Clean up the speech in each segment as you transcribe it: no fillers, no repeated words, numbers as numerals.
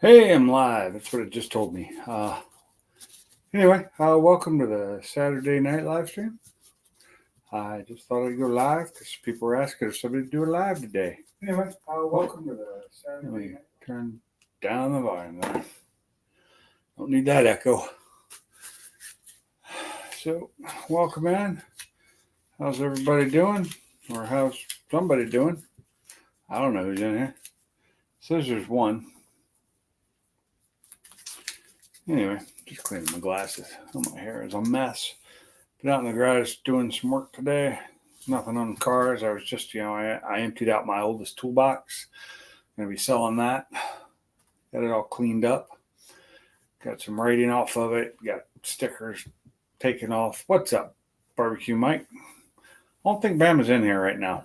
Hey, I'm live. That's what it just told me. Anyway, welcome to the Saturday night live stream. I just thought I'd go live because people were asking if somebody to do a live today. Anyway, welcome to the Saturday. Let me turn down the volume there. Don't need that echo. So, welcome in. How's everybody doing? Or how's somebody doing? I don't know who's in here. Says there's one. Anyway, just cleaning my glasses. Oh, my hair is a mess. Been out in the garage doing some work today. Nothing on the cars. I was just, I emptied out my oldest toolbox. Gonna be selling that. Got it all cleaned up. Got some writing off of it. Got stickers taken off. What's up, Barbecue Mike? I don't think Bama's in here right now.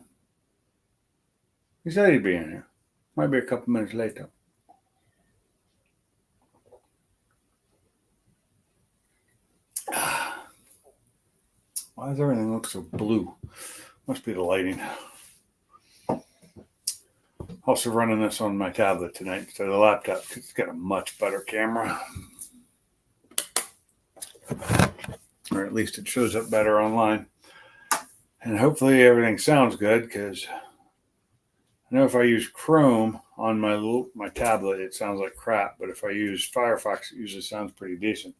He said he'd be in here. Might be a couple minutes later. Why does everything look so blue? Must be the lighting. Also running this on my tablet tonight instead of the laptop because it's got a much better camera. Or at least it shows up better online. And hopefully everything sounds good because I know if I use Chrome on my tablet, it sounds like crap. But if I use Firefox, it usually sounds pretty decent.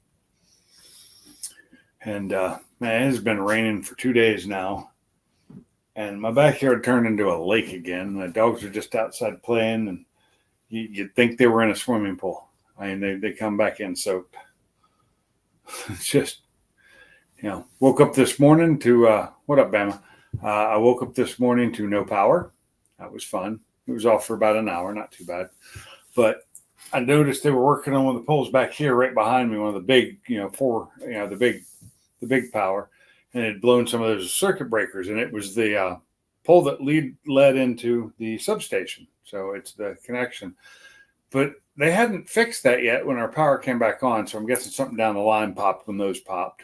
And man, it has been raining for 2 days now. And my backyard turned into a lake again. The dogs are just outside playing, and you'd think they were in a swimming pool. I mean, they come back in soaked. It's just, woke up this morning to, what up, Bama? I woke up this morning to no power. That was fun. It was off for about an hour, not too bad. But I noticed they were working on one of the poles back here right behind me, one of the big, the big power, and it had blown some of those circuit breakers, and it was the pole that led into the substation. So it's the connection. But they hadn't fixed that yet when our power came back on, so I'm guessing something down the line popped when those popped.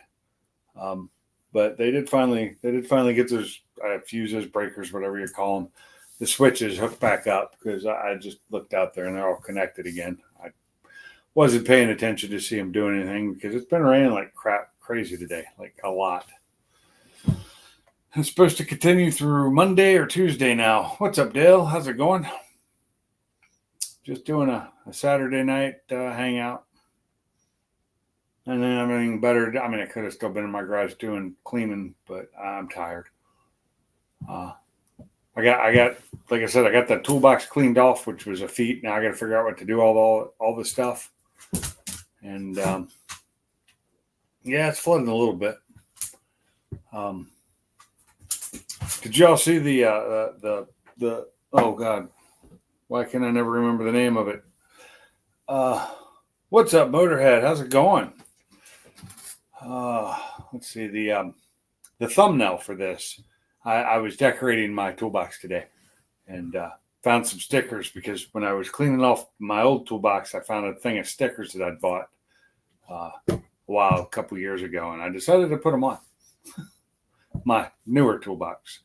But they did finally get those fuses, breakers, whatever you call them, the switches hooked back up because I just looked out there and they're all connected again. I wasn't paying attention to see them doing anything because it's been raining like crazy today, like a lot. It's supposed to continue through Monday or Tuesday now. What's up, Dale? How's it going? Just doing a Saturday night hangout. And then everything better. I mean, I could have still been in my garage doing cleaning, but I'm tired. I got, like I said, I got that toolbox cleaned off, which was a feat. Now I got to figure out what to do all the stuff. And yeah, it's flooding a little bit. Did y'all see the oh God, why can I never remember the name of it? What's up, Motorhead? How's it going? Let's see the thumbnail for this. I was decorating my toolbox today and found some stickers because when I was cleaning off my old toolbox, I found a thing of stickers that I'd bought a couple years ago, and I decided to put them on my newer toolbox,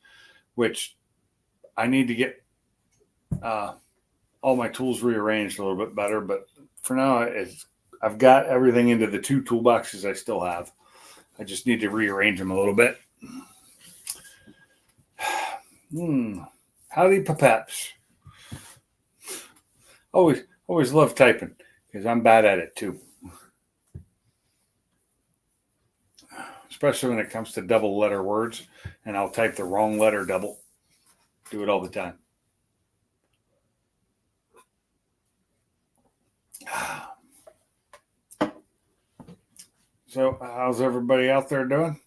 which I need to get all my tools rearranged a little bit better. But for now, I've got everything into the two toolboxes I still have. I just need to rearrange them a little bit. Howdy, papaps. Always love typing because I'm bad at it too. Especially when it comes to double letter words, and I'll type the wrong letter double. Do it all the time. So, how's everybody out there doing?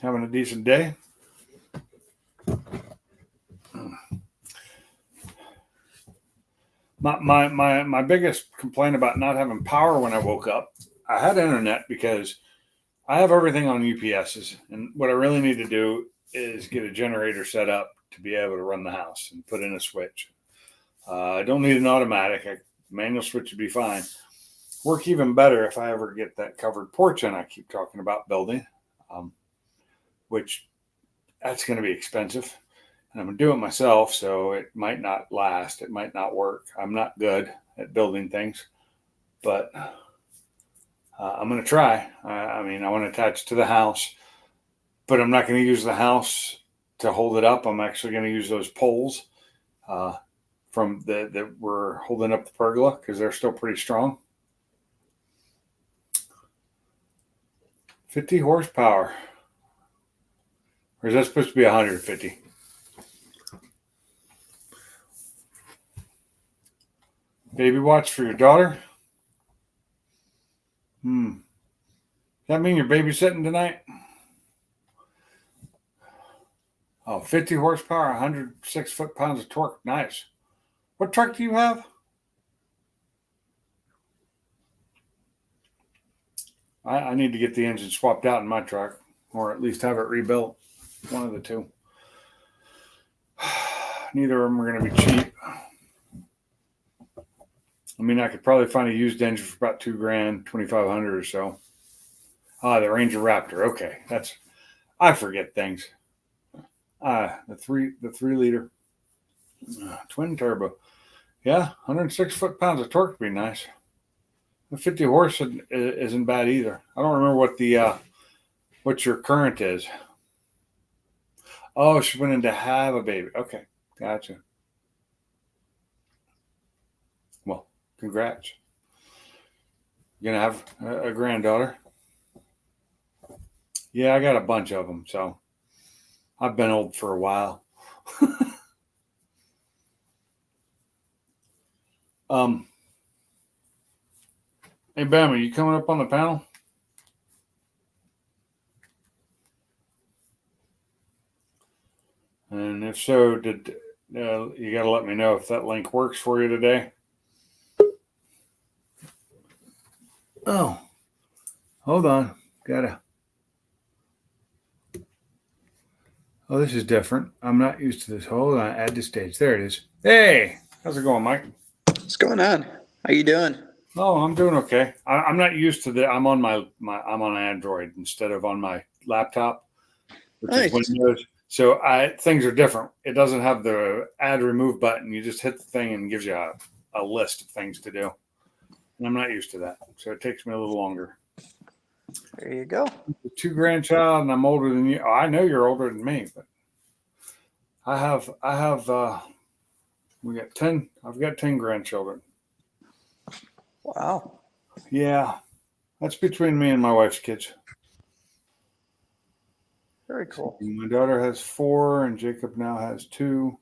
Having a decent day? My biggest complaint about not having power when I woke up, I had internet because I have everything on UPSs, and what I really need to do is get a generator set up to be able to run the house and put in a switch. I don't need an automatic. A manual switch would be fine. Work even better if I ever get that covered porch in I keep talking about building, which that's going to be expensive. And I'm going to do it myself, so it might not last. It might not work. I'm not good at building things, but I'm going to try. I mean, I want to attach to the house, but I'm not going to use the house to hold it up. I'm actually going to use those poles from that were holding up the pergola because they're still pretty strong. 50 horsepower. Or is that supposed to be 150? Baby watch for your daughter? Does that mean you're babysitting tonight? Oh, 50 horsepower, 106 foot-pounds of torque. Nice. What truck do you have? I need to get the engine swapped out in my truck, or at least have it rebuilt. One of the two. Neither of them are going to be cheap. I mean, I could probably find a used engine for about $2,000, $2,500 or so. The Ranger Raptor. Okay, I forget things. The 3-liter twin turbo. Yeah, 106 foot-pounds of torque would be nice. The 50 horse isn't bad either. I don't remember what your current is. Oh, she went in to have a baby. Okay, gotcha. Well, congrats. You're gonna have a granddaughter. Yeah, I got a bunch of them, so I've been old for a while. Hey, Bam, are you coming up on the panel? And if so, you got to let me know if that link works for you today. Oh, hold on. Oh, this is different. I'm not used to this. Hold on. Add to stage. There it is. Hey, how's it going, Mike? What's going on? How you doing? Oh, I'm doing okay. I'm not used to that. I'm on I'm on Android instead of on my laptop, which Nice. is Windows. So things are different. It doesn't have the add remove button. You just hit the thing and it gives you a list of things to do. And I'm not used to that. So it takes me a little longer. There you go. 2 grandchild and I'm older than you. Oh, I know you're older than me, but I've got 10 grandchildren. Wow. Yeah. That's between me and my wife's kids. Very cool. My daughter has 4 and Jacob now has 2.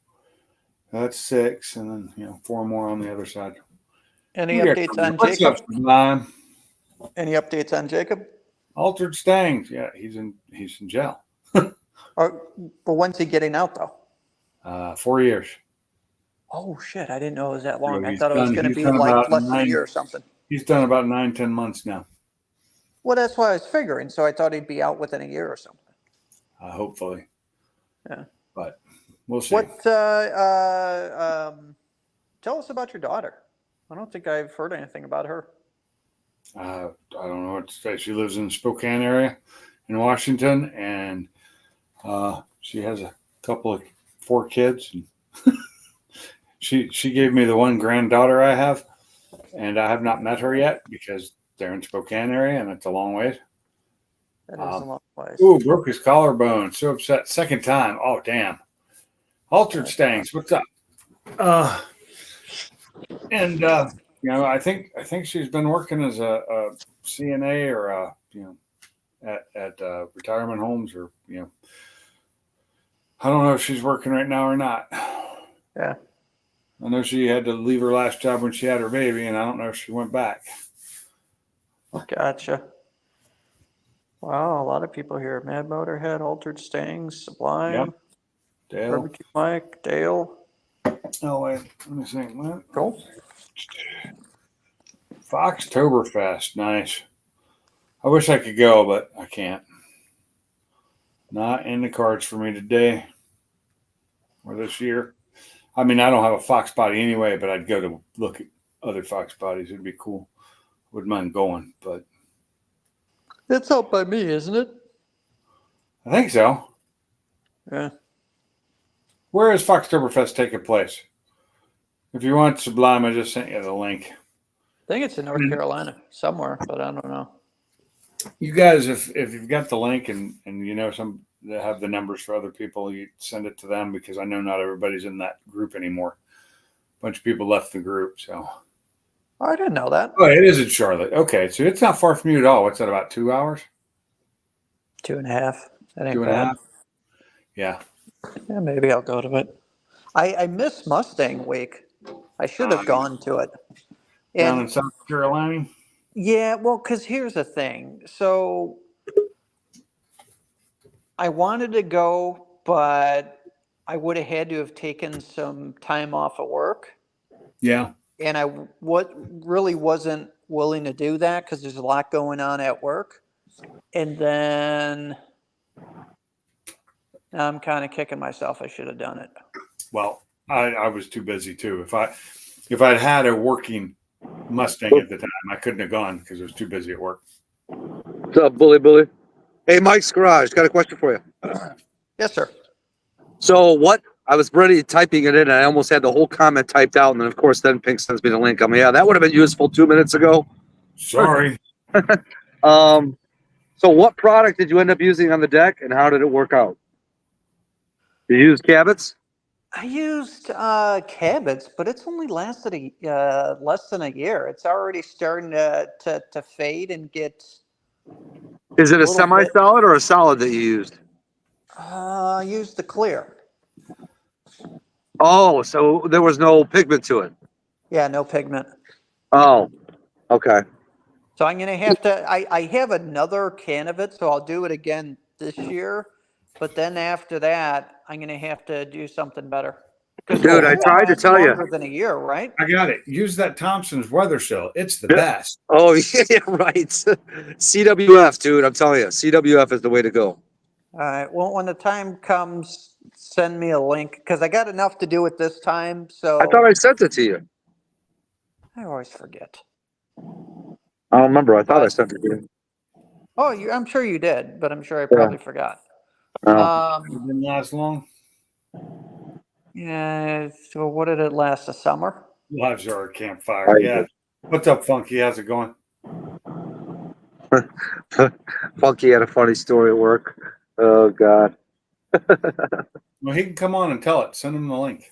That's 6, and then 4 more on the other side. Any updates on Jacob? Any updates on Jacob? Altered Stangs. Yeah, he's in jail. But when's he getting out though? 4 years. Oh shit! I didn't know it was that long. So I thought it was going to be like less than a year or something. He's done about 9-10 months now. Well, that's what I was figuring. So I thought he'd be out within a year or something. Hopefully. Yeah. But we'll see. What? Tell us about your daughter. I don't think I've heard anything about her. I don't know what to say. She lives in the Spokane area in Washington, and she has a couple of 4 kids. And she gave me the one granddaughter I have, and I have not met her yet because they're in Spokane area, and it's a long ways. That is a long way. Ooh, broke his collarbone. So upset. Second time. Oh, damn. Altered Stangs. What's up? I think she's been working as a CNA or at retirement homes, or I don't know if she's working right now or not. Yeah. I know she had to leave her last job when she had her baby, and I don't know if she went back. Gotcha. Wow, a lot of people here. Mad Motorhead, Altered Stangs, Sublime, Yep. Dale. Barbecue Mike, Dale. Oh, wait. Let me think. What? Cool. Foxtoberfest. Nice. I wish I could go, but I can't. Not in the cards for me today or this year. I mean, I don't have a Fox body anyway, but I'd go to look at other Fox bodies. It'd be cool. Wouldn't mind going, but It's out by me, isn't it? I think so. Yeah. Where is Foxtoberfest taking place? If you want Sublime, I just sent you the link. I think it's in North Carolina somewhere, but I don't know. You guys, if you've got the link and you know some that have the numbers for other people, you send it to them because I know not everybody's in that group anymore. A bunch of people left the group, so. Oh, I didn't know that. Oh, it is in Charlotte. Okay, so it's not far from you at all. What's that, about 2 hours? 2.5. That ain't 2.5? bad. Yeah. Yeah, maybe I'll go to it. I miss Mustang Week. I should have gone to it. Down in And South Carolina? yeah, well, because here's the thing. So I wanted to go, but I would have had to have taken some time off of work. Yeah. And I really wasn't willing to do that because there's a lot going on at work. And then now I'm kind of kicking myself. I should have done it. Well, I was too busy too. If I'd had a working Mustang at the time, I couldn't have gone because I was too busy at work. What's up, Bully? Hey, Mike's Garage. Got a question for you. Yes, sir. So what? I was ready typing it in, and I almost had the whole comment typed out, and then of course, then Pink sends me the link. I'm yeah, that would have been useful 2 minutes ago. Sorry. So what product did you end up using on the deck, and how did it work out? Did you use Cabot's? I used Cabot's, but it's only lasted less than a year. It's already starting to fade and get. Is it a little semi-solid or a solid that you used? I used the clear. Oh, so there was no pigment to it. Yeah, no pigment. Oh, okay. So I'm gonna have to. I have another can of it, so I'll do it again this year. But then after that, I'm gonna have to do something better. Dude, I tried to tell you. Longer than a year, right? I got it. Use that Thompson's weather cell. It's the best. Oh, yeah, right. CWF, dude. I'm telling you, CWF is the way to go. All right. Well, when the time comes, send me a link because I got enough to do it this time. So I thought I sent it to you. I always forget. I don't remember. I thought I sent it to you. Oh, I'm sure you did, but I'm sure I probably forgot. It didn't last long. Yeah. So what did it last? A summer? Lives are a campfire. Yeah. What's up, Funky? How's it going? Funky had a funny story at work. Oh, God. Well, he can come on and tell it. Send him the link.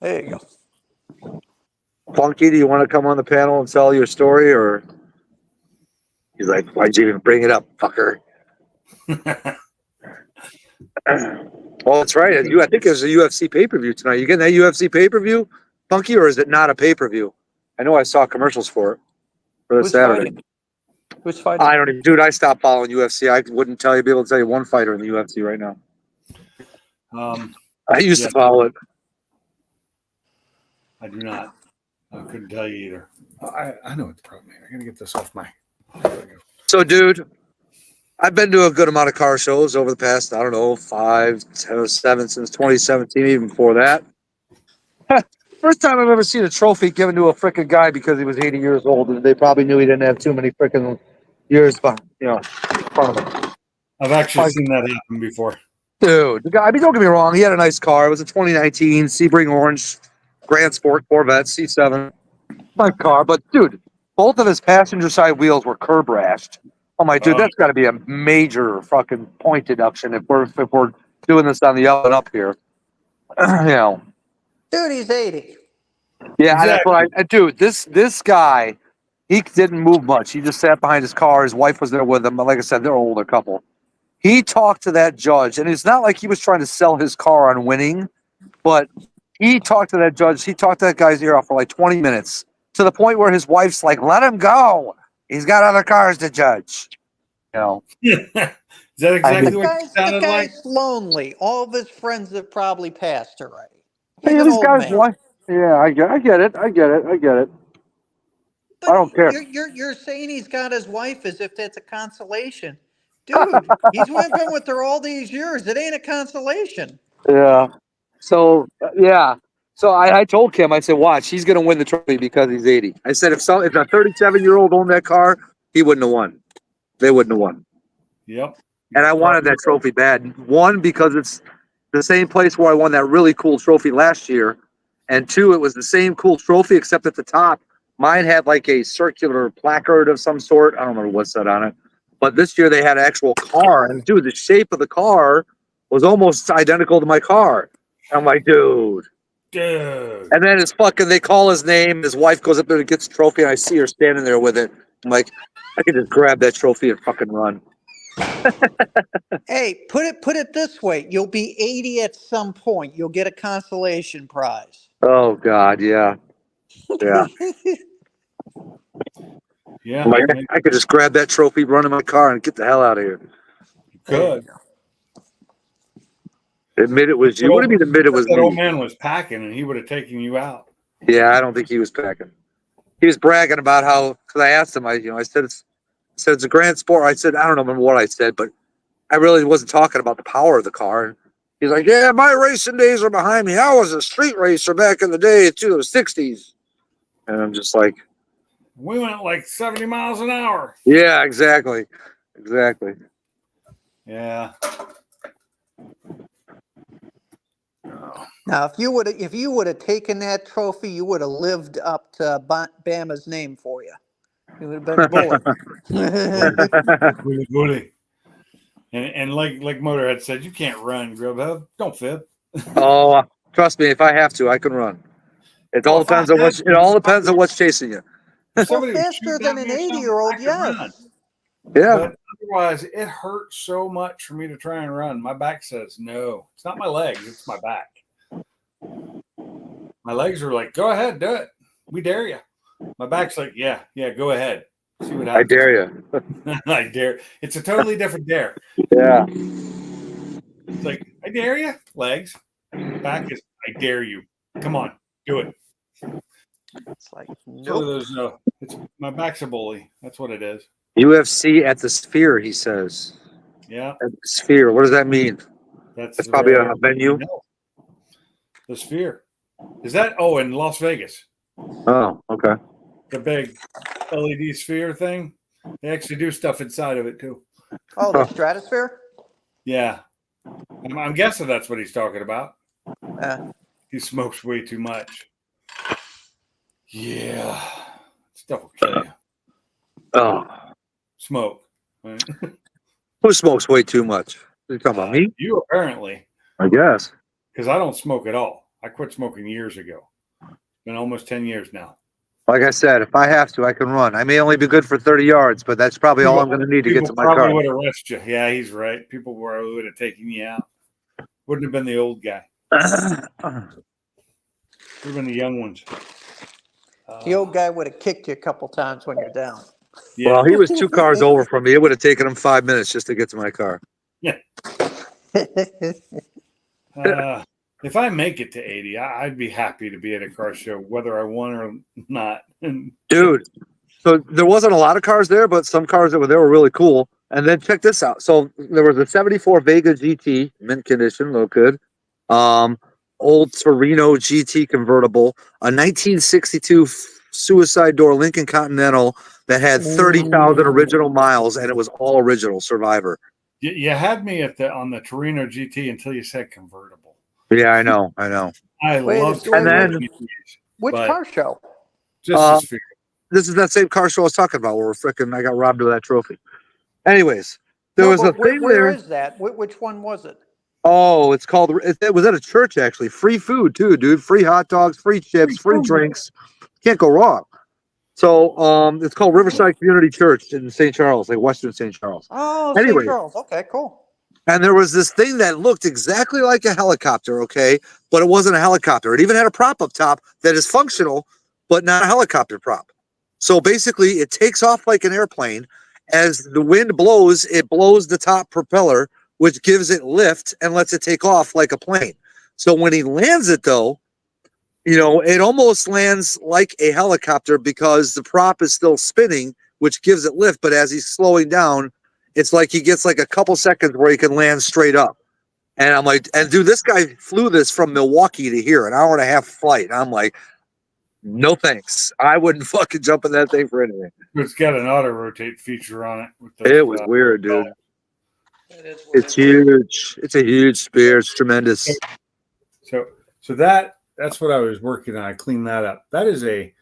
There you go. Funky, do you want to come on the panel and tell your story? Or he's like, why'd you even bring it up, fucker? Oh, that's right. I think there's a UFC pay-per-view tonight. You getting that UFC pay-per-view, Funky, or is it not a pay-per-view? I know I saw commercials for it for this Saturday. Fighting? Who's fighting? I don't even, dude. I stopped following UFC. I wouldn't be able to tell you one fighter in the UFC right now. I used to follow it. I do not. I couldn't tell you either. I know what the problem is. I gotta get this off my. So, dude, I've been to a good amount of car shows over the past, I don't know, 5, 7 since 2017, even before that. First time I've ever seen a trophy given to a freaking guy because he was 80 years old, and they probably knew he didn't have too many freaking years, but in front of him. I've actually seen that happen before. Dude, the guy, I mean, don't get me wrong, he had a nice car. It was a 2019 Sebring Orange Grand Sport Corvette C7. My car, but dude, both of his passenger side wheels were curb rashed. I'm like, dude, that's got to be a major fucking point deduction if we're doing this on the up and up here. Dude, he's 80. Yeah, Exactly. that's what dude, this guy, he didn't move much. He just sat behind his car. His wife was there with him. But like I said, they're an older couple. He talked to that judge, and it's not like he was trying to sell his car on winning, but he talked to that judge. He talked to that guy's ear off for like 20 minutes to the point where his wife's like, let him go. He's got other cars to judge. Is that exactly The what it sounded like? guy's lonely. All of his friends have probably passed already. Hey, He's an this old guy's man. wife. Yeah, I get it. But I don't care. You're saying he's got his wife as if that's a consolation. Dude, he's been with her all these years. It ain't a consolation. Yeah. So, yeah. So I told Kim, I said, watch, he's going to win the trophy because he's 80. I said, if a 37-year-old owned that car, he wouldn't have won. They wouldn't have won. Yep. And I wanted that trophy bad. One, because it's the same place where I won that really cool trophy last year. And two, it was the same cool trophy, except at the top, mine had like a circular placard of some sort. I don't remember what said on it. But this year they had an actual car. And dude, the shape of the car was almost identical to my car. I'm like, dude. Dude. And then they call his name. His wife goes up there and gets the trophy, and I see her standing there with it. I'm like, I could just grab that trophy and fucking run. Hey, put it this way: you'll be 80 at some point. You'll get a consolation prize. Oh God, yeah. Yeah. Yeah. I'm like, I could just grab that trophy, run in my car, and get the hell out of here. Good. Admit it was you. What do you mean admit it was That old me? man was packing, and he would have taken you out. Yeah, I don't think he was packing. He was bragging about how, because I asked him, I said it's a grand sport. I said, I don't remember what I said, but I really wasn't talking about the power of the car. And he's like, yeah, my racing days are behind me. I was a street racer back in the day too, the 60s. And I'm just like, We went like 70 miles an hour. yeah, exactly. Exactly. Yeah. Now, if you would have taken that trophy, you would have lived up to Bama's name for you. You would have been bullet. Really, really. And like Motorhead said, you can't run, Grubhub. Don't fib. Oh, trust me, if I have to, I can run. It all depends on what's chasing you. If Well, somebody was faster shooting than at an me or something, 80-year-old, I could run. yes. Yeah. But otherwise, it hurts so much for me to try and run. My back says no. It's not my legs, it's my back. My legs are like, go ahead, do it. We dare you. My back's like, yeah, go ahead. See what I happens. dare you. I dare. It's a totally different dare. Yeah. It's like, I dare you. Legs. Back is, I dare you. Come on, do it. It's like, So nope. there's no. It's my back's a bully. That's what it is. UFC at the Sphere, he says. Yeah, At the Sphere. What does that mean? That's probably where- a venue. The Sphere. Is that? Oh, in Las Vegas, Oh, okay. the big LED sphere thing. They actually do stuff inside of it too. Oh, the stratosphere? Yeah, I'm guessing that's what he's talking about. Uh, He smokes way too much. Yeah, stuff will kill you. Oh, Smoke. Right? who smokes way too much? You talking about me? You apparently, I guess. because I don't smoke at all. I quit smoking years ago. It's been almost 10 years now. Like I said, if I have to, I can run. I may only be good for 30 yards, but that's probably all I'm going to need to get to People my probably car. would arrest you. Yeah, he's right. People would have taken you out. Wouldn't have been the old guy. Would have been the young ones. the old guy would have kicked you a couple times when you're down. Yeah. Well, he was 2 cars over from me. It would have taken him 5 minutes just to get to my car. If I make it to 80, I'd be happy to be at a car show, whether I won or not. Dude, so there wasn't a lot of cars there, but some cars that were there were really cool. And then check this out. So there was a 74 Vega GT, mint condition, look good. Old Torino GT convertible, a 1962 suicide door Lincoln Continental that had 30,000 original miles, and it was all original Survivor. You had me on the Torino GT until you said convertible. Yeah, I know. I Wait, love wait, Torino wait. GTs. Which But- car show? Just the Sphere. This is that same car show I was talking about where I got robbed of that trophy. Anyways, there No, was a but thing where there. is that? Which one was it? Oh, it's called. It was at a church actually. Free food too, dude. Free hot dogs, free chips, free drinks. Can't go wrong. So, it's called Riverside Community Church in St. Charles, like Western St. Charles. Oh, Anyway. St. Charles. Okay, cool. And there was this thing that looked exactly like a helicopter, okay, but it wasn't a helicopter. It even had a prop up top that is functional, but not a helicopter prop. So basically, it takes off like an airplane. As the wind blows, it blows the top propeller, which gives it lift and lets it take off like a plane. So when he lands it, though, it almost lands like a helicopter because the prop is still spinning, which gives it lift. But as he's slowing down, it's like he gets like a couple seconds where he can land straight up. And I'm like, and dude, this guy flew this from Milwaukee to here, an hour and a half flight. And I'm like, no thanks. I wouldn't fucking jump in that thing for anything. It's got an auto rotate feature on it. It was weird, dude. It is what It's huge. It's a huge spear. It's tremendous. So that's what I was working on. I cleaned that up. That is a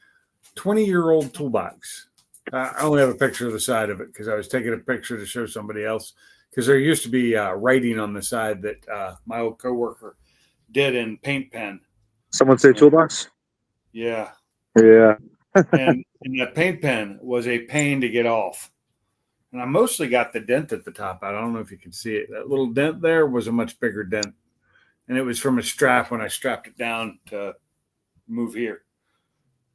20-year-old toolbox. I only have a picture of the side of it because I was taking a picture to show somebody else. Because there used to be writing on the side that my old coworker did in paint pen. Someone say toolbox? Yeah, Yeah. and that paint pen was a pain to get off. And I mostly got the dent at the top. I don't know if you can see it. That little dent there was a much bigger dent. And it was from a strap when I strapped it down to move here.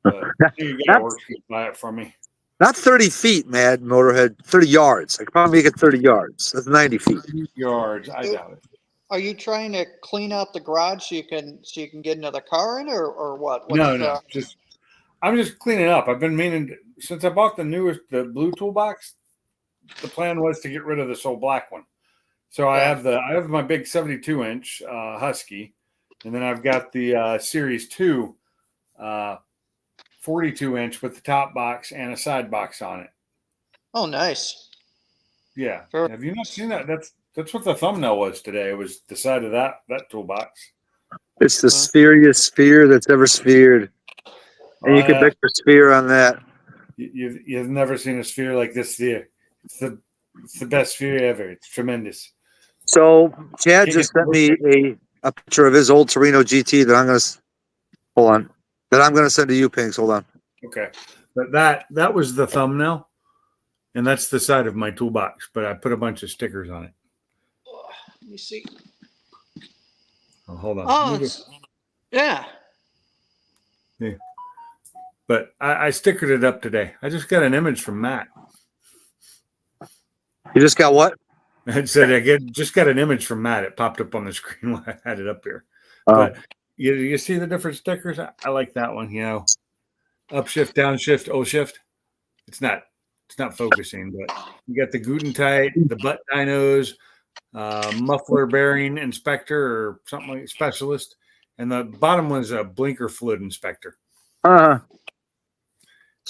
But you got to work to buy it from me. Not 30 feet, Mad Motorhead. 30 yards. I could probably make it 30 yards. That's 90 feet. Yards, I doubt it. Are you trying to clean out the garage so you can get another car in, or what? No. I'm just cleaning up. I've been meaning since I bought the blue toolbox. The plan was to get rid of this old black one. So I have my big 72-inch Husky, and then I've got the Series 2 42-inch with the top box and a side box on it. Oh, nice. Yeah. Sure. Have you not seen that? That's what the thumbnail was today. It was the side of that toolbox. It's the spheriest sphere that's ever sphered. And you can pick the sphere on that. You've never seen a sphere like this sphere. It's the best sphere ever. It's tremendous. So Chad just sent me a picture of his old Torino GT that I'm gonna send to you, Pinks. Hold on. Okay. But that was the thumbnail. And that's the side of my toolbox, but I put a bunch of stickers on it. Let me see. Oh, hold on. Oh, yeah. But I stickered it up today. I just got an image from Matt. You just got what? It said just got an image from Matt. It popped up on the screen when I had it up here. Oh. But you see the different stickers? I like that one. Upshift, downshift, O shift. It's not focusing, but you got the Gutentite, the butt dynos, muffler bearing inspector or something like specialist, and the bottom one's a blinker fluid inspector. So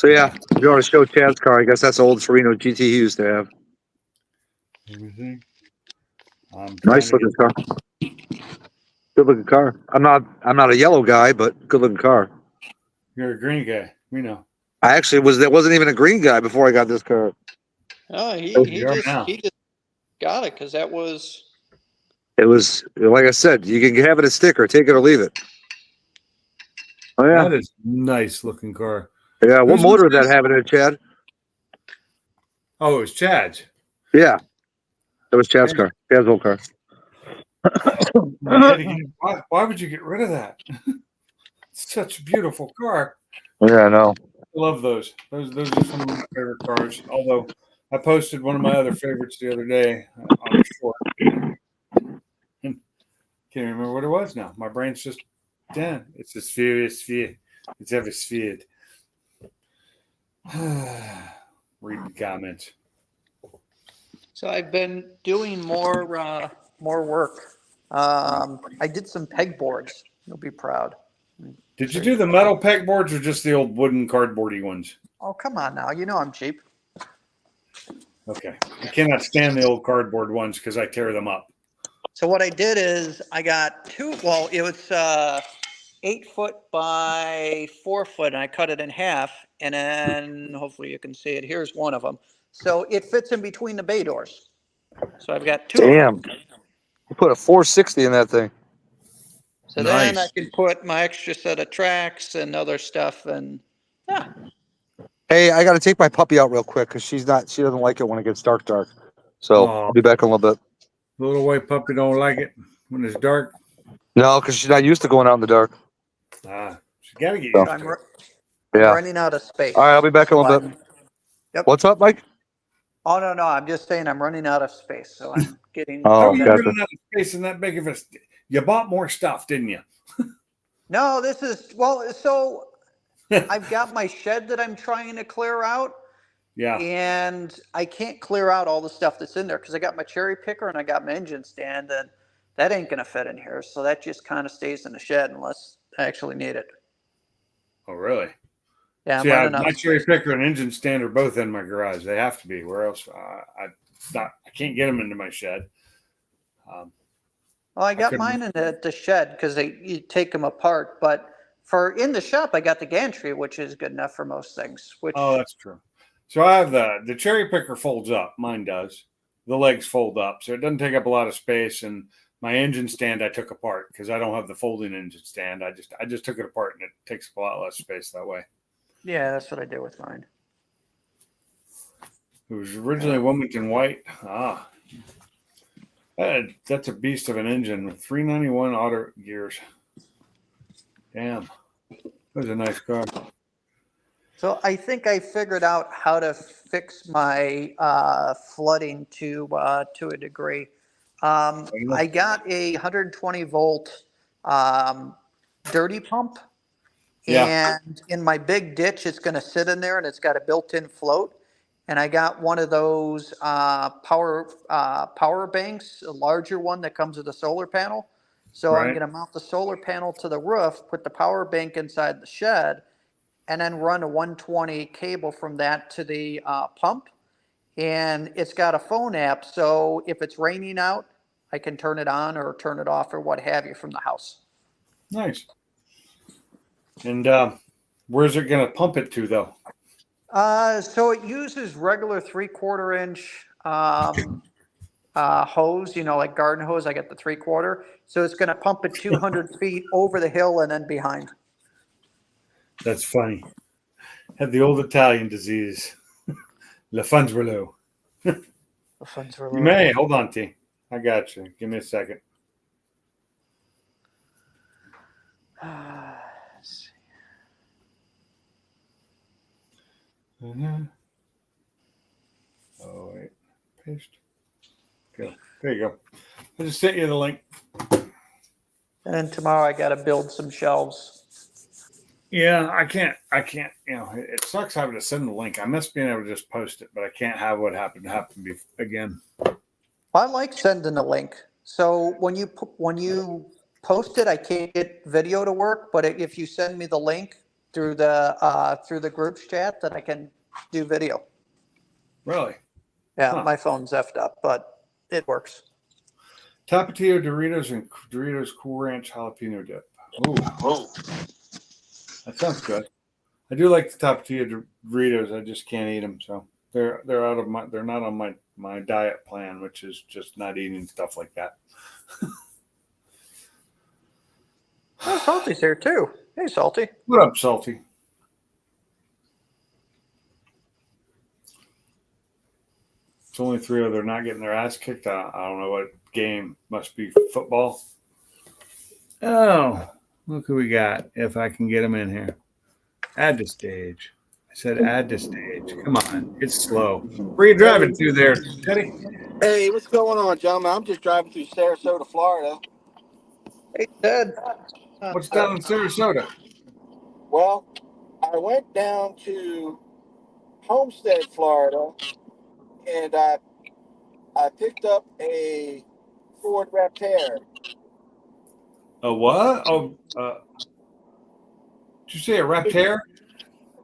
yeah, if you want to show Chad's car, I guess that's the old Torino GT he used to have. Nice looking car. Good looking car. I'm not a yellow guy, but good looking car. You're a green guy. We know. I actually wasn't even a green guy before I got this car. Oh, he just got it because it was like I said, you can have it a sticker, take it or leave it. Oh yeah. That is a nice looking car. Yeah, what motor did that have in it, Chad? Oh, it was Chad's. Yeah. That was Chad's car. Chad's old car. Why would you get rid of that? It's such a beautiful car. Yeah, I know. I love those. Those are some of my favorite cars. Although I posted one of my other favorites the other day on a short. Can't remember what it was now. My brain's just dead. It's a sphere. It's ever sphered. Read the comments. So I've been doing more work. I did some pegboards. You'll be proud. Did you do the metal pegboards or just the old wooden cardboardy ones? Oh, come on now. You know I'm cheap. Okay. I cannot stand the old cardboard ones because I tear them up. So what I did is I got it was 8 foot by 4 foot, and I cut it in half, and then hopefully you can see it. Here's one of them. So it fits in between the bay doors. So I've got two. Damn. You put a 460 in that thing. So then I can put my extra set of tracks and other stuff, and yeah. Hey, I got to take my puppy out real quick because she doesn't like it when it gets dark. So I'll be back in a little bit. The little white puppy don't like it when it's dark. No, because she's not used to going out in the dark. She's got to get used to it. I'm running out of space. All right, I'll be back in a little bit. Yep. What's up, Mike? Oh, no. I'm just saying I'm running out of space. So I'm getting. How are you running out of space in that big of a... You bought more stuff, didn't you? No, so I've got my shed that I'm trying to clear out. Yeah. And I can't clear out all the stuff that's in there because I got my cherry picker and I got my engine stand, and that ain't going to fit in here. So that just kind of stays in the shed unless I actually need it. Oh, really? Yeah. My cherry picker and engine stand are both in my garage. They have to be. Where else? I can't get them into my shed. Well, I got couldn't- mine in the shed because you take them apart. But for in the shop, I got the gantry, which is good enough for most things. Which Oh, that's true. So I have the cherry picker folds up. Mine does. The legs fold up, so it doesn't take up a lot of space. And my engine stand I took apart because I don't have the folding engine stand. I just took it apart, and it takes up a lot less space that way. yeah, that's what I did with mine. It was originally Wilmington white. That's a beast of an engine with 391 auto gears. Damn, that was a nice car. So I think I figured out how to fix my flooding to a degree. I got a 120 volt dirty pump, Yeah. and in my big ditch, it's going to sit in there, and it's got a built-in float. And I got one of those power banks, a larger one that comes with a solar panel. So I'm Right. going to mount the solar panel to the roof, put the power bank inside the shed, and then run a 120 cable from that to the pump. And it's got a phone app, so if it's raining out, I can turn it on or turn it off or what have you from the house. Nice. And where's it going to pump it to, though? So it uses regular 3/4 inch hose, like garden hose. I got the 3/4. So it's going to pump it 200 feet over the hill and then behind. That's funny. Had the old Italian disease. Le funds were low. The funds were You low. may. Hold on, T. I got you. Give me a second. Let's see. Oh, wait. Paste. Go. There you go. I just sent you the link. And then tomorrow I got to build some shelves. Yeah, I can't, it sucks having to send the link. I miss being able to just post it, but I can't have what happened again. I like sending a link. So when you post it, I can't get video to work. But if you send me the link through the group's chat, then I can do video. Really? Yeah, Huh. my phone's effed up, but it works. Tapatio Doritos and Doritos Cool Ranch Jalapeno Dip. Ooh, that sounds good. I do like the Tapatio Doritos. I just can't eat them, so they're not on my diet plan, which is just not eating stuff like that. Oh, Salty's here too. Hey, Salty. What up, Salty? It's only three of them. They're not getting their ass kicked. I don't know what game. Must be football. Oh, look who we got. If I can get them in here. Add to stage. I said add to stage. Come on. It's slow. Where are you driving through there, Teddy? Hey, what's going on, gentlemen? I'm just driving through Sarasota, Florida. Hey, Ted. What's down in Sarasota? Well, I went down to Homestead, Florida, and I picked up a Ford Raptor. A what? Oh, did you say a Raptor?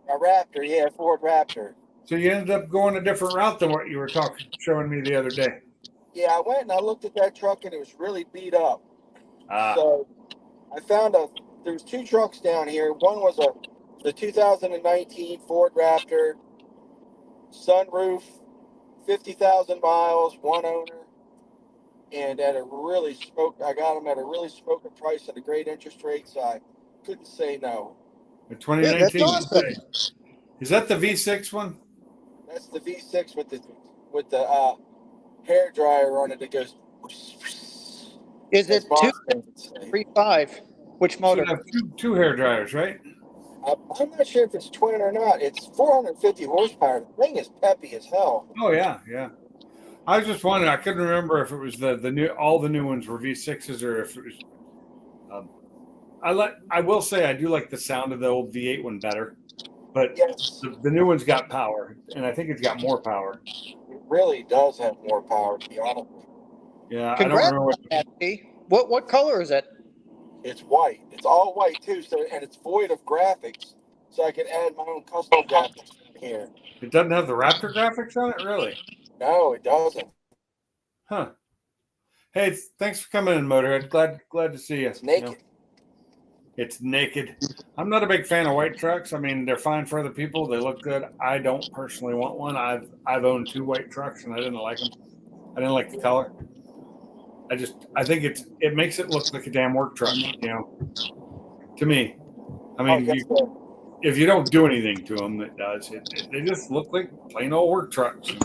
A Raptor, yeah, Ford Raptor. So you ended up going a different route than what you were showing me the other day. Yeah, I went and I looked at that truck, and it was really beat up. Ah, So I found there was two trucks down here. One was the 2019 Ford Raptor, sunroof, 50,000 miles, one owner, and I got them at a really smoking price at a great interest rate, so I couldn't say no. the 2019. Yeah, that's awesome. Is that the V6 one? That's the V6 with the hair dryer on it that goes. Is it as Boss fans would say. 235? Which So motor? it have two hair dryers, right? I'm not sure if it's twin or not. It's 450 horsepower. The thing is peppy as hell. Oh yeah, yeah. I was just wondering. I couldn't remember if it was the new all the new ones were V6s or if it was. I will say I do like the sound of the old V8 one better, but Yes, the new one's got power, and I think it's got more power. it really does have more power, to be honest with you. Yeah, I don't Congrats remember what. on that, T. What color is it? It's white. It's all white too, and it's void of graphics, so I can add my own custom graphics here. It doesn't have the Raptor graphics on it, really. No, it doesn't. Huh. Hey, thanks for coming in, Motorhead. Glad to see you. It's naked. It's naked. I'm not a big fan of white trucks. I mean, they're fine for other people. They look good. I don't personally want one. I've owned 2 white trucks and I didn't like them. I didn't like the color. I think it makes it look like a damn work truck, to me. I mean, if you don't do anything to them, it does. They just look like plain old work trucks. And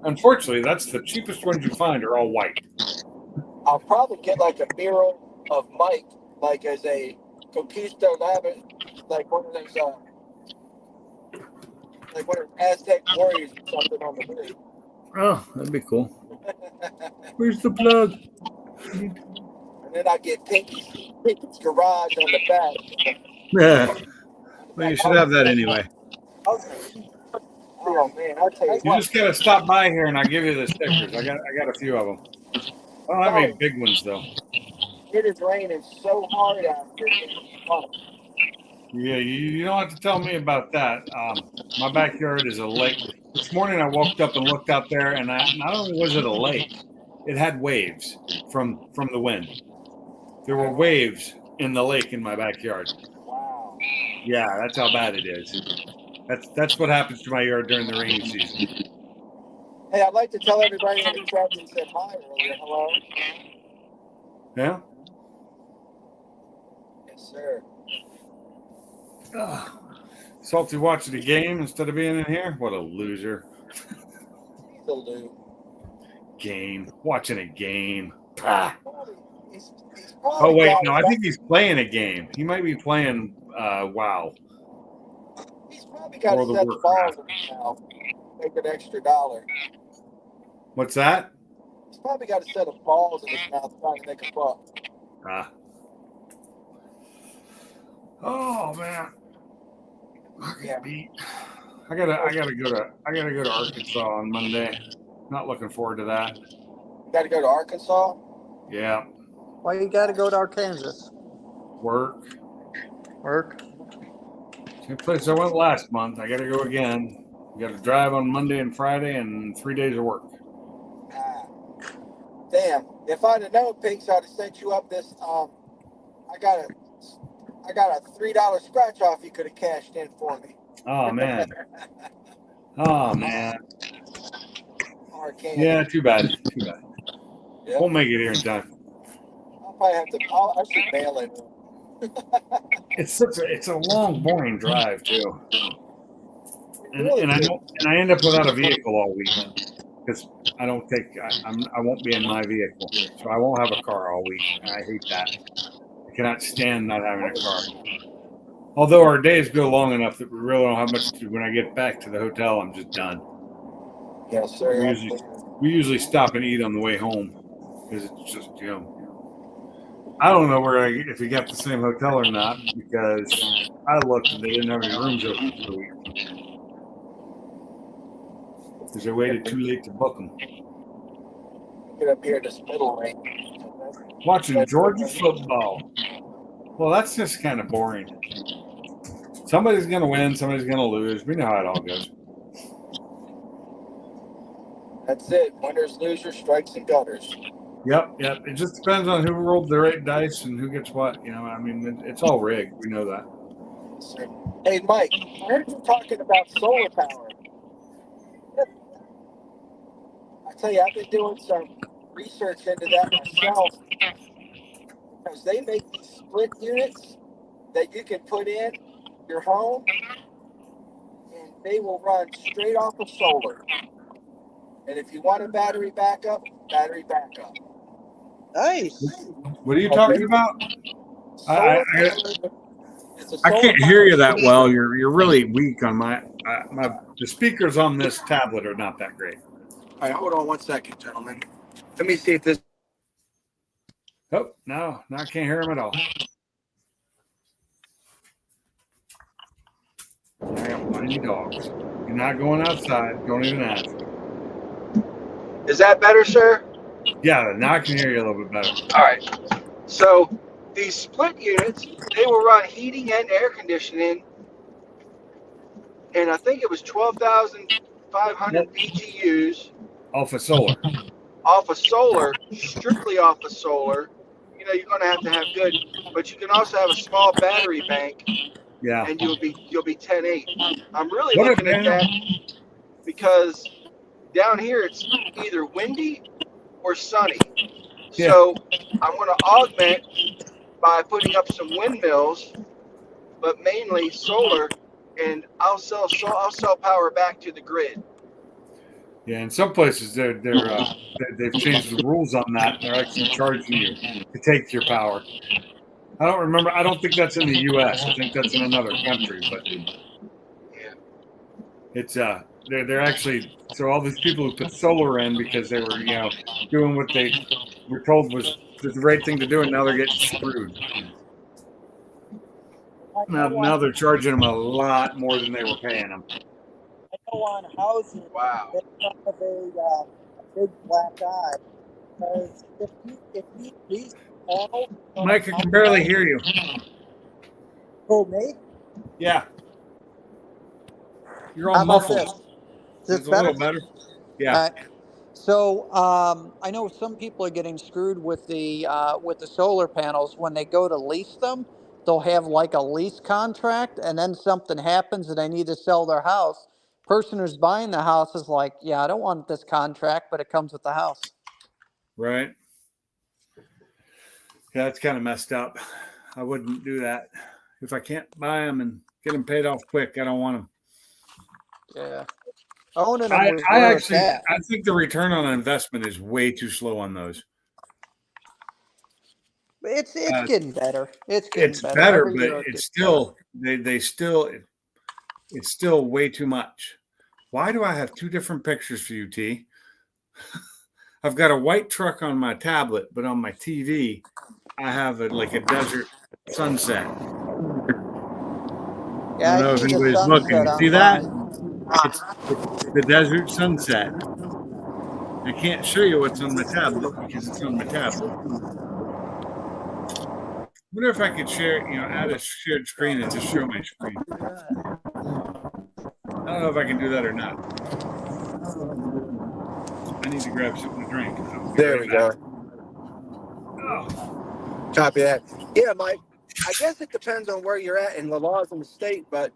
unfortunately, that's the cheapest ones you find are all white. I'll probably get like a mural of Mike, like as a Conquista Lab, like one of those, like one of Aztec warriors or something on the hood. Oh, that'd be cool. Where's the plug? And then I get Pinky's garage on the back. Yeah. Well, you should have that anyway. Oh man, I'll tell you You what. just gotta stop by here and I'll give you the stickers. I got a few of them. I don't have any big ones though. It is raining so hard out here. Yeah, you don't have to tell me about that. My backyard is a lake. This morning I woke up and looked out there, and not only was it a lake, it had waves from the wind. There were waves in the lake in my backyard. Wow. Yeah, that's how bad it is. That's what happens to my yard during the rainy season. Hey, I'd like to tell everybody that reached out and said hi earlier. Hello. Yeah. Yes, sir. Salty watching a game instead of being in here. What a loser. Still do. Game. Watching a game. Ah. He's Oh wait, no, I think he's playing a game. He might be playing WoW. He's probably got to World of set the balls Warcraft. in his mouth, make an extra $1. What's that? He's probably got a set of balls in his mouth trying to make a buck. Ah. Oh man. I get beat. I gotta go to Arkansas on Monday. Not looking forward to that. You got to go to Arkansas. Yeah. Why you got to go to Arkansas? Work. Work. Same place I went last month. I gotta go again. You gotta drive on Monday and Friday and 3 days of work. Damn. If I'd have known, Pinks, I'd have sent you up this. I got a $3 scratch off you could have cashed in for me. Oh man. Oh man. Arkansas. Yeah, too bad. Too bad. Yep. Won't make it here in time. I'll probably have to. I should mail it. It's a long, boring drive too. And I end up without a vehicle all week because I won't be in my vehicle, so I won't have a car all week. And I hate that. I cannot stand not having a car. Although our days go long enough that we really don't have much to do. When I get back to the hotel, I'm just done. Yes, sir. We usually stop and eat on the way home because it's just I don't know if you got the same hotel or not because I looked and they didn't have any rooms open for the week. Because I waited too late to book them. Get up here this middle range. Watching Georgia football. Well, that's just kind of boring. Somebody's going to win, somebody's going to lose. We know how it all goes. That's it. Winners, losers, strikes, and gutters. Yep. It just depends on who rolled the right dice and who gets what. I mean, it's all rigged. We know that. Hey, Mike, I heard you talking about solar power. I tell you, I've been doing some research into that myself because they make these split units that you can put in your home, and they will run straight off of solar. And if you want a battery backup, battery backup. Nice. What are you talking about? Solar I can't hear you that well. You're really weak on the speakers on this tablet are not that great. All right, hold on 1 second, gentlemen. Let me see if this. Oh, no, I can't hear him at all. I got whiny dogs. You're not going outside. Don't even ask. Is that better, sir? Yeah, now I can hear you a little bit better. All right. So these split units, they will run heating and air conditioning, and I think it was 12,500 BTUs. Alpha Solar. Off of solar, strictly off of solar, you're going to have good, but you can also have a small battery bank, Yeah. and you'll be 10.8. I'm really What looking a at that because down here it's either windy or sunny. Yeah. So I'm going to augment by putting up some windmills, but mainly solar, and I'll sell power back to the grid. Yeah, in some places they've changed the rules on that. They're actually charging you to take your power. I don't remember. I don't think that's in the U.S. I think that's in another country. But Yeah. it's they're actually, so all these people who put solar in because they were doing what they were told was the right thing to do, and now they're getting screwed. Now they're charging them a lot more than they were paying them. I know on houses Wow. that have a big black eye, because if he leaves all Mike, I can barely hear you. for me, Yeah, you're how all about muffled. this? Is this It's a better? little better. Yeah. All right. So I know some people are getting screwed with the solar panels when they go to lease them. They'll have like a lease contract, and then something happens and they need to sell their house. Person who's buying the house is like, "Yeah, I don't want this contract, but it comes with the house." Right. Yeah, that's kind of messed up. I wouldn't do that. If I can't buy them and get them paid off quick, I don't want them. Yeah, owning them I was where it's actually, at. I think the return on investment is way too slow on those. It's getting better. It's getting It's better. better, Every but year it it's gets still it's still way too much. Why do I have two different pictures for you, T? I've got a white truck on my tablet, but on my TV, I have like a desert sunset. Yeah, I don't know I if see the anybody's looking. sunset You on see that? mine. It's the desert sunset. I can't show you what's on my tablet because it's on my tablet. I wonder if I could share, add a shared screen and just show my screen. I don't know if I can do that or not. I need to grab something to drink. There we go. Oh, Copy that. Yeah, Mike. I guess it depends on where you're at in the laws in the state, but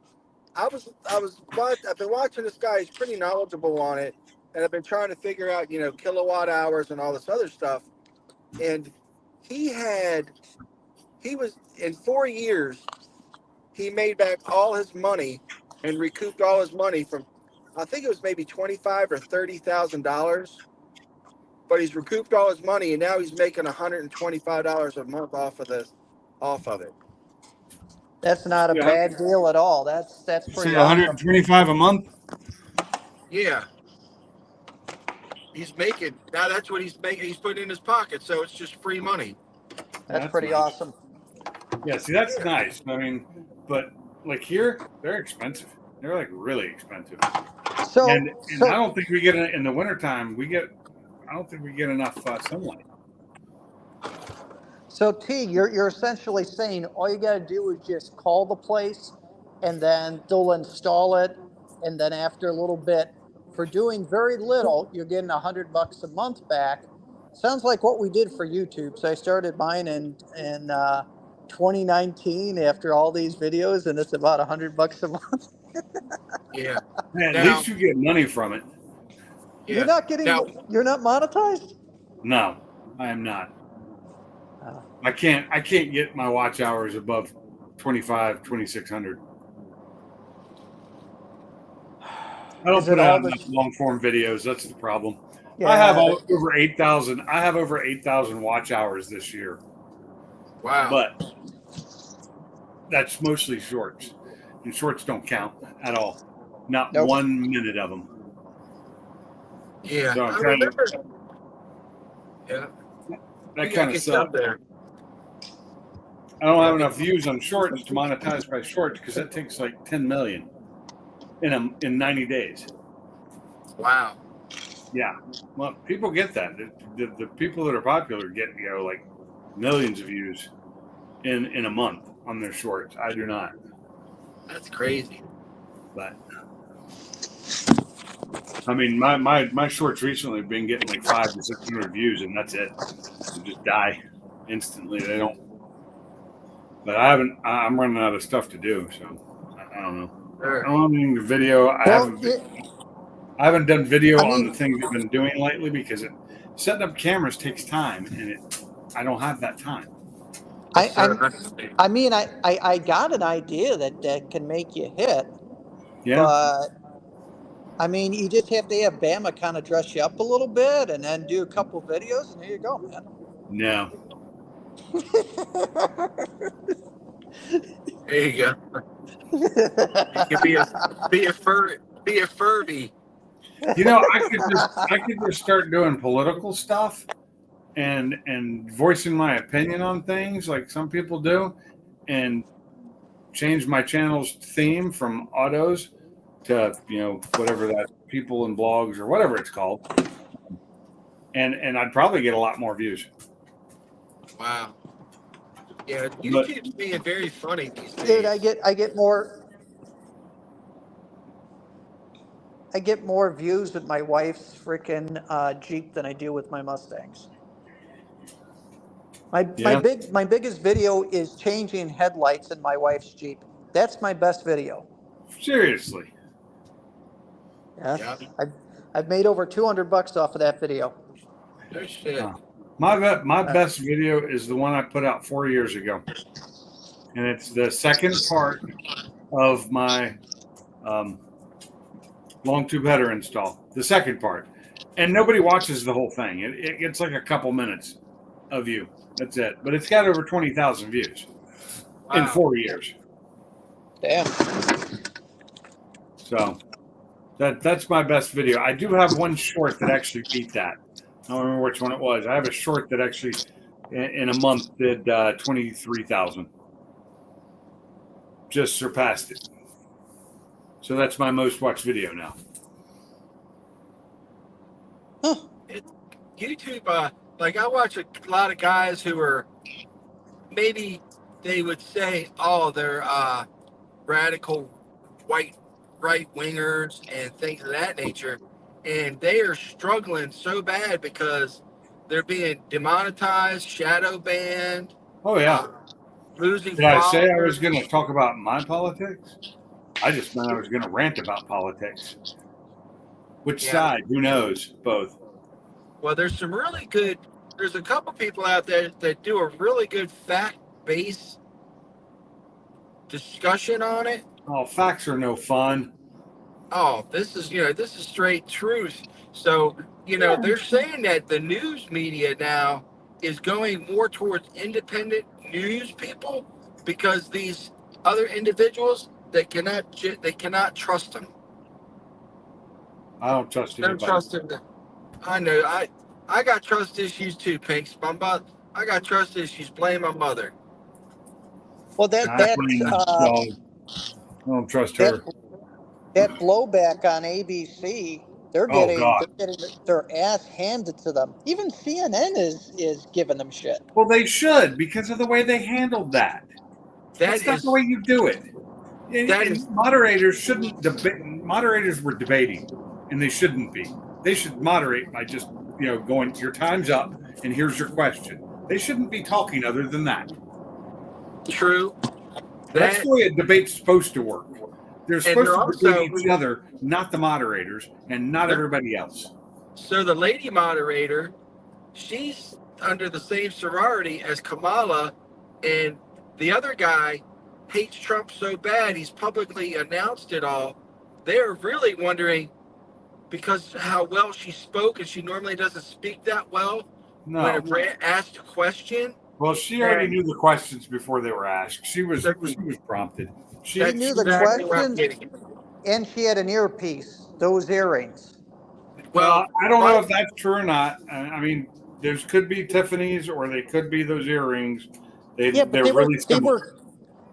I've been watching this guy. He's pretty knowledgeable on it, and I've been trying to figure out, kilowatt hours and all this other stuff. And he was in 4 years, he made back all his money and recouped all his money from, I think it was maybe $25,000 or $30,000. But he's recouped all his money, and now he's making $125 a month off of it. That's not a Yeah. bad deal at all. That's you pretty say awesome. 125 a month? Yeah. He's making, now that's what he's making. He's putting in his pocket, so it's just free money. That's pretty nice. awesome. Yeah, see, that's nice. I mean, but like here, they're expensive. They're like really expensive. So, And I don't think we get in the wintertime, I don't think we get enough sunlight. So T, you're essentially saying all you got to do is just call the place, and then they'll install it, and then after a little bit, for doing very little, you're getting $100 a month back. Sounds like what we did for YouTube. So I started mine in 2019 after all these videos, and it's about $100 a month. Yeah. Man, at least you get money from it. Yeah. You're not getting. Now, You're not monetized. No, I am not. Oh. I can't get my watch hours above 2,600. I don't Is it put all out the- enough long form videos. That's the problem. Yeah, I have over 8,000. I have over 8,000 watch hours this year, wow. but that's mostly shorts, and shorts don't count at all. Not Nope. 1 minute of them. Yeah. So I I'm trying to, remember. Yeah. that You kind of get some sucks. there. I don't have enough views on shorts to monetize my shorts because that takes like 10 million in 90 days. Wow. Yeah, well, people get that. The people that are popular get like millions of views in a month on their shorts. I do not. That's crazy. But I mean, my shorts recently have been getting like 500 to 600 views, and that's it. They just die instantly. They don't. But I haven't. I'm running out of stuff to do, so I don't know. Sure. I'm doing the video. Well, I haven't done video I on mean- the things I've been doing lately because setting up cameras takes time, and I don't have that time. I mean, I got an idea that can make you hit, Yeah. but I mean, you just have to have Bama kind of dress you up a little bit and then do a couple videos, and there you go, man. No. There you go. You can be a Furby. You know, I could just start doing political stuff and voicing my opinion on things like some people do, and change my channel's theme from autos to whatever that people in blogs or whatever it's called, and I'd probably get a lot more views. Wow. Yeah, YouTube's being very funny these days. Dude, I get more views with my wife's freaking Jeep than I do with my Mustangs. My biggest video is changing headlights in my wife's Jeep. That's my best video. Seriously. Yeah. Yeah. I've made over $200 off of that video. No shit. Huh. My best video is the one I put out 4 years ago, and it's the second part of my long tube header install. The second part, and nobody watches the whole thing. It gets like a couple minutes of view. That's it. But it's got over 20,000 views in Wow. 4 years. Damn. So that's my best video. I do have one short that actually beat that. I don't remember which one it was. I have a short that actually in a month did 23,000. Just surpassed it. So that's my most watched video now. YouTube, like I watch a lot of guys who are maybe they would say, oh, they're radical white right wingers and things of that nature, and they are struggling so bad because they're being demonetized, shadow banned, Oh yeah. losing. Did I say I followers. was going to talk about my politics? I just meant I was going to rant about politics. Which Yeah. side? Who knows? Both. Well, there's some really good. There's a couple people out there that do a really good fact-based discussion on it. Oh, facts are no fun. Oh, this is straight truth. So, they're saying that the news media now is going more towards independent news people because these other individuals they cannot trust them. I don't trust Don't anybody. trust them. I know. I got trust issues too, Pinks. I got trust issues. Blame my mother. Well, I don't trust her. that blowback on ABC, they're Oh, getting, God. they're getting their ass handed to them. Even CNN is giving them shit. Well, they should because of the way they handled that. That's not the way you do it. Moderators shouldn't debate. Moderators were debating, and they shouldn't be. They should moderate by just going, your time's up, and here's your question. They shouldn't be talking other than that. True. That's the way a debate's supposed to work. They're supposed to also- debate each other, not the moderators, and not everybody else. So the lady moderator, she's under the same sorority as Kamala, and the other guy hates Trump so bad he's publicly announced it all. They're really wondering because how well she spoke, and she normally doesn't speak that well No. when asked a question. Well, she already knew the questions before they were asked. She was prompted. She That's knew the exactly what I'm questions. getting at. And she had an earpiece, those earrings. Well, I don't know if that's true or not. I mean, there could be Tiffany's, or they could be those earrings. Yeah, but They're they were, really similar.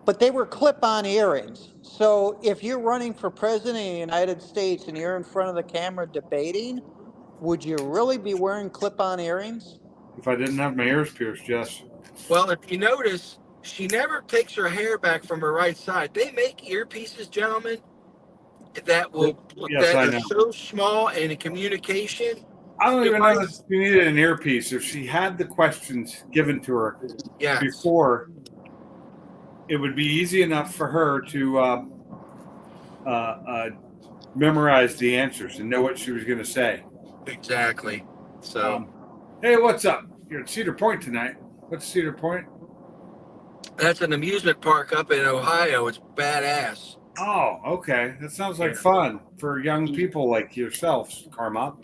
but they were clip-on earrings. So if you're running for president of the United States and you're in front of the camera debating, would you really be wearing clip-on earrings? If I didn't have my ears pierced, yes. Well, if you notice, she never takes her hair back from her right side. They make earpieces, gentlemen, that will Yes, I that know. is so small in communication. I don't even know Device. if she needed an earpiece. If she had the questions given to her Yes. before, it would be easy enough for her to memorize the answers and know what she was going to say. Exactly. So Hey, what's up? You're at Cedar Point tonight. What's Cedar Point? that's an amusement park up in Ohio. It's badass. Oh, okay. That sounds like Yeah. fun for young people like yourselves, Karma.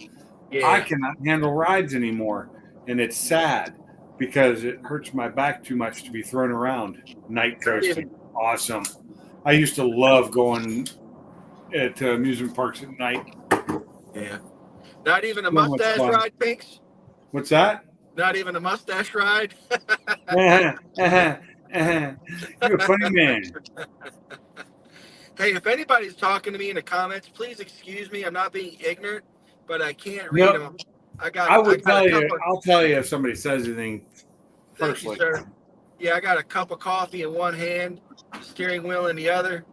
Yeah. I cannot handle rides anymore, and it's sad because it hurts my back too much to be thrown around. Night coasting, awesome. I used to love going to amusement parks at night. Yeah. Not even a So much mustache fun. ride, Pinks? What's that? Not even a mustache ride? You're a funny man. Hey, if anybody's talking to me in the comments, please excuse me. I'm not being ignorant, but I can't read No, them. I got would a tell you. couple- I'll tell you if somebody says anything Thank you, personally. sir. Yeah, I got a cup of coffee in one hand, steering wheel in the other,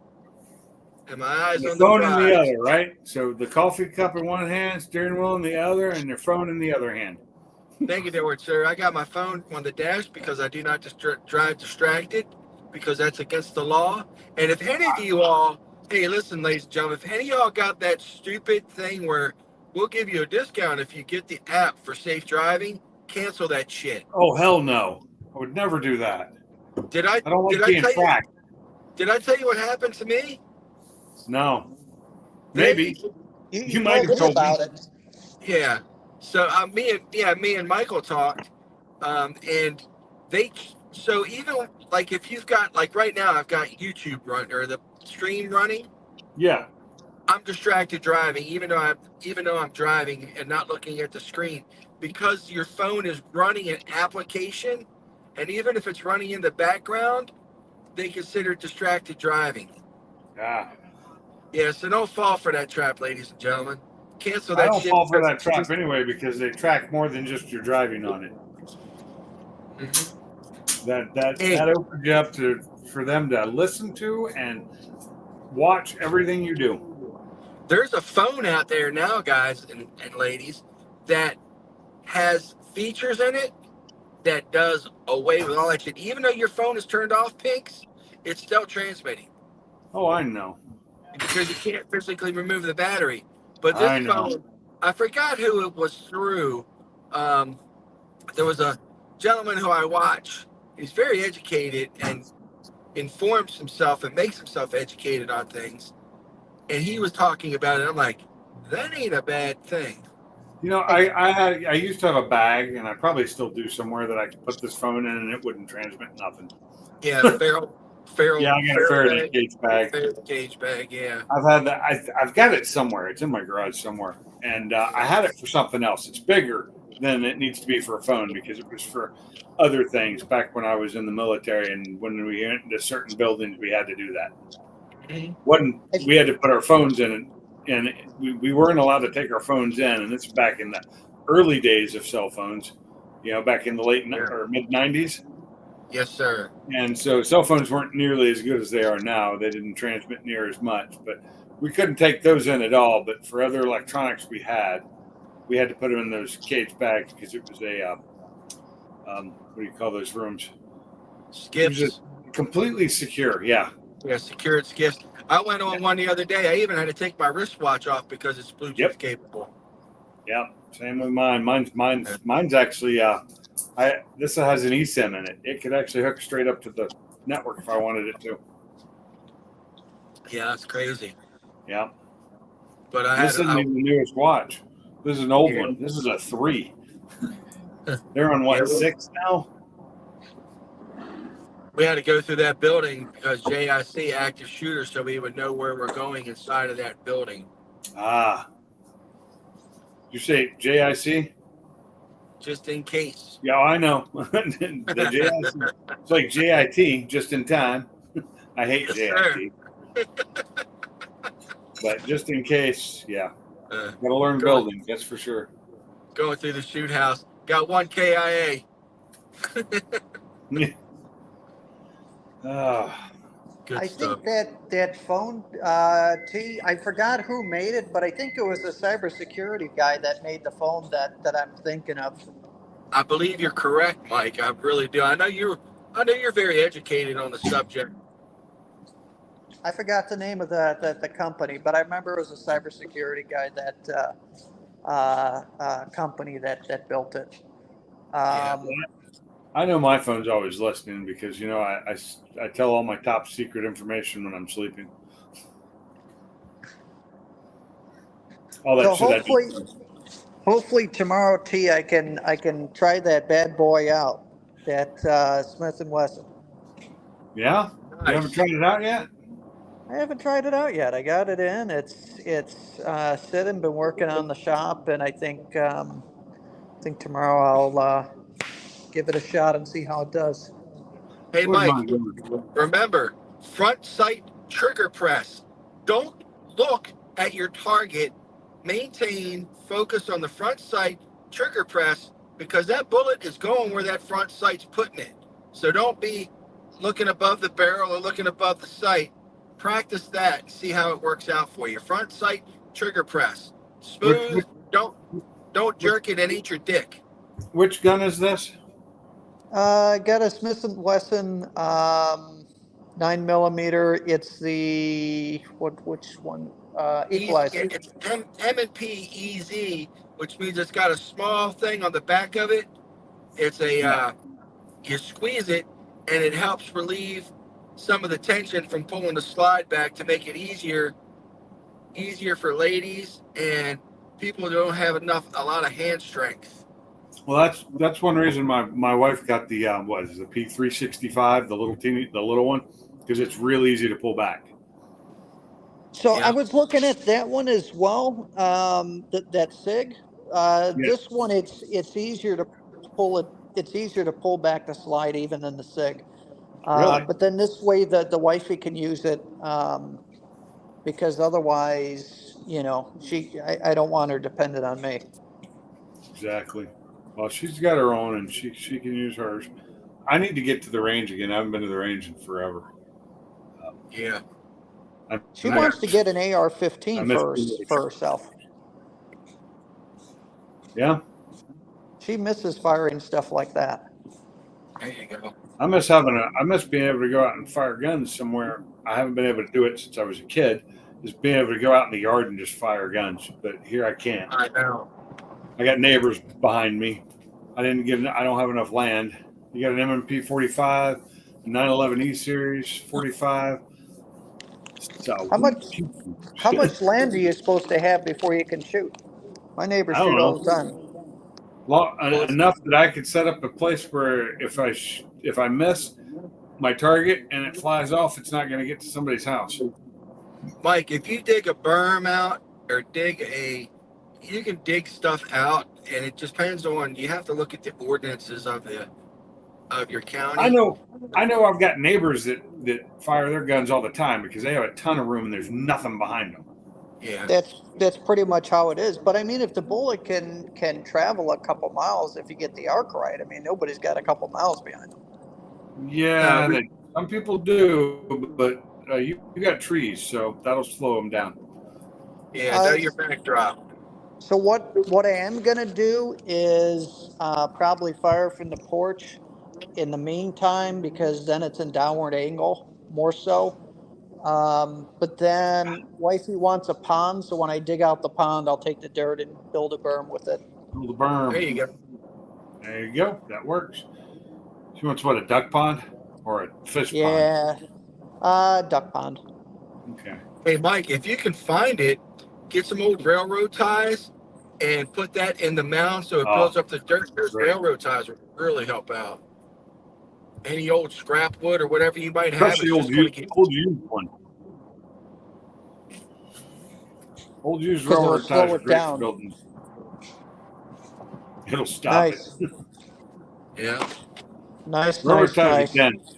and my eyes The on the phone in the prize. other, right? So the coffee cup in one hand, steering wheel in the other, and your phone in the other hand. Thank you, Edward, sir. I got my phone on the dash because I do not drive distracted because that's against the law. And if any of you all, hey, listen, ladies and gentlemen, if any of y'all got that stupid thing where we'll give you a discount if you get the app for safe driving, cancel that shit. Oh hell no! I would never do that. Did I? I don't like did being I tell tracked. you? Did I tell you what happened to me? No, maybe. You You might have told me. about it. Yeah. So me and Michael talked, and so even like if you've got like right now I've got YouTube run or the stream running, Yeah. I'm distracted driving even though I'm driving and not looking at the screen because your phone is running an application, and even if it's running in the background, they consider it distracted driving. Yeah. Yeah, so don't fall for that trap, ladies and gentlemen. Cancel I that don't shit. fall for that trap anyway because they track more than just your driving on it. That opens you up for them to listen to and watch everything you do. There's a phone out there now, guys and ladies, that has features in it that does away with all that shit. Even though your phone is turned off, Pinks, it's still transmitting Oh, I know. because you can't physically remove the battery. But I this know. phone, I forgot who it was through. There was a gentleman who I watch. He's very educated and informs himself and makes himself educated on things. And he was talking about it. I'm like, that ain't a bad thing. You know, I used to have a bag, and I probably still do somewhere that I could put this phone in, and it wouldn't transmit nothing. Yeah, feral. Yeah, I got a Faraday cage bag. Faraday cage bag, yeah. I've had that. I've got it somewhere. It's in my garage somewhere, and I had it for something else. It's bigger than it needs to be for a phone because it was for other things back when I was in the military, and when we went into certain buildings, we had to do that. We had to put our phones in it, and we weren't allowed to take our phones in, and it's back in the early days of cell phones, back in the late or mid 90s. Yes, sir. And so cell phones weren't nearly as good as they are now. They didn't transmit near as much, but we couldn't take those in at all. But for other electronics we had to put them in those cage bags because it was a what do you call those rooms? Skips. Completely secure. Yeah. Yeah, secured skips. I went on one the other day. I even had to take my wristwatch off because it's Bluetooth capable. Yeah. Same with mine. Mine's actually this has an eSIM in it. It could actually hook straight up to the network if I wanted it to. Yeah, that's crazy. Yeah. But This isn't even the newest watch. This is an old one. This is a 3. They're on what, 6 now? We had to go through that building because JIC active shooter, so we would know where we're going inside of that building. Ah. You say JIC? Just in case. Yeah, I know. The JIC. It's like JIT, just in time. I hate JIT. But just in case, yeah. Gotta learn buildings, that's for sure. Going through the shoot house. Got one KIA. Good I stuff. think that phone, T, I forgot who made it, but I think it was a cybersecurity guy that made the phone that I'm thinking of. I believe you're correct, Mike. I really do. I know you're very educated on the subject. I forgot the name of the company, but I remember it was a cybersecurity guy company that built it. Yeah. I know my phone's always listening because I tell all my top secret information when I'm sleeping. All that So shit I do. hopefully tomorrow, T, I can try that bad boy out, that Smith and Wesson. Yeah, you haven't Nice. tried it out yet. I haven't tried it out yet. I got it in. It's sitting. Been working on the shop, and I think tomorrow I'll give it a shot and see how it does. Hey, Wouldn't Mike, mind going. remember, front sight trigger press. Don't look at your target. Maintain focus on the front sight trigger press because that bullet is going where that front sight's putting it. So don't be looking above the barrel or looking above the sight. Practice that and see how it works out for you. Front sight trigger press. Which, Smooth. Don't which, jerk it and eat your dick. which gun is this? I got a Smith and Wesson 9 millimeter. It's the which one? Equalizer. It's M&P EZ, which means it's got a small thing on the back of it. It's you squeeze it and it helps relieve some of the tension from pulling the slide back to make it easier for ladies and people who don't have a lot of hand strength. Well, that's one reason my wife got the what is it, the P365, the little one, because it's real easy to pull back. So I Yeah. was looking at that one as well. That Sig. Yeah. This one, it's easier to pull it. It's easier to pull back the slide even than the Sig. Really? But then this way, the wifey can use it because otherwise, I don't want her dependent on me. Exactly. Well, she's got her own, and she can use hers. I need to get to the range again. I haven't been to the range in forever. Yeah. She wants to get an AR-15 I miss for herself. Yeah, She misses firing stuff like that. There you go. I miss being able to go out and fire guns somewhere. I haven't been able to do it since I was a kid. Just being able to go out in the yard and just fire guns. But here I can't. I know. I got neighbors behind me. I don't have enough land. You got an M&P 45, 911 E series 45. So How much land are you supposed to have before you can shoot? My neighbors I don't shoot all the know. time. Well, enough that I could set up a place where if I miss my target and it flies off, it's not going to get to somebody's house. Mike, if you dig a berm out or you can dig stuff out, and it just depends on. You have to look at the ordinances of your county. I know. I've got neighbors that fire their guns all the time because they have a ton of room and there's nothing behind them. Yeah. That's pretty much how it is. But I mean, if the bullet can travel a couple miles, if you get the arc right, I mean, nobody's got a couple miles behind them. Yeah, some people do, but you got trees, so that'll slow them down. Yeah. Know your backdrop. So what I am gonna do is probably fire from the porch in the meantime because then it's in downward angle more so. But then wifey wants a pond, so when I dig out the pond, I'll take the dirt and build a berm with it. Build the berm. There you go. There you go. That works. She wants what, a duck pond or a fish pond? Yeah, duck pond. Okay. Hey, Mike, if you can find it, get some old railroad ties and put that in the mound so it builds up the dirt. Those great. railroad ties would really help out. Any old scrap wood or whatever you might have. Especially old used one. Old used 'Cause it'll railroad slow ties are it great down. for building. It'll stop Nice. it. Yeah. Nice, Railroad nice, ties nice. are dense.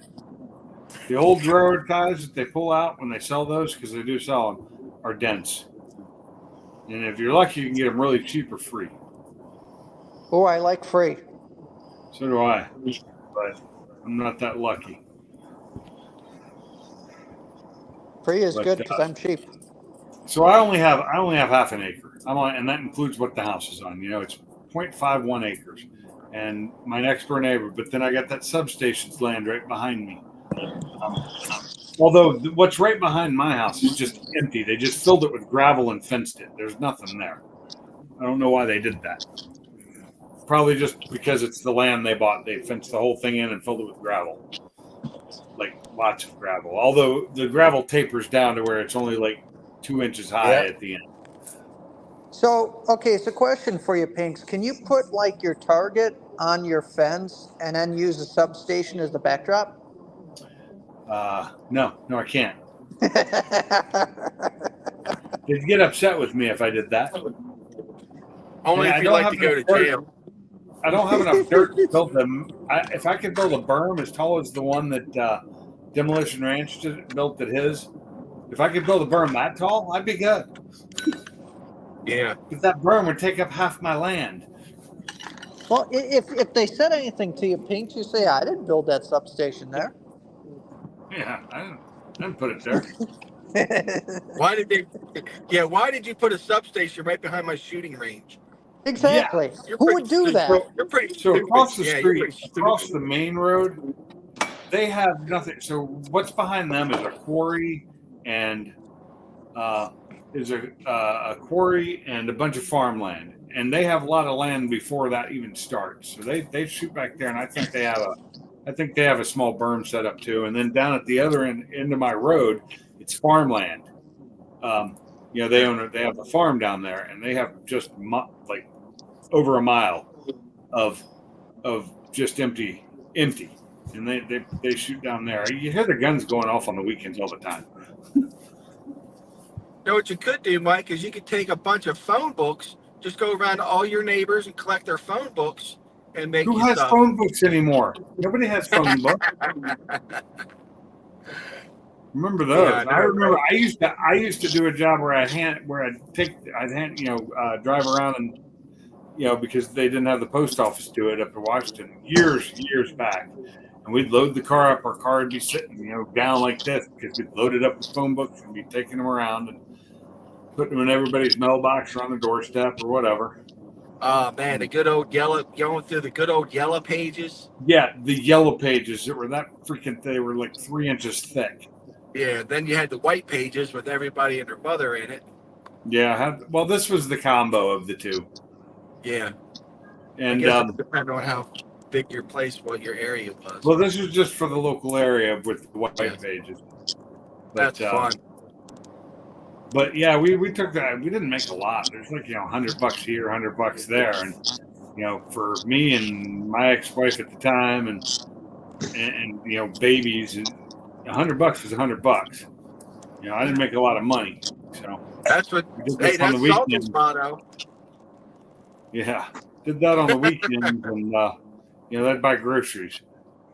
The old railroad ties that they pull out when they sell those, because they do sell them, are dense. And if you're lucky, you can get them really cheap or free. Oh, I like free. So do I, but I'm not that lucky. Free is But, good because I'm cheap. So I only have half an acre. I'm on, and that includes what the house is on. You know, it's 0.51 acres, and my next door neighbor. But then I got that substation's land right behind me. Although what's right behind my house is just empty. They just filled it with gravel and fenced it. There's nothing there. I don't know why they did that. Probably just because it's the land they bought. They fenced the whole thing in and filled it with gravel, like lots of gravel. Although the gravel tapers down to where it's only like 2 inches high at the end. So, okay, it's a question for you, Pinks. Can you put like your target on your fence and then use a substation as the backdrop? No, I can't. They'd get upset with me if I did that. Only Yeah, if you like to go to jail. I don't have enough dirt to build them. If I could build a berm as tall as the one that Demolition Ranch built at his, if I could build a berm that tall, I'd be good. Yeah. But that berm would take up half my land. Well, if they said anything to you, Pinks, you say, I didn't build that substation there. Yeah, I didn't put it there. Why did they? Yeah. Why did you put a substation right behind my shooting range? Exactly. You're Who pretty would do stupid. that? You're pretty So stupid. across the Yeah, you're street, pretty stupid. across the main road, they have nothing. So what's behind them is a quarry and is a quarry and a bunch of farmland, and they have a lot of land before that even starts. So they shoot back there, and I think they have a small berm set up too. And then down at the other end of my road, it's farmland. You know, they have a farm down there, and they have just like over a mile of just empty, and they shoot down there. You hear the guns going off on the weekends all the time. You know what you could do, Mike, is you could take a bunch of phone books, just go around to all your neighbors and collect their phone books and make Who you has stuff. phone books anymore? Nobody has phone books. Remember those? Yeah, I know, I remember. right? I used to do a job where I'd drive around and because they didn't have the post office do it up in Washington years back, and we'd load the car up. Our car would be sitting down like this because we'd load it up with phone books and be taking them around and putting them in everybody's mailbox or on the doorstep or whatever. Oh man, the good old yellow, going through the good old yellow pages. Yeah, the yellow pages that were they were like 3 inches thick. Yeah, then you had the white pages with everybody and their mother in it. Yeah, well, this was the combo of the two. Yeah, And depending on how big your place, what your area was. well, this was just for the local area with the white pages. But, That's fun. But yeah, we took that. We didn't make a lot. There's like $100 here, $100 there, and for me and my ex-wife at the time, and babies, and $100 was $100. I didn't make a lot of money, so That's what. Hey, that's Salty's motto. Yeah, did that on the weekends, and I'd buy groceries.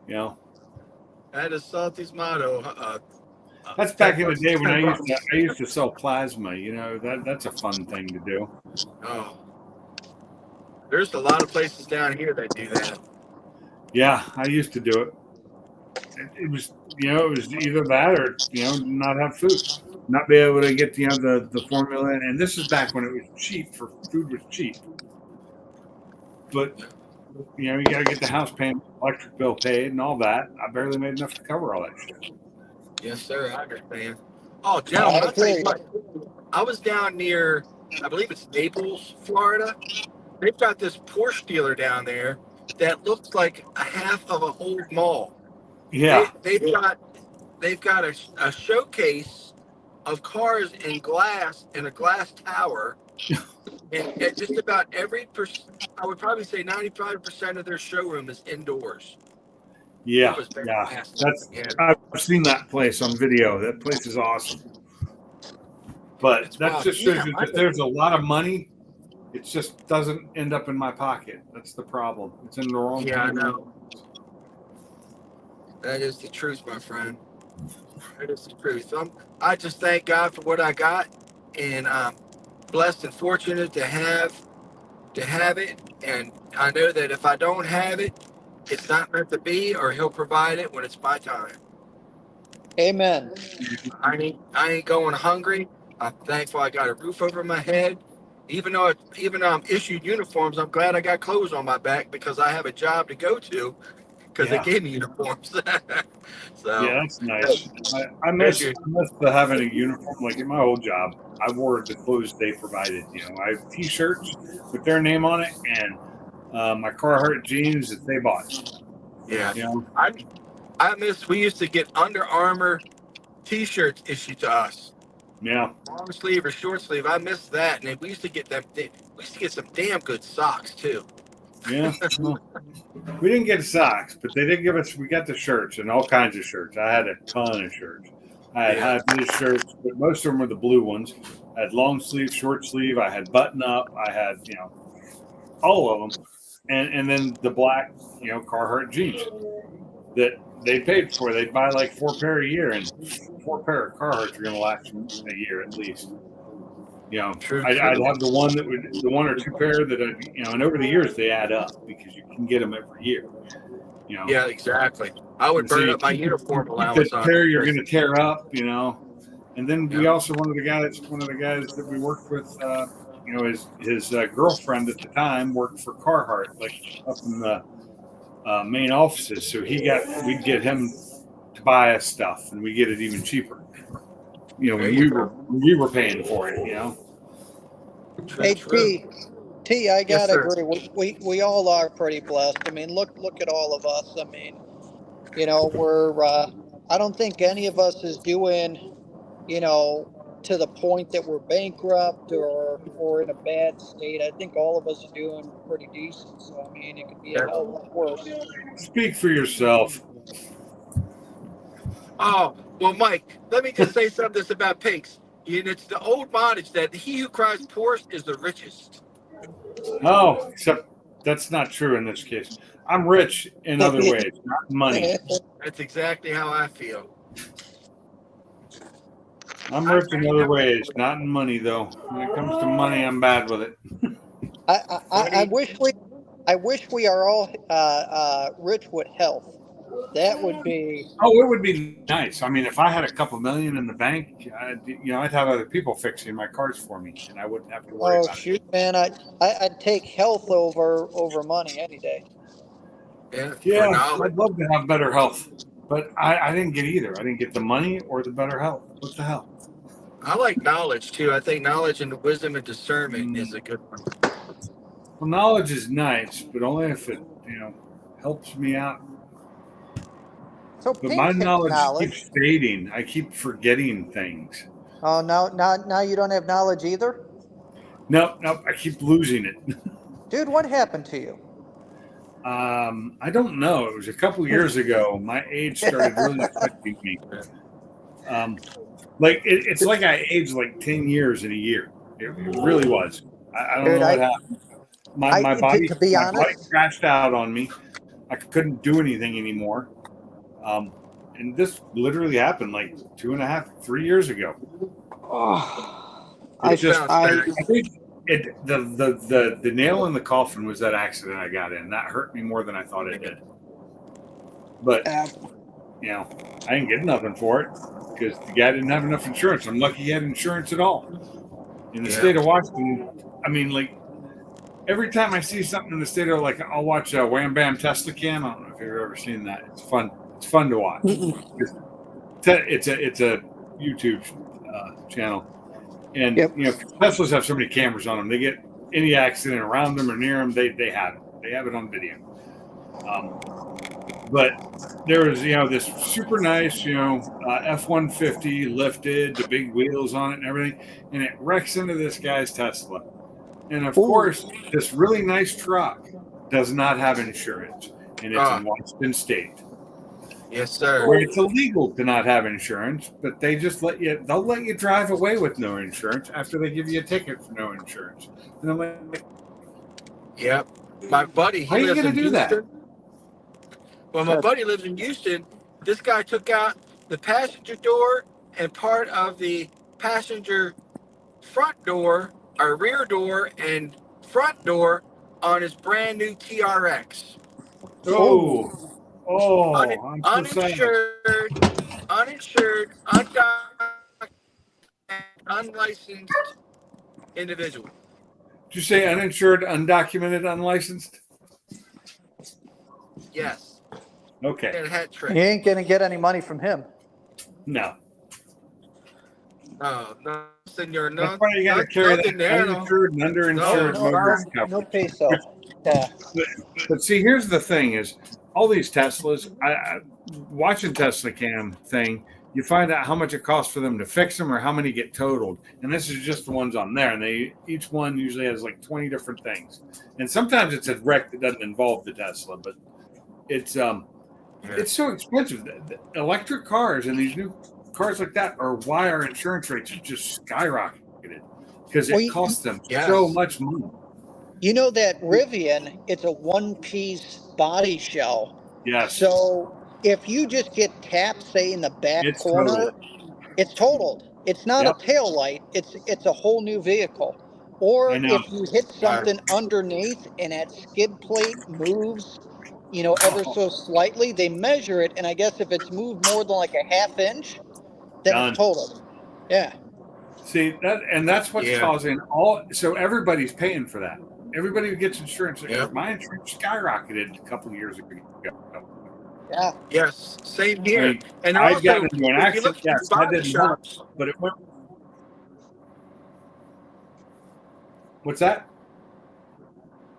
That is Salty's motto. That's back in the day when I used to sell plasma. That's a fun thing to do. Oh, there's a lot of places down here that do that. Yeah, I used to do it. It was either that or not have food, not be able to get the formula. And this is back when it was cheap. Food was cheap. But you got to get the house payment, electric bill paid, and all that. I barely made enough to cover all that shit. Yes, sir. I understand. Oh, gentlemen, I'll tell you what. I was down near, I believe it's Naples, Florida. They've got this Porsche dealer down there that looks like a half of a whole mall. Yeah, They've got a showcase of cars in glass in a glass tower. And just about I would probably say 95% of their showroom is indoors. yeah. Fantastic. I've seen that place on video. That place is awesome. But that just shows you that there's a lot of money. It just doesn't end up in my pocket. That's the problem. It's in the wrong. Yeah, I know. That is the truth, my friend. That is the truth. I just thank God for what I got, and I'm blessed and fortunate to have it. And I know that if I don't have it, it's not meant to be, or He'll provide it when it's my time. Amen. I ain't going hungry. I'm thankful I got a roof over my head. Even though I'm issued uniforms, I'm glad I got clothes on my back because I have a job to go to because they Yeah. gave me uniforms. So Yeah, that's nice. I there's miss your I miss the having a uniform. Like in my old job, I wore the clothes they provided. You know, I have T-shirts with their name on it, and my Carhartt jeans that they bought. yeah. You know, I miss we used to get Under Armour T-shirts issued to us, yeah, long sleeve or short sleeve. I miss that, and then we used to get them. We used to get some damn good socks too. yeah. Well, we didn't get socks, but they did give us. We got the shirts and all kinds of shirts. I had a ton of shirts. I had Yeah. high vis shirts, but most of them were the blue ones. I had long sleeve, short sleeve. I had button up. I had all of them, and then the black Carhartt jeans that they paid for. They'd buy like 4 pair a year, and 4 pair of Carhartts are going to last them a year at least. True. I'd have the one or 2 pair that and over the years they add up because you can get them every year. Yeah, exactly. I would And so burn you up my keep, uniform you keep the allowance on pair it. you're going to tear up. And then we Yeah. also one of the guys that we worked with. His girlfriend at the time worked for Carhartt, like up in the main offices. So we'd get him to buy us stuff, and we get it even cheaper. There When you we were paying for it. True, Hey, true. I Yes, gotta sir. agree. We all are pretty blessed. I mean, look at all of us. I mean, we're I don't think any of us is doing, you know, to the point that we're bankrupt or in a bad state. I think all of us are doing pretty decent. So I mean, it could be a Yeah. hell of a lot worse. Speak for yourself. Oh, well, Mike, let me just say something about pinks. And it's the old adage that he who cries poorest is the richest. Oh, except that's not true in this case. I'm rich in other ways, not money. That's exactly how I feel. I'm rich in other ways, not in money though. When it comes to money, I'm bad with it. I wish we are all rich with health. That would be. Oh, it would be nice. I mean, if I had a couple million in the bank, I'd have other people fixing my cars for me, and I wouldn't have to worry Oh about it. shoot, man! I'd take health over money any day. Yeah, for Yeah, knowledge. I'd love to have better health, but I didn't get either. I didn't get the money or the better health. What the hell? I like knowledge too. I think knowledge and wisdom and discernment is a good one. Well, knowledge is nice, but only if it helps me out. So But my pink knowledge knowledge. keeps fading. I keep forgetting things. Oh, now you don't have knowledge either, Nope. I keep losing it. dude. What happened to you? I don't know. It was a couple years ago. My age started really affecting me. It's like I aged like 10 years in a year. It really was. I don't Dude, know what happened. My body, to be my body honest, crashed out on me. I couldn't do anything anymore. And this literally happened like 2.5, 3 years ago. I think the nail in the coffin was that accident I got in. That hurt me more than I thought it did. But I didn't get nothing for it because the guy didn't have enough insurance. I'm lucky he had insurance at all. In the state of Washington, I mean, like every time I see something in the state of, like, I'll watch Wham Bam Tesla Cam. I don't know if you've ever seen that. It's fun. It's fun to watch. It's a YouTube channel. And Teslas have so many cameras on them. They get any accident around them or near them, they have it. They have it on video. But there was this super nice F-150 lifted, the big wheels on it and everything, and it wrecks into this guy's Tesla. And of course, this really nice truck does not have insurance, and it's in Washington State. Yes, sir. Where it's illegal to not have insurance, but they just they'll let you drive away with no insurance after they give you a ticket for no insurance. And I'm like, yep. My buddy, how are you going to do that? Well, my buddy lives in Houston. This guy took out the passenger door and part of the passenger front door, or rear door and front door on his brand new TRX. I'm so sad. uninsured, undocumented, unlicensed individual. Did you say uninsured, undocumented, unlicensed? Yes. Okay. And hat trick. You ain't gonna get any money from him. No. No, senor, That's no, why you got to carry that nothing there. No. uninsured and underinsured No, motorist no coverage. peso. Yeah. But see, here's the thing: is all these Teslas. I watching Tesla Cam thing. You find out how much it costs for them to fix them, or how many get totaled. And this is just the ones on there, and they each one usually has like 20 different things. And sometimes it's a wreck that doesn't involve the Tesla, but it's so expensive. The electric cars and these new cars like that are why our insurance rates are just skyrocketed because it Well, costs them Yes. so much money. You know that Rivian, it's a one-piece body shell. Yes. So if you just get tapped, say in the back It's corner, totaled. it's totaled. It's not Yep. a tail light. It's a whole new vehicle. Or I know. if you hit something underneath and that skid plate moves, ever so slightly, they measure it, and I guess if it's moved more than like a half inch, then Done. it's totaled. Yeah. See that's what's Yeah. causing all. So everybody's paying for that. Everybody who gets insurance, Yep. my insurance skyrocketed a couple of years ago. Yeah. Yes, same here. I mean, And I'd also, gotten into an if you accident. look at Yes, these that body didn't help, shops, but it went. What's that?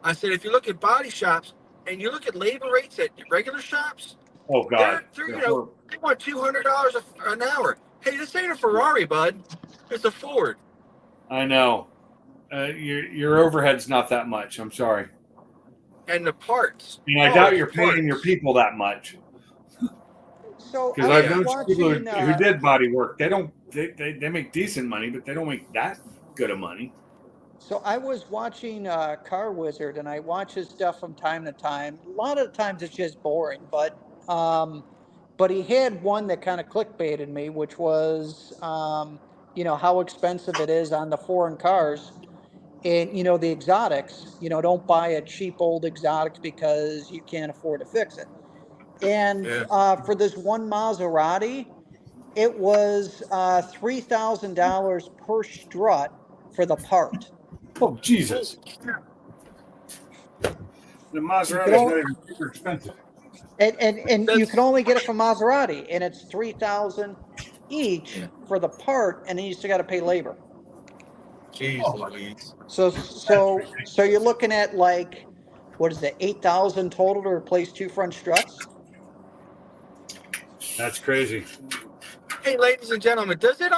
I said, if you look at body shops and you look at labor rates at regular shops, Oh God! they're they want $200 an hour. Hey, this ain't a Ferrari, bud. It's a Ford. I know. Your overhead's not that much. I'm sorry, And the parts. and I Oh, doubt the you're paying your parts. people that much. So Because I I've was known people watching. who did body work. They don't. They make decent money, but they don't make that good of money. So I was watching Car Wizard, and I watch his stuff from time to time. A lot of the times it's just boring, but he had one that kind of clickbaited me, which was how expensive it is on the foreign cars, and the exotics. Don't buy a cheap old exotic because you can't afford to fix it. And Yeah. for this one Maserati, it was $3,000 per strut for the part. Oh Jesus! The You Maserati can is only, not even super expensive. and you can That's only get it from Maserati, and it's 3,000 each Yeah. for the part, and then you still got to pay labor. jeez Louise. So you're looking at like, what is it, 8,000 total to replace two front struts? That's crazy. Hey, ladies and gentlemen, does it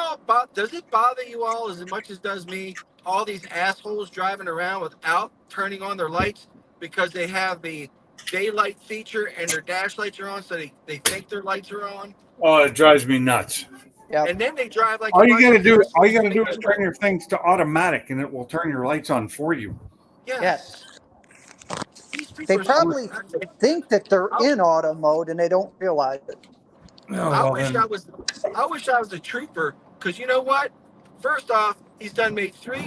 bother you all as much as does me? All these assholes driving around without turning on their lights because they have the daylight feature and their dash lights are on, so they think their lights are on, Oh, it drives me nuts. Yeah. and then they drive like All a you bunch gotta of do is assholes. turn your things to automatic, and it will turn your lights on for you. Yes. These people They are so probably think that they're in auto mode and they don't realize it. Oh, I well, wish then. I was a trooper, because you know what? First off, he's done made three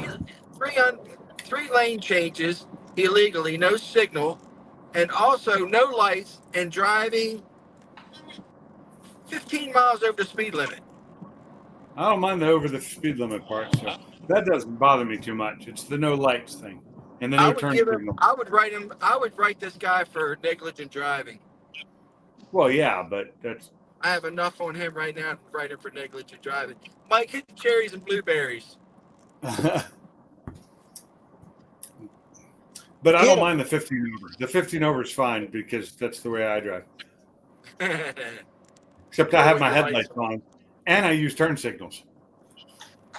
lane changes illegally, no signal, and also no lights, and driving 15 miles over the speed limit. I don't mind the over the speed limit part, so that doesn't bother me too much. It's the no lights thing and the I no would turn give him. signal. I would write this guy for negligent driving. Well, yeah, but that's. I have enough on him right now to write him for negligent driving. Mike, hit the cherries and blueberries. But I Get don't 'em. mind the 15 over. The 15 over is fine because that's the way I drive. Except I have my headlights on, and I use turn signals.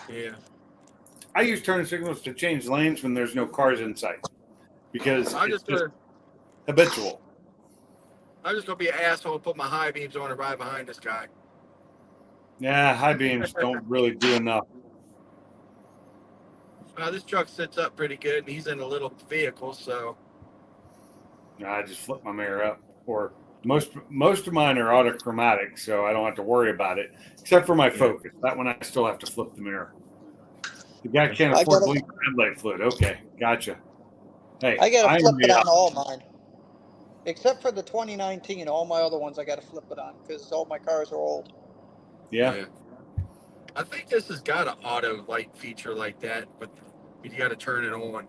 Yeah. I use turn signals to change lanes when there's no cars in sight because I'm it's just just gonna habitual. be an asshole and put my high beams on and ride behind this guy. Yeah, high beams don't really do enough. This truck sits up pretty good, and he's in a little vehicle, so I just flip my mirror up, or most of mine are autochromatic, so I don't have to worry about it, except for my Focus. That one I still have to flip the mirror. The guy can't I afford gotta- bleeding headlight fluid. Okay, gotcha. Hey, I got to I'm flip it on the- all mine. Except for the 2019, all my other ones I got to flip it on because all my cars are old. Yeah. I think this has got an auto light feature like that, but you got to turn it on.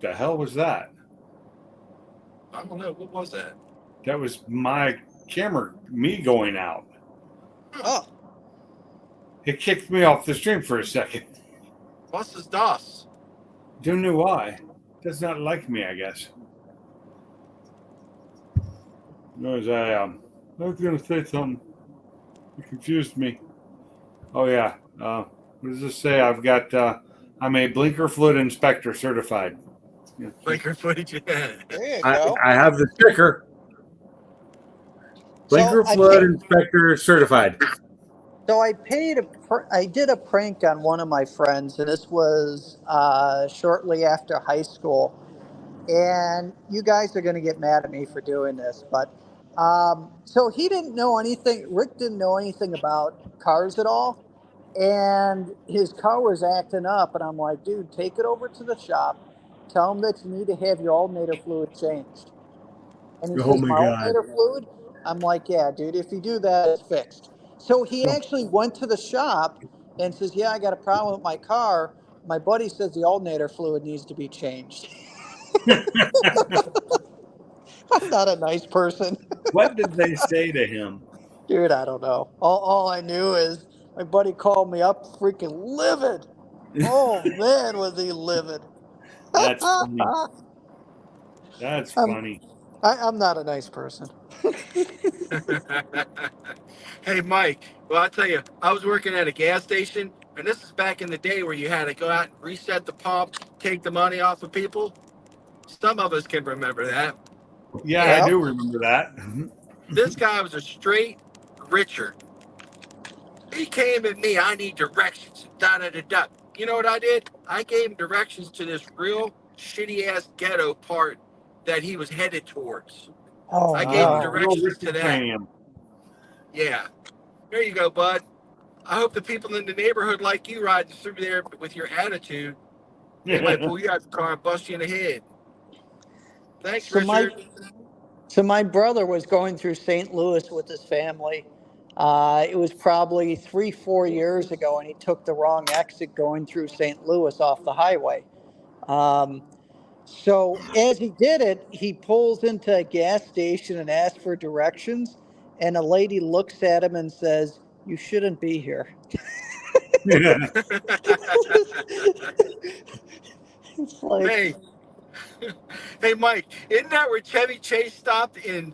The hell was that? I don't know. What was that? That was my camera, me going out. Oh, It kicked me off the stream for a second. What's this DOS? Don't know why. Does not like me, I guess. No, as I was going to say something. You confused me. Oh yeah. What does this say? I've got. I'm a blinker fluid inspector certified. Yeah. Blinker footage. there you go. I have the sticker. Blinker I fluid paid- inspector certified. So I did a prank on one of my friends, and this was shortly after high school. And you guys are going to get mad at me for doing this, but so he didn't know anything. Rick didn't know anything about cars at all, and his car was acting up. And I'm like, dude, take it over to the shop. Tell him that you need to have your alternator fluid changed. And he Oh says, my my God. alternator fluid? I'm like, yeah, dude, if you do that, it's fixed. So he actually went to the shop and says, yeah, I got a problem with my car. My buddy says the alternator fluid needs to be changed. I'm not a nice person. What did they say to him? Dude, I don't know. All I knew is my buddy called me up freaking livid. Oh, man, was he livid. That's funny. That's funny. I'm not a nice person. Hey, Mike. Well, I'll tell you, I was working at a gas station, and this is back in the day where you had to go out and reset the pump, take the money off of people. Some of us can remember that. Yeah, Yeah. I do remember that. This guy was a straight Richard. He came at me, I need directions, da da da da. You know what I did? I gave him directions to this real shitty ass ghetto part that he was headed towards. Oh, I gave him no. directions to that. Premium. Yeah. There you go, bud. I hope the people in the neighborhood like you riding through there with your attitude. They might pull you out the car and bust you in the head. Thanks, So Richard. my brother was going through St. Louis with his family. It was probably 3-4 years ago, and he took the wrong exit going through St. Louis off the highway. So as he did it, he pulls into a gas station and asks for directions, and a lady looks at him and says, "You shouldn't be here." It's like, Hey, hey, Mike, isn't that where Chevy Chase stopped in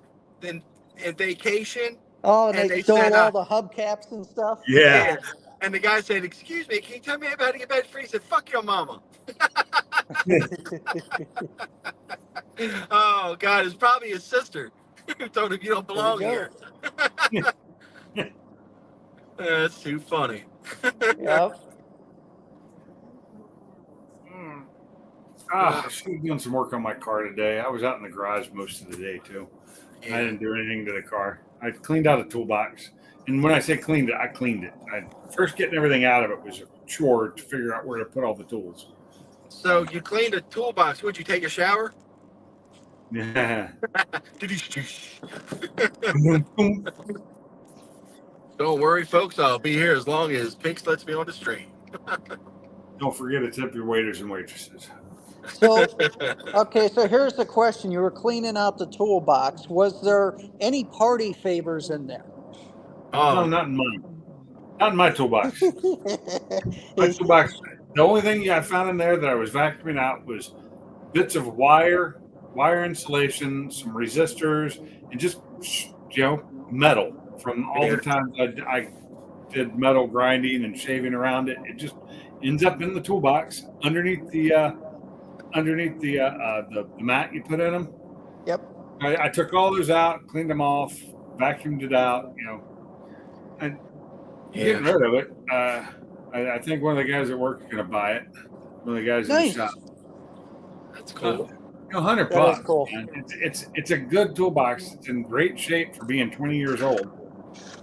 Vacation? oh, and and they they stole said, all the hubcaps and stuff. Yeah. And the guy said, "Excuse me, can you tell me how to get back free?" He said, "Fuck your mama." Oh God, it's probably his sister who told him you don't belong There you here. That's too funny. Yep. I should have done some work on my car today. I was out in the garage most of the day too. I didn't do anything to the car. I cleaned out a toolbox. And when I say cleaned it, I cleaned it. First getting everything out of it was a chore to figure out where to put all the tools. So you cleaned a toolbox. Would you take a shower? Yeah. Don't worry, folks. I'll be here as long as Pinks lets me on the stream. Don't forget to tip your waiters and waitresses. So, okay, so here's the question. You were cleaning out the toolbox. Was there any party favors in there? No, Oh, not in mine. Not in my toolbox. My toolbox. The only thing I found in there that I was vacuuming out was bits of wire insulation, some resistors, and just metal from all the times I did metal grinding and shaving around it. It just ends up in the toolbox underneath the mat you put in them. Yep. I took all those out, cleaned them off, vacuumed it out, and getting rid of it. I think one of the guys at work is going to buy it. One of the guys in Nice. the shop. that's cool. $100 That is cool. man. It's a good toolbox. It's in great shape for being 20 years old.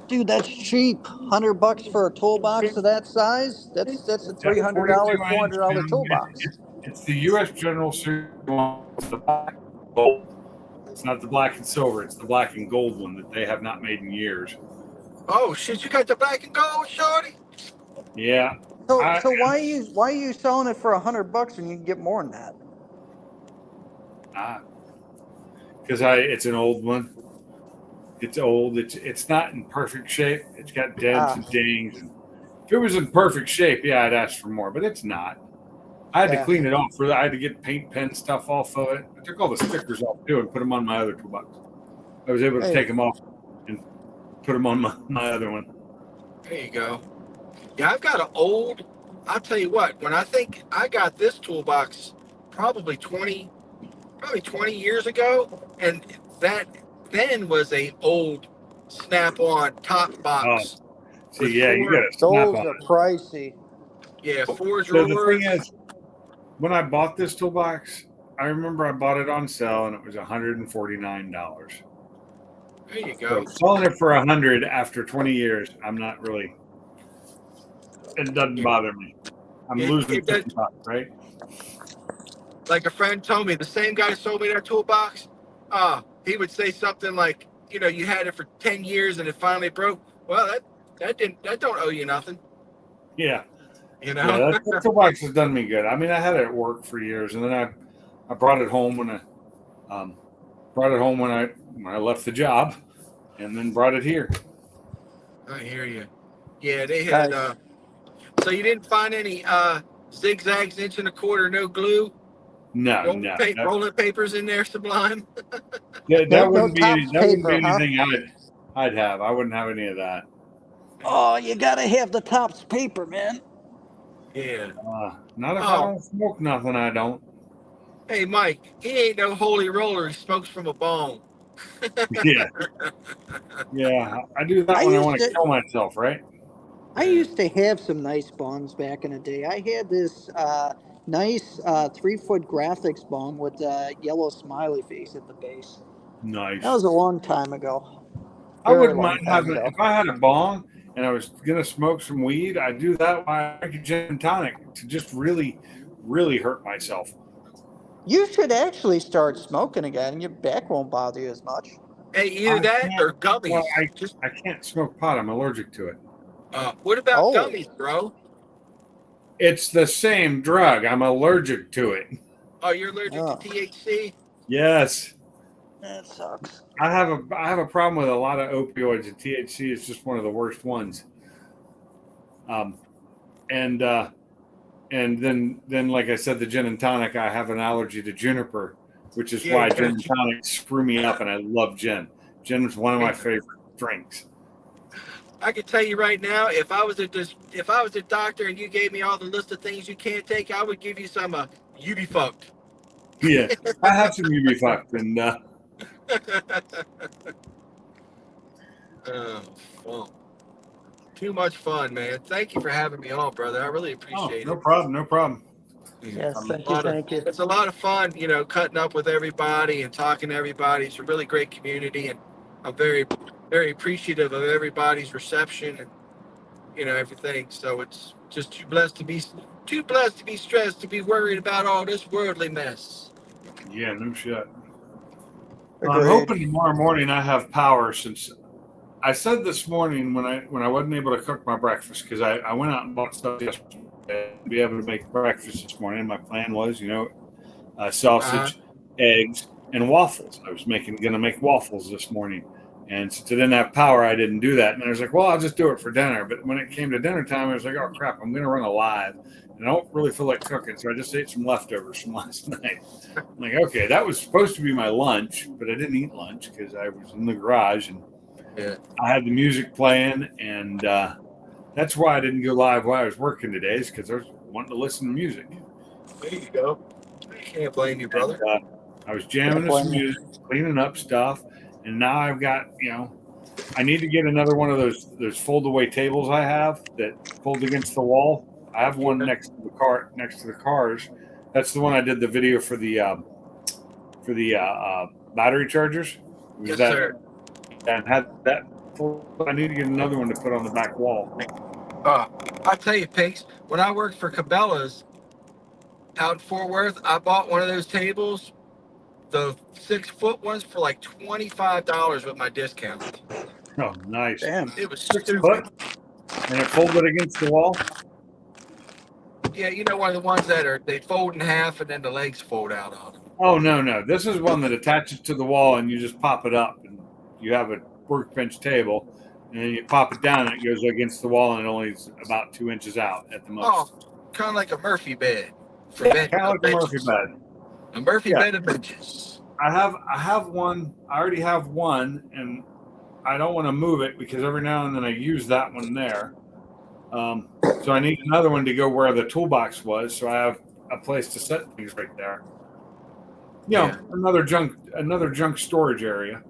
Dude, that's cheap. $100 for a toolbox of that size? That's a $300, $400 toolbox. It's the U.S. General Series one. It's the black and gold. It's not the black and silver. It's the black and gold one that they have not made in years. Oh shit! You got the black and gold, shorty? Yeah. So I- why are you selling it for $100 when you can get more than that? Because it's an old one. It's old. It's not in perfect shape. It's got dents and dings. And if it was in perfect shape, yeah, I'd ask for more, but it's not. I had to Yeah. clean it off. I had to get paint pen stuff off of it. I took all the stickers off too and put them on my other toolbox. I was able to Hey. take them off and put them on my other one. There you go. Yeah, I've got an old. I'll tell you what. When I think I got this toolbox, probably 20 years ago, and that then was a old Snap-on top box. See, yeah, you got to snap Those on are it. pricey. Yeah, 4 So the drawers. thing is, when I bought this toolbox, I remember I bought it on sale and it was $149. There you So go. selling it for $100 after 20 years, I'm not really. It doesn't bother me. I'm losing It does- $50, right? Like a friend told me, the same guy sold me that toolbox. He would say something like, you had it for 10 years and it finally broke. Well, that don't owe you nothing. Yeah. You know. Yeah, that toolbox has done me good. I mean, I had it at work for years, and then I brought it home when I left the job, and then brought it here. I hear you. Yeah, they had. So you didn't find any zigzags, 1.25 inch, no glue, No, rolling, no, rolling papers in there, Sublime. that No wouldn't be tops that wouldn't be paper, huh? anything I'd have. I wouldn't have any of that. Oh, you gotta have the tops paper, man. Yeah. Not if I Oh. don't smoke nothing. I don't. Hey, Mike, he ain't no holy roller. He smokes from a bone. Yeah, yeah. I do that I when I used want to to- kill myself, right? I used to have some nice bongs back in the day. I had this nice 3-foot graphics bong with a yellow smiley face at the base. Nice. That was a long time ago. I Very wouldn't long mind time having ago. if I had a bong and I was gonna smoke some weed. I'd do that while I drink a gin and tonic to just really, really hurt myself. You should actually start smoking again, and your back won't bother you as much. Hey, either I that can't- or gummies. Well, Just I can't smoke pot. I'm allergic to it. what about Oh. gummies, bro? It's the same drug. I'm allergic to it. Oh, you're allergic Oh. to THC? Yes. That sucks. I have a problem with a lot of opioids, and THC is just one of the worst ones. And then like I said, the gin and tonic, I have an allergy to juniper, which is Yeah, why gotcha. gin and tonic screw me up, and I love gin. Gin is one of my favorite drinks. I can tell you right now, if I was a doctor and you gave me all the list of things you can't take, I would give you some you be fucked. Yeah, I have some UV fucked, and Oh, fun. Too much fun, man. Thank you for having me on, brother. I really appreciate no it. problem, no problem. Yes, It's thank a lot you, of- thank you. It's a lot of fun, cutting up with everybody and talking to everybody. It's a really great community, and I'm very, very appreciative of everybody's reception and everything. So it's just too blessed to be stressed, to be worried about all this worldly mess. Yeah, no shit. I'm Agreed. hoping tomorrow morning I have power, since I said this morning when I wasn't able to cook my breakfast, because I went out and bought stuff yesterday to be able to make breakfast this morning. My plan was, sausage, eggs, and waffles. I was going to make waffles this morning. And since I didn't have power, I didn't do that. And I was like, well, I'll just do it for dinner. But when it came to dinner time, I was like, oh, crap, I'm going to run a live. And I don't really feel like cooking. So I just ate some leftovers from last night. I'm like, okay, that was supposed to be my lunch, but I didn't eat lunch because I was in the garage and I had the music playing. And that's why I didn't go live while I was working today, is because I was wanting to listen to music. There you go. I can't blame you, brother. And, I was jamming to some music, cleaning up stuff. And now I've got, I need to get another one of those fold away tables I have that fold against the wall. I have one next to the cars. That's the one I did the video for the battery chargers. Yes, sir. And had that. I need to get another one to put on the back wall. I tell you, Pinks, when I worked for Cabela's out in Fort Worth, I bought one of those tables, the 6-foot ones, for like $25 with my discount. Oh, nice. Damn. It was 6 stupid. foot, and it folded against the wall. Yeah, you know, one of the ones that are they fold in half and then the legs fold out on them. Oh no! This is one that attaches to the wall, and you just pop it up, and you have a workbench table, and then you pop it down, and it goes against the wall, and it only is about 2 inches out at the most. Oh, kind of like a Murphy bed. For Kind of like a Murphy benches. bed. A Murphy Yeah. bed of benches. I have one. I already have one, and I don't want to move it because every now and then I use that one there. So I need another one to go where the toolbox was, so I have a place to set things right there. You know, Yeah. another junk storage area.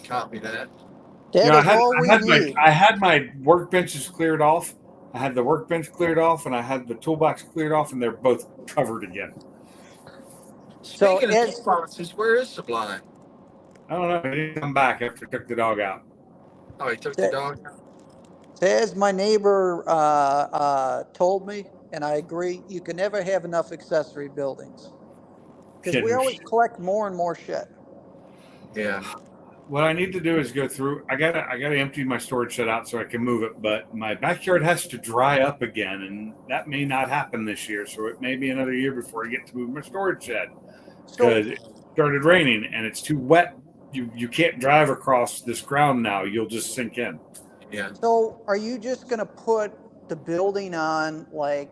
Copy that. That You know, is all we need. I had my workbenches cleared off. I had the workbench cleared off, and I had the toolbox cleared off, and they're both covered again. So Speaking as- of toolboxes, where is Sublime? I don't know. I didn't come back after I took the dog out. Oh, he took the That- dog. As my neighbor told me, and I agree, you can never have enough accessory buildings. Because we Kidding. always collect more and more shit. Yeah. What I need to do is go through. I gotta empty my storage shed out so I can move it. But my backyard has to dry up again, and that may not happen this year. So it may be another year before I get to move my storage shed So, because it started raining and it's too wet. You can't drive across this ground now. You'll just sink in. Yeah. so are you just going to put the building on like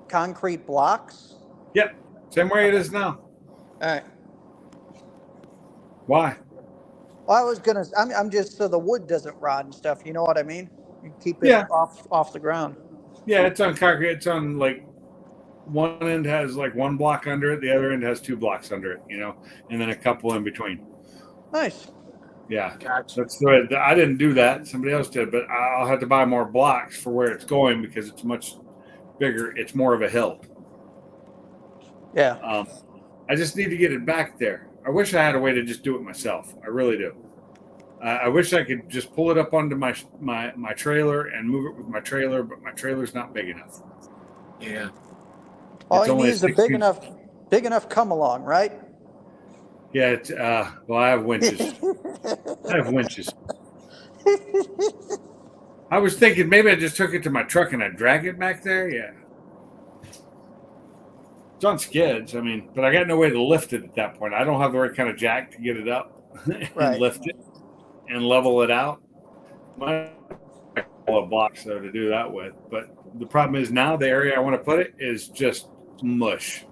concrete blocks? Yep, same way it is now. All right. Why? Well, I was gonna. I'm just so the wood doesn't rot and stuff. You know what I mean? You keep it Yeah. off the ground. Yeah, it's on concrete. It's on like one end has like 1 block under it, the other end has 2 blocks under it. You know, and then a couple in between. Nice. Yeah. Gotcha. That's the way. I didn't do that. Somebody else did, but I'll have to buy more blocks for where it's going because it's much bigger. It's more of a hill. Yeah. I just need to get it back there. I wish I had a way to just do it myself. I really do. I wish I could just pull it up onto my trailer and move it with my trailer, but my trailer's not big enough. Yeah. All It's you only need is a 16 big enough come along, right? Yeah. It's, well, I have winches. I have winches. I was thinking maybe I just took it to my truck and I drag it back there. Yeah. It's on skids. I mean, but I got no way to lift it at that point. I don't have the right kind of jack to get it up and Right. lift it and level it out. My couple of blocks though to do that with. But the problem is now the area I want to put it is just mush.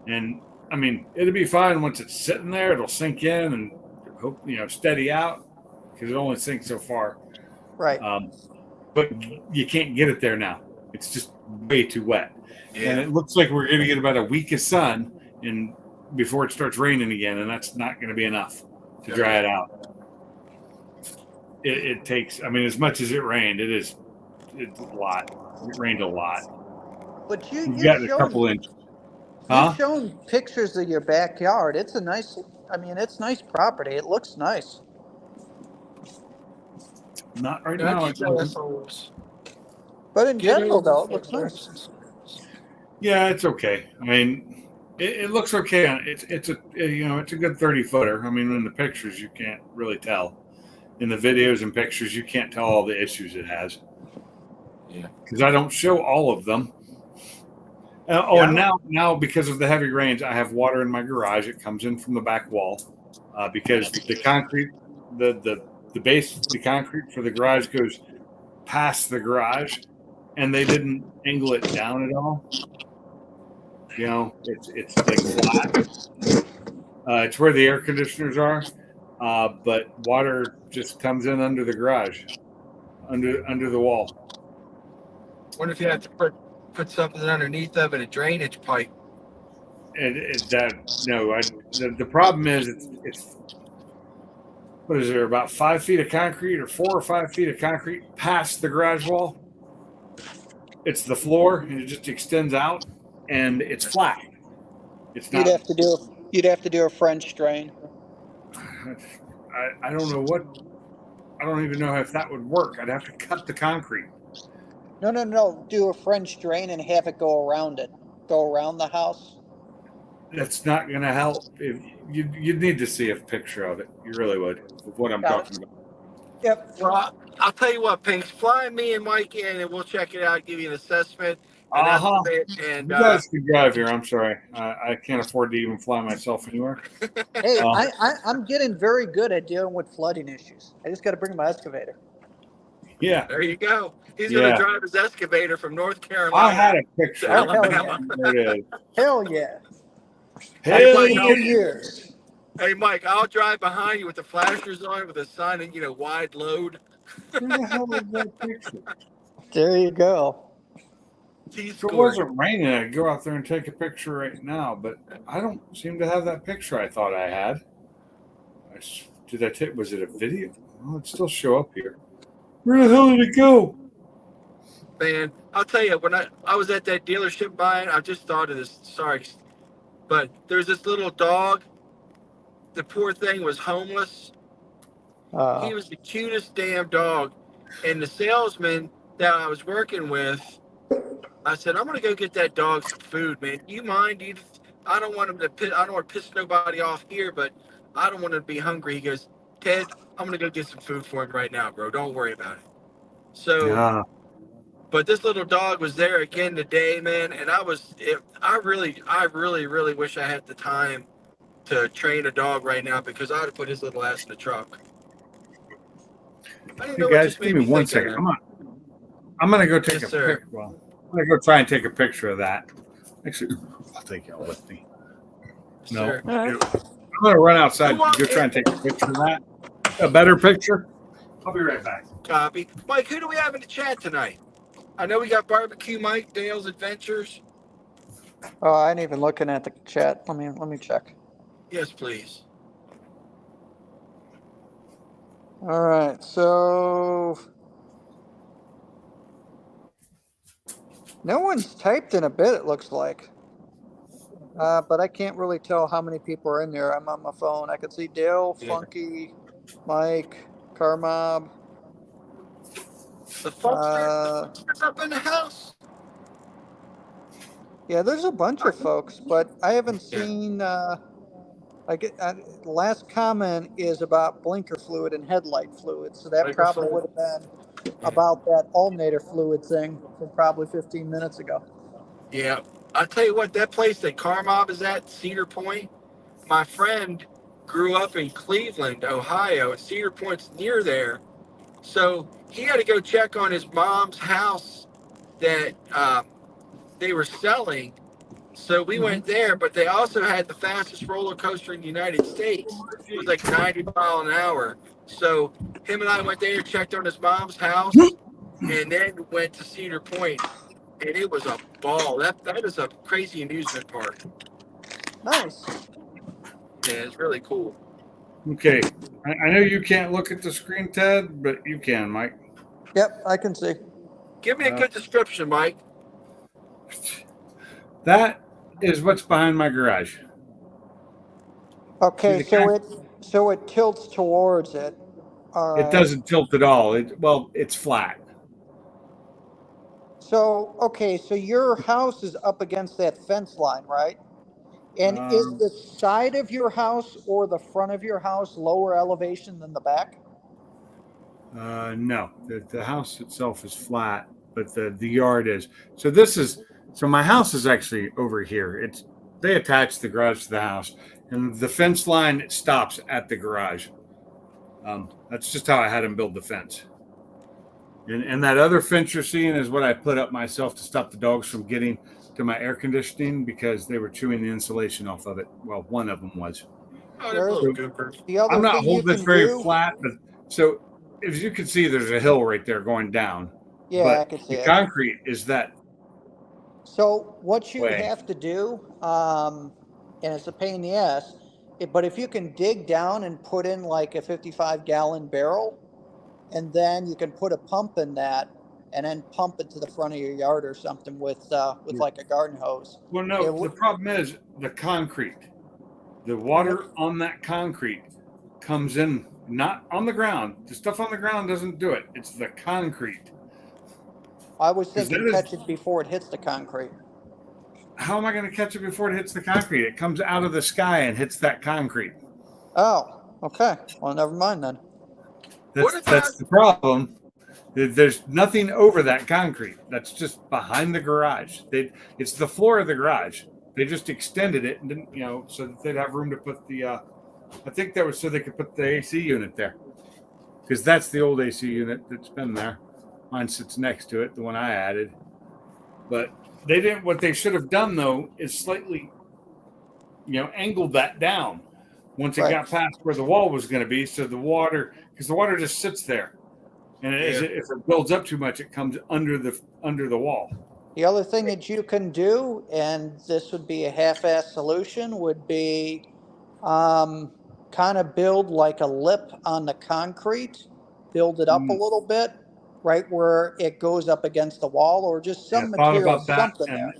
And I mean, it'll be fine once it's sitting there. It'll sink in and hope steady out because it only sinks so far. Right. But you can't get it there now. It's just way too wet. And Yeah. it looks like we're going to get about a week of sun and before it starts raining again, and that's not going to be enough to dry it out. It takes, I mean, as much as it rained, it's a lot. It rained a lot. But We've you've gotten a couple shown, inches. Huh? shown pictures of your backyard. It's a nice. I mean, it's nice property. It looks nice. Not right now. That's assholes. But in Get general, over though, it the looks nice. assholes. Yeah, it's okay. I mean, it looks okay. It's a good 30-footer. I mean, in the pictures you can't really tell. In the videos and pictures you can't tell all the issues it has. Yeah. Because I don't show all of them. And now because of the heavy rains, I have water in my garage. It comes in from the back wall because the concrete, the base, the concrete for the garage goes past the garage, and they didn't angle it down at all. It's like flat. It's where the air conditioners are, but water just comes in under the garage, under the wall. What if you have to put something underneath of it, a drainage pipe? The problem is it's what is there, about 5 feet of concrete or 4 or 5 feet of concrete past the garage wall. It's the floor and it just extends out and it's flat. It's not. You'd have to do a French drain. I don't know what. I don't even know if that would work. I'd have to cut the concrete. No. Do a French drain and have it go around it. Go around the house. That's not going to help. You'd need to see a picture of it. You really would. Of what I'm Got talking about. Yep. Well, I'll tell you what, Pinks, fly me and Mike in, and we'll check it out, give you an assessment, an Uh-huh. estimate, and You guys can drive here. I'm sorry. I can't afford to even fly myself anywhere. Hey, Uh, I'm getting very good at dealing with flooding issues. I just got to bring my excavator. Yeah. there you go. He's Yeah. going to drive his excavator from North I Carolina. had a picture. Oh, hell Alabama. There it is. Hell yeah. Hey, Hell Mike, yeah. For years. Hey, Mike, I'll drive behind you with the flashers on, with a sign, and wide load. Where the hell is that picture? There you go. T If it score. wasn't raining, I'd go out there and take a picture right now, but I don't seem to have that picture I thought I had. Did I take? Was it a video? Oh, it still show up here. Where the hell did it go? Man, I'll tell you, when I was at that dealership buying, I just thought of this. Sorry, but there's this little dog. The poor thing was homeless. He was the cutest damn dog. And the salesman that I was working with, I said, I'm gonna go get that dog some food, man. You mind? I don't want him to piss, I don't want to piss nobody off here, but I don't want him to be hungry. He goes, Ted, I'm gonna go get some food for him right now, bro. Don't worry about it. So, Yeah. but this little dog was there again today, man, and I really wish I had the time to train a dog right now, because I'd have put his little ass in the truck. I don't Hey know what guys, just made give me me one think of second. that. I'm gonna go take Yes, a sir. picture. Well, I'm gonna go try and take a picture of that. Actually, I'll take y'all with me. No, Sir. I'm gonna run outside and Come on, go try and take a picture of that. A better picture. I'll be right back. Copy. Mike, who do we have in the chat tonight? I know we got Barbecue Mike, Dale's Adventures. Oh, I ain't even looking at the chat. Let me check. Yes, please. All right, so no one's typed in a bit, it looks like. But I can't really tell how many people are in there. I'm on my phone. I can see Dale, Yeah. Funky, Mike, Carmob. The funkster's up in the house. Yeah, there's a bunch of folks, but I haven't Yeah. seen. Last comment is about blinker fluid and headlight fluid, so that Blinker probably fluid. would have been about that alternator fluid thing from probably 15 minutes ago. Yeah. I'll tell you what, that place that Carmob is at, Cedar Point, my friend grew up in Cleveland, Ohio, and Cedar Point's near there. So he had to go check on his mom's house that they were selling. So we went there, but they also had the fastest roller coaster in the United States. It was like 90 miles an hour. So him and I went there, checked on his mom's house, and then went to Cedar Point. And it was a ball. That is a crazy amusement park. Nice. Yeah, it's really cool. Okay. I know you can't look at the screen, Ted, but you can, Mike. Yep, I can see. Give me a good description, Mike. That is what's behind my garage. Okay, See the so it tilts towards it. All right. It doesn't tilt at all. It's flat. So okay, so your house is up against that fence line, right? And is the side of your house or the front of your house lower elevation than the back? No, the house itself is flat, but the yard is. So my house is actually over here. They attach the garage to the house, and the fence line stops at the garage. That's just how I had them build the fence. And that other fence you're seeing is what I put up myself to stop the dogs from getting to my air conditioning because they were chewing the insulation off of it. Well, one of them was. Oh, they're little goopers. The other I'm not thing you holding this can very do, flat, but so as you can see, there's a hill right there going down. yeah, but I can see the it. concrete is that. So what you way. have to do, and it's a pain in the ass, but if you can dig down and put in like a 55-gallon barrel, and then you can put a pump in that, and then pump it to the front of your yard or something with like a garden hose. Well, no, the problem is the concrete. The water on that concrete comes in, not on the ground. The stuff on the ground doesn't do it. It's the concrete. I was 'Cause thinking that is- catch it before it hits the concrete. How am I going to catch it before it hits the concrete? It comes out of the sky and hits that concrete. Oh, okay. Well, never mind then. That's the problem. There's nothing over that concrete. That's just behind the garage. It's the floor of the garage. They just extended it and didn't, so that they'd have room to put the. I think that was so they could put the AC unit there, because that's the old AC unit that's been there. Mine sits next to it, the one I added. But they didn't. What they should have done though is slightly, angled that down once it Right. got past where the wall was going to be, so the water, because the water just sits there. And if it builds up too much, it comes under the wall. The other thing that you can do, and this would be a half-ass solution, would be kind of build like a lip on the concrete, build it up a little bit, right where it goes up against the wall, or just some I thought material, about that, something and there.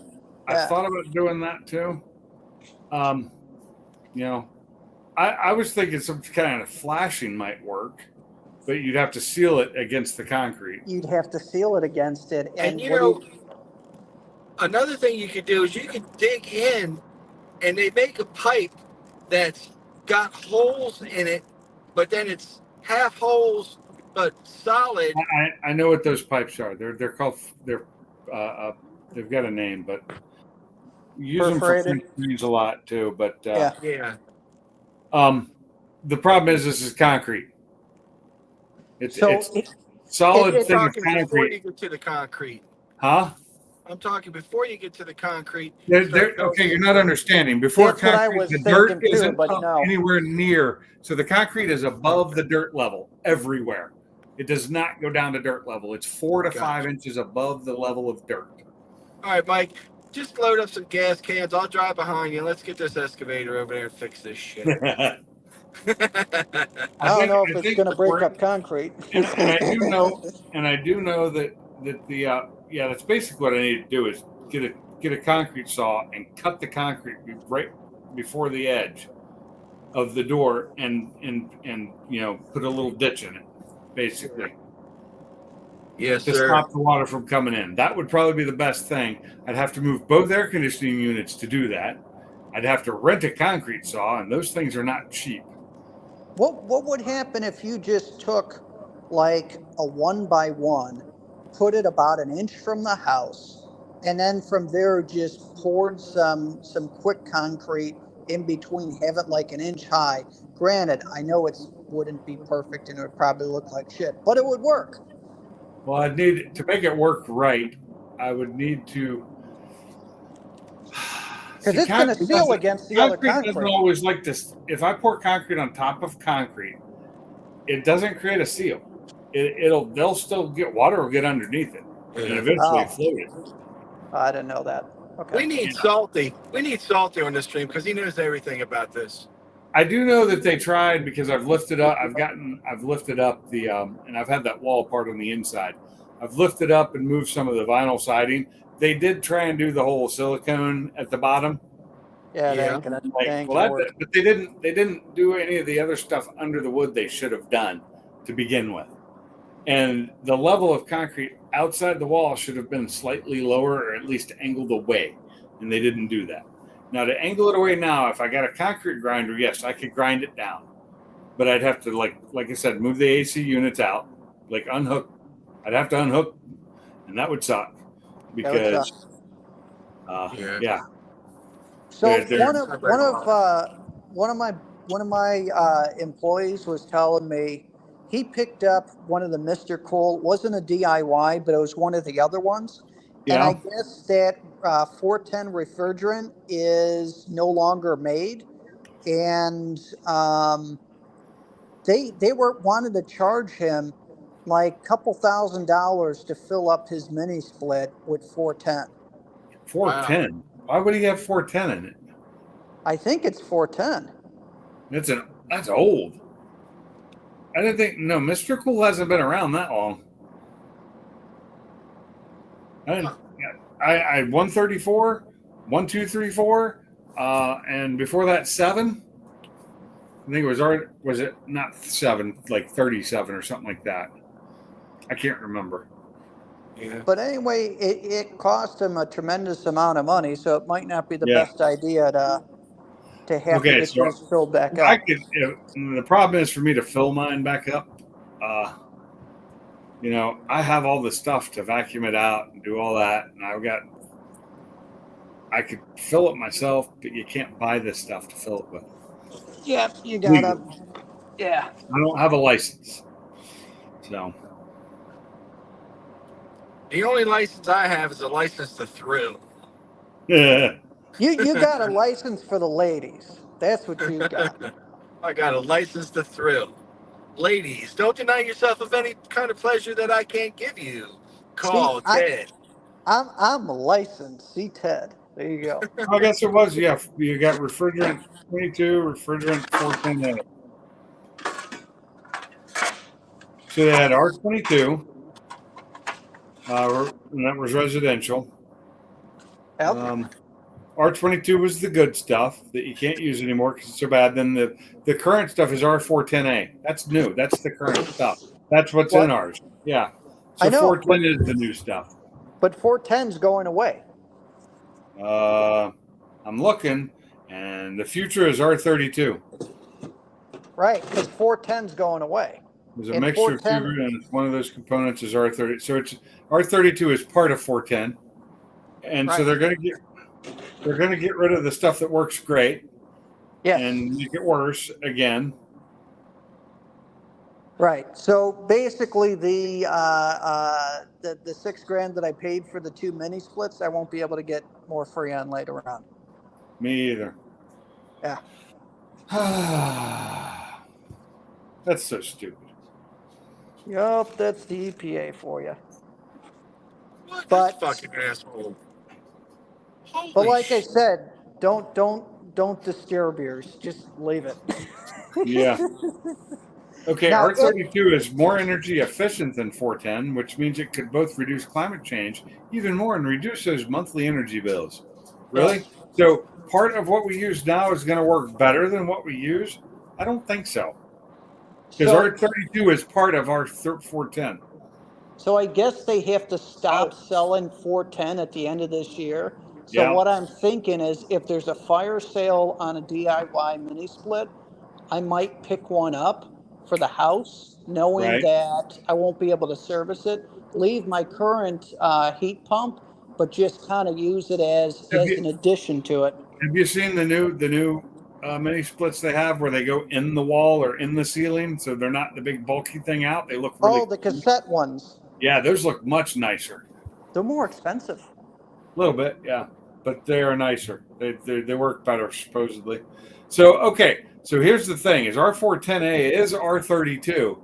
I Yeah. thought about doing that too. I was thinking some kind of flashing might work, but you'd have to seal it against the concrete. You'd have to seal it against it, And what do another thing you could do is you could dig in, and they make a pipe that's got holes in it, but then it's half holes but solid. I know what those pipes are. They're called they've got a name, but you use them for Perforated? French fries a lot too. But Yeah. Yeah. The problem is this is concrete. It's So it's solid I'm thing of talking before you concrete, get to the concrete. huh? I'm talking before you get to the concrete. Okay, you're not understanding. Before That's what I concrete, was the dirt thinking too, isn't but up no. anywhere near. So the concrete is above the dirt level everywhere. It does not go down to dirt level. It's 4 to 5 inches above the level of dirt. All right, Mike, just load up some gas cans. I'll drive behind you. Let's get this excavator over there and fix this shit. I don't know if it's going to break up concrete. And I do know that that's basically what I need to do is get a concrete saw and cut the concrete right before the edge of the door and put a little ditch in it, basically. Yes, To sir. stop the water from coming in. That would probably be the best thing. I'd have to move both air conditioning units to do that. I'd have to rent a concrete saw, and those things are not cheap. What would happen if you just took like a 1x1, put it about an inch from the house, and then from there just poured some quick concrete in between, have it like an inch high? Granted, I know it wouldn't be perfect and it would probably look like shit, but it would work. Well, I'd need to make it work right. I would need to. Because it's going to seal against the other Doesn't concrete. always like this. If I pour concrete on top of concrete, it doesn't create a seal. They'll still get water will get underneath it and eventually float it. I didn't know that. Okay. We need Salty. We need Salty on this stream because he knows everything about this. I do know that they tried because I've lifted up. I've lifted up the and I've had that wall part on the inside. I've lifted up and moved some of the vinyl siding. They did try and do the whole silicone at the bottom. Yeah, Yeah. they ain't gonna work. But they didn't do any of the other stuff under the wood they should have done to begin with. And the level of concrete outside the wall should have been slightly lower or at least angled away, and they didn't do that. Now to angle it away now, if I got a concrete grinder, yes, I could grind it down, but I'd have to like I said, move the AC units out, like unhook. I'd have to unhook, and that would suck because yeah. So They're- one of my employees was telling me he picked up one of the Mr. Cool. It wasn't a DIY, but it was one of the other ones. And I guess that 410 refrigerant is no longer made, and they wanted to charge him like a couple $1,000s to fill up his mini split with 410. 410. Why would he have 410 in it? I think it's 410. That's old. I didn't think Mr. Cool hasn't been around that long. I 134, 1234, and before that 7. I think was it not 7, like 37 or something like that. I can't remember. Yeah. But anyway, it cost him a tremendous amount of money, so it might not be the Yeah. best idea to have Okay, to get so yours filled back I up. could. The problem is for me to fill mine back up. you know, I have all the stuff to vacuum it out and do all that, and I could fill it myself, but you can't buy this stuff to fill it with. Yeah, you gotta. Legal. Yeah. I don't have a license, so The only license I have is a license to thrill. yeah. You got a license for the ladies. That's what you got. I got a license to thrill. Ladies, don't deny yourself of any kind of pleasure that I can't give you. Call Ted. I'm licensed. See Ted. There you go. I guess it was. Yeah, you got refrigerant 22, refrigerant 410A. So they had R22, and that was residential. Yep. R22 was the good stuff that you can't use anymore because it's so bad. Then the current stuff is R410A. That's new. That's the current stuff. That's what's in ours. Yeah. So I know, 410 is the new stuff. But 410's going away. I'm looking, and the future is R32. Right, because 410's going away. There's a And mixture of 410 two, and it's one of those components is R30. So it's R32 is part of 410, and so Right. they're going to get rid of the stuff that works great Yes. and make it worse again. Right. So basically, the $6,000 that I paid for the 2 mini splits, I won't be able to get more Freon later on. Me either. Yeah. That's so stupid. Yup, that's the EPA for you. What But- this fucking asshole? Holy But like I shit. said, don't disturb yours. Just leave it. Yeah. Okay, Now, R32 is more energy efficient than 410, which means it could both reduce climate change even more and reduce those monthly energy bills. Really? So part of what we use now is going to work better than what we use? I don't think so. Because So, R32 is part of our 410. so I guess they have to stop selling 410 at the end of this year. So Yeah. what I'm thinking is if there's a fire sale on a DIY mini split, I might pick one up for the house, knowing Right. that I won't be able to service it. Leave my current heat pump, but just kind of use it as Have you- an addition to it. Have you seen the new mini splits they have where they go in the wall or in the ceiling? So they're not the big bulky thing out. They look really Oh, the cassette ones. Yeah, those look much nicer. They're more expensive. A little bit, yeah, but they are nicer. They work better supposedly. So okay, so here's the thing: is R410A is R32,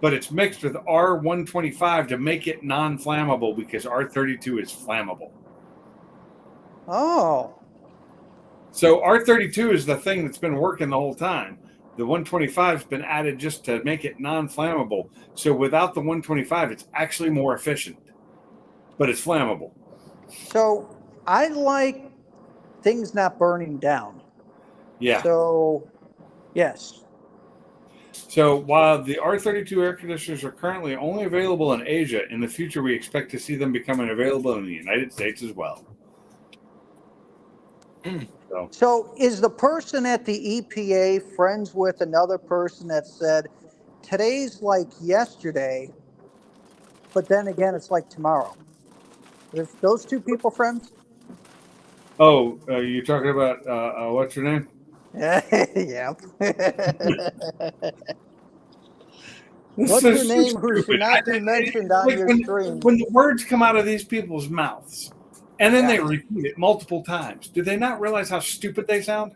but it's mixed with R125 to make it non-flammable because R32 is flammable. Oh, So R32 is the thing that's been working the whole time. The 125 has been added just to make it non-flammable. So without the 125, it's actually more efficient, but it's flammable. so I like things not burning down. Yeah. So, yes. So while the R32 air conditioners are currently only available in Asia, in the future we expect to see them becoming available in the United States as well. So is the person at the EPA friends with another person that said, today's like yesterday, but then again, it's like tomorrow? Is those two people friends? Oh, you're talking about what's her name? Yeah. This What's is her so name who should stupid. not be mentioned on Like your when, stream? when the words come out of these people's mouths and then they Yeah. repeat it multiple times, do they not realize how stupid they sound?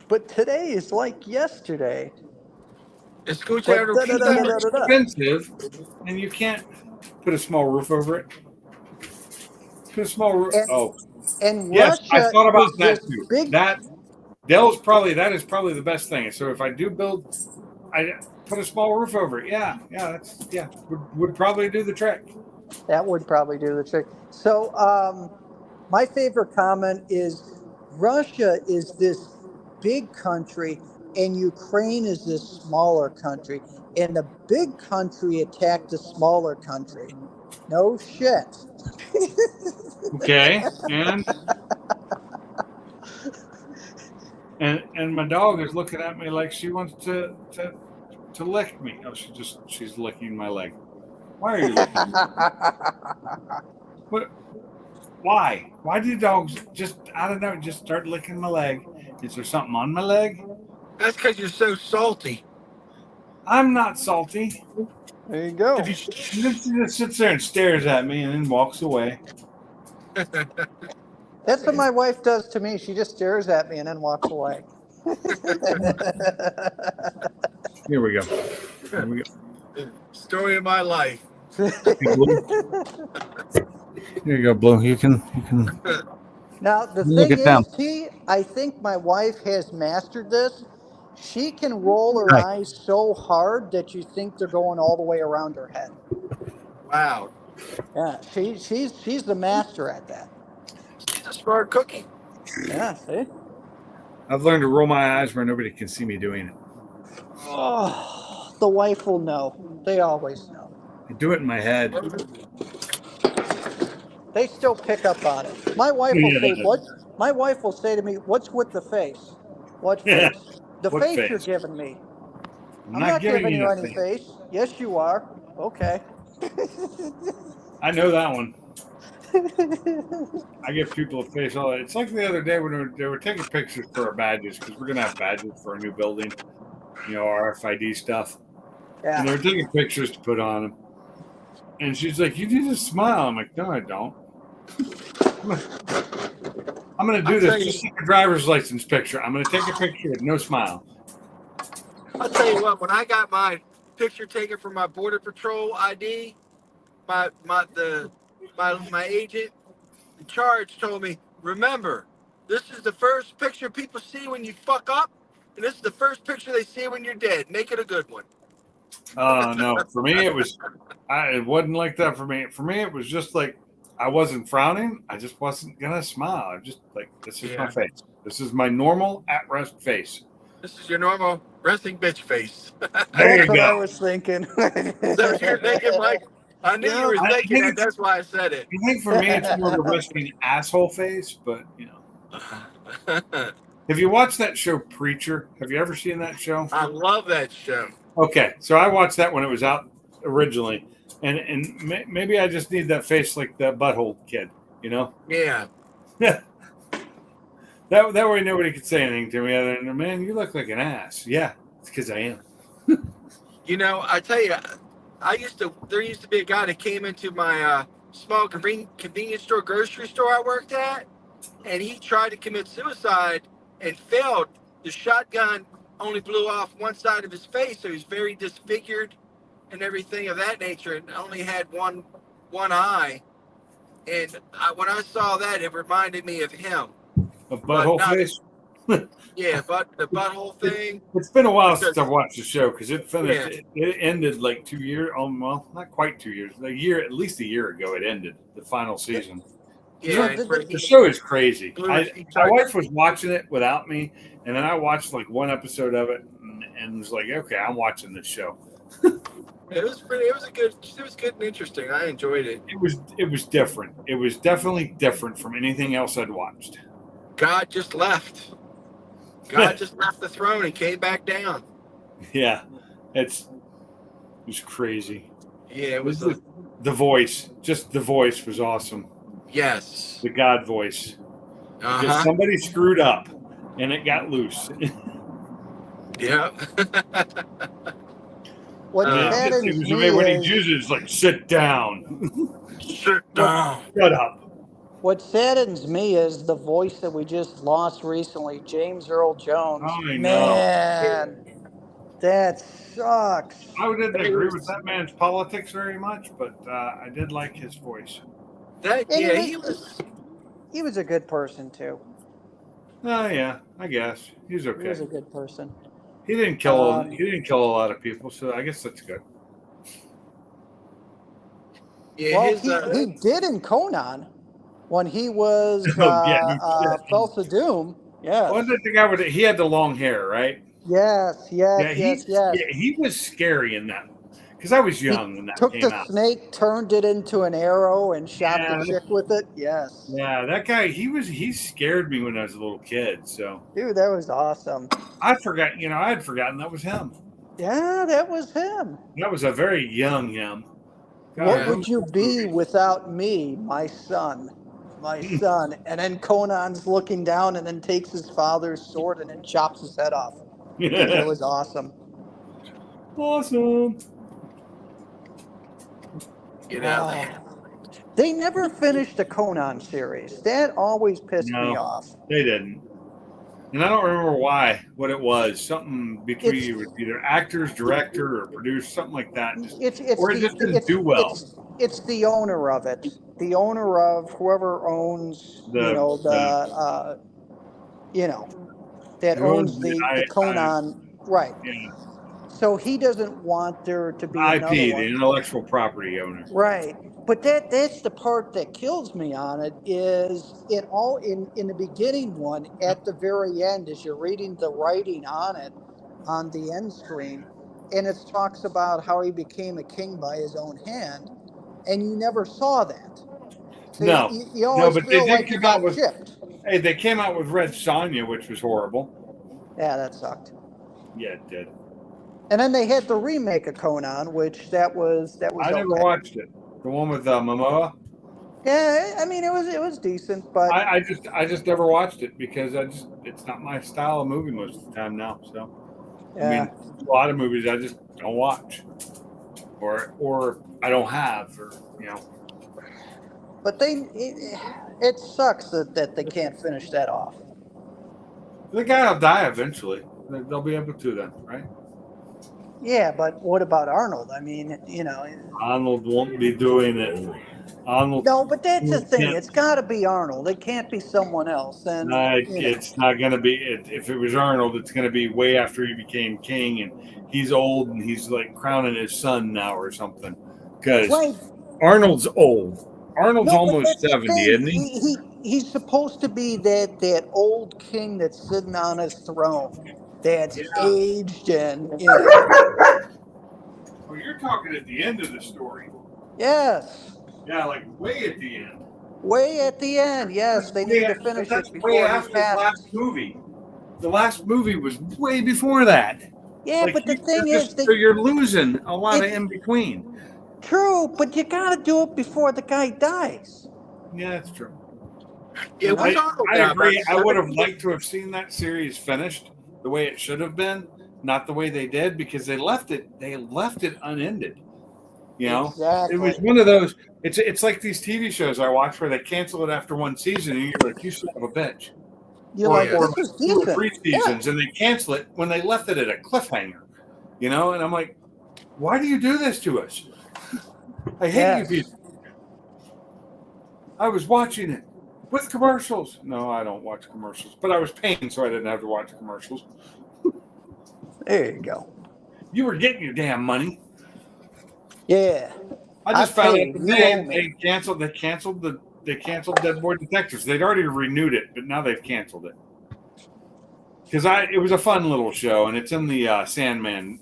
But today is like yesterday. Escucha, But repeat da-da-da-da-da. that. It's expensive, and you can't put a small roof over it. Put a small roof. And- Oh, And yes, I Russia thought about is that this too. big. That is probably the best thing. So if I do build, I put a small roof over it. Yeah, would probably do the trick. That would probably do the trick. So, my favorite comment is Russia is this big country and Ukraine is this smaller country. And the big country attacked the smaller country. No shit. Okay, and my dog is looking at me like she wants to to lick me. Oh, she's licking my leg. Why are you licking me? What? Why? Why do dogs just, I don't know, just start licking my leg? Is there something on my leg? That's because you're so salty. I'm not salty. There you go. If you And then she just sits there and stares at me and then walks away. That's what my wife does to me. She just stares at me and then walks away. Here we go. Here we go. Story of my life. Here you go, Blue. You can. Now, the Look thing at them. is, T, I think my wife has mastered this. She can roll her Right. eyes so hard that you think they're going all the way around her head. Wow. Yeah, she's the master at that. She's a smart cookie. Yeah, see? I've learned to roll my eyes where nobody can see me doing it. Oh, the wife will know. They always know. I do it in my head. They still pick up on it. My wife will say, "What?" My wife will say to me, "What's with the face? What Yeah. face? The What face, face? you're giving me. I'm I'm not giving you a any face. Yes, you are. Okay." I know that one. I give people a face all that. It's like the other day when they were taking pictures for our badges because we're gonna have badges for our new building, RFID stuff. And they Yeah. were taking pictures to put on them. And she's like, "You need to smile." I'm like, "No, I don't. I'm gonna do I'll this tell you- just like a driver's license picture. I'm gonna take a picture with no smile." I'll tell you what, when I got my picture taken for my Border Patrol ID, my agent in charge told me, remember, this is the first picture people see when you fuck up, and this is the first picture they see when you're dead. Make it a good one. Oh no! For me, it wasn't like that. For me, it was just like I wasn't frowning. I just wasn't gonna smile. I just like this is my Yeah. face. This is my normal at-rest face. This is your normal resting bitch face. There That's you what I go. was thinking. Is that what you're thinking, Mike? I knew you were I thinking think that. it's- That's why I said it. I think for me, it's more of a resting asshole face. But have you watched that show Preacher? Have you ever seen that show? I love that show. Okay, so I watched that when it was out originally, and maybe I just need that face like the butthole kid. Yeah. That way nobody could say anything to me other than, "Man, you look like an ass." Yeah, it's because I am. I tell you, there used to be a guy that came into my small convenience store, grocery store I worked at, and he tried to commit suicide and failed. The shotgun only blew off one side of his face, so he's very disfigured and everything of that nature, and only had one eye. And when I saw that, it reminded me of him. A butthole not- face. Yeah, but the butthole thing. It's been a while since I've watched the show because it finished. Yeah. It ended like 2 years. Well, not quite 2 years. At least a year ago, it ended the final season. Yeah, The show is crazy. He My tried- wife was watching it without me, and then I watched like one episode of it and was like, "Okay, I'm watching this show." It was good and interesting. I enjoyed it. It was different. It was definitely different from anything else I'd watched. God just left. God just left the throne and came back down. Yeah, it was crazy. Yeah, it was. The voice, just the voice was awesome. Yes. The God voice. Because Uh-huh. somebody screwed up and it got loose. Yeah. What Uh, saddens It was me when he is, uses it's like sit down. Sit down. Shut up. what saddens me is the voice that we just lost recently, James Earl Jones. I know. Man, that sucks. I didn't agree with that man's politics very much, but I did like his voice. He was a good person too. Oh yeah, I guess he's He okay. was a good person. He didn't kill. He didn't kill a lot of people, so I guess that's good. Yeah, Well, he did in Conan when he was Oh, yeah. Felsa Doom. Yes. Wasn't it the guy with he had the long hair, right? Yes. Yeah, Yes. he was scary in that because I was young when that Took came the out. snake, turned it into an arrow, and shot Yeah. the chick with it. Yes. Yeah, that guy. He scared me when I was a little kid. So Dude, that was awesome. I forgot. I had forgotten that was him. Yeah, that was him. That was a very young him. God, What Yeah. would you be without me, my son? My son. And then Conan's looking down and then takes his father's sword and then chops his head off. It was awesome. Awesome. Get out Oh. there. They never finished the Conan series. That always pissed me No. off. They didn't. And I don't remember why, what it was. Something between either actors, director, or producer, something like that. Or it just didn't do well. It's the owner of it. The owner of whoever owns, that Who owns owns the Conan, right? Yeah, So he doesn't want there to be IP, another the one. intellectual property owner. Right. But that's the part that kills me on it is it all in the beginning one at the very end as you're reading the writing on it on the end screen and it talks about how he became a king by his own hand and you never saw that. So No. you always but they feel did like you come got out with. chipped. Hey, they came out with Red Sonja, which was horrible. Yeah, that sucked. Yeah, it did. And then they had the remake of Conan, which that was I never okay. watched it. The one with Momoa. Yeah, I mean it was decent, but I just never watched it because it's not my style of movie most of the time now. So yeah. I mean, a lot of movies I just don't watch, or I don't have, or But it sucks that they can't finish that off. The guy will die eventually. They'll be able to then, right? Yeah, but what about Arnold? I mean, Arnold won't be doing it. Arnold. No, but that's the thing. Yeah. It's got to be Arnold. It can't be someone else. And It's not going to be. If it was Arnold, it's going to be way after he became king, and he's old, and he's like crowning his son now or something. Because right. Arnold's old. Arnold's No, but almost that's the 70, thing. isn't he? He's supposed to be that old king that's sitting on his throne, that's aged and Well, you're talking at the end of the story. Yes. Yeah, like way at the end. Way at the end, yes, they need to finish That's it way before he after the passes. last movie. The last movie was way before that. Yeah, but the thing is, so you're losing a lot of It- in between. true, but you got to do it before the guy dies. Yeah, that's true. Yeah, I, what's Arnold I now, agree. about I would have 70? liked to have seen that series finished the way it should have been, not the way they did, because they left it unended. Exactly. It was one of those. It's like these TV shows I watch where they cancel it after one season, and you're like, you son of a bitch. You're or, like, or this is 2 or decent. 3 seasons, and they cancel it when they left it at a cliffhanger. And I'm like, why do you do this to us? I hate you people. I was watching it with commercials. No, I don't watch commercials, but I was paying, so I didn't have to watch commercials. There you go. You were getting your damn money. Yeah. I just I found paid. out You today owe me. they canceled Dead Boy Detectives. They'd already renewed it, but now they've canceled it. Because it was a fun little show, and it's in the Sandman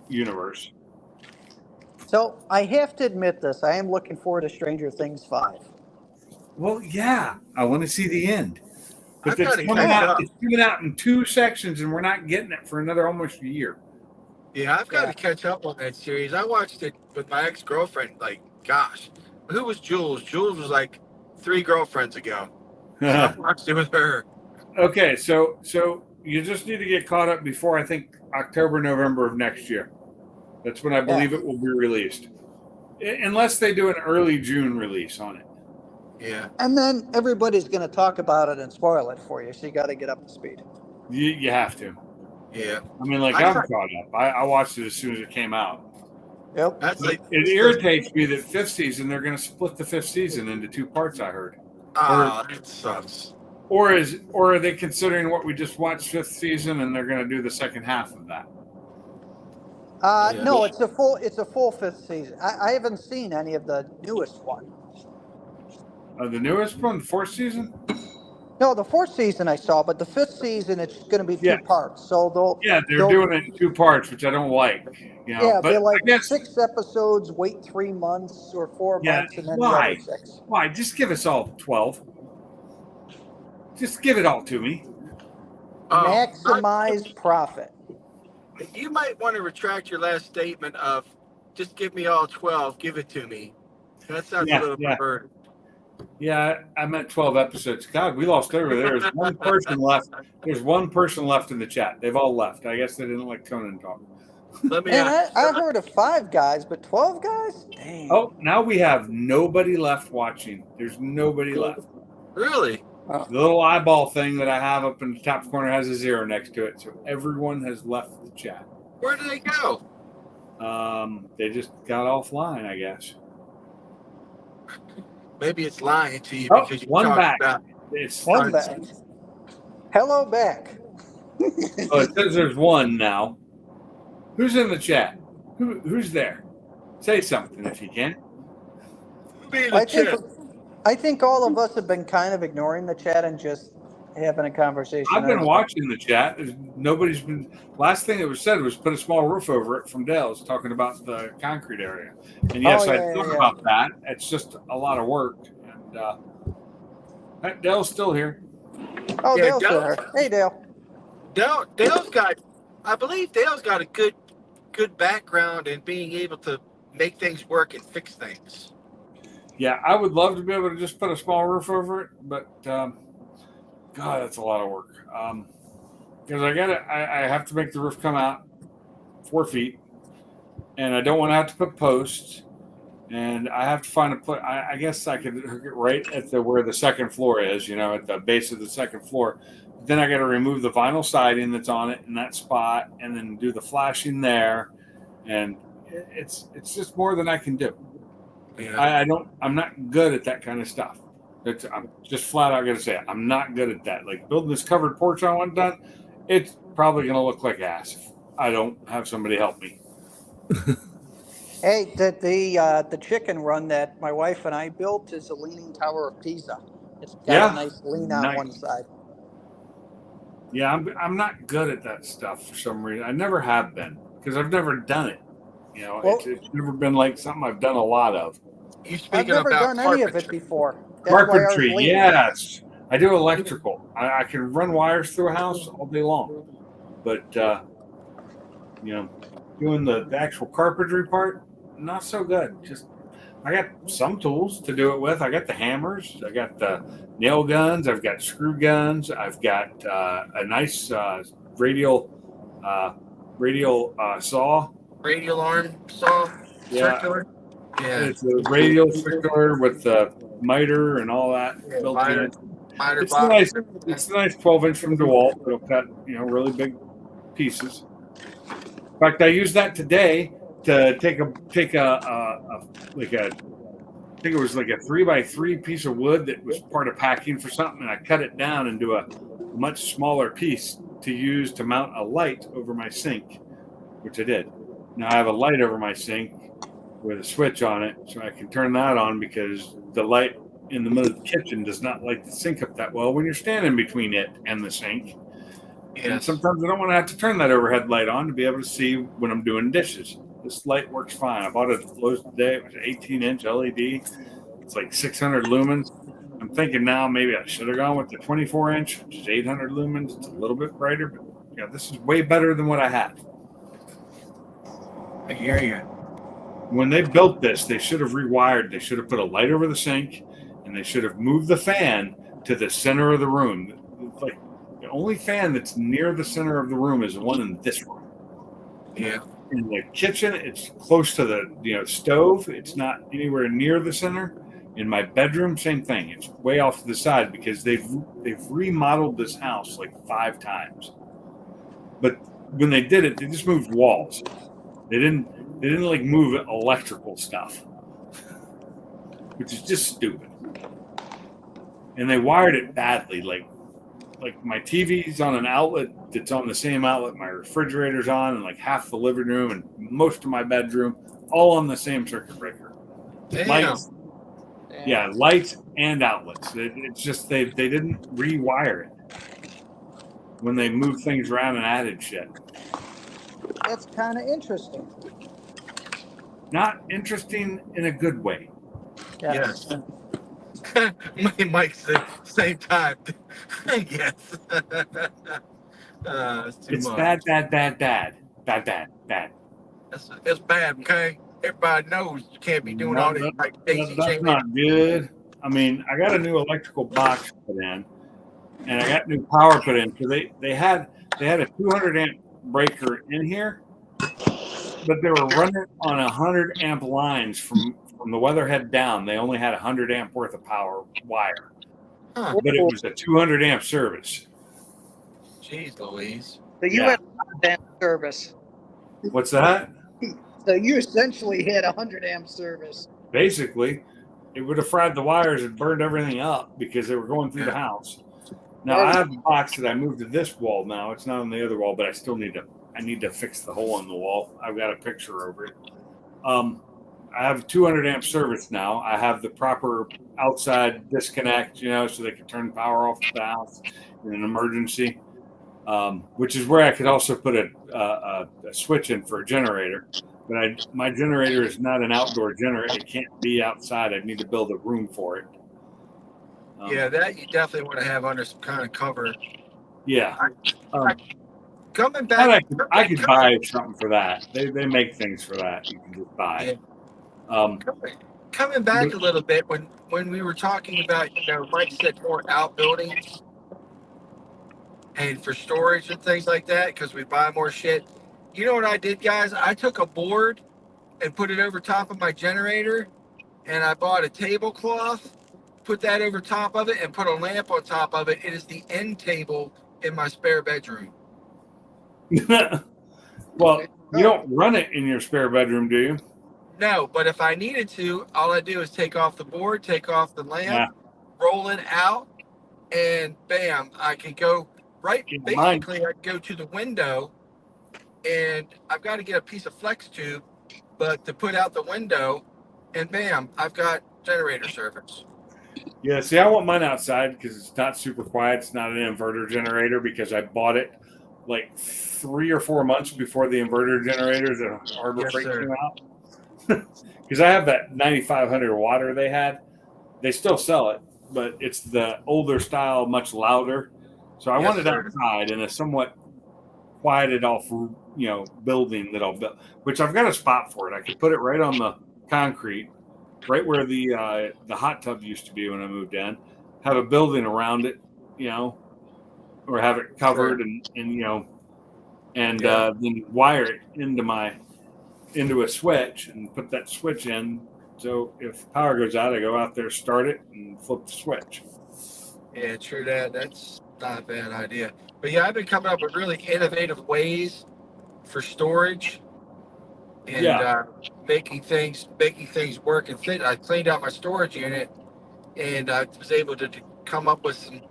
universe. So I have to admit this. I am looking forward to Stranger Things 5. Well, yeah, I want to see the end. But I've it's gotta coming catch out. up. It's coming out in 2 sections, and we're not getting it for another almost a year. Yeah, I've got Yeah. to catch up on that series. I watched it with my ex-girlfriend. Like, gosh, who was Jules? Jules was like 3 girlfriends ago. So I watched it with her. Okay, so you just need to get caught up before I think October, November of next year. That's when I believe it will be released, unless they do an early June release on it. Yeah. And then everybody's going to talk about it and spoil it for you. So you got to get up to speed. You have to. Yeah. I mean, like I'm caught up. I watched it as soon as it came out. Yep. That's like It irritates me that 5th season they're going to split the 5th season into 2 parts. I heard. that sucks. Or are they considering what we just watched 5th season and they're going to do the second half of that? Yeah. No, it's a full 5th season. I haven't seen any of the newest one. The newest one, 4th season? No, the 4th season I saw, but the 5th season it's going to be 2 Yeah. parts. So Yeah, they're doing it in 2 parts, which I don't like. yeah, but they're like I guess 6 episodes. Wait 3 months or 4 Yeah, months, and then why? the other 6. why? Just give us all 12. Just give it all to me. Maximize profit. You might want to retract your last statement of just give me all 12, give it to me. That sounds a little perverted. Yeah, I meant 12 episodes. God, we lost over there. There's one person left. There's one person left in the chat. They've all left. I guess they didn't like Conan talk. Let me Man, ask. I heard of 5 guys, but 12 guys? Dang. Oh, now we have nobody left watching. There's nobody left. Really? The little eyeball thing that I have up in the top corner has a 0 next to it. So everyone has left the chat. Where did they go? They just got offline, I guess. Maybe it's lying to you Oh, because you one talked back. about. It's One back. Hello back. Oh, it says there's one now. Who's in the chat? Who's there? Say something if you can. Be in I the think chat. I think all of us have been kind of ignoring the chat and just having a conversation. I've been watching the chat. Nobody's been. Last thing that was said was put a small roof over it from Dale's talking about the concrete area. And yes, I thought about that. It's just a lot of work. And Dale's still here. Oh, Yeah, Dale's Dale- there. Hey, Dale. Dale's got. I believe Dale's got a good background in being able to make things work and fix things. Yeah, I would love to be able to just put a small roof over it, but God, that's a lot of work. Because I have to make the roof come out 4 feet, and I don't want to have to put posts, and I have to find a place. I guess I could hook it right at where the second floor is, at the base of the second floor. Then I got to remove the vinyl siding that's on it in that spot, and then do the flashing there, and it's just more than I can do. Yeah. I'm not good at that kind of stuff. I'm just flat out gonna say it. I'm not good at that. Like building this covered porch I want done, it's probably gonna look like ass if I don't have somebody help me. Hey, the chicken run that my wife and I built is a Leaning Tower of Pisa. It's got a nice lean on one side. Yeah, I'm not good at that stuff for some reason. I never have been because I've never done it. It's never been like something I've done a lot of. You I've speaking never about done any of it carpentry. before. That's why I was Carpentry, leaning. yes. I do electrical. I can run wires through a house all day long. But, doing the actual carpentry part, not so good. I got some tools to do it with. I got the hammers. I got the nail guns. I've got screw guns. I've got a nice radial saw. Radial arm saw, Yeah. circular. Yeah. It's a radial circular with the miter and all that built Miter. in. Miter It's box. It's a nice 12-inch from DeWalt. It'll cut, really big pieces. In fact, I used that today to take a I think it was like a 3x3 piece of wood that was part of packing for something, and I cut it down into a much smaller piece to use to mount a light over my sink, which I did. Now I have a light over my sink with a switch on it, so I can turn that on because the light in the middle of the kitchen does not light the sink up that well when you're standing between it and the sink. And Yes. sometimes I don't want to have to turn that overhead light on to be able to see when I'm doing dishes. This light works fine. I bought it at Lowe's today. It was an 18-inch LED. It's like 600 lumens. I'm thinking now maybe I should have gone with the 24-inch, which is 800 lumens. It's a little bit brighter, but this is way better than what I had. I hear you. When they built this, they should have rewired. They should have put a light over the sink, and they should have moved the fan to the center of the room. Like the only fan that's near the center of the room is the one in this room. Yeah. In the kitchen, it's close to the stove. It's not anywhere near the center. In my bedroom, same thing. It's way off to the side because they've remodeled this house like 5 times. But when they did it, they just moved walls. They didn't like move electrical stuff, which is just stupid. And they wired it badly. Like my TV's on an outlet that's on the same outlet my refrigerator's on, and like half the living room and most of my bedroom, all on the same circuit breaker. Damn. Lights, yeah, lights and outlets. It's just they didn't rewire it when they moved things around and added shit. That's kind of interesting. Not interesting in a good way. Yes. Me and Mike said same time. Yes. It's too It's much. bad. Bad. It's bad, okay? Everybody knows you can't be doing all this like daisy That's chaining. not good. I mean, I got a new electrical box put in, and I got new power put in. So they had a 200 amp breaker in here, but they were running on 100 amp lines from the weatherhead down. They only had 100 amp worth of power wire, Huh. but it was a 200 amp service. Jeez Louise. So you Yeah. had damn service. What's that? So you essentially had 100 amp service. Basically, it would have fried the wires and burned everything up because they were going through the house. Now I have a box that I moved to this wall now. It's not on the other wall, but I still need to fix the hole in the wall. I've got a picture over it. I have a 200 amp service now. I have the proper outside disconnect, so they can turn power off the house in an emergency. Which is where I could also put a switch in for a generator. But my generator is not an outdoor generator. It can't be outside. I'd need to build a room for it. Yeah, that you definitely want to have under some kind of cover. Yeah. Coming But back, I could buy something for that. They make things for that. You can just buy. coming back a little bit when we were talking about, Mike said more outbuildings and for storage and things like that because we buy more shit. You know what I did, guys? I took a board and put it over top of my generator, and I bought a tablecloth, put that over top of it, and put a lamp on top of it. It is the end table in my spare bedroom. Well, you don't run it in your spare bedroom, do you? No, but if I needed to, all I do is take off the board, take off the lamp, roll it out, and bam, I can go right. Basically, I go to the window, and I've got to get a piece of flex tube, but to put out the window, and bam, I've got generator service. Yeah, see, I want mine outside because it's not super quiet. It's not an inverter generator because I bought it like 3 or 4 months before the inverter generators at Harbor Freight came out. Because I have that 9,500 water they had. They still sell it, but it's the older style, much louder. So I want it outside in a somewhat quieted off, building that I'll build, which I've got a spot for it. I could put it right on the concrete, right where the hot tub used to be when I moved in. Have a building around it, or have it covered and then wire it into a switch and put that switch in. So if power goes out, I go out there, start it, and flip the switch. Yeah, true that. That's not a bad idea. But yeah, I've been coming up with really innovative ways for storage and making things work and fit. I cleaned out my storage unit, and I was able to come up with some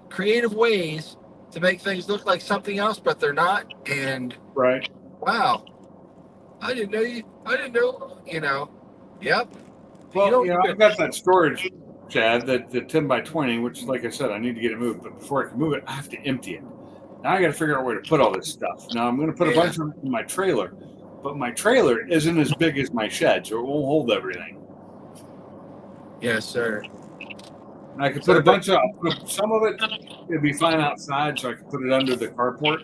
creative ways to make things look like something else, but they're not. And right, wow, I didn't know. Yep. Well, I've got that storage, Chad, the 10 by 20, which, like I said, I need to get it moved. But before I can move it, I have to empty it. Now I got to figure out where to put all this stuff. Now I'm going to put a bunch of it in my trailer, but my trailer isn't as big as my shed, so it won't hold everything. Yes, sir. And I could put some of it, it'd be fine outside, so I could put it under the carport.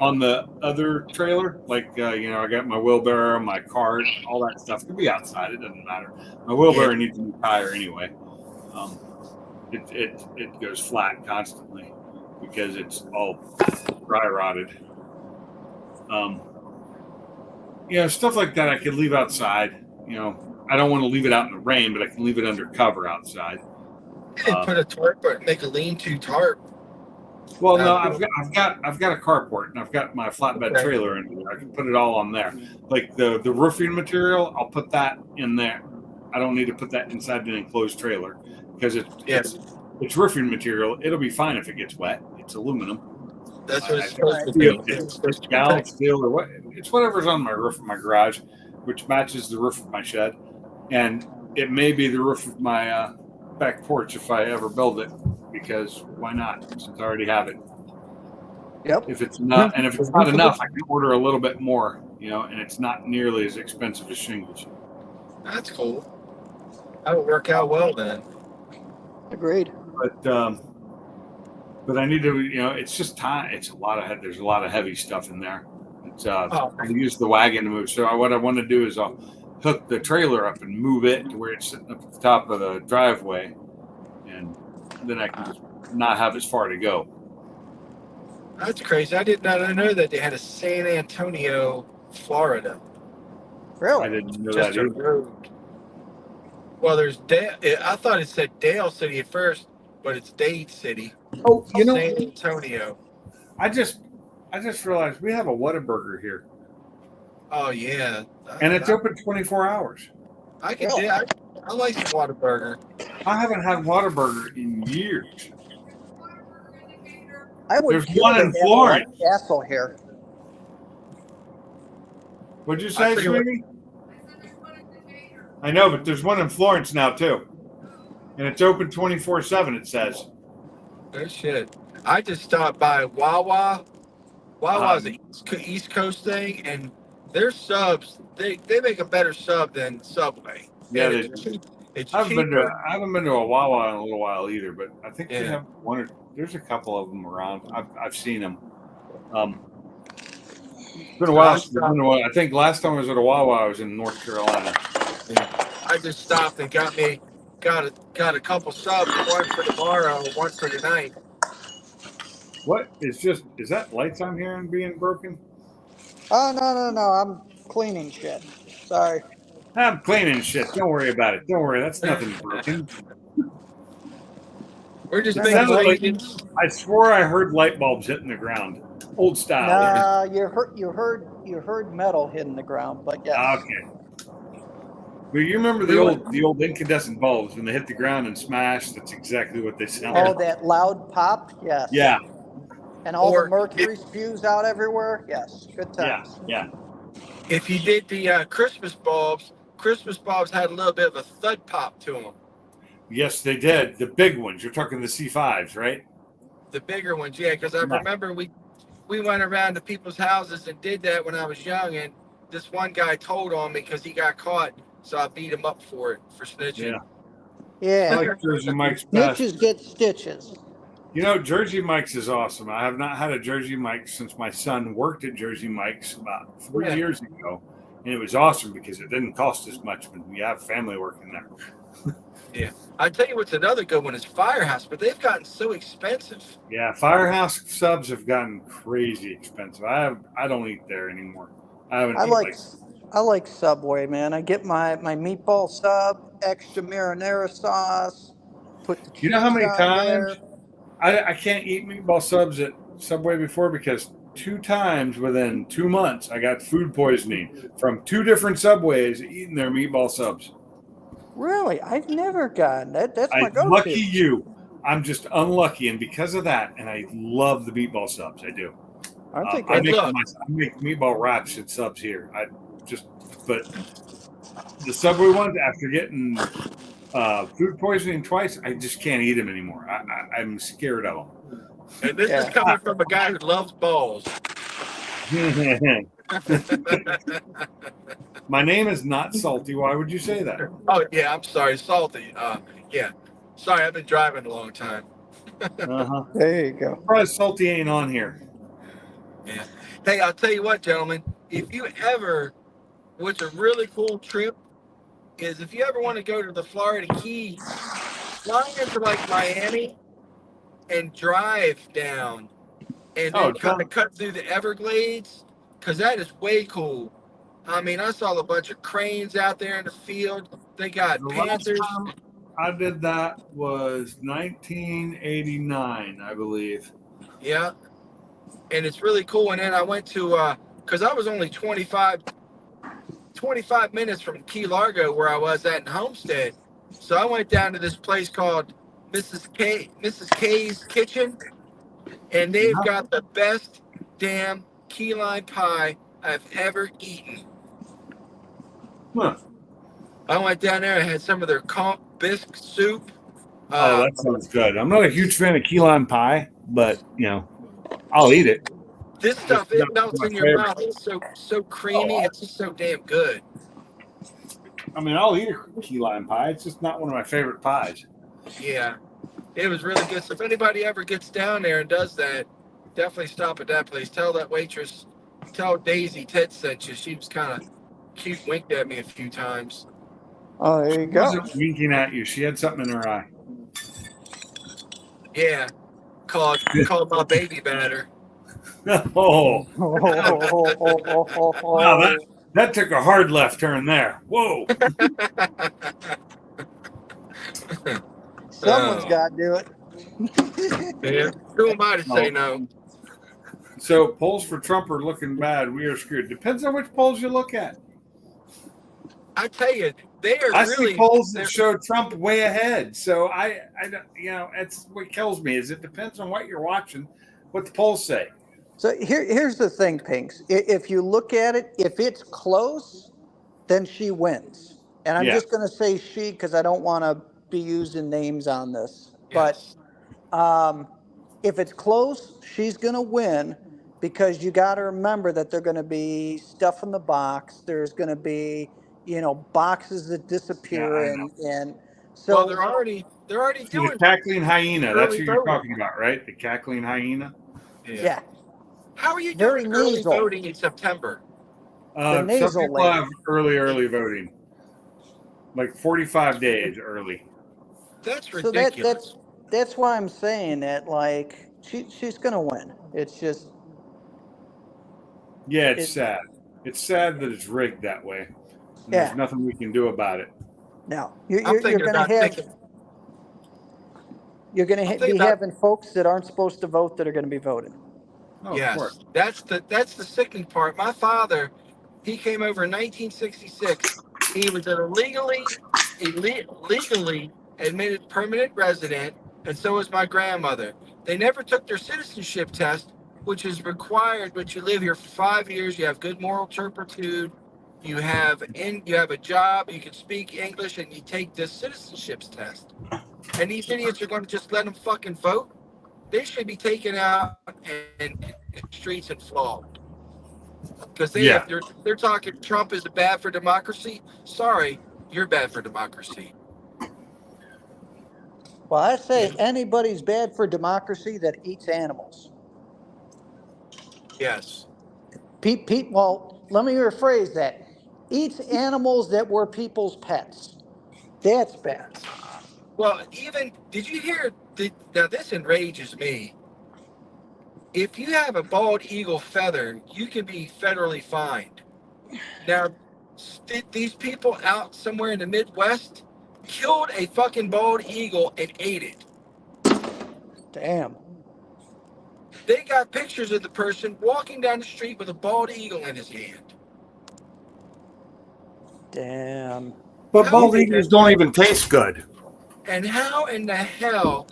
On the other trailer, like, I got my wheelbarrow, my cart, all that stuff could be outside. It doesn't matter. My wheelbarrow needs a new tire anyway. It goes flat constantly because it's all dry rotted. Stuff like that I could leave outside. I don't want to leave it out in the rain, but I can leave it under cover outside. Put a tarp, but make a lean-to tarp. Well, no, I've got a carport and I've got my flatbed trailer in there. I can put it all on there. Like the roofing material, I'll put that in there. I don't need to put that inside an enclosed trailer because it's roofing material. It'll be fine if it gets wet. It's aluminum. That's what it's supposed to be. It's galvan steel or what? It's whatever's on my roof of my garage, which matches the roof of my shed, and it may be the roof of my back porch if I ever build it. Because why not? Since I already have it. Yep. If it's not, and if it's not enough, I can order a little bit more. And it's not nearly as expensive as shingles. That's cool. That would work out well then. Agreed. But I need to. It's just time. It's a lot of. There's a lot of heavy stuff in there. I use the wagon to move. So what I want to do is I'll hook the trailer up and move it to where it's sitting up at the top of the driveway, and then I can just not have as far to go. That's crazy. I did not know that they had a San Antonio, Florida. I Really? didn't know Just that a either. road. Well, there's Dale. I thought it said Dale City at first, but it's Dade City. Oh, you know, San Antonio. I just realized we have a Whataburger here, Oh yeah, and it's open 24 hours. I can. Really? I like some Whataburger. I haven't had Whataburger in years. I would There's kill one to in have a Florence. White Castle here. What'd you I'll say, tell you what- sweetie? I know, but there's one in Florence now too, and it's open 24/7. It says. Oh shit! I just stopped by Wawa. Wawa's an East Coast thing, and their subs they make a better sub than Subway. Yeah, And they it's cheap. It's I haven't been cheaper. to a Wawa in a little while either, but I think they Yeah. have one. There's a couple of them around. I've seen them. It's been a while. I think last time I was at a Wawa, I was in North Carolina. I just stopped and got a couple subs, one for tomorrow, one for tonight. What is that lights I'm hearing being broken? Oh, no. I'm cleaning shit. Sorry. I'm cleaning shit. Don't worry about it. Don't worry. That's nothing broken. We're just It making sounded like- arrangements. I swore I heard light bulbs hitting the ground, old style. No, you heard metal hitting the ground, but yes. Okay. Well, you remember the old incandescent bulbs when they hit the ground and smash? That's exactly what they sound Oh, like. that loud pop? Yes. Yeah, And all Or the mercury spews out everywhere? Yes. Good yeah, times. yeah. If you did the Christmas bulbs had a little bit of a thud pop to them. Yes, they did. The big ones. You're talking the C5s, right? The bigger ones, yeah, because I Yeah. remember we went around to people's houses and did that when I was young, and this one guy told on me because he got caught, so I beat him up for it, for snitching. I Yeah. like Jersey Mike's best. Snitches get stitches. You know, Jersey Mike's is awesome. I have not had a Jersey Mike's since my son worked at Jersey Mike's about 3 Yeah. years ago. And it was awesome because it didn't cost as much when we have family working there. I tell you what's another good one is Firehouse, but they've gotten so expensive. Yeah, Firehouse subs have gotten crazy expensive. I don't eat there anymore. I haven't. I like Subway, man. I get my meatball sub, extra marinara sauce, put the cheese You know how many on times there. I can't eat meatball subs at Subway before because 2 times within 2 months I got food poisoning from 2 different Subways eating their meatball subs. Really? I've never gotten that. That's my go-to. Lucky you. I'm just unlucky, and because of that, and I love the meatball subs. I do. I think I that's make meatball wraps and subs here. But the Subway ones, after getting food poisoning twice, I just can't eat them anymore. I'm scared of And this is Yeah. coming from a guy who loves balls. them. My name is not Salty. Why would you say that? Oh yeah, I'm sorry, salty. Yeah, sorry, I've been driving a long time. Uh-huh. there you go. Surprised Salty ain't on here. Yeah. Hey, I'll tell you what, gentlemen. If you ever, what's a really cool trip is if you ever want to go to the Florida Keys, fly into like Miami and drive down, and then kind of cut through the Everglades, because that is way cool. I mean, I saw a bunch of cranes out there in the field. They got The last panthers. time I did that was 1989, I believe. Yeah. And it's really cool. And then I went to, because I was only 25 minutes from Key Largo where I was at in Homestead. So I went down to this place called Mrs. K's Kitchen. And they've got the best damn key lime pie I've ever eaten. Huh. I went down there and had some of their comp bisque soup. Oh, that sounds good. I'm not a huge fan of key lime pie, but I'll eat it. This stuff, It's it not melts my in your favorite. mouth. It's so creamy. It's just so damn good. I mean, I'll eat a key lime pie. It's just not one of my favorite pies. Yeah, it was really good. So if anybody ever gets down there and does that, definitely stop at that place. Tell that waitress tell Daisy Ted sent you. She was kind of cute, winked at me a few times. Oh, there you She go. wasn't winking at you. She had something in her eye. Yeah, called my baby batter. Oh, wow, that took a hard left turn there. Whoa. Someone's Oh. got to do it. Yeah. Who am I to say no? So polls for Trump are looking bad. We are screwed. Depends on which polls you look at. I tell you, they are I really. see polls they're- that show Trump way ahead. So I don't, it's what kills me is it depends on what you're watching, what the polls say. So here's the thing, Pinks. If you look at it, if it's close, then she wins. And I'm Yeah. just going to say she because I don't want to be using names on this. Yes. But if it's close, she's going to win because you got to remember that there's going to be stuff in the box. There's going to be, boxes that disappear. Yeah, I know. and so Well, they're already The doing. cackling hyena. That's early who you're voting. talking about, right? The cackling hyena. yeah. How are you Very doing early nasal. voting in September? Some nasal people lady. have early voting, like 45 days early. That's So ridiculous. that's why I'm saying that like she's going to win. It's just Yeah, it's It- sad. It's sad that it's rigged that way. And Yeah. There's nothing we can do about it. no. I'm You're thinking going about to have thinking. you're going I'm to thinking be about- having folks that aren't supposed to vote that are going to be voting. Oh, Yes, of course. that's the sickening part. My father, he came over in 1966. He was a legally admitted permanent resident, and so was my grandmother. They never took their citizenship test, which is required. But you live here for 5 years, you have good moral turpitude, you have a job, you can speak English, and you take this citizenship test. And these idiots are going to just let them fucking vote. They should be taken out and streets and flogged. Because they're talking Trump is bad for democracy. Sorry, you're bad for democracy. Well, I say anybody's bad for democracy that eats animals. Yes. Pete, well, let me rephrase that. Eats animals that were people's pets. That's bad. Well, did you hear? Now this enrages me. If you have a bald eagle feather, you can be federally fined. Now, these people out somewhere in the Midwest killed a fucking bald eagle and ate it. Damn. They got pictures of the person walking down the street with a bald eagle in his hand. Damn. But How bald is it eagles that- don't even taste good. And how in the hell,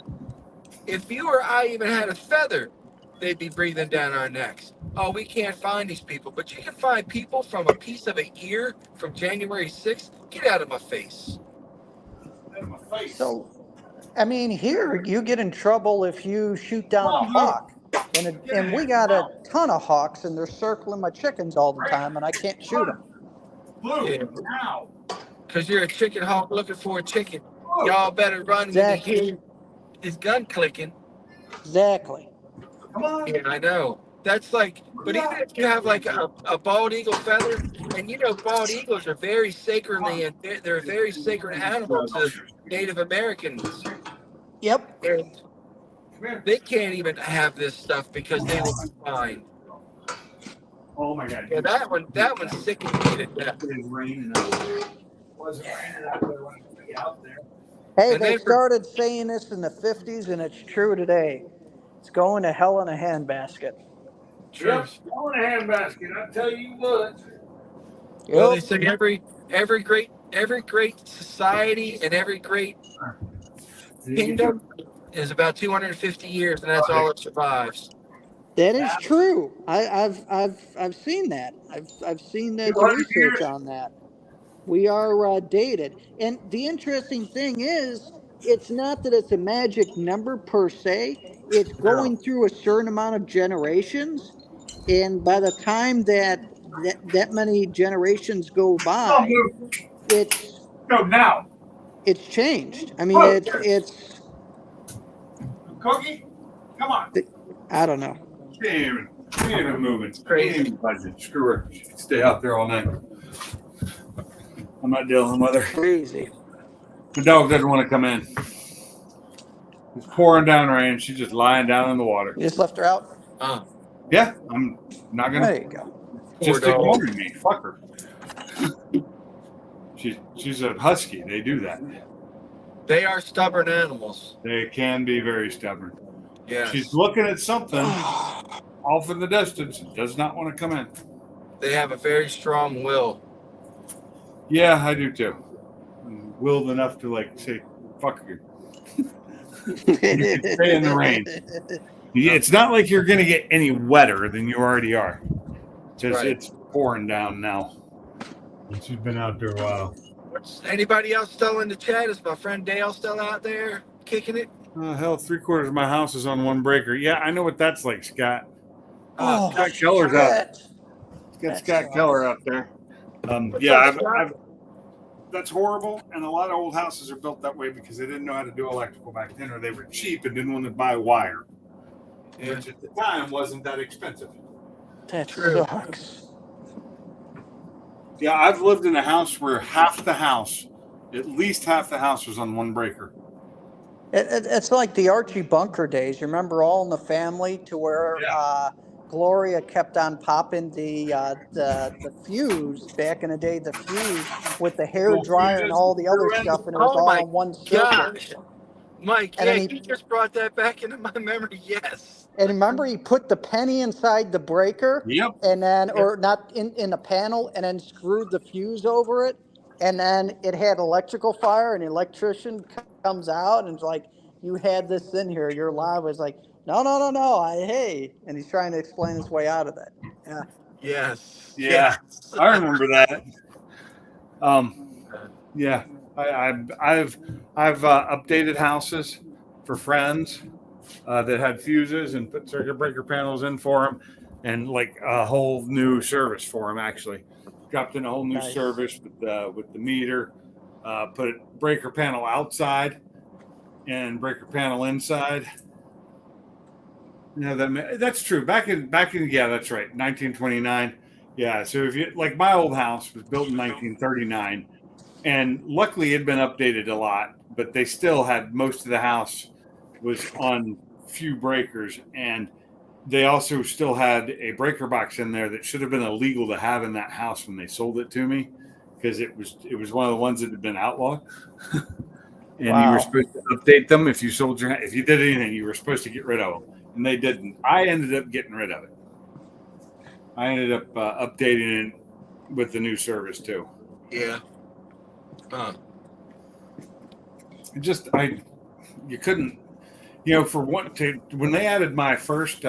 if you or I even had a feather, they'd be breathing down our necks? Oh, we can't find these people, but you can find people from a piece of an ear from January 6th. Get out of my face. So, I mean, here you get in trouble if you shoot down a hawk. And we got a ton of hawks, and they're circling my chickens all the time, and I can't shoot them. Blue, Yeah. now. Because you're a chicken hawk looking for a chicken. Y'all better run when you Exactly. hear his gun clicking. Exactly. Come on. Yeah, I know. That's like, but even if you have like a bald eagle feather, and bald eagles are very sacredly, and they're a very sacred animal to Native Americans. Yep. And they can't even have this stuff because they will be fined. Oh my God. Yeah, that one's sickening me to death. It was raining out there. It wasn't raining out there when I got out there. Hey, And they then for- started saying this in the 50s, and it's true today. It's going to hell in a handbasket. Yep, on a handbasket. I tell you what. Well, they Yep. say every great society and every great kingdom is about 250 years, and that's all it survives. That is true. I've seen that. I've seen the 200 research years. on that. We are dated, and the interesting thing is, it's not that it's a magic number per se. It's going through a certain amount of generations, and by the time that many generations go Come by, on, move. it's Go now. changed. I mean, Oh, it's Cookie, come on. I don't know. Damn. She ain't even moving. Crazy. She ain't even budging. Screw her. She can stay out there all night. I'm not dealing with her. Crazy. The dog doesn't want to come in. It's pouring down rain. She's just lying down in the water. You just left her out? Yeah, I'm not gonna. There you go. Just Poor dog. ignoring me. Fuck her. She's a husky. They do that. They are stubborn animals. They can be very stubborn. Yes. She's looking at something off in the distance and does not want to come in. They have a very strong will. Yeah, I do too. I'm willed enough to like say, "Fuck you." You can stay in the rain. It's not like you're going to get any wetter than you already are, because Right. it's pouring down now. And she's been out there a while. Anybody else still in the chat? Is my friend Dale still out there kicking it? Hell, 3/4 of my house is on one breaker. Yeah, I know what that's like, Scott. Oh, Scott Keller's out. shit. Got That Scott sucks. Keller out there. That's horrible. And a lot of old houses are built that way because they didn't know how to do electrical back then, or they were cheap and didn't want to buy wire, Yeah. which at the time wasn't that expensive. That True. sucks. Yeah, I've lived in a house where at least half the house was on one breaker. It's like the Archie Bunker days. You remember All in the Family, to where Gloria kept on popping the fuse back in the day, the fuse with the hair Little dryer and fuses, all the other screw stuff, and it was Oh all my on one circuit. Gosh. Mike, And yeah, then you just brought that back into my memory. Yes. And remember, he put the penny inside the breaker, Yep. and then, or not in the panel, and then screwed the fuse over it, and then it had electrical fire, and the electrician comes out and is like, "You had this in here. You're live." Was like, "No, no, no, no. Hey," and he's trying to explain his way out of that. Yeah. Yes. Yeah. Yes. I remember that. Yeah, I've updated houses for friends that had fuses and put circuit breaker panels in for them, and like a whole new service for them. Actually, dropped in a whole new Nice. service with the meter. Put a breaker panel outside and breaker panel inside. No, that's true. Back in yeah, that's right. 1929. Yeah. So if you like, my old house was built in 1939, and luckily it had been updated a lot, but they still had most of the house was on few breakers, and they also still had a breaker box in there that should have been illegal to have in that house when they sold it to me, because it was one of the ones that had been outlawed. And you Wow. were supposed to update them if you did anything, you were supposed to get rid of them. And they didn't. I ended up getting rid of it. I ended up updating it with the new service too. Yeah. You couldn't, for when they added my first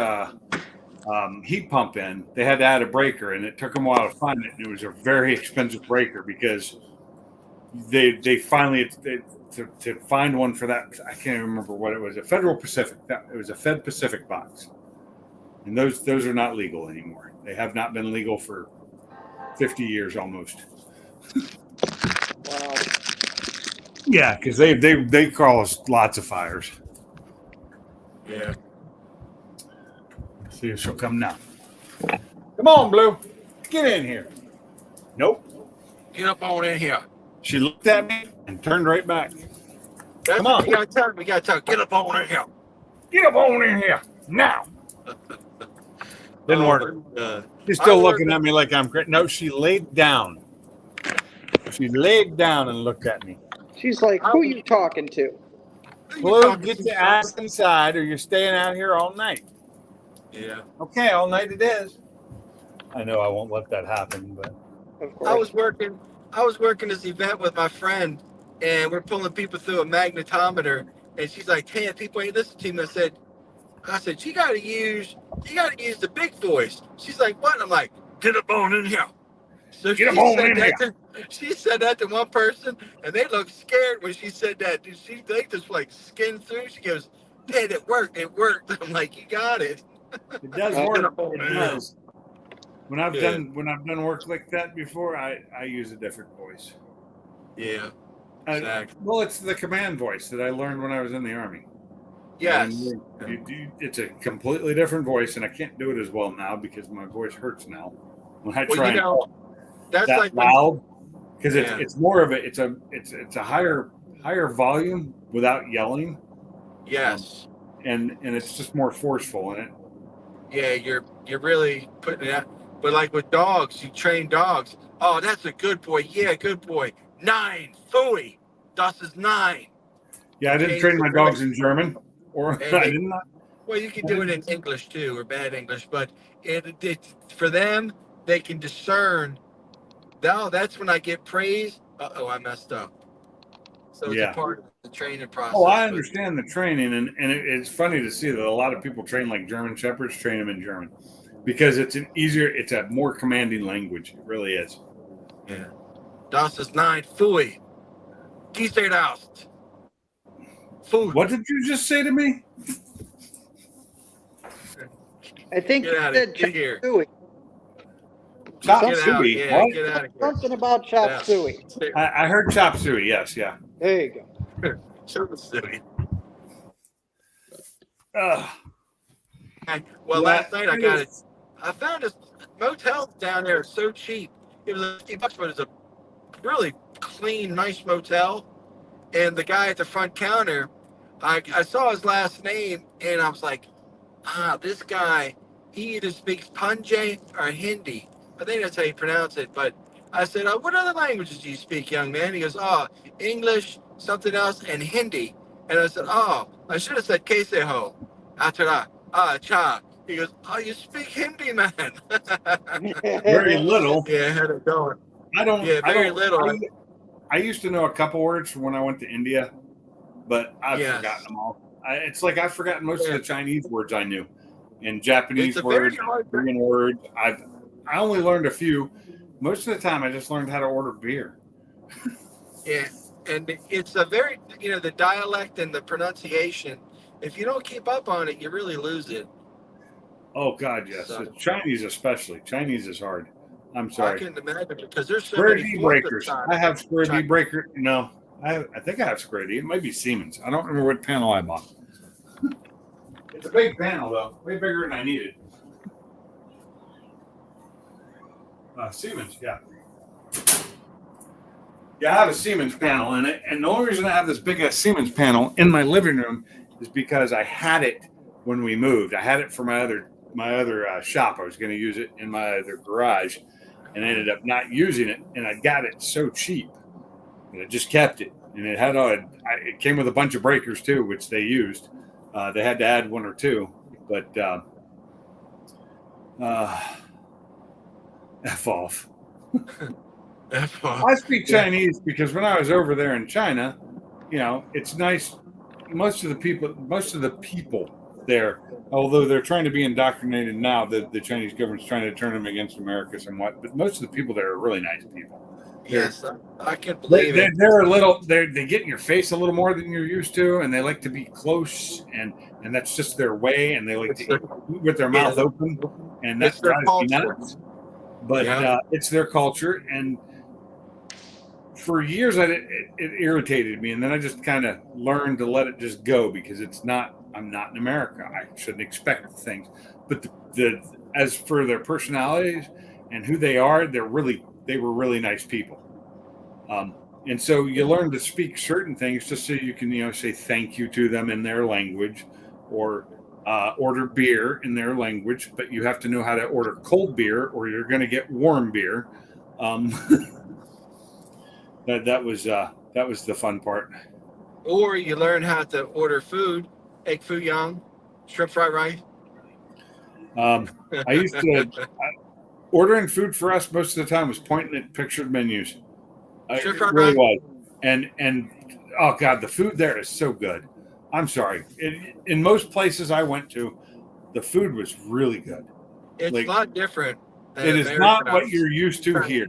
heat pump in, they had to add a breaker, and it took them a while to find it. And it was a very expensive breaker because they finally to find one for that. I can't even remember what it was. A Federal Pacific. It was a Fed Pacific box, and those are not legal anymore. They have not been legal for 50 years almost. Wow. Yeah, because they caused lots of fires. Yeah. See if she'll come now. Come on, Blue. Get in here. Nope. Get up on in here. She looked at me and turned right back. That's Come on. We gotta tell. Get up on in here. Get up on in here now. Didn't work. She's I still worked- looking at me like I'm crazy. No, she laid down. She laid down and looked at me. She's like, "Who you talking to?" Blue, get your ass inside or you're staying out here all night. Yeah. Okay, all night it is. I know I won't let that happen, but Of course. I was working this event with my friend, and we're pulling people through a magnetometer, and she's like, "Hey, people ain't listening to me." I said, you gotta use the big voice. She's like, "What?" I'm like, "Get up on in here." So Get up on in here. She said that to one person, and they looked scared when she said that. They just like skinned through. She goes, "Dad, it worked. It worked." I'm like, "You got it." it does Get work. up on It in does. When I've Yeah. done work like that before, I use a different voice. Yeah. I- Exactly. Well, it's the command voice that I learned when I was in the Army. Yes. It's a completely different voice, and I can't do it as well now because my voice hurts now when I Well, try you and know, talk that's that like when, loud because Yeah. it's more of it's a higher volume without yelling, yes. and it's just more forceful in it. Yeah, you're really putting it out. But like with dogs, you train dogs. Oh, that's a good boy. Yeah, good boy. 9. Phooey. Das is 9. Yeah, I didn't Change train the my dogs voice. in German, or And I they, did not. well, you can do it in English too, or bad English. But for them, they can discern. Now that's when I get praise. Oh, I messed up. So it's a Yeah. part of the training Oh, I process. But understand the training, and it's funny to see that a lot of people train like German Shepherds, train them in German, because it's a more commanding language. It really is. yeah, das ist 9. Phooey. Die steht aus. Food. What did you just say to me? I think Get you out said of chop here. suey. Chop Get out. suey. Yeah, What? get out of here. Something about chop Yeah. suey. I heard chop suey. Yes, yeah. There you go. Chop suey. Ugh. Well, Yeah, last night I got it. is- I found a motel down there so cheap. It was $50, but it's a really clean, nice motel. And the guy at the front counter, I saw his last name, and I was like, this guy, he either speaks Punjabi or Hindi. I think that's how you pronounce it. But I said, what other languages do you speak, young man? He goes, English, something else, and Hindi. And I said, I should have said Kaise ho. Atara, cha. He goes, you speak Hindi, man. very little. Yeah, I had it going. I don't. Yeah, I very don't- little. I used to know a couple words from when I went to India, but I've Yes. forgotten them all. It's like I've forgotten most Yeah. of the Chinese words I knew, and Japanese It's a very words, hard thing. Korean words. I only learned a few. Most of the time, I just learned how to order beer. Yeah, and it's a very, the dialect and the pronunciation. If you don't keep up on it, you really lose it. Oh God, yes. So- Chinese especially. Chinese is hard. I'm I sorry. couldn't imagine because there's so Square many D forks breakers. inside. I have Square D China. breaker. No, I think I have Square D. It might be Siemens. I don't remember what panel I bought. It's a big panel though, way bigger than I needed. Siemens, yeah. Yeah, I have a Siemens panel in it, and the only reason I have this big Siemens panel in my living room is because I had it when we moved. I had it for my other shop. I was going to use it in my other garage, and I ended up not using it. And I got it so cheap, and I just kept it. And it had it came with a bunch of breakers too, which they used. They had to add one or two, but F off. I speak Chinese because when I was over there in China, it's nice. Most of the people there, although they're trying to be indoctrinated now, the Chinese government's trying to turn them against America somewhat, but most of the people there are really nice people. Yes, I can believe it. They get in your face a little more than you're used to, and they like to be close, and that's just their way, and they like to eat with their mouth open, and that's their culture. nuts. But it's their culture, and for years it irritated me, and then I just kind of learned to let it just go because I'm not in America. I shouldn't expect things. But as for their personalities and who they are, they were really nice people. And so you learn to speak certain things just so you can say thank you to them in their language, or order beer in their language, but you have to know how to order cold beer or you're going to get warm beer. That was the fun part. Or you learn how to order food, egg foo young, shrimp fried rice. I used to ordering food for us most of the time was pointing at pictured menus. It really was. And oh God, the food there is so good. I'm sorry. In most places I went to, the food was really good. It's Like, a lot different. It is not what you're used to here.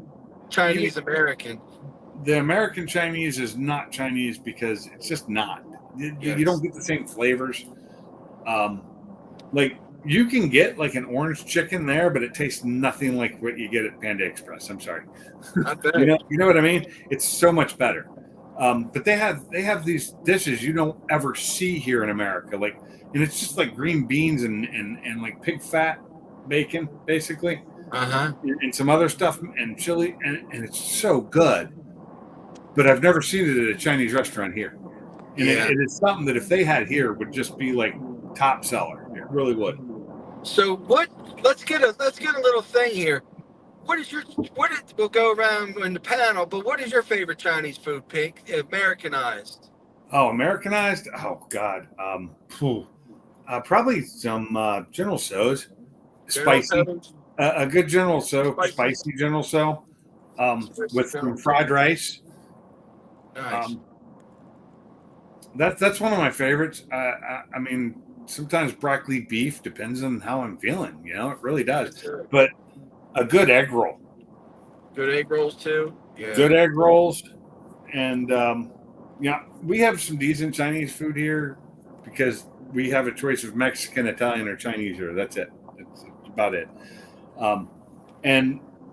Chinese American. The American Chinese is not Chinese because it's just not. You don't get the same flavors. Like you can get like an orange chicken there, but it tastes nothing like what you get at Panda Express. I'm sorry. I bet. You know what I mean? It's so much better. But they have these dishes you don't ever see here in America, like, and it's just like green beans and like pig fat bacon, basically, Uh-huh. and some other stuff and chili, and it's so good. But I've never seen it at a Chinese restaurant here, and Yeah. it is something that if they had here would just be like top seller. It really would. So let's get a little thing here. We'll go around in the panel, but what is your favorite Chinese food, Pink? Americanized. Oh, Americanized? Oh God. Probably some General Tso's, spicy. General Tso's? A good General Tso, Spicy. spicy General Tso, Spicy with General some fried rice. Nice. That's one of my favorites. I mean, sometimes broccoli beef depends on how I'm feeling. You know, it really does. But a good egg roll, Good egg rolls too. Yeah. good egg rolls, and yeah, we have some decent Chinese food here because we have a choice of Mexican, Italian, or Chinese here. That's it. That's about it.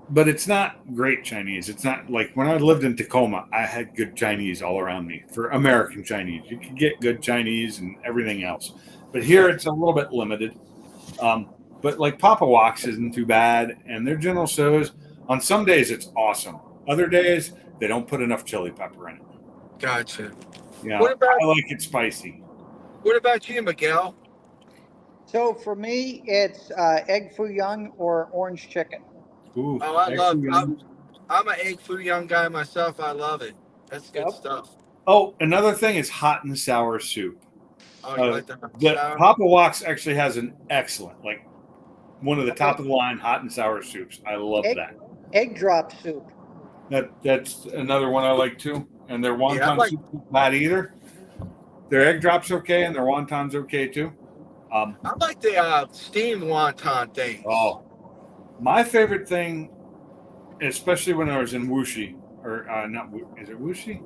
But it's not great Chinese. It's not like when I lived in Tacoma, I had good Chinese all around me for American Chinese. You could get good Chinese and everything else. But here it's a little bit limited. But like Papa Woks isn't too bad. And their General Tso's, on some days it's awesome. Other days, they don't put enough chili pepper in it. Gotcha. Yeah, What about- I like it spicy. What about you, Miguel? So for me, it's egg foo young or orange chicken. Ooh, Oh, I love. excellent. I'm an egg foo young guy myself. I love it. That's good Yep. stuff. Oh, another thing is hot and sour soup. Oh, you like that? The sour? Papa Woks actually has an excellent, like one of the top of the line hot and sour soups. I love Egg- that. Egg drop soup. That's another one I like too. And their wonton Yeah, I like- soup isn't bad either. Their egg drops okay, and their wonton's okay too. I like the steamed wonton things. Oh, my favorite thing, especially when I was in Wuxi, or not, is it Wuxi?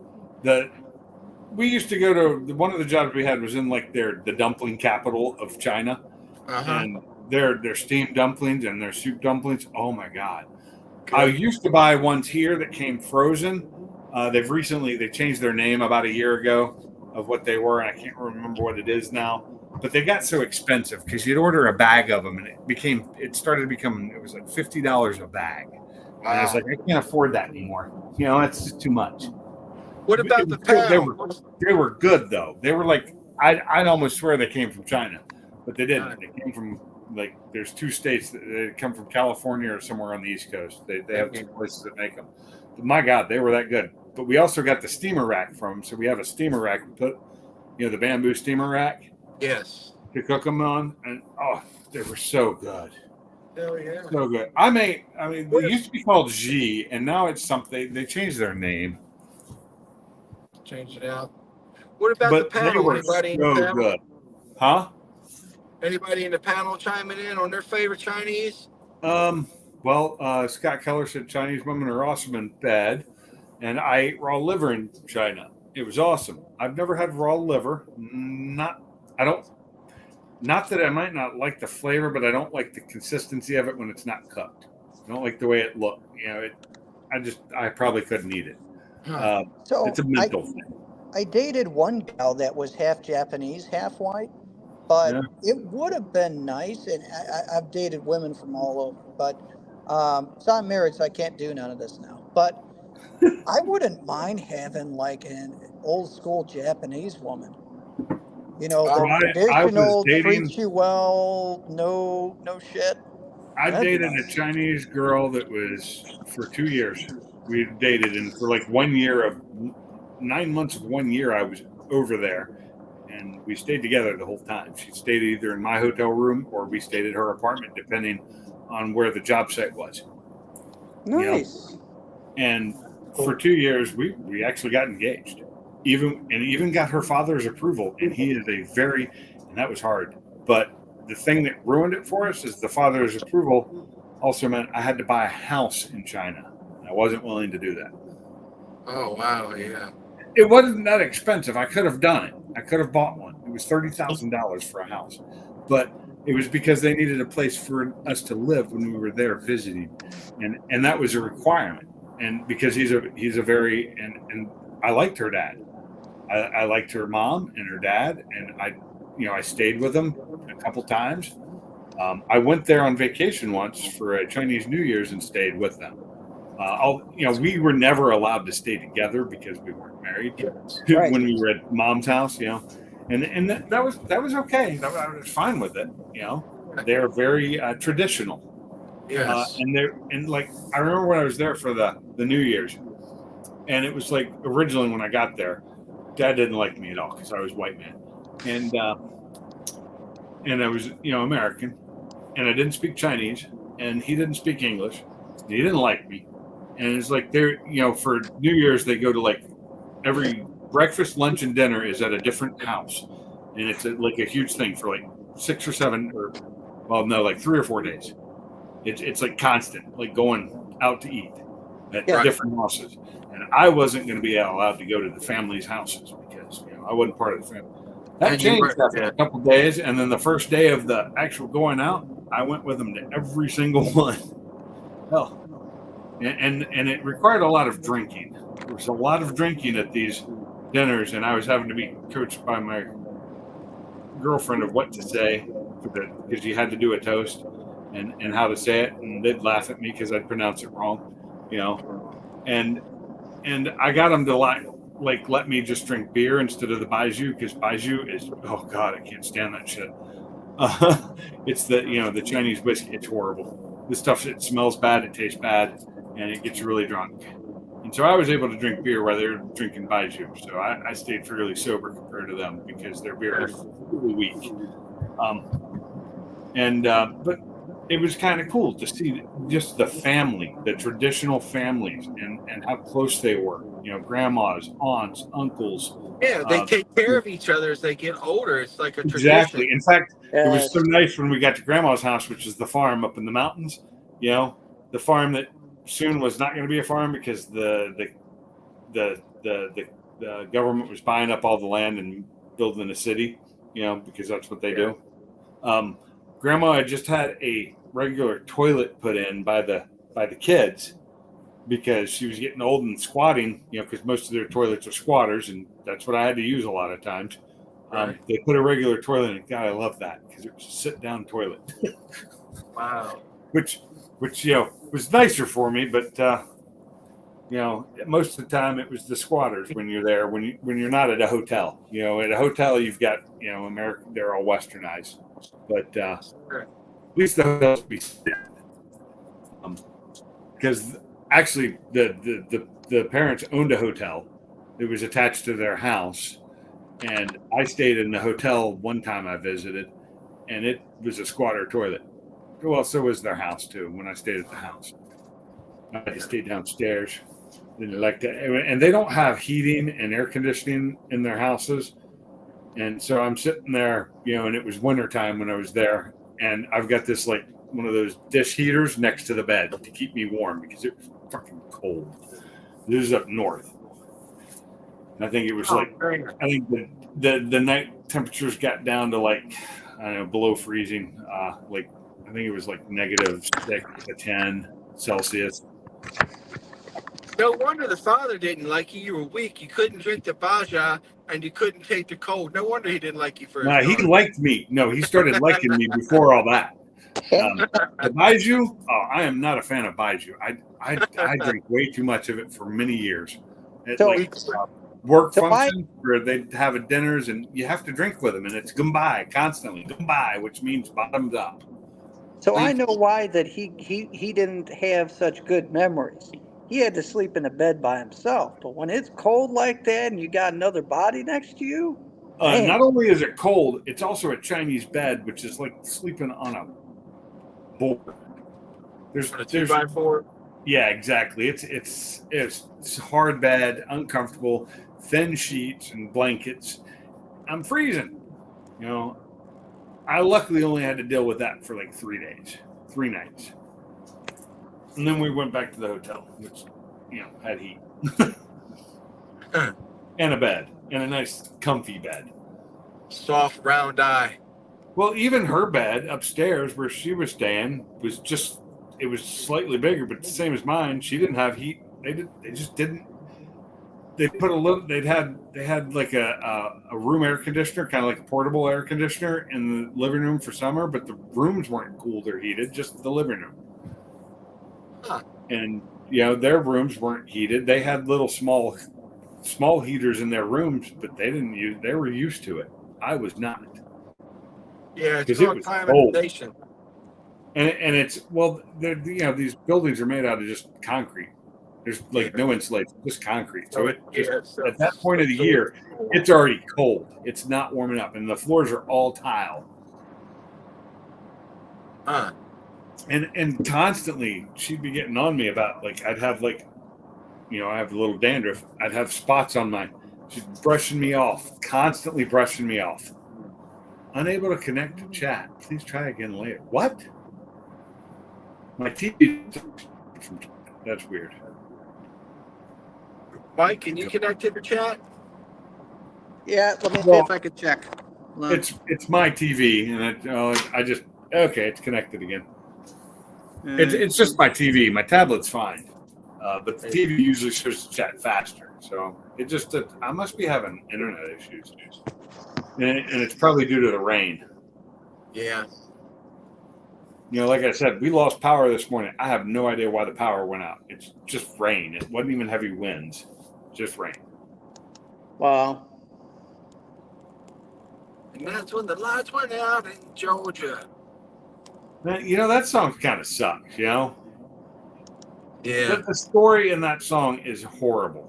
We used to go to one of the jobs we had was in like the dumpling capital of China, Uh-huh. and their steamed dumplings and their soup dumplings. Oh my god! Good. I used to buy ones here that came frozen. They changed their name about a year ago of what they were, and I can't remember what it is now. But they got so expensive because you'd order a bag of them, and it started becoming, it was like $50 a bag. And I was Wow. like, I can't afford that anymore. You know, that's just too much. What about the They pound? They were good though. They were like, I'd almost swear they came from China, but they didn't. They came from like, there's two states that they come from, California or somewhere on the East Coast. They have two places that make them. But my God, they were that good. But we also got the steamer rack from them. So we have a steamer rack. We put, the bamboo steamer rack Yes. to cook them on, and oh, they were so good. Hell yeah. So good. I mean, they used to be called G, and now it's something. They changed their name, Change it out. What about but the they panel? were Anybody in the so panel? good. Huh? Anybody in the panel chiming in on their favorite Chinese? Well, Scott Keller said Chinese women are awesome in bed, and I ate raw liver in China. It was awesome. I've never had raw liver. Not that I might not like the flavor, but I don't like the consistency of it when it's not cooked. I don't like the way it looked. I probably couldn't eat it. Huh. So It's a mental thing. I dated one gal that was half Japanese, half white, but Yeah. it would have been nice. And I've dated women from all over, but so I'm married, so I can't do none of this now. But I wouldn't mind having like an old school Japanese woman. You know, the I was traditional dating- treat you well, no shit. I That'd be dated nice. a Chinese girl that was for 2 years. We dated, and for like 1 year of 9 months of 1 year, I was over there, and we stayed together the whole time. She stayed either in my hotel room or we stayed at her apartment, depending on where the job site was. Nice. And for 2 years, we actually got engaged, even got her father's approval. And he is and that was hard. But the thing that ruined it for us is the father's approval also meant I had to buy a house in China. And I wasn't willing to do that. Oh wow, yeah. It wasn't that expensive. I could have done it. I could have bought one. It was $30,000 for a house, but it was because they needed a place for us to live when we were there visiting, and that was a requirement. And because he's a very and I liked her dad. I liked her mom and her dad, and I stayed with them a couple times. I went there on vacation once for a Chinese New Year's and stayed with them. We were never allowed to stay together because we weren't married Right. when we were at mom's house, and that was okay. I was fine with it. They're very traditional. Yes. And like I remember when I was there for the New Year's, and it was like originally when I got there, Dad didn't like me at all because I was white man, and I was American, and I didn't speak Chinese, and he didn't speak English, and he didn't like me, and it's like they're for New Year's they go to like every breakfast, lunch, and dinner is at a different house, and it's like a huge thing for like 6 or 7 or like 3 or 4 days. It's like constant, like going out to eat at different houses. And I wasn't going to be allowed to go to the family's houses because I wasn't part of the family. That And you changed were- after a couple of days, and then the first day of the actual going out, I went with them to every single one. Hell, and it required a lot of drinking. There was a lot of drinking at these dinners, and I was having to be coached by my girlfriend of what to say because you had to do a toast and how to say it, and they'd laugh at me because I'd pronounce it wrong, and I got them to let me just drink beer instead of the baijiu because baijiu is, oh god, I can't stand that shit. It's the Chinese whiskey. It's horrible. This stuff, it smells bad, it tastes bad, and it gets you really drunk. And so I was able to drink beer while they were drinking baijiu. So I stayed fairly sober compared to them because their beer was really weak. But it was kind of cool to see just the family, the traditional families, and how close they were. Grandmas, aunts, uncles. Yeah, they take care of each other as they get older. It's like a Exactly. tradition. In fact, it was Yes. so nice when we got to Grandma's house, which is the farm up in the mountains. The farm that soon was not going to be a farm because the government was buying up all the land and building a city. Because that's what they do. Grandma had just had a regular toilet put in by the kids because she was getting old and squatting, because most of their toilets are squatters, and that's what I had to use a lot of times. Right. They put a regular toilet in. God, I love that because it was a sit-down toilet, Wow. which was nicer for me, but most of the time it was the squatters when you're there, when you're not at a hotel. At a hotel you've got America, they're all westernized, but at least the hotels be because actually the parents owned a hotel. It was attached to their house, and I stayed in the hotel one time I visited, and it was a squatter toilet. Well, so was their house too. When I stayed at the house, I had to stay downstairs. And they don't have heating and air conditioning in their houses, and so I'm sitting there, and it was wintertime when I was there, and I've got this like one of those dish heaters next to the bed to keep me warm because it was fucking cold. This is up north. I think it was I think the night temperatures got down to like, I don't know, below freezing. I think it was like -6 to 10 Celsius. No wonder the father didn't like you. You were weak. You couldn't drink the baja, and you couldn't take the cold. No wonder he didn't like you for. Nah, he liked me. No, he started liking me before all that. The baijiu, I am not a fan of baijiu. I drink way too much of it for many years. Work So function where they have a dinners and you have to drink with them, and it's gumbai constantly, gumbai, which means bottoms up. So I know why that he didn't have such good memories. He had to sleep in a bed by himself. But when it's cold like that and you got another body next to you, man. Not only is it cold, it's also a Chinese bed, which is like sleeping on a board. There's On a 2x4. Yeah, exactly. It's hard bed, uncomfortable, thin sheets and blankets. I'm freezing. I luckily only had to deal with that for like 3 days, 3 nights. And then we went back to the hotel, which, had heat. And a bed, and a nice comfy bed. Soft round eye. Well, even her bed upstairs where she was staying was it was slightly bigger, but the same as mine. She didn't have heat. They just didn't they put a little. They had like a room air conditioner, kind of like a portable air conditioner, in the living room for summer, but the rooms weren't cooled or heated, just the living room. Huh. And their rooms weren't heated. They had little small heaters in their rooms, but they didn't use. They were used to it. I was not. Yeah, it's 'Cause it called was climatization. And it's these buildings are made out of just concrete. There's like no insulation, just concrete. So it just at that point of the year, it's already cold. It's not warming up, and the floors are all tile. Huh. And constantly she'd be getting on me about like I'd have like I have a little dandruff. I'd have spots on she's brushing me off, constantly brushing me off. Unable to connect to chat. Please try again later. What? My TV. That's weird. Mike, can you connect to the chat? Yeah, let me see Well, if I could check. Hold on. It's my TV, and I just okay. It's connected again. It's just my TV. My tablet's fine, but the TV usually shows the chat faster. So I must be having internet issues, and it's probably due to the rain. Yeah. Like I said, we lost power this morning. I have no idea why the power went out. It's just rain. It wasn't even heavy winds, just rain. Wow. And that's when the lights went out in Georgia. That song kind of sucks. Yeah. The story in that song is horrible.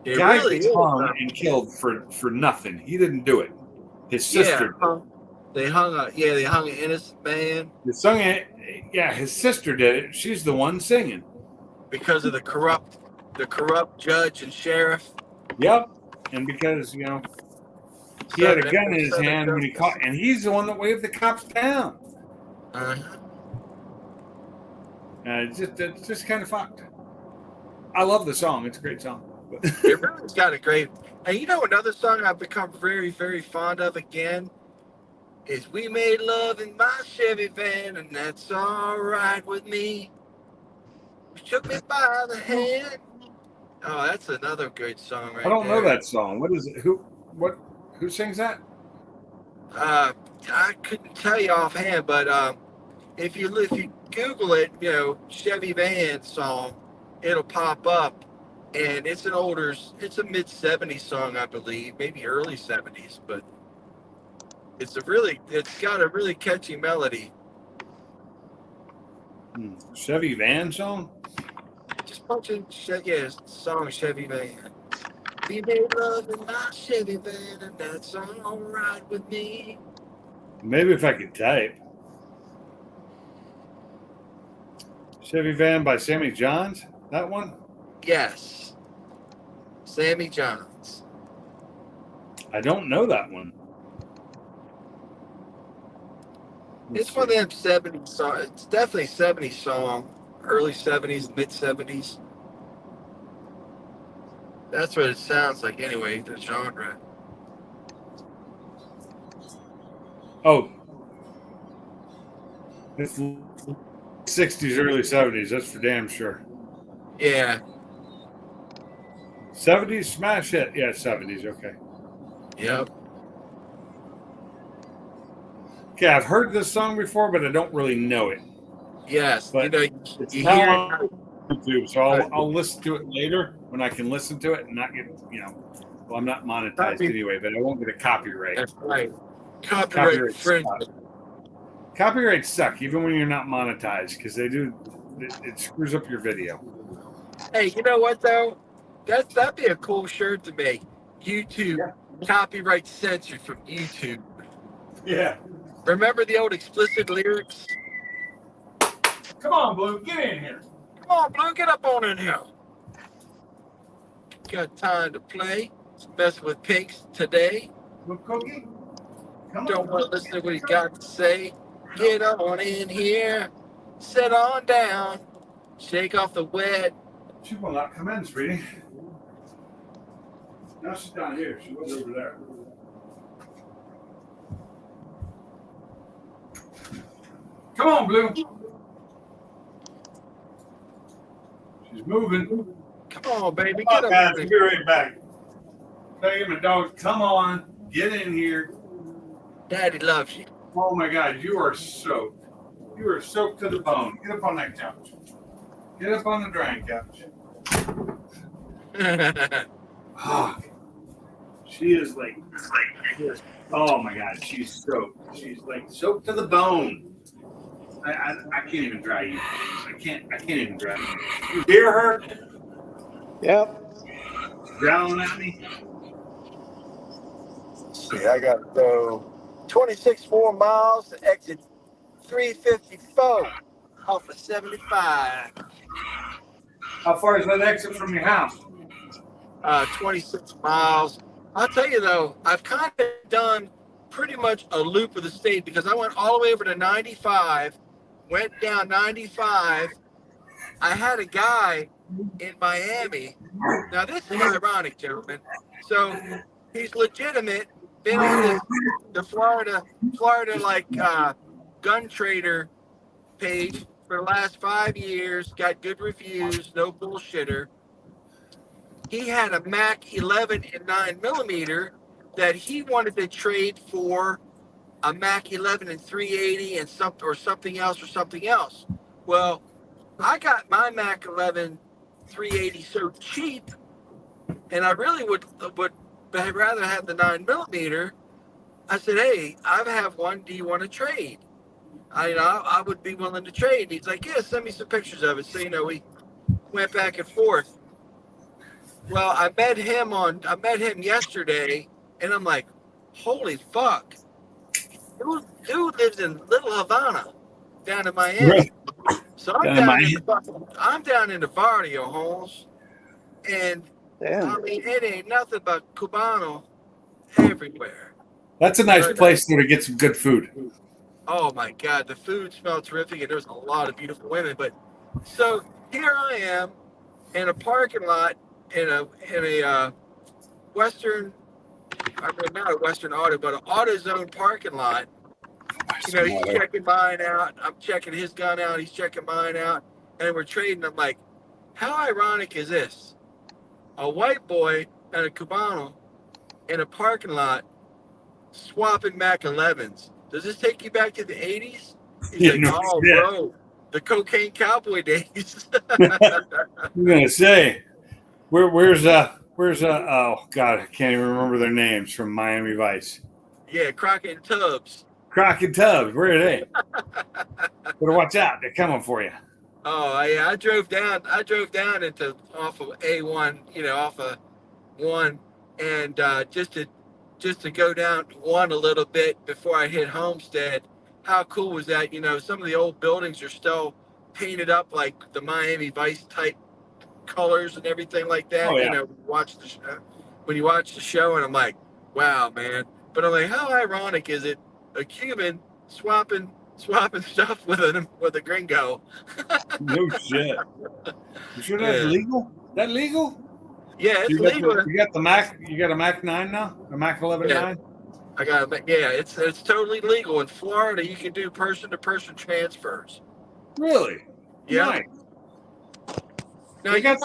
It Guy really gets is. hung and killed for nothing. He didn't do it. His sister. Yeah. They hung an innocent man His sister did it. She's the one singing. because of the corrupt judge and sheriff. Yep. And because, he had a gun in his hand when he caught, and he's the one that waved the cops down. Uh-huh. It's just kind of fucked. I love the song. It's a great song. It really's got a great. And another song I've become very, very fond of again is "We Made Love in My Chevy Van, and That's All Right with Me." You shook me by the hand. Oh, that's another good song right I don't know there. that song. What is it? Who sings that? I couldn't tell you offhand, but if you Google it, Chevy Van song, it'll pop up, and it's it's a mid '70s song, I believe, maybe early '70s, but it's got a really catchy melody. Chevy Van song? Just punch in song Chevy Van. We made love in my Chevy Van, and that's all right with me. Maybe if I could type. Chevy Van by Sammy Johns? That one? Yes. Sammy Johns. I don't know that one. It's one of them 70s songs. It's definitely 70s song. Early 70s, mid 70s. That's what it sounds like anyway, the genre. Oh. It's 60s, early 70s. That's for damn sure. Yeah. 70s smash hit. Yeah, 70s. Okay. Yep. Okay, I've heard this song before, but I don't really know it. Yes. But you now hear on YouTube, so I'll listen to it later when I can listen to it and not get, well, I'm not monetized anyway, but I won't get a copyright. That's right. Copyright infringement. Copyrights suck, even when you're not monetized, because it screws up your video. Hey, you know what though? That'd be a cool shirt to make. YouTube copyright censored from YouTube. Yeah. Remember the old explicit lyrics? Come on, Blue, get in here. Come on, Blue, get up on in here. Got time to play. Mess with Pinks today. Blue Cookie? Come Don't on. want to listen to what he got to say. Get on in here. Sit on down. Shake off the wet. She will not come in, sweetie. Now she's down here. She was over there. Come on, Blue. She's moving. Come Oh, baby, Oh, get up guys, here. be right back. Hey, my dog, come on, get in here. Daddy loves you. Oh my God, you are soaked. You are soaked to the bone. Get up on that couch. Get up on the drying couch. Oh, she is like, oh my God, she's soaked. She's like soaked to the bone. I can't even dry you. I can't even dry you. You hear her Yep. growling at me? See, I got to go 26.4 miles to exit 354 Off of 75. How far is that exit from your house? 26 miles. I'll tell you though, I've kind of done pretty much a loop of the state because I went all the way over to 95, went down 95. I had a guy in Miami. Now this is ironic, gentlemen. So he's legitimate, been on the Florida like gun trader page for the last 5 years, got good reviews, no bullshitter. He had a Mac 11 and 9mm that he wanted to trade for a Mac 11 and 380 and something else. Well, I got my Mac 11 380 so cheap, and I really would rather have the 9mm. I said, hey, I have one. Do you want to trade? I would be willing to trade. He's like, yeah, send me some pictures of it. So we went back and forth. Well, I met him yesterday, and I'm like, holy fuck. Dude lives in Little Havana, down in Miami. So I'm down in the barrio, Holmes. And Damn. I mean, it ain't nothing but Cubano everywhere. That's a nice place to get some good food. Oh my God, the food smelled terrific, and there's a lot of beautiful women. But so here I am in a parking lot in a Western, I mean not a Western Auto, but an AutoZone parking lot. He's checking mine out. I'm checking his gun out. He's checking mine out, and we're trading. I'm like, how ironic is this? A white boy and a Cubano in a parking lot swapping Mac 11s. Does this take you back to the 80s? He's like, oh, bro, the cocaine cowboy days. I'm gonna say, where's oh God, I can't even remember their names from Miami Vice. Yeah, Crockett and Tubbs. Crockett Tubbs, where are they? Better watch out, they're coming for you. Oh yeah, I drove down into off of A1, off of 1, and just to go down 1 a little bit before I hit Homestead. How cool was that? Some of the old buildings are still painted up like the Miami Vice type colors and everything like that. Oh, yeah. When you watch the show, and I'm like, wow, man. But I'm like, how ironic is it? A Cuban swapping stuff with a gringo. No shit. You sure that's legal? That legal? Yeah, it's legal. You got the Mac. You got a Mac 9 now? A Mac 11 9? I got it. Yeah, it's totally legal in Florida. You can do person-to-person transfers. Really? Yeah. Nice. Now they got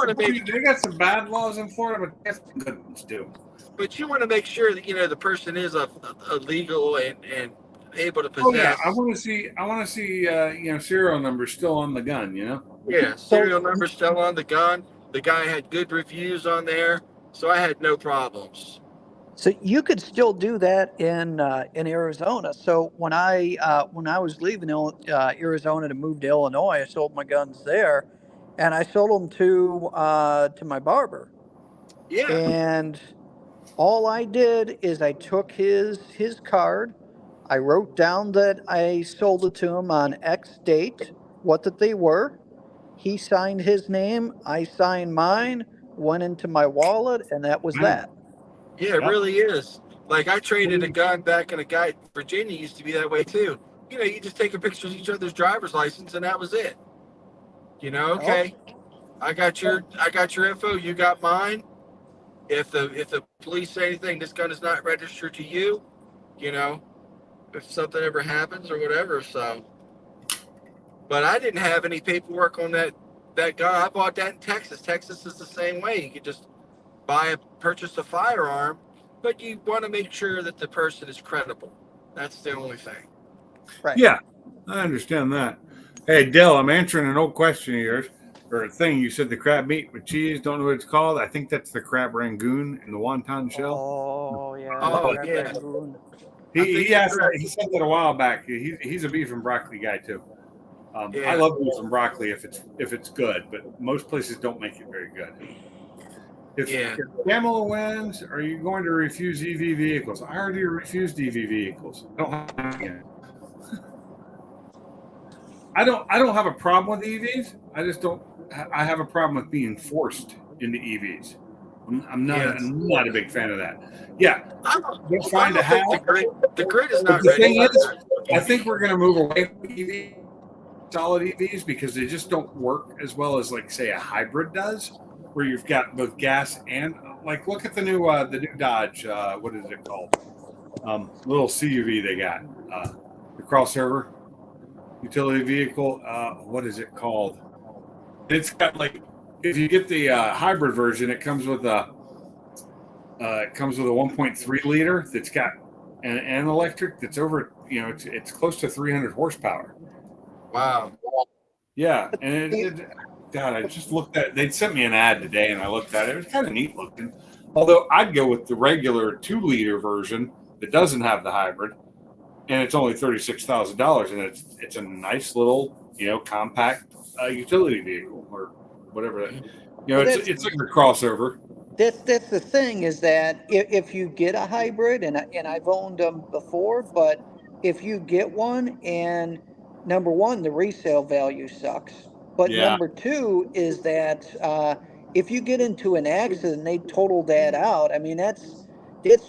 some bad laws in Florida, but that's some good ones too. But you want to make sure that the person is a legal and able to possess. Oh yeah, I want to see serial numbers still on the gun. Yeah, serial number still on the gun. The guy had good reviews on there, so I had no problems. So you could still do that in Arizona. So when I was leaving Arizona to move to Illinois, I sold my guns there, and I sold them to my barber. Yeah. And all I did is I took his card. I wrote down that I sold it to him on X date, what that they were. He signed his name. I signed mine. Went into my wallet, and that was that. Yeah, it really is. Like I traded a gun back, and a guy in Virginia used to be that way too. You just take a picture of each other's driver's license, and that was it. Okay, I got your info. You got mine. If the police say anything, this gun is not registered to you. If something ever happens or whatever. So, but I didn't have any paperwork on that that gun. I bought that in Texas. Texas is the same way. You could just purchase a firearm, but you want to make sure that the person is credible. That's the only thing. Right. Yeah, I understand that. Hey, Dell, I'm answering an old question of yours, or a thing. You said the crab meat with cheese. Don't know what it's called. I think that's the crab rangoon in the wonton shell. Oh yeah. Oh, crab yeah. rangoon. He asked. He said that a while back. He's a beef and broccoli guy too. Yeah. I love beef and broccoli if it's good, but most places don't make it very good. If Pamela wins, are you going to refuse EV vehicles? I already refused EV vehicles. I don't have a problem with EVs. I just don't. I have a problem with being forced into EVs. I'm not a big fan of that. Yeah, they're fine to have. The grid is But not the ready. thing is, I think we're going to move away from solid EVs because they just don't work as well as, like, say, a hybrid does, where you've got both gas and, like, look at the new Dodge. What is it called? Little CUV they got, the crossover utility vehicle. What is it called? It's got, like, if you get the hybrid version, it comes with a 1.3 liter that's got an electric that's over, it's close to 300 horsepower. Wow. Yeah, and God, I just looked at. They sent me an ad today, and I looked at it. It was kind of neat looking. Although I'd go with the regular 2 liter version that doesn't have the hybrid, and it's only $36,000, and it's a nice little compact utility vehicle or whatever. It's like a crossover. That's the thing is that if you get a hybrid, and I've owned them before, but if you get one, and number one, the resale value sucks, but Yeah. number two is that if you get into an accident, they total that out. I mean, that's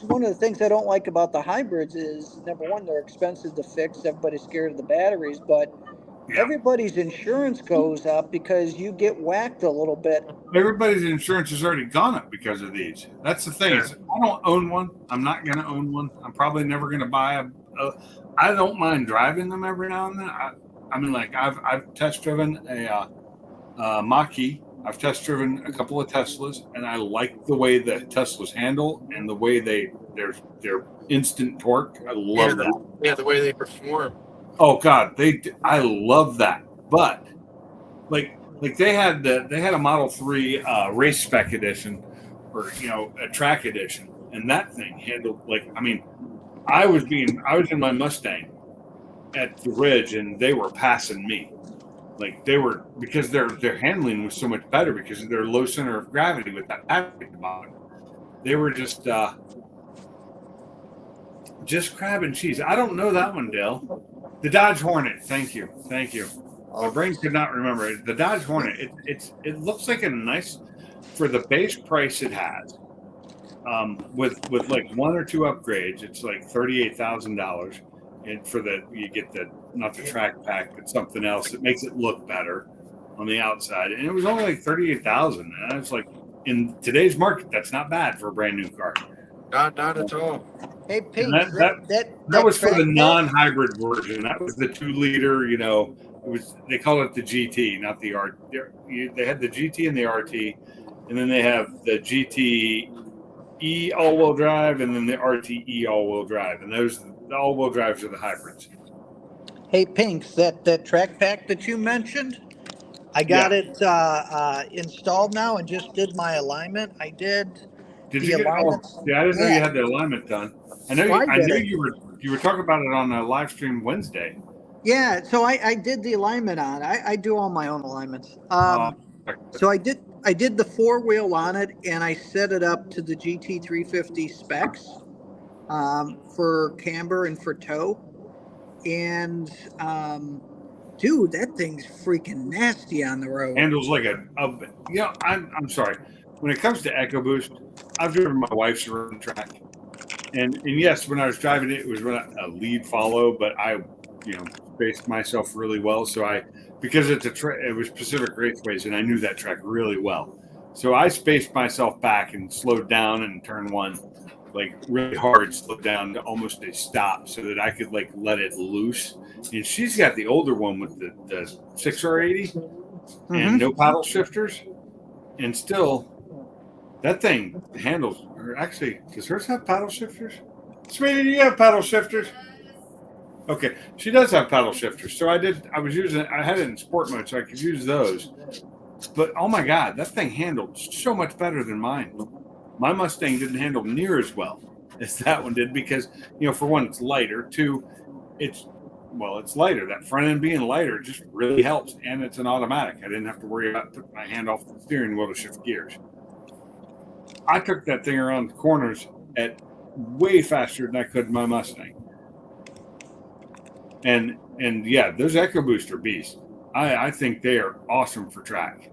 one of the things I don't like about the hybrids is, number one, they're expensive to fix. Everybody's scared of the batteries, but everybody's insurance goes up because you get whacked a little bit. Everybody's insurance has already gone up because of these. That's the thing. Is I don't own one. I'm not going to own one. I'm probably never going to buy I don't mind driving them every now and then. I mean, like I've test driven a Mach-E. I've test driven a couple of Teslas, and I like the way the Teslas handle and the way their instant torque. I love that. Yeah, the way they perform. Oh God, I love that. But like they had a Model 3 race spec edition, or a track edition, and that thing handled I was in my Mustang at the Ridge, and they were passing me. Like they were, because their handling was so much better because of their low center of gravity with that package at the bottom. They were just crab and cheese. I don't know that one, Dale. The Dodge Hornet. Thank you. My brain could not remember it. The Dodge Hornet. It looks like a nice, for the base price it has. With like one or two upgrades, it's like $38,000, and you get not the track pack, but something else that makes it look better on the outside. And it was only like $38,000, and it's like, in today's market, that's not bad for a brand new car. Not at all. Hey, Pete, that was for the non-hybrid version. That was the 2 liter. They call it the GT, not the RT. They had the GT and the RT, and then they have the GT all-wheel drive, and then the RTE all-wheel drive, and the all-wheel drives are the hybrids. Hey, Pinks, that track pack that you mentioned, I got it installed now and just did my alignment. I did. Did you get? I didn't know you had the alignment done. I know you were talking about it on a live stream Wednesday. Yeah, so I did the alignment on. I do all my own alignments. So I did the 4-wheel on it, and I set it up to the GT350 specs for camber and for tow. And dude, that thing's freaking nasty on the road. Handles like I'm sorry. When it comes to EcoBoost, I've driven my wife's run track, and yes, when I was driving it was a lead follow, but I spaced myself really well. So because it was Pacific Raceways, and I knew that track really well, so I spaced myself back and slowed down and turned one like really hard, slowed down to almost a stop so that I could like let it loose. And she's got the older one with the 6R80, and no paddle shifters, and still that thing handles. Or actually, does hers have paddle shifters? Sweetie, do you have paddle shifters? Okay, she does have paddle shifters. So I had it in sport mode, so I could use those. But oh my God, that thing handled so much better than mine. My Mustang didn't handle near as well as that one did because, for one, it's lighter. Two, it's lighter. That front end being lighter just really helps, and it's an automatic. I didn't have to worry about putting my hand off the steering wheel to shift gears. I took that thing around the corners at way faster than I could in my Mustang. And yeah, those EcoBoost are beasts. I think they are awesome for track.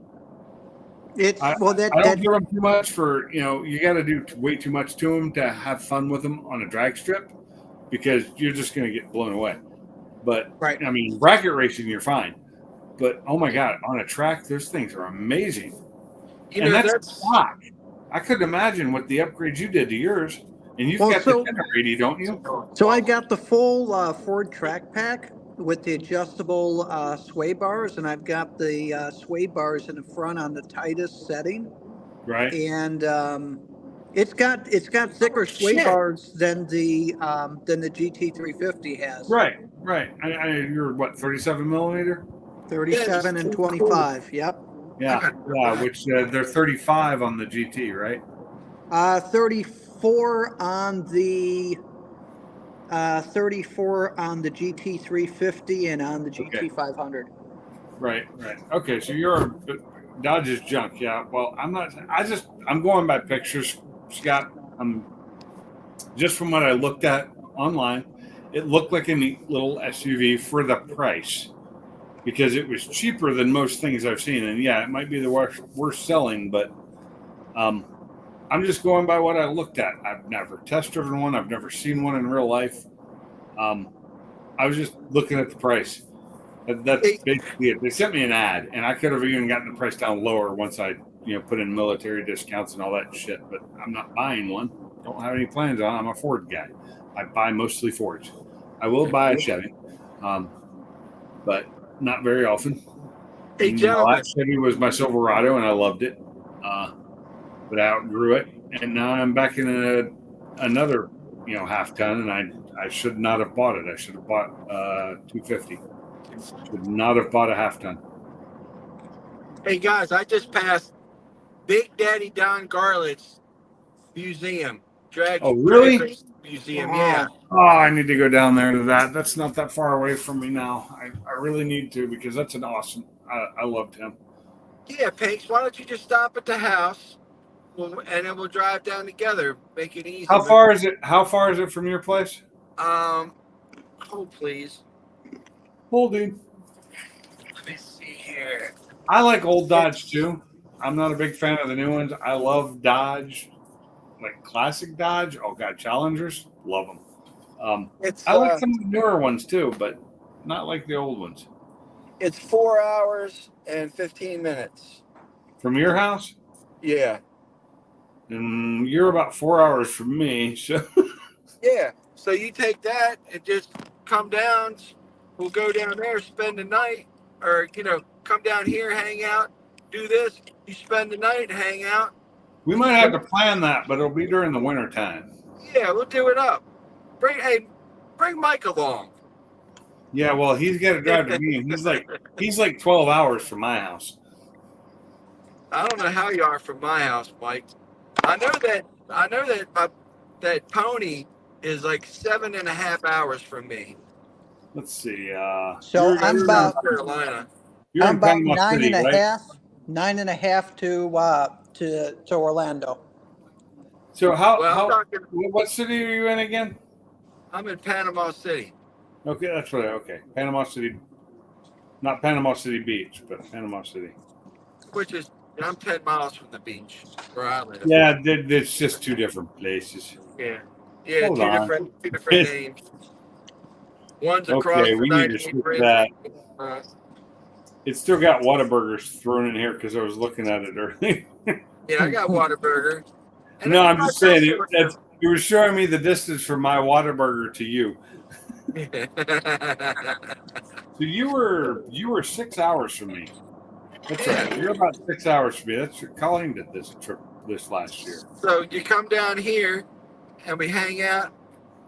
I don't give them too much for, you got to do way too much to them to have fun with them on a drag strip because you're just going to get blown away. But, Right. I mean, bracket racing, you're fine. But, oh my God, on a track, those things are amazing. And that's stock. I couldn't imagine what the upgrades you did to yours. And you've got the 1080, don't you? So I got the full Ford Track Pack with the adjustable sway bars, and I've got the sway bars in the front on the tightest setting. Right. And it's got thicker sway bars than the GT350 has. Right. You're what, 37 millimeter? 37 and 25. Yep. Yeah. Which they're 35 on the GT, right? 34 on the GT350 and on the GT500. Right. Okay, so you're Dodge is junk, yeah. Well, I'm not. I'm going by pictures, Scott. Just from what I looked at online, it looked like a neat little SUV for the price because it was cheaper than most things I've seen. And yeah, it might be the worst selling, but I'm just going by what I looked at. I've never test driven one. I've never seen one in real life. I was just looking at the price. That's basically it. They sent me an ad, and I could have even gotten the price down lower once I, put in military discounts and all that shit. But I'm not buying one. Don't have any plans on. I'm a Ford guy. I buy mostly Fords. I will buy a Chevy, but not very often. Hey, My gentlemen. last Chevy was my Silverado, and I loved it. But I outgrew it, and now I'm back in another, half ton, and I should not have bought it. I should have bought 250. Should not have bought a half ton. Hey guys, I just passed Big Daddy Don Garlett's museum. Oh, really? Museum, yeah. Oh, I need to go down there to that. That's not that far away from me now. I really need to because that's an awesome. I loved him. Yeah, Pinks, why don't you just stop at the house, and then we'll drive down together. Make it easy. How far is it? How far is it from your place? Hold please. Holding. Let me see here. I like old Dodge too. I'm not a big fan of the new ones. I love Dodge, like classic Dodge. Oh God, Challengers, love them. I like some of the newer ones too, but not like the old ones. It's 4 hours and 15 minutes. From your house? Yeah. And you're about 4 hours from me, so Yeah. So you take that and just come down. We'll go down there, spend the night, or come down here, hang out, do this. You spend the night, hang out. we might have to plan that, but it'll be during the winter time. Yeah, we'll do it up. Bring Mike along. Yeah, well, he's got to drive to me, and he's like 12 hours from my house. I don't know how you are from my house, Mike. I know that Pony is like 7.5 hours from me. Let's see. So you're I'm in about South Carolina. you're I'm in about Panama nine City, and a right? half 9.5 to Orlando. So Well, I'm talking. what city are you in again? I'm in Panama City. Okay, that's right. Okay, Panama City, not Panama City Beach, but Panama City. Which is, I'm 10 miles from the beach where I live. Yeah, it's just two different places. Yeah, Hold two on. different names. One's across Okay, the we need to 98 skip bridge. that. Uh, It's still got Whataburgers thrown in here because I was looking at it earlier. yeah, I got Whataburger. And No, then I'm just saying you were showing me the distance from my Whataburger to you. So you were 6 hours from me. That's right. You're about 6 hours from me. That's Colleen did this trip this last year. So you come down here, and we hang out,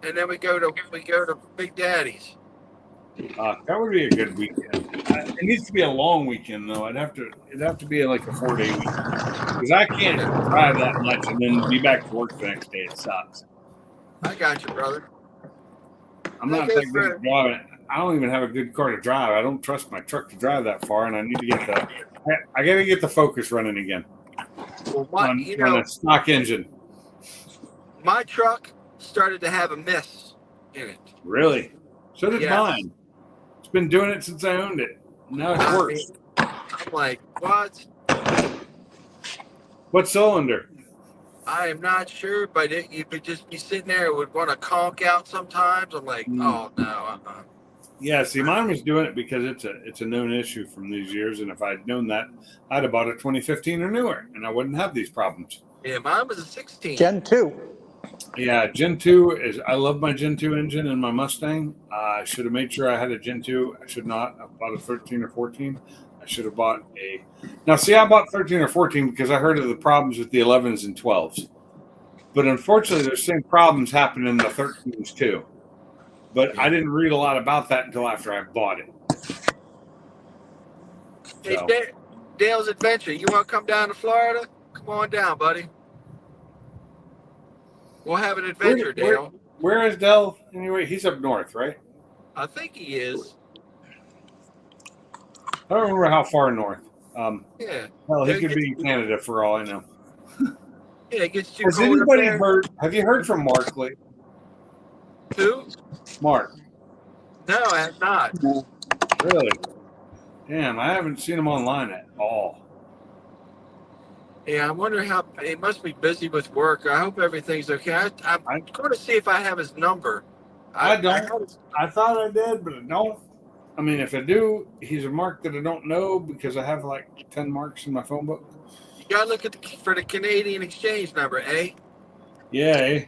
and then we go to Big Daddy's. That would be a good weekend. It needs to be a long weekend though. It'd have to be like a 4-day weekend because I can't drive that much and then be back to work the next day. It sucks. I got you, brother. I'm not that good at driving. I don't even have a good car to drive. I don't trust my truck to drive that far, and I need to get I got to get the Focus running again Well, on a stock engine. my truck started to have a miss in it. Really? So did Yes. mine. It's been doing it since I owned it. Now it's worse. I'm like, what? What cylinder? I am not sure, but you could just be sitting there. It would want to conk out sometimes. I'm like, oh no. Yeah, see, mine was doing it because it's a known issue from these years, and if I'd known that, I'd have bought a 2015 or newer, and I wouldn't have these problems. Yeah, mine was a 16. Gen 2. Yeah, Gen 2 is. I love my Gen 2 engine in my Mustang. I should have made sure I had a Gen 2. I should not have bought a 13 or 14. I should have bought a. Now, see, I bought 13 or 14 because I heard of the problems with the 11s and 12s. But unfortunately, there's same problems happening in the 13s too. But I didn't read a lot about that until after I bought it. Hey, So, Dale's Adventure. You want to come down to Florida? Come on down, buddy. We'll have an adventure, Dale. where is Dell anyway? He's up north, right? I think he is. I don't remember how far north. Yeah. Well, he could be in Canada for all I know. Yeah, it gets too Has cold up anybody there. heard? Have you heard from Mark lately? Who? Mark, No, I have not. really? Damn, I haven't seen him online at all. Yeah, I wonder how he must be busy with work. I hope everything's okay. I'm going to see if I have his number. I don't. I thought I did, but I don't. I mean, if I do, he's a Mark that I don't know because I have like 10 Marks in my phone book. You got to look at for the Canadian exchange number, eh? Yeah, eh?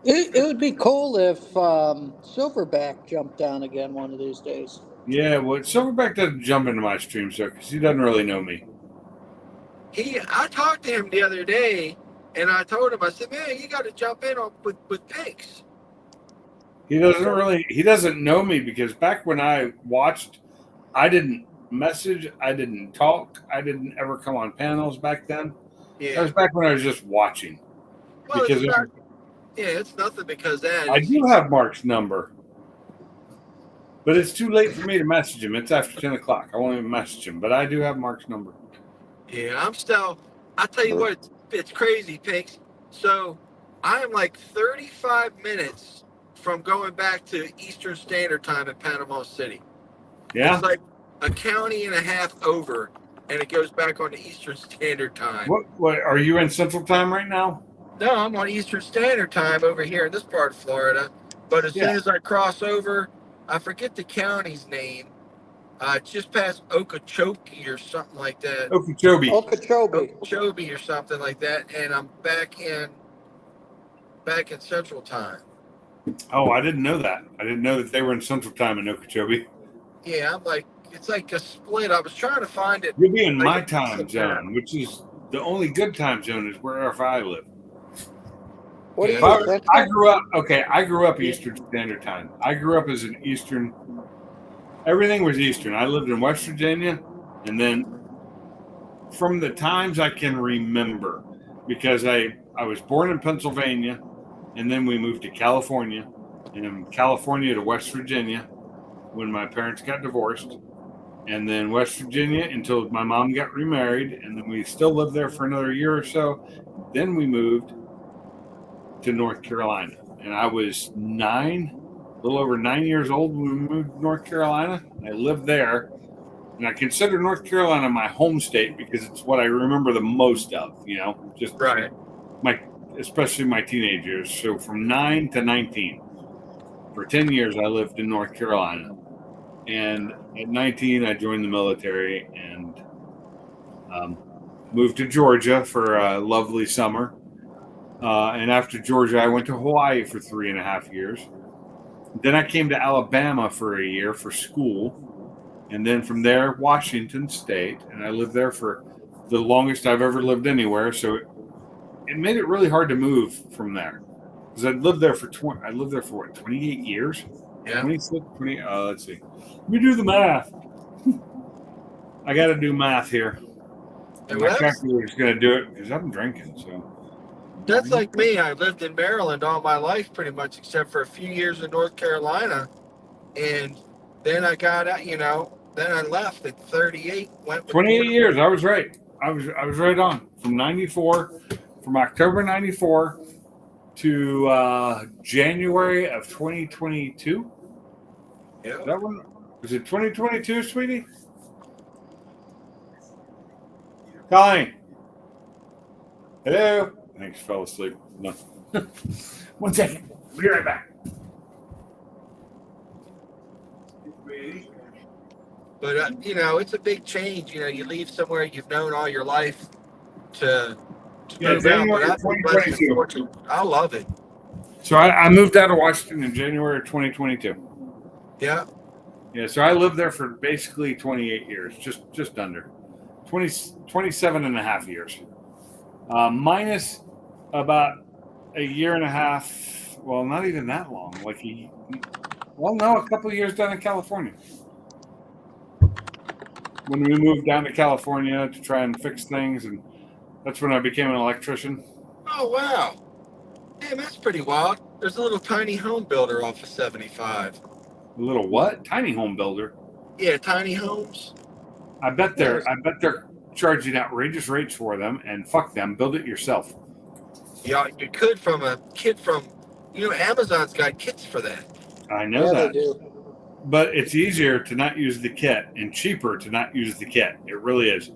It would be cool if Silverback jumped down again one of these days. Yeah. Well, Silverback doesn't jump into my stream, so because he doesn't really know me. I talked to him the other day, and I told him, I said, man, you got to jump in with Pinks. He doesn't know me because back when I watched, I didn't message, I didn't talk, I didn't ever come on panels back then. That Yeah. was back when I was just watching. Well, Because it's nothing because that. I do have Mark's number, but it's too late for me to message him. It's after 10 o'clock. I won't even message him, but I do have Mark's number. Yeah, I'm still. I tell you what, it's crazy, Pinks. So I'm like 35 minutes from going back to Eastern Standard Time in Panama City. Yeah. It's like a county and a half over, and it goes back on to Eastern Standard Time. What are you in Central Time right now? No, I'm on Eastern Standard Time over here in this part of Florida. But as soon as I cross over, I forget the county's name. It's just past Okeechobee or something like that. Okeechobee. Okeechobee or something like that, and I'm back in Central Time. Oh, I didn't know that. I didn't know that they were in Central Time in Okeechobee. Yeah, I'm like, it's like a split. I was trying to find it. You'll be in my Like, time zone, which is the only good time zone is wherever I live. What do Yeah. you I think? grew up Eastern Standard Time. I grew up as an Eastern. Everything was Eastern. I lived in West Virginia, and then from the times I can remember, because I was born in Pennsylvania, and then we moved to California, and then California to West Virginia when my parents got divorced, and then West Virginia until my mom got remarried, and then we still lived there for another year or so. Then we moved to North Carolina, and I was a little over 9 years old when we moved to North Carolina. I lived there, and I consider North Carolina my home state because it's what I remember the most of, just Right. especially my teenage years. So from 9 to 19, for 10 years, I lived in North Carolina. And at 19, I joined the military and moved to Georgia for a lovely summer. And after Georgia, I went to Hawaii for 3.5 years. Then I came to Alabama for a year for school. and then from there, Washington State, and I lived there for the longest I've ever lived anywhere. So it made it really hard to move from there because I lived there for 28 years. Yeah. 26, 20. Let's see. Let me do the math. I got to do math here. And My that's, calculator's going to do it because I'm drinking. So that's like me. I lived in Maryland all my life, pretty much, except for a few years in North Carolina. And then I got out, then I left at 38. Went with 28 years. I was right. I was right on from October 94 to January of 2022. Yeah. That one was it 2022, sweetie? Colleen. Hello. I think she fell asleep. No. 1 second. Be right back. But, it's a big change. You leave somewhere you've known all your life to Yeah, move out. But January I've been blessed and 2022. fortunate. I love it. So I moved out of Washington in January of 2022. Yeah. Yeah, so I lived there for basically 28 years, just under 27 and a half years, minus about a year and a half. Well, not even that long. A couple of years down in California. When we moved down to California to try and fix things, and that's when I became an electrician. Oh, wow. Damn, that's pretty wild. There's a little tiny home builder off of 75. A little what? Tiny home builder. Yeah, tiny homes. I bet they're charging outrageous rates for them, and fuck them. Build it yourself. Yeah, you could from a kit from, Amazon's got kits for that. I know Yeah, that. they do. But it's easier to not use the kit and cheaper to not use the kit. It really is.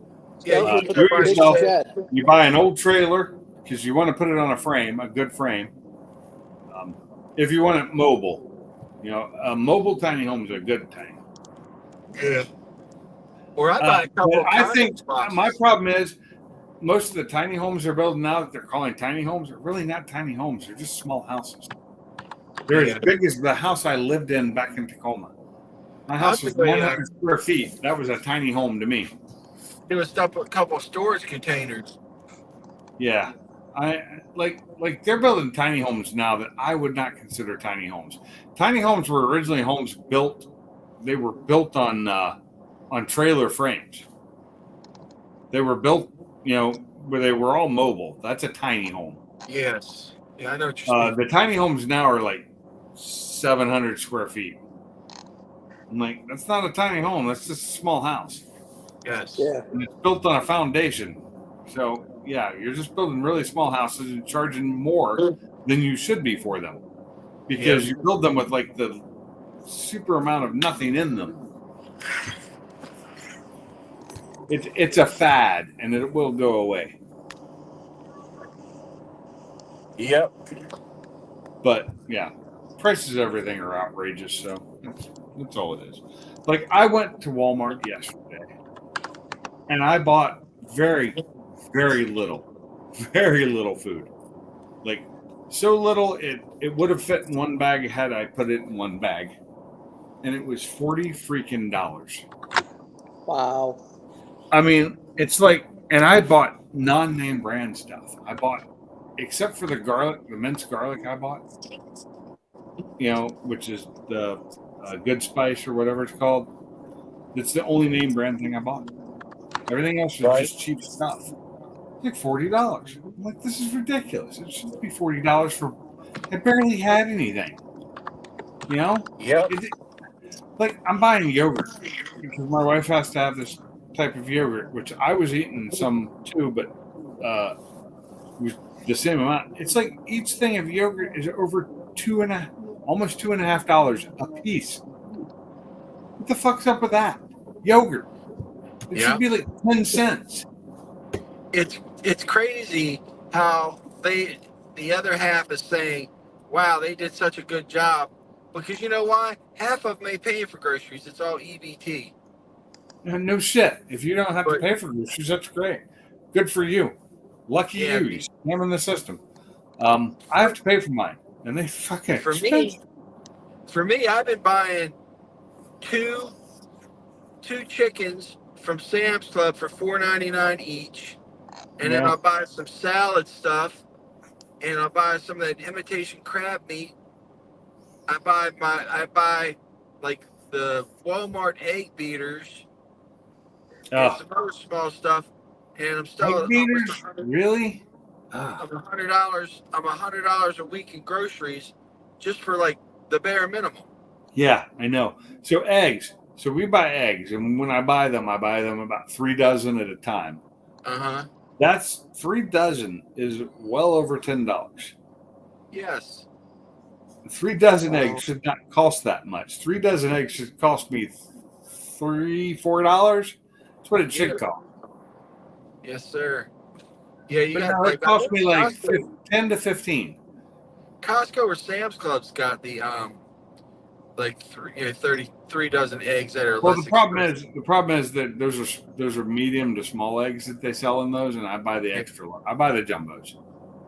Yeah, Uh, you do can it buy yourself. shit. You buy an old trailer because you want to put it on a frame, a good frame. If you want it mobile, a mobile tiny home is a good tiny. Yeah. Or I buy a couple But of I condoms think boxes. my problem is most of the tiny homes they're building now that they're calling tiny homes are really not tiny homes. They're just small houses. They're Yeah. as big as the house I lived in back in Tacoma. My house was Possibly, 100 square feet. That was a tiny home to me. There was stuff a couple of storage containers. Yeah. I like they're building tiny homes now that I would not consider tiny homes. Tiny homes were originally homes built. They were built on trailer frames. They were built, where they were all mobile. That's a tiny home. Yes. Yeah, I know what you're saying. The tiny homes now are like 700 square feet. I'm like, that's not a tiny home. That's just a small house. Yes. Yeah. And it's built on a foundation. So, yeah, you're just building really small houses and charging more than you should be for them because you build them with like the super amount of nothing in them. It's a fad and it will go away. Yep. But, yeah, prices of everything are outrageous. So that's all it is. Like, I went to Walmart yesterday and I bought very, very little food. Like, so little it would have fit in one bag had I put it in one bag. And it was $40 freaking. Wow. I mean, it's like, and I bought non-name brand stuff. I bought, except for the garlic, the minced garlic I bought, which is the Good Spice or whatever it's called. It's the only name brand thing I bought. Everything else was just cheap stuff. Like $40. I'm like, this is ridiculous. It shouldn't be $40 for. I barely had anything. Yep. Like, I'm buying yogurt because my wife has to have this type of yogurt, which I was eating some too, but it was the same amount. It's like each thing of yogurt is over almost $2.50 a piece. What the fuck's up with that? Yogurt. It should be like 10 cents. It's crazy how the other half is saying, wow, they did such a good job. Because you know why? Half of them ain't paying for groceries. It's all EBT. No shit. If you don't have to pay for groceries, that's great. Good for you. Lucky you. You're slamming the system. I have to pay for mine, and they fucking For expensive. me, I've been buying 2 2 chickens from Sam's Club for $4.99 each, and then Yeah. I'll buy some salad stuff, and I'll buy some of that imitation crab meat. I buy like the Walmart egg beaters and Oh, some other small stuff, and I'm still egg almost beaters? $100. Really? Ah. I'm $100. I'm $100 a week in groceries, just for like the bare minimum. Yeah, I know. So eggs. So we buy eggs, and when I buy them about 3 dozen at a time. Uh-huh. That's 3 dozen is well over $10. Yes. 3 dozen Wow. eggs should not cost that much. 3 dozen eggs should cost me $3-4. That's what it should Yeah. cost. Yes, sir. Yeah, you But got now like it cost me like Costco, 10 to 15. Costco or Sam's Club's got the like 33 dozen eggs that are Well, less the problem expensive. is that those are medium to small eggs that they sell in those, and I buy the extra. I buy the jumbos.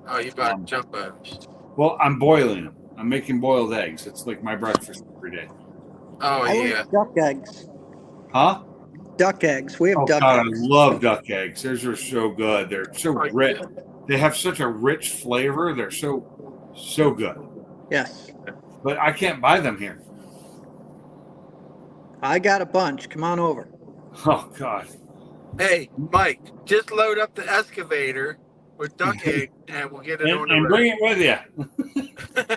Oh, you buy Um, jumbos. Well, I'm boiling them. I'm making boiled eggs. It's like my breakfast every day. Oh I yeah. like duck eggs. Huh? Duck eggs. We have Oh duck God, I eggs. love duck eggs. Those are so good. They're so Oh, rich. yeah. They have such a rich flavor. They're so good. Yes. But I can't buy them here. I got a bunch. Come on over. Oh God. Hey, Mike, just load up the excavator with duck egg, and we'll get it on the And bring road. it with you.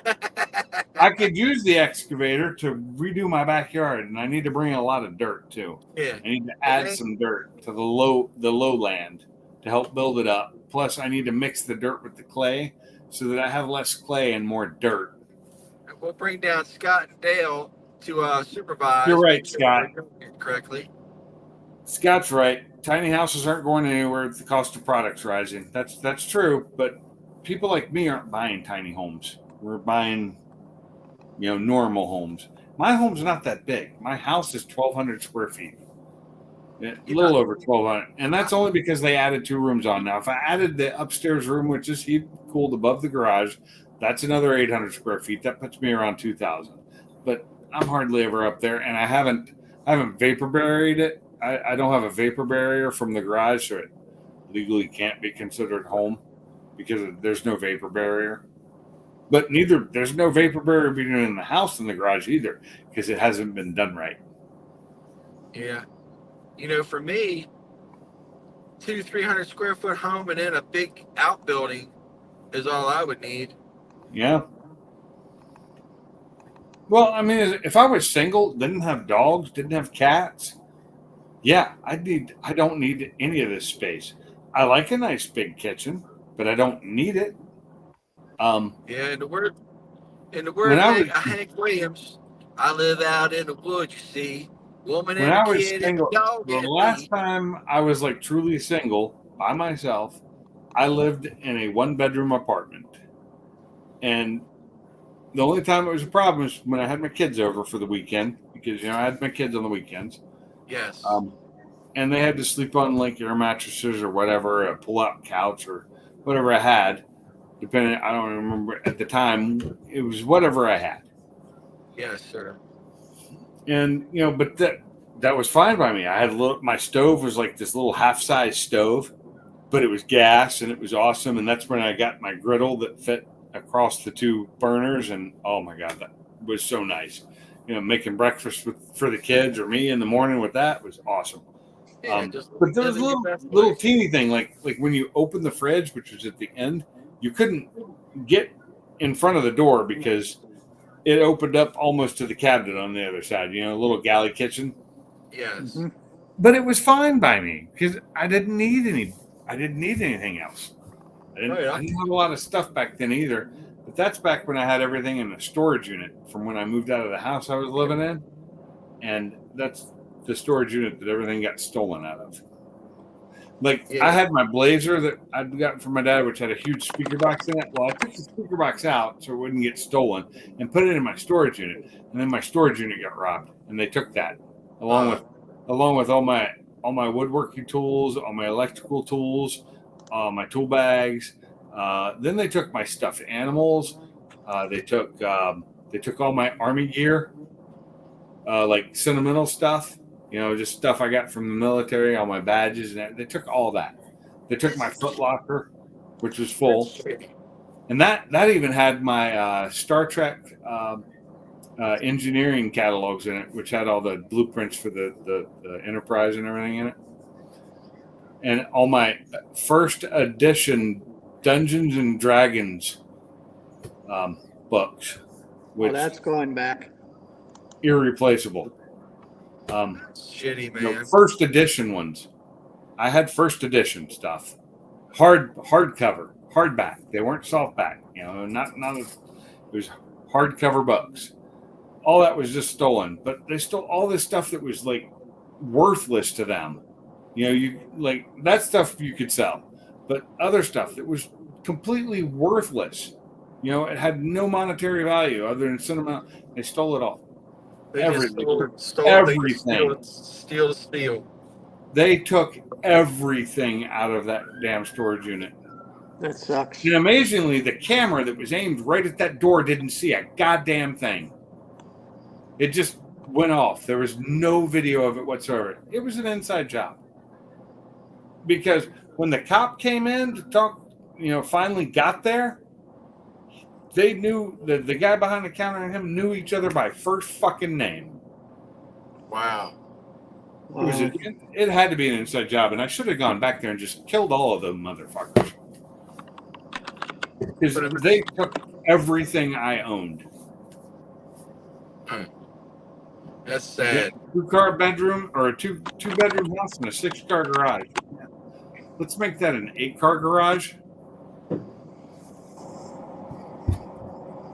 I could use the excavator to redo my backyard, and I need to bring a lot of dirt too. Yeah. I need to add Okay. some dirt to the lowland to help build it up. Plus, I need to mix the dirt with the clay so that I have less clay and more dirt. And we'll bring down Scott and Dale to supervise. You're right, make sure Scott. we're doing it correctly. Scott's right. Tiny houses aren't going anywhere. The cost of products rising. That's true. But people like me aren't buying tiny homes. We're buying, normal homes. My home's not that big. My house is 1,200 square feet. A little over 1,200, and that's only because they added 2 rooms on. Now, if I added the upstairs room, which is heat cooled above the garage, that's another 800 square feet. That puts me around 2,000. But I'm hardly ever up there, and I haven't vapor buried it. I don't have a vapor barrier from the garage, so it legally can't be considered home because there's no vapor barrier. But there's no vapor barrier between the house and the garage either because it hasn't been done right. Yeah. For me, 200-300 square foot home and then a big outbuilding is all I would need. Yeah. Well, I mean, if I was single, didn't have dogs, didn't have cats, yeah, I don't need any of this space. I like a nice big kitchen, but I don't need it. Yeah, in the word When of I was Hank Williams, I live out in the woods, you see. Woman when and I a was kid and a single, dog the and last me. time I was like truly single by myself, I lived in a 1-bedroom apartment, and the only time it was a problem is when I had my kids over for the weekend because I had my kids on the weekends. Yes. And they had to sleep on like air mattresses or whatever, a pull-out couch or whatever I had. Depending, I don't remember at the time. It was whatever I had, Yes, sir. and but that was fine by me. I had my stove was like this little half-size stove, but it was gas and it was awesome. And that's when I got my griddle that fit across the 2 burners, and oh my God, that was so nice. Making breakfast for the kids or me in the morning with that was awesome. Yeah, just But there was a living your best little life. teeny thing, like when you open the fridge, which was at the end, you couldn't get in front of the door because it opened up almost to the cabinet on the other side. A little galley kitchen. Yes. Mhm. But it was fine by me because I didn't need anything else. I didn't have a lot of stuff back then either. But that's back when I had everything in a storage unit from when I moved out of the house I was living in, and that's the storage unit that everything got stolen out of. Like Yeah. I had my Blazer that I'd gotten from my dad, which had a huge speaker box in it. Well, I took the speaker box out so it wouldn't get stolen and put it in my storage unit. And then my storage unit got robbed, and they took that along with all my woodworking tools, all my electrical tools, my tool bags. Then they took my stuffed animals. They took all my army gear, like sentimental stuff. You know, just stuff I got from the military, all my badges, and that. They took all that. They took my Foot Locker, which was full, and that even had my Star Trek engineering catalogs in it, which had all the blueprints for the Enterprise and everything in it, and all my first edition Dungeons and Dragons books, Well, which that's going back. irreplaceable. Shitty, You know, man. first edition ones. I had first edition stuff, hardcover, hardback. They weren't softback. You know, not it was hardcover books. All that was just stolen, but they stole all this stuff that was like worthless to them. You know, you like that stuff you could sell, but other stuff that was completely worthless. You know, it had no monetary value other than sentimental. They stole it all. They just Everything. stole Everything. Steal the steel. They took everything out of that damn storage unit. That sucks. And amazingly, the camera that was aimed right at that door didn't see a goddamn thing. It just went off. There was no video of it whatsoever. It was an inside job. Because when the cop came in to talk, you know, finally got there, they knew the guy behind the counter and him knew each other by first fucking name. Wow. It had to be an inside job, and I should have gone back there and just killed all of them motherfuckers. Because they took everything I owned. That's sad. 2-car bedroom or a two bedroom house and a 6-car garage. Let's make that an 8-car garage.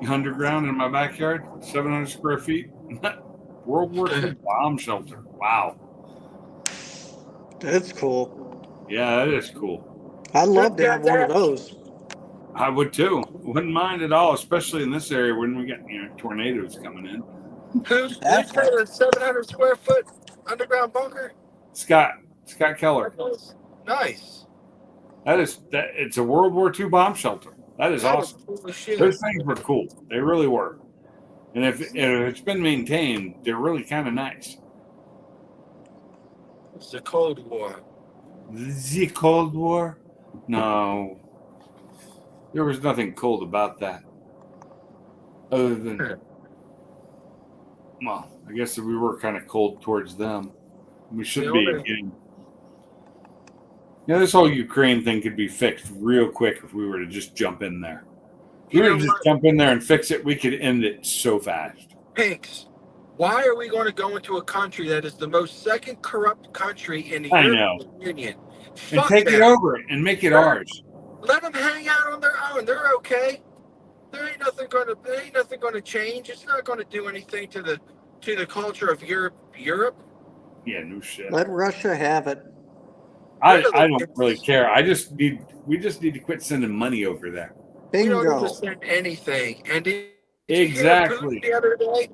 Underground in my backyard, 700 square feet. World War II bomb shelter. Wow. That's cool. Yeah, that is cool. I'd love to have one of those. I would too. Wouldn't mind at all, especially in this area when we got tornadoes coming in. Who's got a 700 square foot underground bunker? Scott Keller. Nice. It's a World War II bomb shelter. That is awesome. Cool as shit. Those things were cool. They really were. And if it's been maintained, they're really kind of nice. It's the Cold War. The Cold War? No. There was nothing cold about that. Other than, well, I guess we were kind of cold towards them. We should be again. This whole Ukraine thing could be fixed real quick if we were to just jump in there. If we were to just jump in there and fix it, we could end it so fast. Pinks, why are we going to go into a country that is the most second corrupt country in the European Union? And take it over and make it ours. Let them hang out on their own. They're okay. There ain't nothing going to change. It's not going to do anything to the culture of Europe. Yeah, no shit. Let Russia have it. I don't really care. We just need to quit sending money over there. Bingo. We don't understand anything. And exactly. The other day,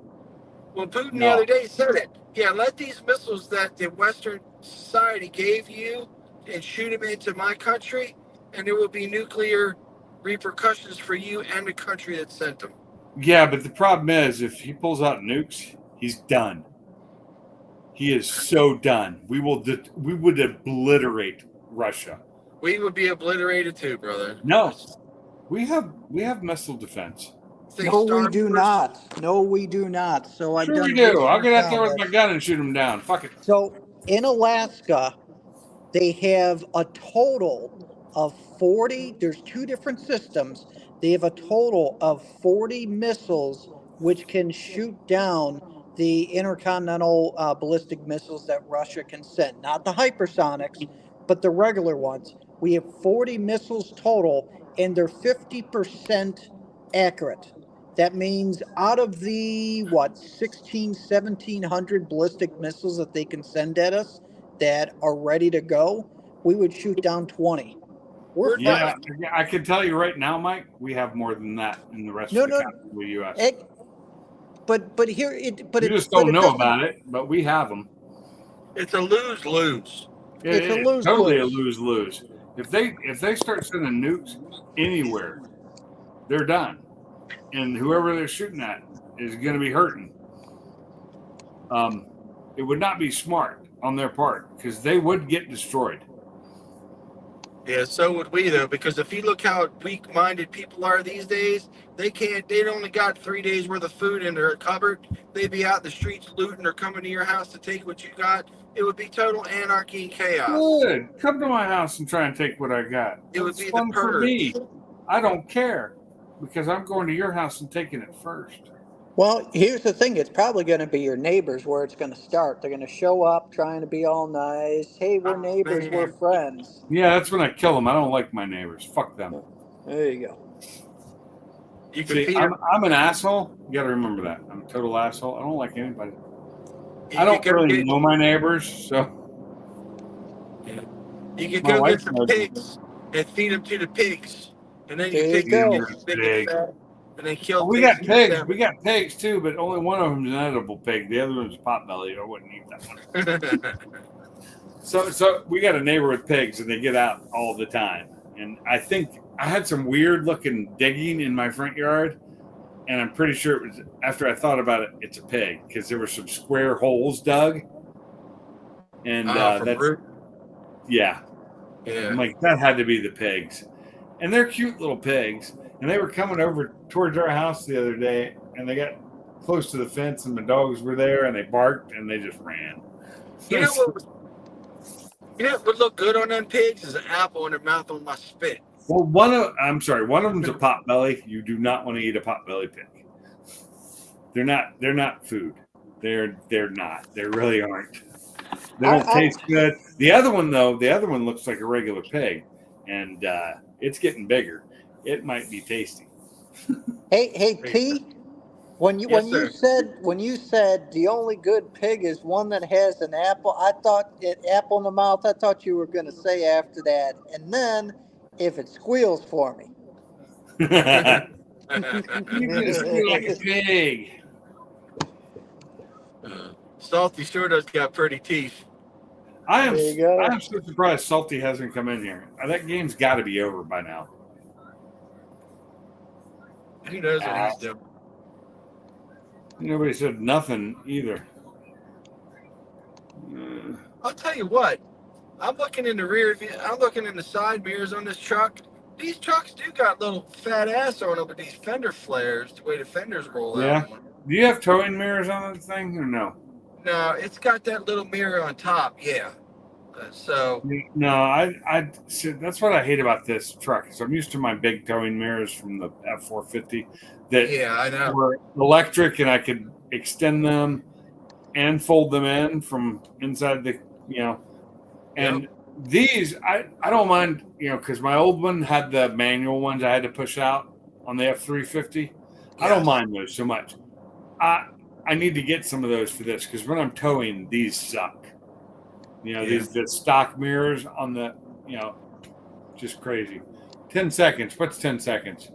Putin the other day said it. Yeah, let these missiles that the Western society gave you and shoot them into my country, and there will be nuclear repercussions for you and the country that sent them. Yeah, but the problem is, if he pulls out nukes, he's done. He is so done. We would obliterate Russia. We would be obliterated too, brother. No, we have missile defense. No, we do not. No, we do not. So I've Sure done we do. research I'll get out there on with my this. gun and shoot him down. Fuck it. So in Alaska, they have a total of 40. There's 2 different systems. They have a total of 40 missiles which can shoot down the intercontinental ballistic missiles that Russia can send. Not the hypersonics, but the regular ones. We have 40 missiles total, and they're 50% accurate. That means out of the, 1,700 ballistic missiles that they can send at us that are ready to go, we would shoot down 20. We're Yeah, fine. I can tell you right now, Mike, we have more than that in the rest of the continental U.S. But here it. But you just don't know about it, but we have them. It's a lose-lose. It's a lose-lose. Totally a lose-lose. If they start sending nukes anywhere, they're done, and whoever they're shooting at is going to be hurting. it would not be smart on their part because they would get destroyed. Yeah, so would we though, because if you look how weak-minded people are these days, they can't. They only got 3 days worth of food in their cupboard. They'd be out in the streets looting or coming to your house to take what you got. It would be total anarchy and chaos. Good. Come to my house and try and take what I got. It would It's be the fun for purge. me. I don't care because I'm going to your house and taking it first. Well, here's the thing. It's probably going to be your neighbors where it's going to start. They're going to show up trying to be all nice. Hey, we're Oh, neighbors. man. We're friends. Yeah, that's when I kill them. I don't like my neighbors. Fuck them. There you go. You can See, feed I'm an asshole. You got to remember that. I'm a total asshole. I don't like anybody. you I don't could go really get- know my neighbors, so You can My go wife get some knows. pigs and feed them to the pigs, and then you There take you them, go. get some big Pig. and fat, and then kill. we got pigs and pigs. eat We got pigs too, but only one of them is an edible pig. The other one's a potbelly. I wouldn't eat that one. them. So we got a neighbor with pigs, and they get out all the time. And I think I had some weird looking digging in my front yard, and I'm pretty sure it was after I thought about it. It's a pig because there were some square holes dug, and From that's root. yeah. Yeah. I'm like, that had to be the pigs. And they're cute little pigs. And they were coming over towards our house the other day, and they got close to the fence, and the dogs were there, and they barked, and they just ran. You know what would look good on them pigs is an apple in their mouth on my spit. Well, one of them's a potbelly. You do not want to eat a potbelly pig. They're not food. They're not. They really aren't. They don't taste good. The other one looks like a regular pig, and it's getting bigger. It might be tasty. Hey, T. When Yes, you said the only good pig is one that has an apple, I thought apple in the mouth. I thought you were going to say after that, and then if it squeals for me. You just feel like a pig. Salty sure does got pretty teeth. I There you go. am so surprised Salty hasn't come in here. That game's got to be over by now. Who knows what he's doing? Nobody said nothing either. I'll tell you what. I'm looking in the rear view. I'm looking in the side mirrors on this truck. These trucks do got little fat ass on them with these fender flares, the way the fenders roll Yeah. out. Do you have towing mirrors on that thing or no? No, it's got that little mirror on top. Yeah. So No, I see, that's what I hate about this truck. Is I'm used to my big towing mirrors from the F450 that yeah, I know. were electric, and I could extend them and fold them in from inside the, and these I don't mind, because my old one had the manual ones I had to push out on the F350. I don't Yes. mind those so much. I need to get some of those for this because when I'm towing, these suck. These the stock mirrors on the, just crazy. 10 seconds. What's 10 seconds?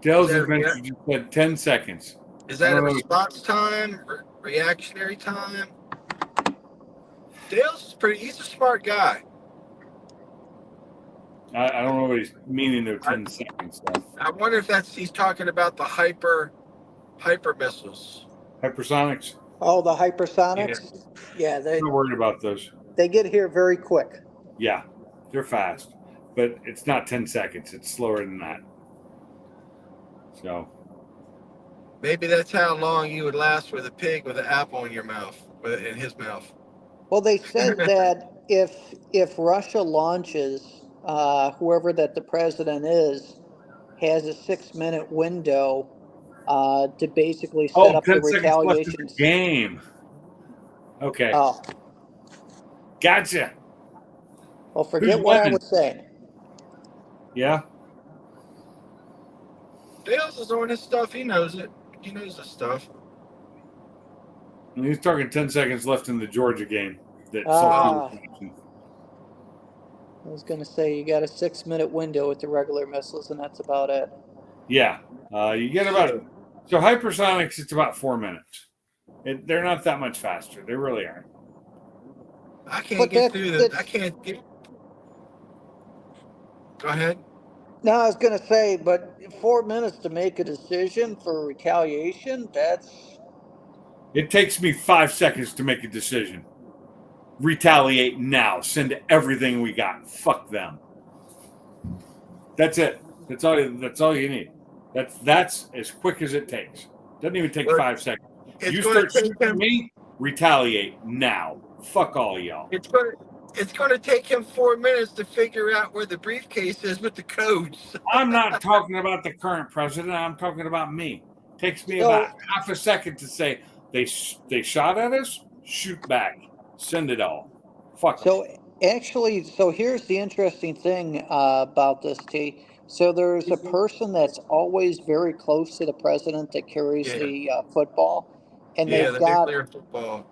Dale's Is that Adventure just said 10 seconds. Is that a Oh. response time? Reactionary time? Dale's he's a smart guy. I don't know what he's meaning there. 10 seconds. So. I wonder if he's talking about the hyper missiles. Hypersonics. Oh, the hypersonics? Yeah, I'm not worried about those. they get here very quick. Yeah, they're fast, but it's not 10 seconds. It's slower than that. So, Maybe that's how long you would last with a pig with an apple in your mouth, in his mouth. Well, they said that if Russia launches, whoever that the president is, has a 6-minute window to basically set up the 10 seconds left in retaliation. the game. Okay, Oh, gotcha. well, forget Who's what I winning? was saying. Yeah. Dale's is on his stuff. He knows it. He knows the stuff. And he's talking 10 seconds left in the Georgia game. That Ah. Salty was watching. I was going to say you got a 6-minute window with the regular missiles, and that's about it. Yeah, you get about so hypersonics. It's about 4 minutes. They're not that much faster. They really aren't. I can't But get that- through that- I can't get. Go ahead. No, I was going to say, but 4 minutes to make a decision for retaliation, that's It takes me 5 seconds to make a decision. Retaliate now. Send everything we got. Fuck them. That's it. That's all you need. That's as quick as it takes. Doesn't even take Well, 5 seconds. It's You going to start take shooting at him. me, retaliate now. Fuck all y'all. It's going to take him 4 minutes to figure out where the briefcase is with the codes. I'm not talking about the current president. I'm talking about me. Takes me So- about half a second to say they shot at us. Shoot back. Send it all. Fuck 'em. So actually, so here's the interesting thing about this, T. So there's a person that's always very close to the president that carries Yeah. the football, and Yeah, they've the got nuclear football.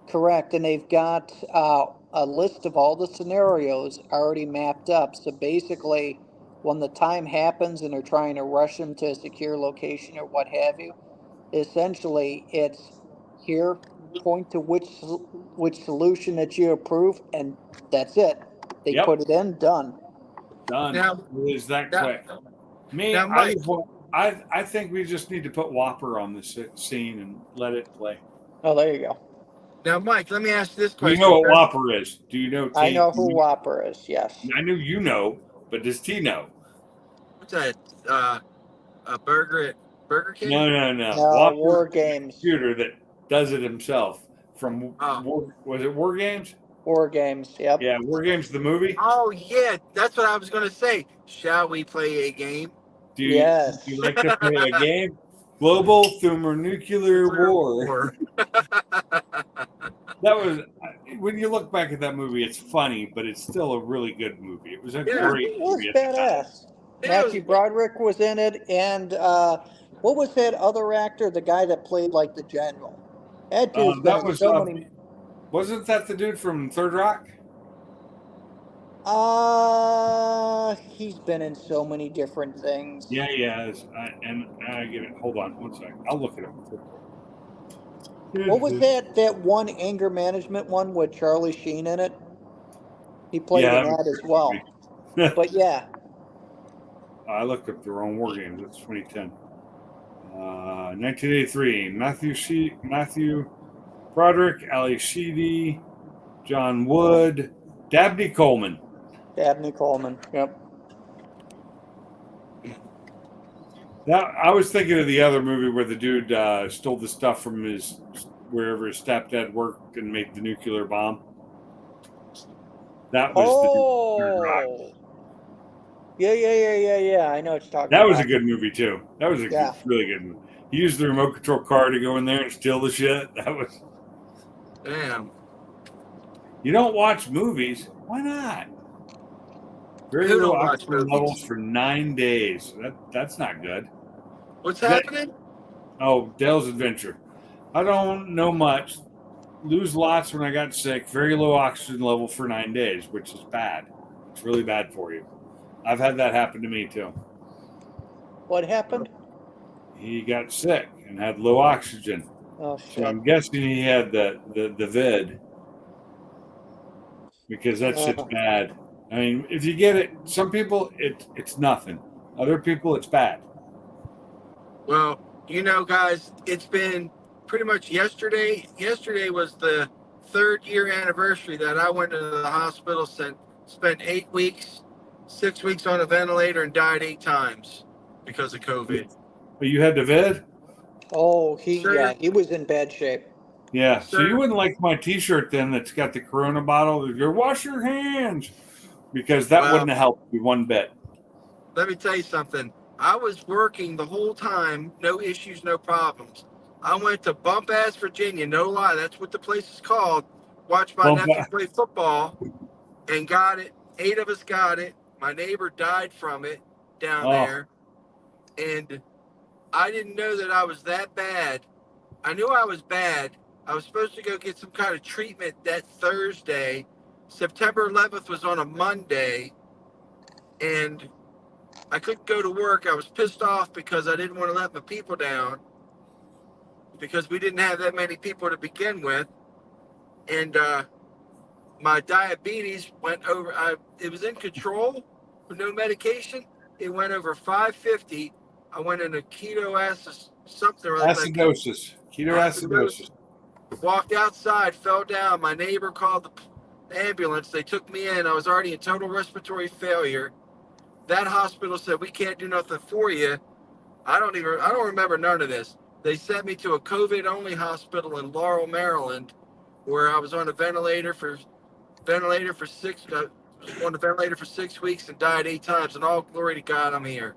correct, and they've got a list of all the scenarios already mapped up. So basically, when the time happens and they're trying to rush him to a secure location or what have you, essentially it's here, point to which solution that you approve, and that's it. They Yep. put it in, done. Done. Now- It is that now- quick. Me, now, Mike. I think we just need to put Whopper on the scene and let it play. Oh, there you go. Now, Mike, let me ask this Do you question. know what Whopper is? Do you know? T? I know who Whopper is. Yes. I knew you know, but does T know? What's that? A burger at Burger King? No. No, Whopper War is a Games. computer that does it himself. From Oh. was it War Games? War Games. Yep. Yeah, War Games the movie. Oh, yeah. That's what I was going to say. Shall we play a game? Do you, Yes. do you like to play a game? Global thermonuclear war. That was when you look back at that movie, it's funny, but it's still a really good movie. It was a Yeah. great It was movie. at the time. badass. It Matthew was- Broderick was in it, and what was that other actor? The guy that played like the general. That dude's been That in was so many. wasn't that the dude from Third Rock? He's been in so many different things. Yeah, and I get it. Hold on, one second. I'll look it up. What was that one anger management one with Charlie Sheen in it? He played Yeah, in that that was as well. But yeah, I looked up the wrong War Games. It's 2010. 1983. Matthew Broderick, Ali Sheedy, John Wood, Dabney Coleman. Dabney Coleman. Yep. Now, I was thinking of the other movie where the dude stole the stuff from wherever his stepdad worked and made the nuclear bomb. That was the dude from Third Rock. Oh. Yeah. I know what you're talking That about. was a good movie too. That was a Yeah. really good movie. He used the remote control car to go in there and steal the shit. That was. Damn. You don't watch movies? Why not? Very Who low don't watch oxygen movies? levels for 9 days. That's not good. What's That- happening? Oh, Dale's Adventure. I don't know much. Lose lots when I got sick. Very low oxygen level for 9 days, which is bad. It's really bad for you. I've had that happen to me too. What happened? He got sick and had low oxygen. Oh So shit. I'm guessing he had the vid because that shit's bad. I mean, if you get it, some people it's nothing. Other people it's bad. Well, guys, it's been pretty much yesterday. Yesterday was the 3rd year anniversary that I went to the hospital, spent 8 weeks, 6 weeks on a ventilator, and died 8 times because of COVID. But you had the vid? Oh, Sure. he was in bad shape. Yeah. So Sure. you wouldn't like my T-shirt then that's got the Corona bottle. You're wash your hands because that Well- wouldn't have helped you one bit. Let me tell you something. I was working the whole time, no issues, no problems. I went to Bump Ass, Virginia, no lie, that's what the place is called. Watched my Bump nephew Ass. play football and got it. 8 of us got it. My neighbor died from it down Oh. there. And I didn't know that I was that bad. I knew I was bad. I was supposed to go get some kind of treatment that Thursday. September 11th was on a Monday. And I couldn't go to work. I was pissed off because I didn't want to let my people down because we didn't have that many people to begin with. And my diabetes went over. It was in control with no medication. It went over 550. I went into ketoacidosis, something or like Acidosis, ketoacidosis. walked outside, fell down. My neighbor called the ambulance. They took me in. I was already in total respiratory failure. That hospital said, we can't do nothing for you. I don't remember none of this. They sent me to a COVID only hospital in Laurel, Maryland, where I was on a ventilator for 6 weeks and died 8 times. And all glory to God, I'm here.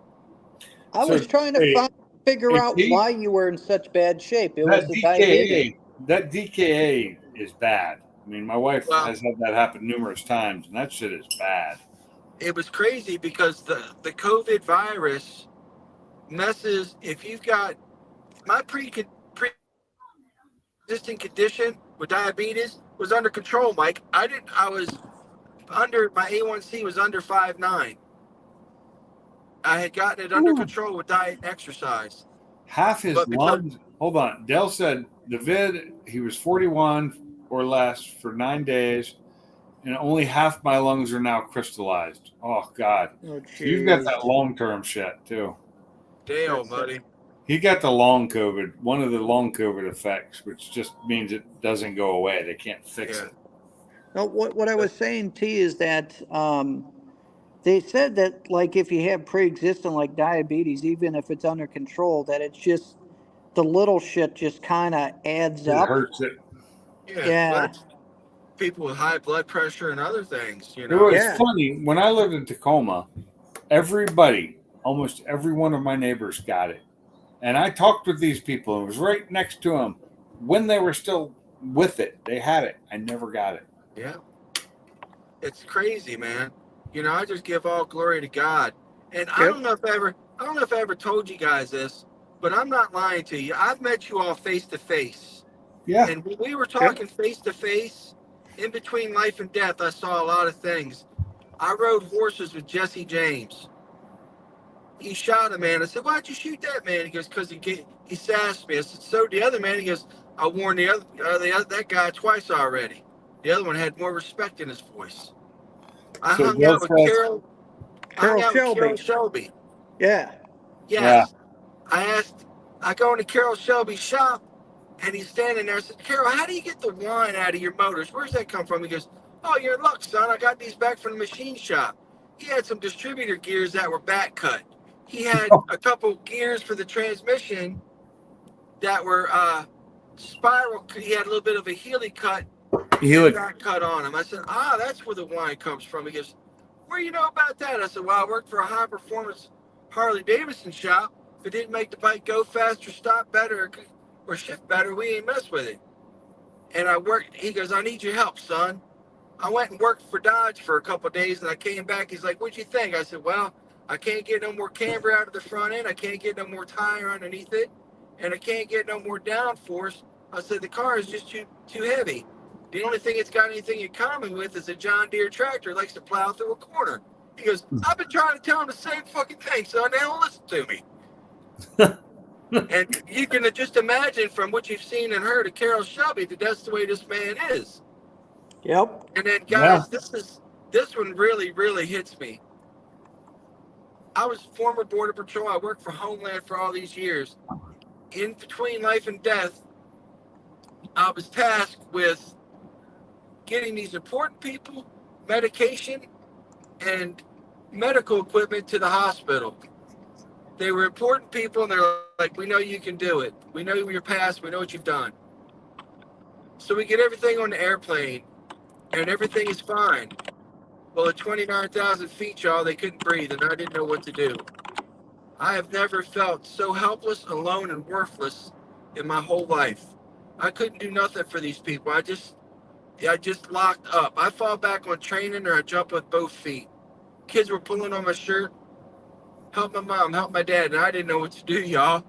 I So, was trying to hey, figure hey, out Pete, why you were in such bad shape. It was that the diabetes. DKA is bad. I mean, my wife Well, has had that happen numerous times, and that shit is bad. it was crazy because the COVID virus messes. If you've got my pre-existing condition with diabetes was under control, Mike. I was under, my A1C was under 5.9. I had gotten it under control with diet and exercise. Half his But because lungs. Hold on. Dell said the vid, he was 41 or less for 9 days, and only half my lungs are now crystallized. Oh, God. Oh, So you've got jeez. that long term shit, too. Dale, That's buddy. He got the long COVID, one of the long COVID effects, which just means it doesn't go away. They can't fix Yeah. it. No, what I was saying, T, is that they said that, like, if you have pre-existing, like, diabetes, even if it's under control, that it's just the little shit just kind of adds It up. hurts it. Yeah. Yeah. But it's people with high blood pressure and other things, you It know. was Yeah. funny. When I lived in Tacoma, everybody, almost every one of my neighbors got it. And I talked with these people. It was right next to them. When they were still with it, they had it. I never got it. Yeah. It's crazy, man. You know, I just give all glory to God. And I Yep. don't know if I ever told you guys this, but I'm not lying to you. I've met you all face to face. Yeah. And when we were talking face to face, in between life and death, I saw a lot of things. I rode horses with Jesse James. He shot a man. I said, "Why'd you shoot that man?" He goes, "Because he sassed me." I said, "So the other man?" He goes, "I warned that guy twice already. The other one had more respect in his voice." I So hung Bill out with says- Carol. I hung out with Carol Shelby. Yeah. Yes. I go into Carol Shelby's shop and he's standing there. I said, "Carol, how do you get the wine out of your motors? Where's that come from?" He goes, "Oh, you're in luck, son. I got these back from the machine shop." He had some distributor gears that were back cut. He had a couple gears for the transmission that were spiral. He had a little bit of a Healy cut, back cut on him. I said, "That's where the wine comes from." He goes, "Where you know about that?" I said, "Well, I worked for a high performance Harley Davidson shop. If it didn't make the bike go faster, stop better, or shift better, we ain't mess with it." And I worked. He goes, "I need your help, son." I went and worked for Dodge for a couple of days, and I came back. He's like, "What'd you think?" I said, "Well, I can't get no more camber out of the front end. I can't get no more tire underneath it, and I can't get no more downforce." I said, "The car is just too heavy. The only thing it's got anything in common with is a John Deere tractor likes to plow through a corner." He goes, "I've been trying to tell him the same fucking thing, son. They don't listen to me." And you can just imagine from what you've seen and heard of Carol Shelby that that's the way this man is. Yep. And then, guys, this one really, really hits me. I was former Border Patrol. I worked for Homeland for all these years. In between life and death, I was tasked with getting these important people medication and medical equipment to the hospital. They were important people, and they're like, "We know you can do it. We know your past. We know what you've done." So we get everything on the airplane, and everything is fine. Well, at 29,000 feet, y'all, they couldn't breathe, and I didn't know what to do. I have never felt so helpless, alone, and worthless in my whole life. I couldn't do nothing for these people. I just locked up. I fall back on training, or I jump with both feet. Kids were pulling on my shirt. Help my mom, help my dad, and I didn't know what to do, y'all.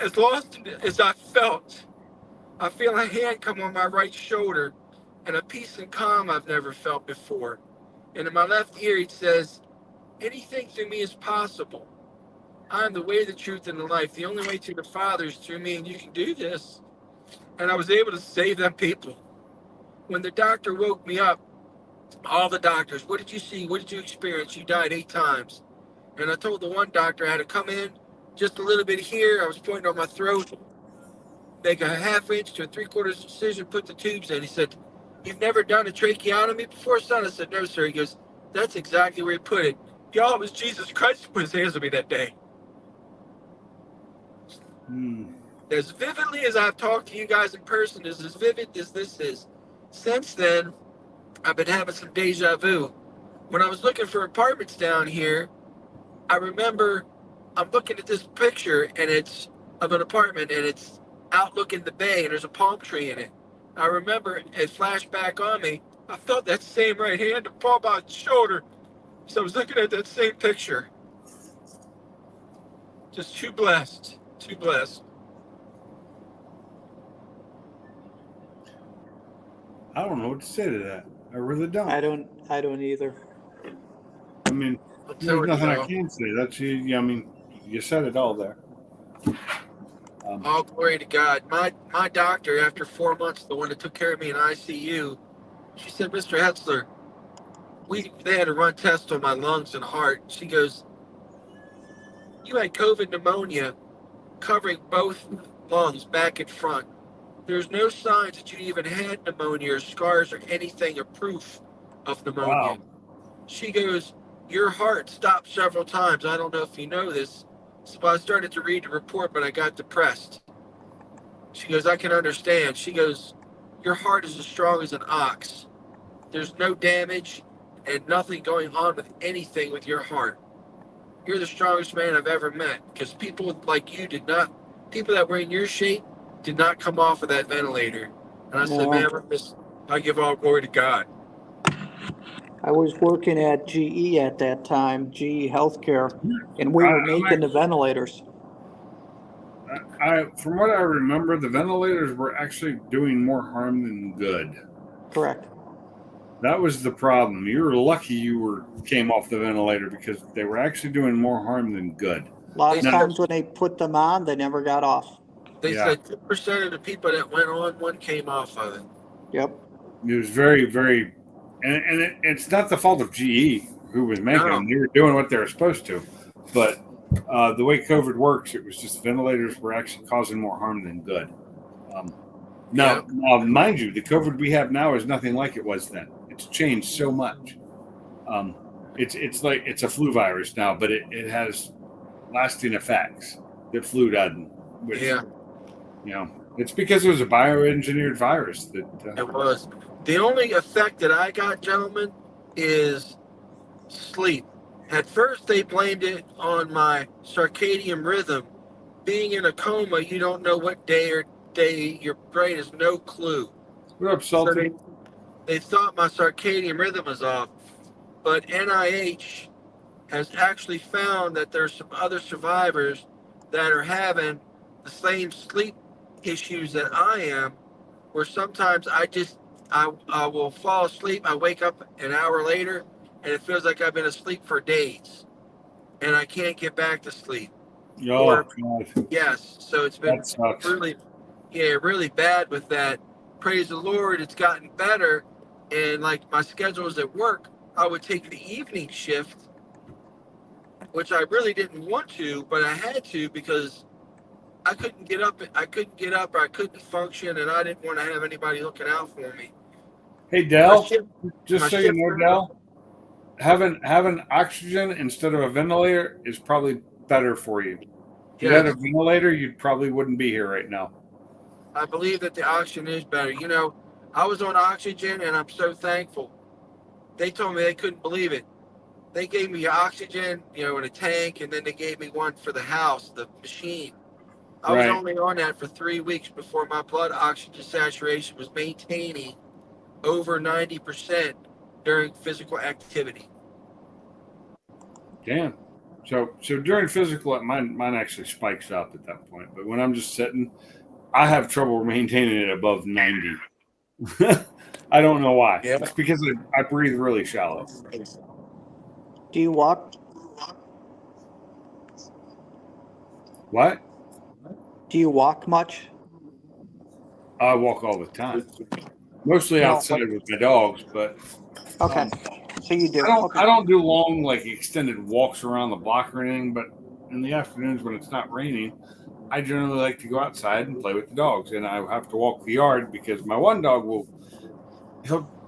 As lost as I felt, I feel a hand come on my right shoulder and a peace and calm I've never felt before. And in my left ear, it says, "Anything through me is possible. I am the way, the truth, and the life. The only way to the Father is through me, and you can do this." And I was able to save them people. When the doctor woke me up, all the doctors, "What did you see? What did you experience? You died 8 times." And I told the one doctor I had to come in just a little bit here. I was pointing on my throat, make a 1/2 inch to a 3/4 incision, put the tubes in. He said, "You've never done a tracheotomy before, son?" I said, "No, sir." He goes, "That's exactly where he put it." Y'all, it was Jesus Christ who put his hands on me that day. As vividly as I've talked to you guys in person, is as vivid as this is. Since then, I've been having some deja vu. When I was looking for apartments down here, I remember I'm looking at this picture and it's of an apartment and it's outlooking the bay and there's a palm tree in it. I remember it flashed back on me. I felt that same right hand upon my shoulder. So I was looking at that same picture. Just too blessed. Too blessed. I don't know what to say to that. I really don't. I don't either. I mean, there's nothing I can say. That's you. I mean, you said it all there. All glory to God. My doctor, after 4 months, the one that took care of me in ICU, she said, "Mr. Hetzler, they had to run tests on my lungs and heart." She goes, "You had COVID pneumonia covering both lungs, back and front. There's no signs that you even had pneumonia or scars or anything or proof of pneumonia." Wow. She goes, "Your heart stopped several times. I don't know if you know this." So I started to read the report, but I got depressed. She goes, "I can understand." She goes, "Your heart is as strong as an ox. There's no damage and nothing going on with anything with your heart. You're the strongest man I've ever met, because people like you people that were in your shape did not come off of that ventilator." And I said, No. "Man, I give all glory to God." I was working at GE at that time, GE Healthcare, and we were making the ventilators. From what I remember, the ventilators were actually doing more harm than good. Correct. That was the problem. You were lucky you came off the ventilator because they were actually doing more harm than good. A lot of Now- times when they put them on, they never got off. They Yeah. said 2% of the people that went on one came off of it. Yep. It was very, very, and it's not the fault of GE who was making them. They were doing what they were supposed to, but the way COVID works, it was just ventilators were actually causing more harm than good. Now, mind you, the COVID we have now is nothing like it was then. It's changed so much. It's like it's a flu virus now, but it has lasting effects that flu doesn't. Which, it's because it was a bioengineered virus that. It was. The only effect that I got, gentlemen, is sleep. At first, they blamed it on my circadian rhythm. Being in a coma, you don't know what day your brain has no clue. What up, Salty? So they thought my circadian rhythm was off, but NIH has actually found that there's some other survivors that are having the same sleep issues that I am, where sometimes I will fall asleep. I wake up an hour later and it feels like I've been asleep for days and I can't get back to sleep. Oh, God. Yes. So it's been That sucks. really bad with that. Praise the Lord, it's gotten better. And like my schedules at work, I would take the evening shift, which I really didn't want to, but I had to because I couldn't get up or I couldn't function, and I didn't want to have anybody looking out for me. Hey, Dell, My shift- just my so you shift- know, Dell, having oxygen instead of a ventilator is probably better for you. If you had a ventilator, you probably wouldn't be here right now. I believe that the oxygen is better. You know, I was on oxygen and I'm so thankful. They told me they couldn't believe it. They gave me oxygen, in a tank, and then they gave me one for the house, the machine. I was Right. only on that for 3 weeks before my blood oxygen saturation was maintaining over 90% during physical activity. Damn. So during physical, mine actually spikes up at that point. But when I'm just sitting, I have trouble maintaining it above 90. I don't know why. Yeah. It's because I breathe really shallow. Do you walk? What? Do you walk much? I walk all the time. Mostly No, outside with my dogs, but Okay. So you do. I don't Okay. I don't do long like extended walks around the block or anything, but in the afternoons when it's not raining, I generally like to go outside and play with the dogs. And I have to walk the yard because my one dog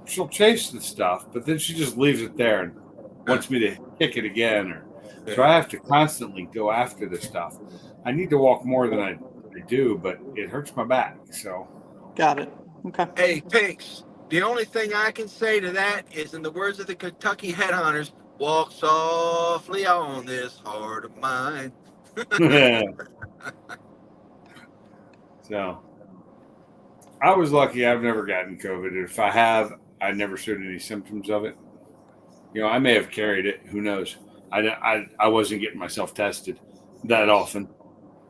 she'll chase the stuff, but then she just leaves it there and wants me to kick it again, or so I have to constantly go after the stuff. I need to walk more than I do, but it hurts my back. So Got it. Okay. Hey, Pinks, the only thing I can say to that is, in the words of the Kentucky Headhunters, walk softly on this heart of mine. so I was lucky. I've never gotten COVID. If I have, I never showed any symptoms of it. You know, I may have carried it. Who knows? I wasn't getting myself tested that often.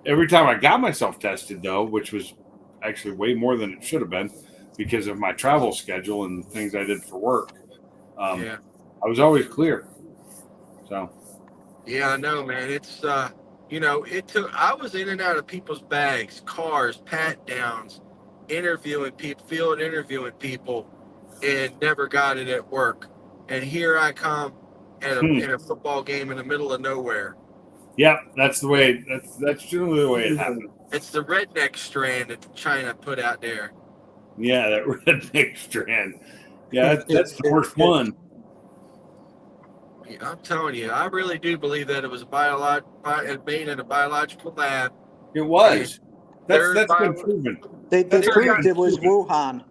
Every time I got myself tested, though, which was actually way more than it should have been because of my travel schedule and the things I did for work, Yeah. I was always clear. So, Yeah, I know, man. It's it took. I was in and out of people's bags, cars, pat downs, interviewing people, field interviewing people, and never got it at work. And here I come at in a football game in the middle of nowhere. yeah, that's the way. That's generally the way it happened. It's the redneck strand that China put out there. Yeah, that redneck strand. Yeah, that's the worst one. I'm telling you, I really do believe that it was made in a biological lab. It was. That's been bio- proven. They That's proved right. it was Wuhan.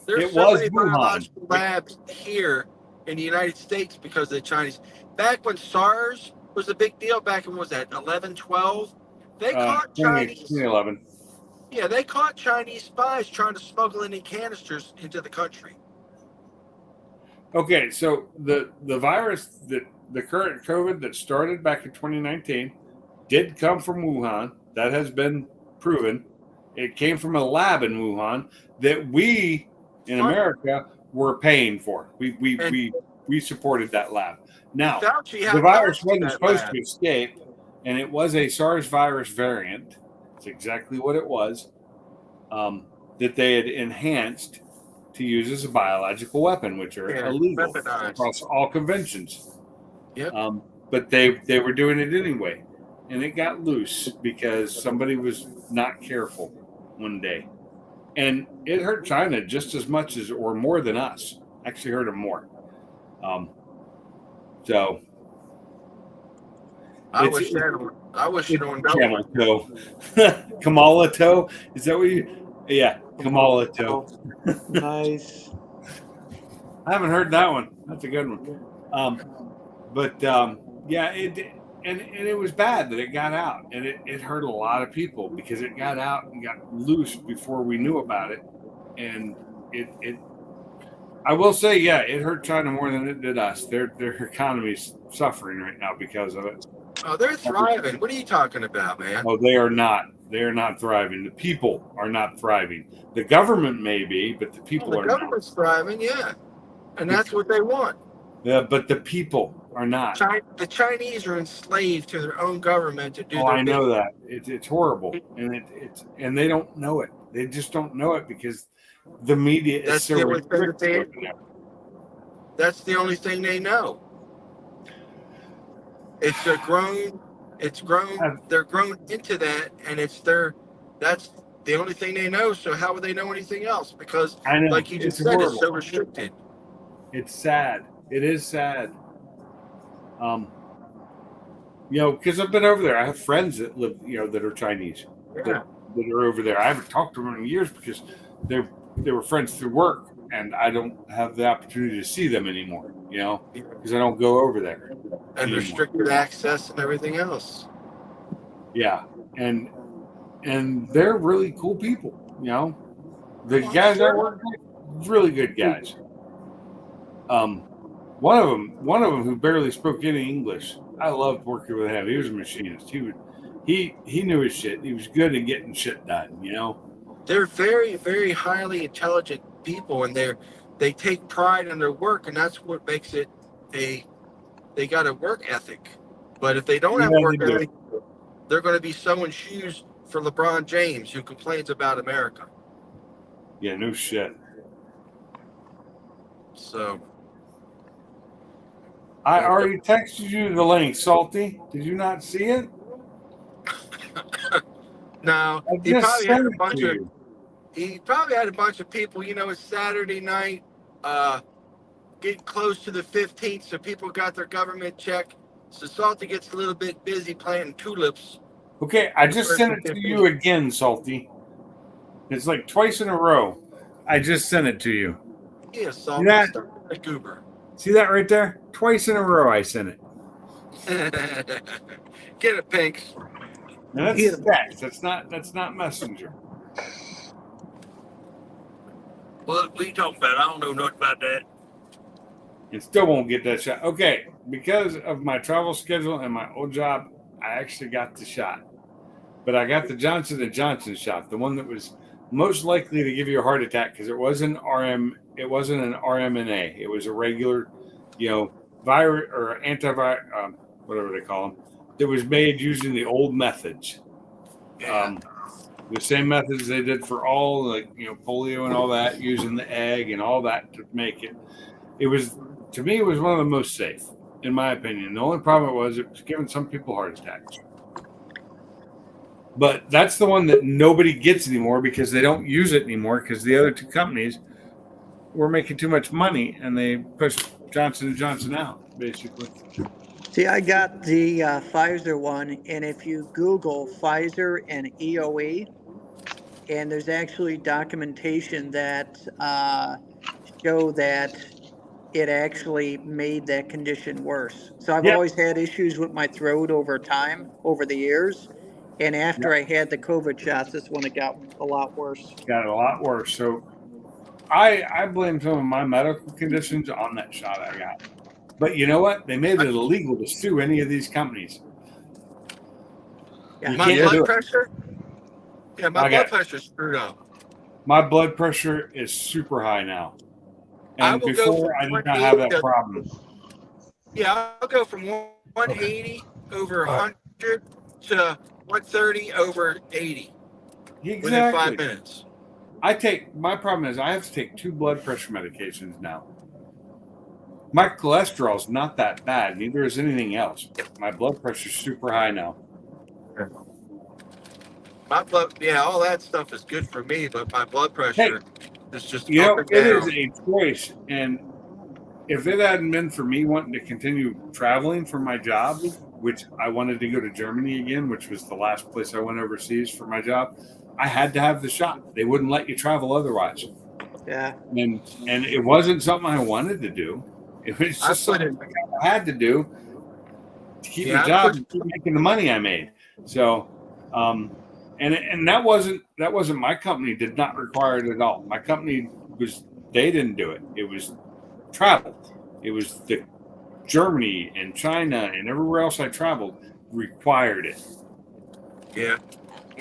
There's It so was many Wuhan. biological labs here in the United States because of the Chinese. Back when SARS was a big deal, back in, what was that, 11, 12? They caught 2011. Yeah, they caught Chinese spies trying to smuggle any canisters into the country. Okay, so the virus the current COVID that started back in 2019 did come from Wuhan. That has been proven. It came from a lab in Wuhan that we in America were paying for. We supported that lab. Now, Fauci had the virus gone to wasn't that supposed lab. to escape, and it was a SARS virus variant. That's exactly what it was. That they had enhanced to use as a biological weapon, which are Yeah, illegal weaponized. across all conventions. Yep. But they were doing it anyway, and it got loose because somebody was not careful one day, and it hurt China just as much as or more than us. Actually, hurt them more. So I it's- wish it on no camel one. toe, Kamala toe. Is that what you? Yeah, Kamala toe. Nice. I haven't heard that one. That's a good one. Yeah, it was bad that it got out, and it hurt a lot of people because it got out and got loose before we knew about it, and it. I will say, yeah, it hurt China more than it did us. Their economy's suffering right now because of it. Oh, they're thriving. What are you talking about, man? Oh, they are not. They are not thriving. The people are not thriving. The government may be, but the people The are not. government's thriving, yeah. And that's what they want. Yeah, but the people are not. The Chinese are enslaved to their own government to do Oh, their I know business. that. It's horrible, and and they don't know it. They just don't know it because the media is That's so the only thing that restrictive. That's the only thing they know. They're grown into that, and that's the only thing they know. So how would they know anything else? Because I know. like you just It's said, horrible. it's so restricted. It's sad. It is sad. Because I've been over there. I have friends that live, that are Chinese Yeah. that are over there. I haven't talked to them in years because they were friends through work, and I don't have the opportunity to see them anymore. Because I don't go over there. And anymore. restricted access and everything else. Yeah, and they're really cool people. The guys I work with, really good guys. One of them who barely spoke any English. I loved working with him. He was a machinist. He knew his shit. He was good at getting shit done. They're very, very highly intelligent people, and they take pride in their work, and that's what makes it they got a work ethic. But if they don't have Yeah, a work they do. ethic, they're going to be sewing shoes for LeBron James, who complains about America. Yeah, no shit. So, I already texted you the link, Salty. Did you not see it? No, I he just probably had sent a it bunch to of you. he probably had a bunch of people. You know, it's Saturday night, getting close to the 15th, so people got their government check. So Salty gets a little bit busy planting tulips. Okay, I just sent it to you again, Salty. It's like twice in a row. I just sent it to you. Yeah, Salty, Yeah. stop a goober. See that right there? Twice in a row I sent it. Get it, Pinks. Now that's text. That's not messenger. What you talking about? I don't know nothing about that. And still won't get that shot. Okay, because of my travel schedule and my old job, I actually got the shot. But I got the Johnson & Johnson shot, the one that was most likely to give you a heart attack because it wasn't it wasn't an RMNA. It was a regular, virus or antivirus, whatever they call them, that was made using the old methods. Yeah. The same methods they did for all polio and all that, using the egg and all that to make it. It was, to me, it was one of the most safe, in my opinion. The only problem was it was giving some people heart attacks. But that's the one that nobody gets anymore because they don't use it anymore because the other two companies were making too much money and they pushed Johnson & Johnson out, basically. See, I got the Pfizer one, and if you Google Pfizer and EOE, and there's actually documentation that show that it actually made that condition worse. So I've always had issues with my throat over time, over the years. And after I had the COVID shots, this one, it got a lot worse. Got a lot worse. So I blame some of my medical conditions on that shot I got. But you know what? They made it illegal to sue any of these companies. Yeah. My blood pressure? Yeah, my blood pressure's screwed up. My blood pressure is super high now. And before, I did not have that problem. Yeah, I'll go from 180 over 100 to 130 over 80 within 5 minutes. My problem is I have to take 2 blood pressure medications now. My cholesterol's not that bad. Neither is anything else. My blood pressure's super high now. My blood, all that stuff is good for me, but my blood pressure is just it up and down. is a choice. And if it hadn't been for me wanting to continue traveling for my job, which I wanted to go to Germany again, which was the last place I went overseas for my job, I had to have the shot. They wouldn't let you travel otherwise. Yeah. And it wasn't something I wanted to do. It was just something I had to do to keep the job and keep making the money I made. So, and that wasn't my company. Did not require it at all. My company they didn't do it. It was travel. It was the Germany and China and everywhere else I traveled required it. Yeah.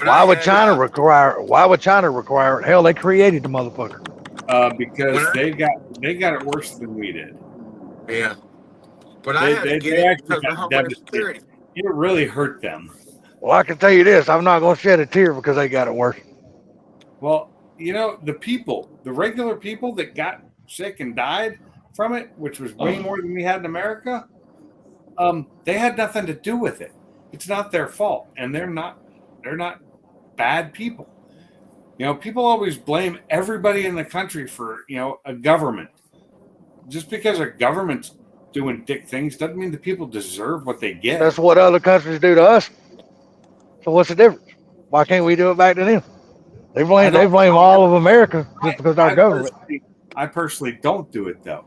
Why would China require it? Hell, they created the motherfucker. Because they got it worse than we did. Yeah. But I had to get it because of Homeland Security. It really hurt them. Well, I can tell you this: I'm not going to shed a tear because they got it worse. Well, the regular people that got sick and died from it, which was way more than we had in America, they had nothing to do with it. It's not their fault, and they're not bad people. People always blame everybody in the country for a government. Just because a government's doing dick things doesn't mean the people deserve what they get. That's what other countries do to us. So what's the difference? Why can't we do it back to them? They blame all of America just because our government. I personally don't do it though.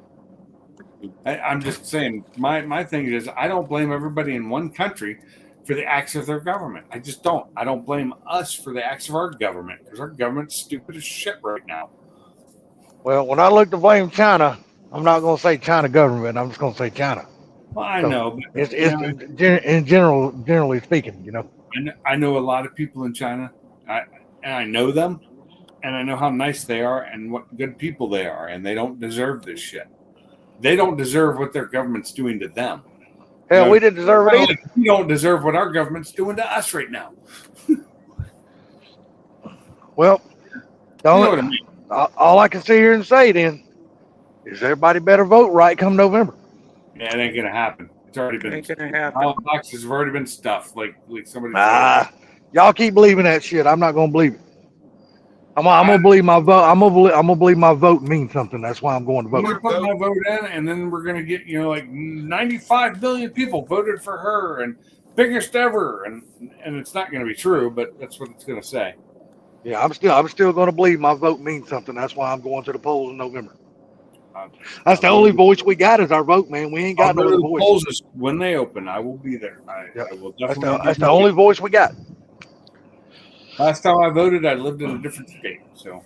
I'm just saying my thing is I don't blame everybody in one country for the acts of their government. I just don't. I don't blame us for the acts of our government because our government's stupid as shit right now. Well, when I look to blame China, I'm not going to say China government. I'm just going to say China. Well, I know. But, it's in generally speaking, I know a lot of people in China. I know them, and I know how nice they are and what good people they are, and they don't deserve this shit. They don't deserve what their government's doing to them. Hell, we didn't deserve it either. We don't deserve what our government's doing to us right now. Well, what I mean? All I can sit here and say then is everybody better vote right come November. Yeah, it ain't gonna happen. It's already been. Ain't gonna happen. Ballot boxes have already been stuffed. Like somebody. Nah, y'all keep believing that shit. I'm not gonna believe it. I'm gonna believe my vote. I'm gonna believe my vote means something. That's why I'm going to I'm vote. gonna put my vote in, and then we're gonna get like 95 million people voted for her, and biggest ever, and it's not gonna be true, but that's what it's gonna say. Yeah, I'm still gonna believe my vote means something. That's why I'm going to the polls in November. That's the only voice we got is our vote, man. We ain't I'll got no go to other the voice. polls when they open. I will be there. I will definitely. That's the only voice we got. Last time I voted, I lived in a different state, so.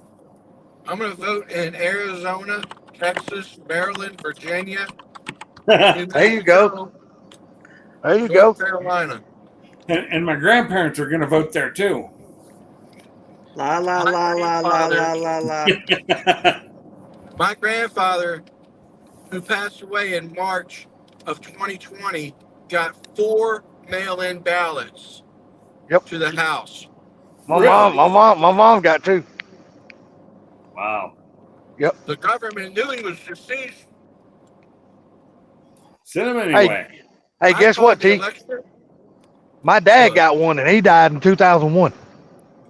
I'm going to vote in Arizona, Texas, Maryland, Virginia. There you go. There you go. North Carolina. And my grandparents are going to vote there too. La la la la la la la la. My grandfather, who passed away in March of 2020, got 4 mail-in ballots. Yep. To the house. My mom got 2. Wow. The government knew he was deceased. Send them anyway. Hey, guess what, T? My dad got one and he died in 2001.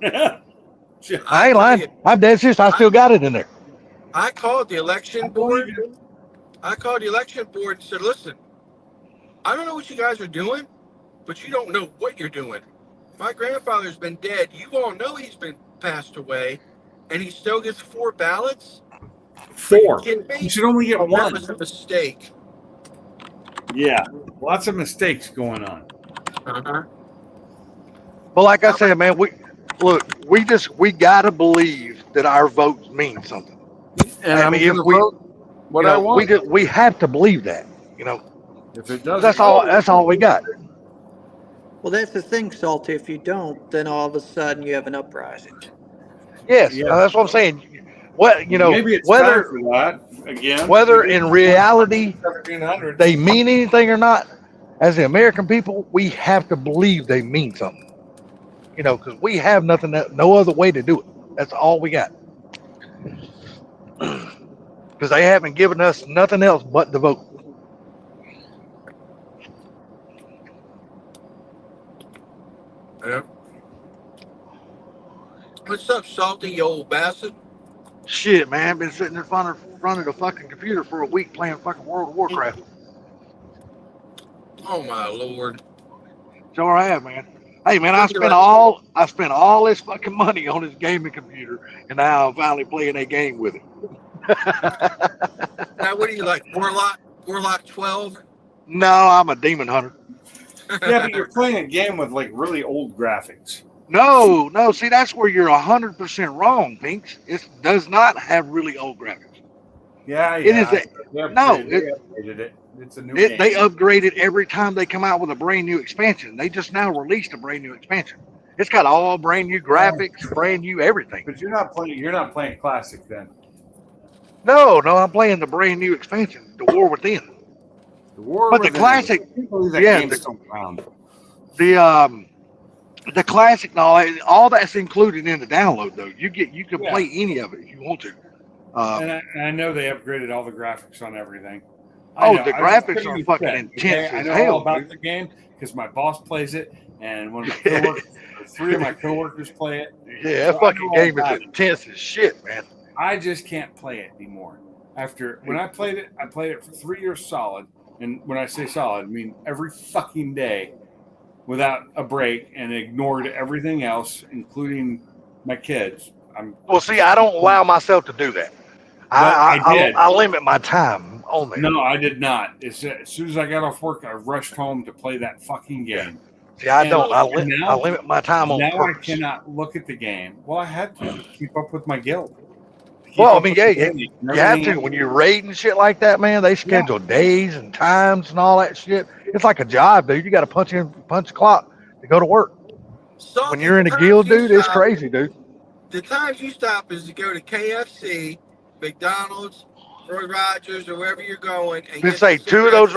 I ain't lying. I'm dead serious. I still got it in there. I called the election board. I called the election board and said, listen, I don't know what you guys are doing, but you don't know what you're doing. My grandfather's been dead. You all know he's been passed away, and he still gets 4 ballots? 4. You should only get 1. That was a mistake. Yeah. Lots of mistakes going on. Uh-huh. But like I said, man, we gotta believe that our votes mean something. And I I'm mean, if gonna we, vote what I want. we have to believe that. You know, If it doesn't, that's all we got. Well, that's the thing, Salty. If you don't, then all of a sudden you have an uprising. Yes, Yeah. that's what I'm saying. What maybe it's whether time for that again. whether in reality 1700. they mean anything or not, as the American people, we have to believe they mean something. You know, because we have no other way to do it. That's all we got. Because they haven't given us nothing else but the vote. Yeah. What's up, Salty, you old bastard? Shit, man, been sitting in front of the fucking computer for a week playing fucking World of Warcraft. Oh my lord. Sure I have, man. Hey, man, I spent all this fucking money on this gaming computer, and now I'm finally playing a game with it. Now, what are you like, Warlock 12? No, I'm a demon hunter. Yeah, but you're playing a game with like really old graphics. No, see, that's where you're 100% wrong, Pinks. It does not have really old graphics. Yeah, It is they upgraded it. It's a new game. They upgrade it every time they come out with a brand new expansion. They just now released a brand new expansion. It's got all brand new graphics, brand new everything. But you're not playing classic then. No, I'm playing the brand new expansion, The War Within. The War But the Within. classic, I can't believe that yeah, game's still around. the classic, all that's included in the download though. You can play any of it if you want to. And I know they upgraded all the graphics on everything. The graphics are fucking intense I as know hell, all about dude. the game because my boss plays it, and one of my coworkers, 3 of my coworkers play it. Yeah, that So I fucking know all game about is it. intense as shit, man. I just can't play it anymore. When I played it for 3 years solid. And when I say solid, I mean every fucking day without a break, and ignored everything else, including my kids. Well, see, I don't allow myself to do that. I did. I limit my time on there. No, I did not. As soon as I got off work, I rushed home to play that fucking game. See, I And don't. I now- limit my time on Now I purpose. cannot look at the game. Well, I had to keep up with my guild. Keep Well, I up mean, with yeah, the you game and have everything to. When you're raiding shit like that, man, they schedule days and times and all that shit. It's like a job, dude. You got to punch a clock to go to work. When you're in a guild, dude, it's crazy, dude. The times you stop is to go to KFC, McDonald's, Roy Rogers, or wherever you're going. And Let's say 2 of those,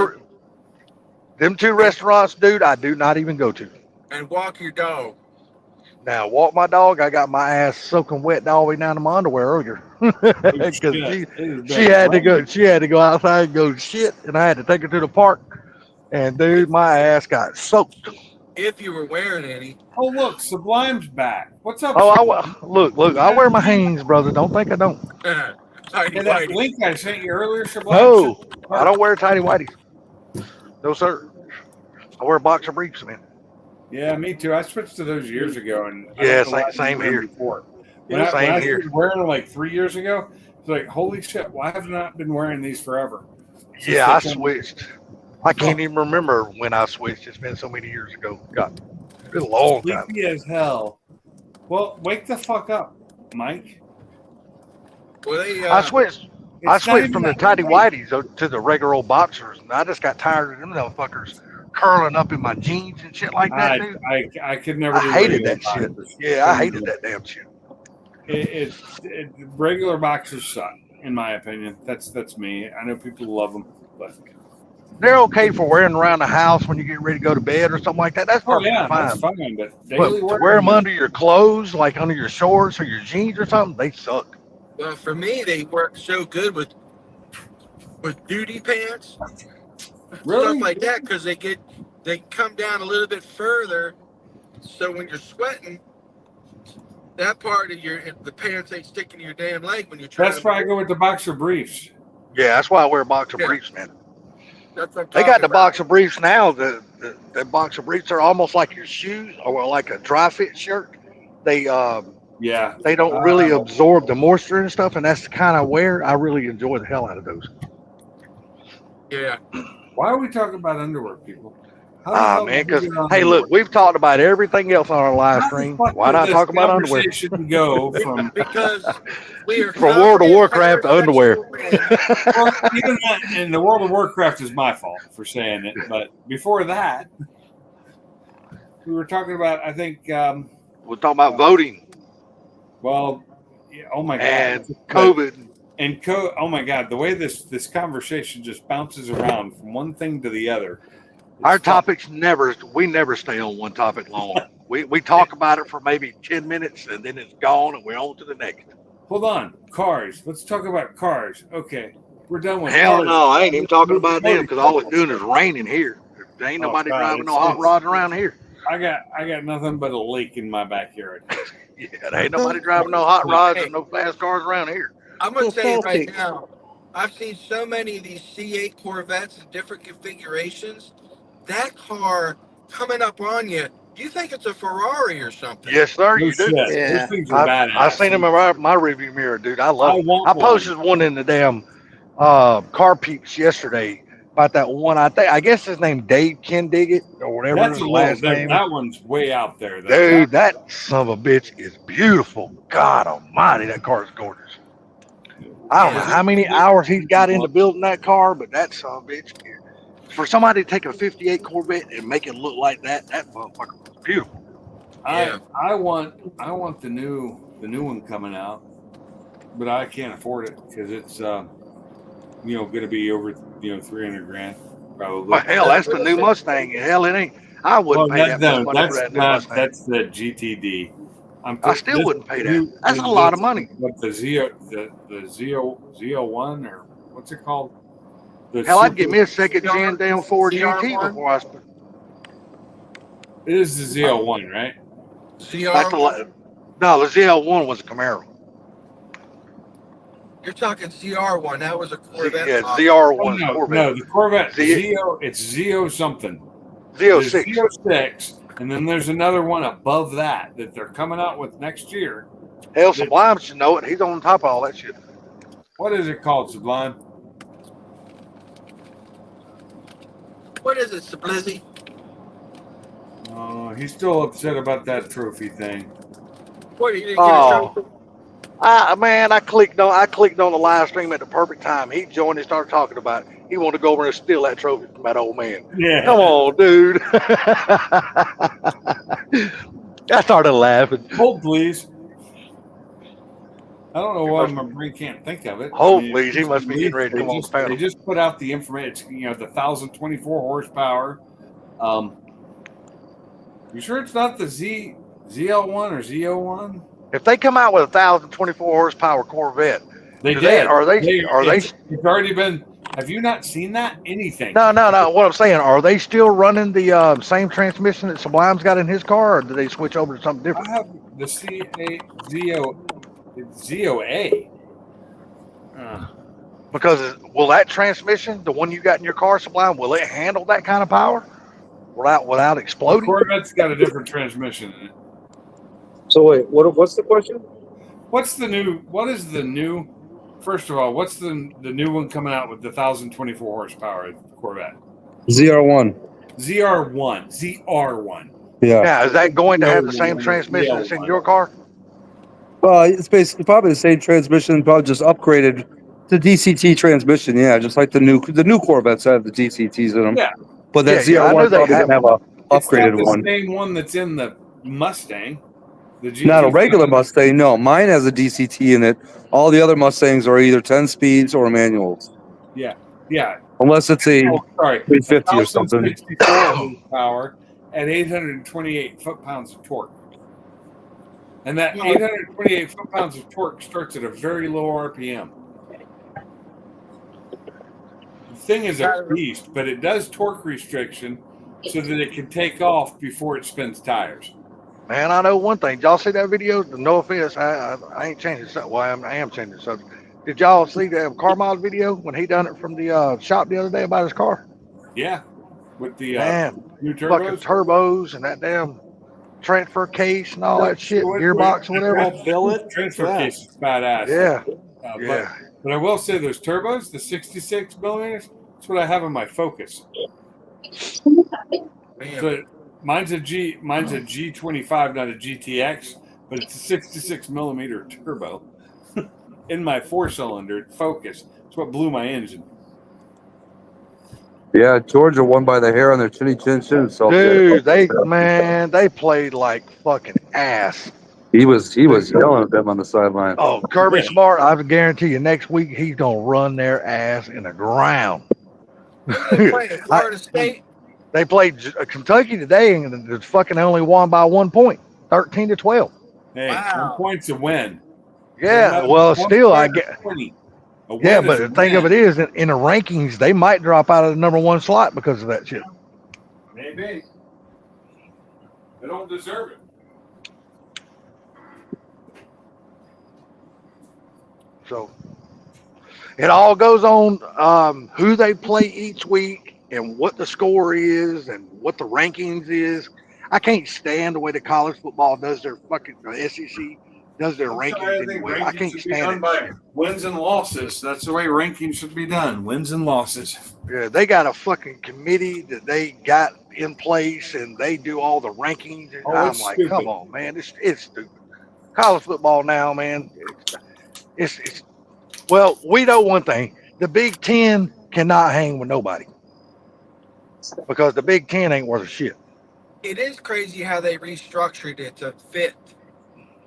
them 2 restaurants, dude, I do not even go to. and walk your dog. Now, walk my dog, I got my ass soaking wet all the way down to my underwear earlier. because Shit, it has she been had to raining. go. She had to go outside and go shit, and I had to take her to the park. And dude, my ass got soaked. If you were wearing any. Oh, look, Sublime's back. What's up, Oh, Sublime? look. I wear my Hanes, brother. Don't think I don't. Tidy Yeah, that whitey. link I sent you earlier, Sublime. No, I don't wear tidy whities. No, sir. I wear boxer briefs, man. Yeah, me too. I switched to those years ago, and I Yeah, don't know why I same didn't wear them here. before. Yeah, When I same here. started wearing them like 3 years ago, it's like, holy shit, why have I not been wearing these forever? Since Yeah, they I came- switched. I can't even remember when I switched. It's been so many years ago. God, it's been a long time. Sleepy as hell. Well, wake the fuck up, Mike. Well, they, I switched. It's I not switched even from the that tidy late. whities to the regular old boxers, and I just got tired of them motherfuckers curling up in my jeans and shit like that, dude. I could never I do hated regular that shit. boxers. Yeah, I Couldn't hated do that damn shit. Regular boxers suck, in my opinion. That's me. I know people love them, but They're okay for wearing around the house when you get ready to go to bed or something like that. That's oh perfectly yeah, fine. that's fine. But But daily to wear wear them under your clothes, like under your shorts or your jeans or something, they suck. well, for me, they work so good with duty pants, Really? stuff like that, because they come down a little bit further, so when you're sweating, that part of the pants ain't sticking to your damn leg when you're trying. That's why I go with the boxer briefs. Yeah, that's why I wear boxer Yeah. briefs, man. That's what I'm They got talking the about. boxer briefs now. The boxer briefs are almost like your shoes or like a dry fit shirt. They Yeah. they don't really absorb the moisture and stuff, and that's the kind of wear I really enjoy the hell out of those. Yeah. Why are we talking about underwear, people? How the Ah, hell man, did we because get on hey, underwear? look, we've talked about everything else on our live How the stream. fuck Why did not this talk about underwear? conversation go from Because we are From World of covering Warcraft to underwear. heterosexual men. well, even that in the World of Warcraft is my fault for saying it, but before that, we were talking about I think We're talking about voting well, yeah, oh my god, and But- COVID. and oh my god, the way this conversation just bounces around from one thing to the other. Our It's fucked. topics we never stay on one topic long. We talk about it for maybe 10 minutes and then it's gone and we're on to the next. Hold on, cars. Let's talk about cars. Okay, we're done with Hell cars. no, I ain't even talking about them because all it's doing is raining here. There ain't Oh, nobody God, driving no it's- hot rods around here. I got nothing but a lake in my backyard. Yeah, there ain't nobody driving no hot rods and no fast cars around here. I'm gonna So tell you salty. right now, I've seen so many of these C8 Corvettes in different configurations. That car coming up on you, you think it's a Ferrari or something. Yes, sir, No you do. shit. Yeah. Those things are badass. I seen them in my review mirror, dude. I love I it. want I posted one in the damn car peeps yesterday about that one. I guess his name Dave Kendiggett or whatever That's his a last little. name. That one's way out there, though. Dude, that son of a bitch is beautiful. God almighty, that car is gorgeous. I don't know how many hours he's got into building that car, but that son of a bitch, for somebody to take a 58 Corvette and make it look like that motherfucker was beautiful. Yeah. I want the new one coming out, but I can't afford it because it's going to be over $300 grand probably. Well, hell, that's the new Mustang. Hell, it ain't. I wouldn't pay that much money for that new Mustang. That's the GTD. I still wouldn't pay that. That's a lot of money. But the Z01 or what's it called? Hell, I'd get me a second gen damn Ford GT CR1? before I spent. It is the Z01, right? That's CR, no, the ZL1 was a Camaro. you're talking CR1. That was a Corvette. Yeah, model. ZR1 no, Corvette. the Corvette Z- it's Z0 something. Z06. There's Z06, and then there's another one above that they're coming out with next year. Hell, Sublime should know it. He's on top of all that shit. What is it called, Sublime? What is it, Sublizzy? He's still upset about that trophy thing. What, you didn't Oh. get a trophy? Man, I clicked on the live stream at the perfect time. He joined and started talking about it. He wanted to go over and steal that trophy from that old man. Yeah. Come on, dude. I started laughing. Hold, please. I don't know why my brain can't think of it. Hold, please. He must be getting ready to They come on just, the panel. they just put out the information. The 1,024 horsepower. You sure it's not the ZL1 or Z01? If they come out with a 1,024 horsepower Corvette They Do did. Are they? It's already been. Have you not seen that? Anything? No. What I'm saying, are they still running the same transmission that Sublime's got in his car, or do they switch over to something different? I have the ZOA. Because will that transmission, the one you got in your car, Sublime, will it handle that kind of power without The exploding? Corvette's got a different transmission in it. So wait, what's the question? What is the new? First of all, what's the new one coming out with the 1,024 horsepower Corvette? ZR1. ZR1. Yeah. Yeah, is that going to have the same Yeah. transmission that's in your car? Well, it's basically probably the same transmission, probably just upgraded to DCT transmission. Yeah, just like the new Corvettes have the DCTs in them. Yeah. But that Yeah, I know ZR1 they probably have gonna have a It's not upgraded the one. same one that's in the Mustang. The GT Not a regular Mustang. No, mine has a DCT in it. All the other Mustangs are either 10 speeds or manuals, Yeah. unless it's a Oh, sorry. 350 or something. 1,064 horsepower at 828 foot-pounds of torque. And that 828 foot-pounds of torque starts at a very low RPM. The thing is a beast, but it does torque restriction so that it can take off before it spins tires. Man, I know one thing. Did y'all see that video? No offense, I ain't changing something. Well, I am changing something. Did y'all see the Carmine video when he done it from the shop the other day about his car? Yeah. With the Man, new fucking turbos. turbos and that damn transfer case and all that shit, gearbox or whatever. Billet. Transfer Yeah. case is badass. Yeah, But yeah. But I will say those turbos, the 66 millimeters, that's what I have in my Focus. Man, So mine's a G25, not a GTX, but it's a 66 millimeter turbo in my 4-cylinder Focus. It's what blew my engine. Yeah, Georgia won by the hair on their chinny chin chin. So Dude, they played like fucking ass. he was yelling at them on the sideline. Oh, Kirby Yeah. Smart, I guarantee you next week he's gonna run their ass in the ground. they playing Florida State. They played Kentucky today and it's fucking only won by 1 point, 13-12. Hey, Wow. 1 point's a win. Yeah, well, still, I get. 20. Yeah, but the thing of it is, in the rankings, they might drop out of the number 1 slot because of that shit. Maybe. They don't deserve it. So it all goes on who they play each week and what the score is and what the rankings is. I can't stand the way the college football does their fucking SEC does their rankings anyway. I can't stand it. By wins and losses. That's the way rankings should be done. Wins and losses. Yeah, they got a fucking committee that they got in place and they do all the rankings. And Oh, I'm it's like, stupid. come on, man, it's stupid. College football now, man. It's well, we know one thing: the Big Ten cannot hang with nobody because the Big Ten ain't worth a shit. It is crazy how they restructured it to fit.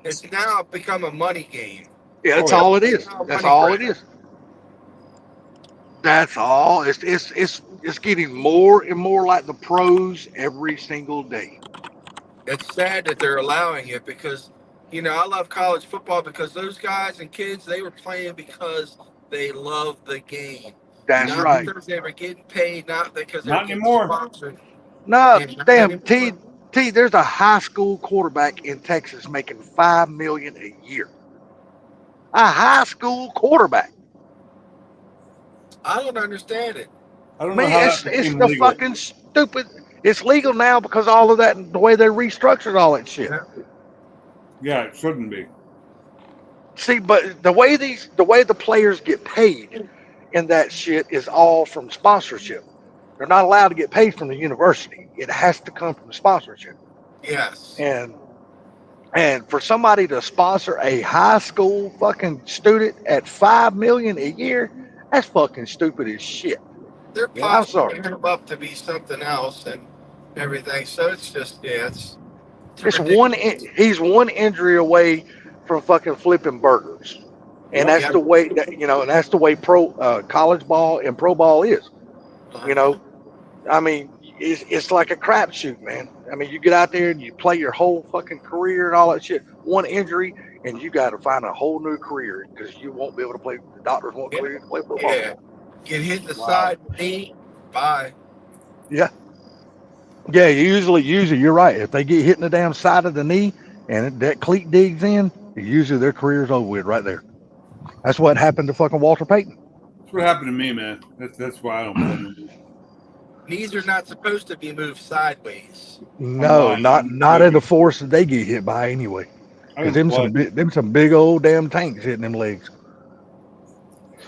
It's now become a money game. Yeah, that's Oh, yeah. all it is. That's all it is. That's all. It's getting more and more like the pros every single day. It's sad that they're allowing it because, you know, I love college football because those guys and kids, they were playing because they love the game. That's Not right. because they were getting paid, not because they Not were getting anymore. sponsored. No, Yeah, damn, not T. anymore. There's a high school quarterback in Texas making $5 million a year. A high school quarterback. I don't understand it. I don't know how Man, that it's became the legal. fucking stupid. It's legal now because all of that, the way they restructured all that shit. Yeah, it shouldn't be. See, but the way the players get paid in that shit is all from sponsorship. They're not allowed to get paid from the university. It has to come from sponsorship. Yes. And for somebody to sponsor a high school fucking student at $5 million a year, that's fucking stupid as shit. They're Yeah, I'm sorry. possibly him up to be something else and everything. So it's just, yeah, it's It's ridiculous. he's one injury away from fucking flipping burgers. And that's Yeah. the way that, and that's the way college ball and pro ball is. You know, I mean, it's like a crapshoot, man. I mean, you get out there and you play your whole fucking career and all that shit. One injury, and you got to find a whole new career because you won't be able to play. The doctors won't clear you to play football. Yeah. Get hit in the Wow. side with knee. Bye. Yeah, usually you're right. If they get hit in the damn side of the knee and that cleat digs in, usually their career's over with right there. That's what happened to fucking Walter Payton. That's what happened to me, man. That's why I don't play no more. Knees are not supposed to be moved sideways. No, on, not at the force that they get hit by anyway. I Because don't play. them some big old damn tanks hitting them legs.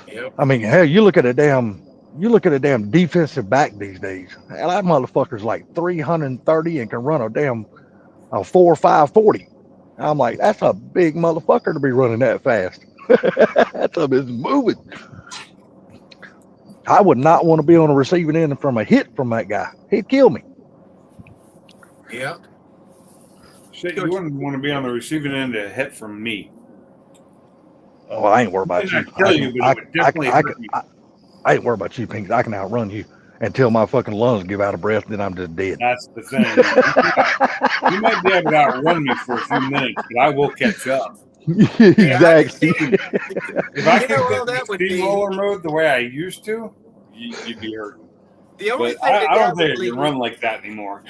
Yep. I mean, hell, you look at a damn defensive back these days. Hell, that motherfucker's like 330 and can run a damn a 4.5 I'm like, that's a big motherfucker to be running that fast. That stuff is moving. I would not want to be on the receiving end from a hit from that guy. He'd kill me. Yep. Shit, you wouldn't want to be on the receiving end of a hit from me. Oh, I ain't worried about It you. might not kill you, but it would definitely hurt you. I ain't worried about you, Pinks. I can outrun you until my fucking lungs give out of breath, then I'm just dead. That's the thing. You might be able to outrun me for a few minutes, but I will catch up. Exactly. If I You could know, get that the would be- steamroller mode the way I used to, you'd be hurting. The only But thing I don't that think would you can run like that anymore.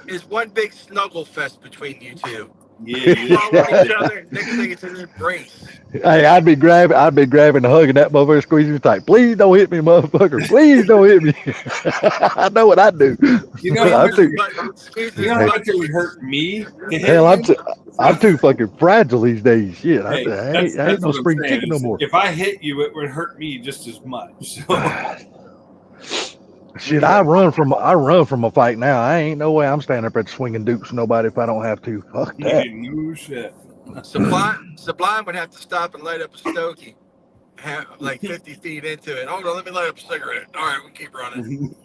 is one big snuggle fest between you two. Yeah, Follow each other. Next thing it's an embrace. Hey, I'd be grabbing and hugging that motherfucker, squeezing his tight. Please don't hit me, motherfucker. Please don't hit me. I know what I'd do. You know how I'm much, too, you know how much it would hurt me to hit hell, you? I'm too fucking fragile these days. Shit, Hey, I ain't no what I'm spring saying chicken no is more. If I hit you, it would hurt me just as much. So, Shit, I run from a fight now. I ain't no way I'm standing up at swinging dukes with nobody if I don't have to. Fuck that. no shit. Sublime would have to stop and light up a stogie. Like 50 feet into it. Hold on, let me light up a cigarette. All right, we keep running.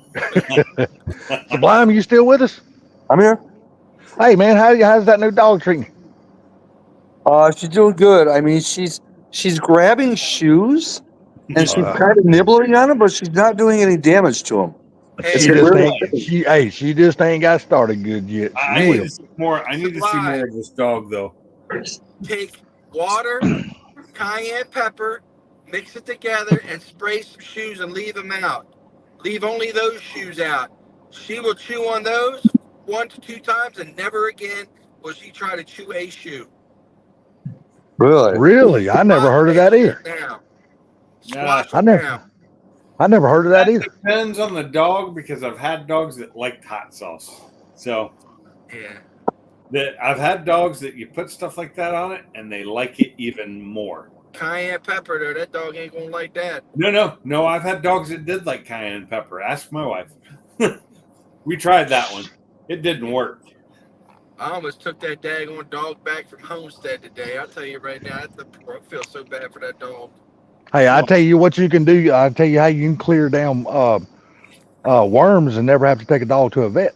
Sublime, you still with us? I'm here. Hey man, how's that new dog treating you? She's doing good. I mean, she's grabbing shoes and she's kind of nibbling on them, but she's not doing any damage to them. Hey, She just ain't got started good yet. I She need will. to see more. I need to see more of this dog, though. take water, cayenne pepper, mix it together, and spray some shoes and leave them out. Leave only those shoes out. She will chew on those 1 to 2 times, and never again will she try to chew a shoe. Really? I never heard of that either. Squash I them never- down. I never heard of that either. Depends on the dog because I've had dogs that liked hot sauce. So Yeah. I've had dogs that you put stuff like that on it and they like it even more. Cayenne pepper, though, that dog ain't gonna like that. No. I've had dogs that did like cayenne pepper. Ask my wife. We tried that one. It didn't work. I almost took that daggone dog back from Homestead today. I'll tell you right now, I feel so bad for that dog. Hey, I tell you what you can do. I'll tell you how you can clear down worms and never have to take a dog to a vet.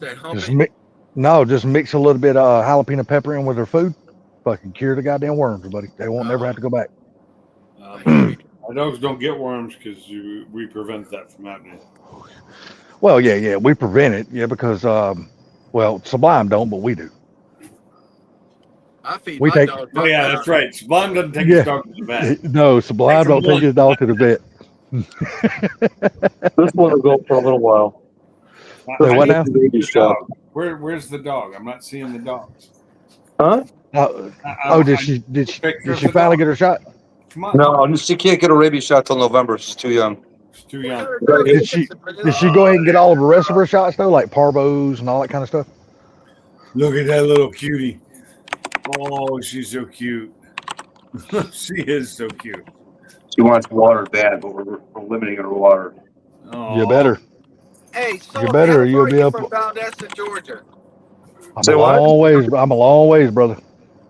That Just humping. just mix a little bit of jalapeno pepper in with their food. Fucking cure the goddamn worms, buddy. They won't never have to go back. My dogs don't get worms because we prevent that from happening. Well, yeah, we prevent it, because Sublime don't, but we do. I feed We my take- dog. Oh yeah, that's right. Sublime doesn't take Yeah. his dog to the vet. No, Sublime Take don't them take his dog to the vet. This one will go for a little while. Wait, what now? The dog. Where's the dog? I'm not seeing the dogs. Huh? Did she Picture of she the finally dog. get her shot? Come on. No, she can't get a rabies shot till November. She's too young. It's too young. Did she go ahead and get all of the rest of her shots though, like parvos and all that kind of stuff? Look at that little cutie. Oh, she's so cute. She is so cute. She wants water bad, but we're limiting her water. Oh, You better. Hey, so You better, how or you'll far be are you up- from Valdosta, Georgia. I'm Say a what? long ways. I'm a long ways, brother.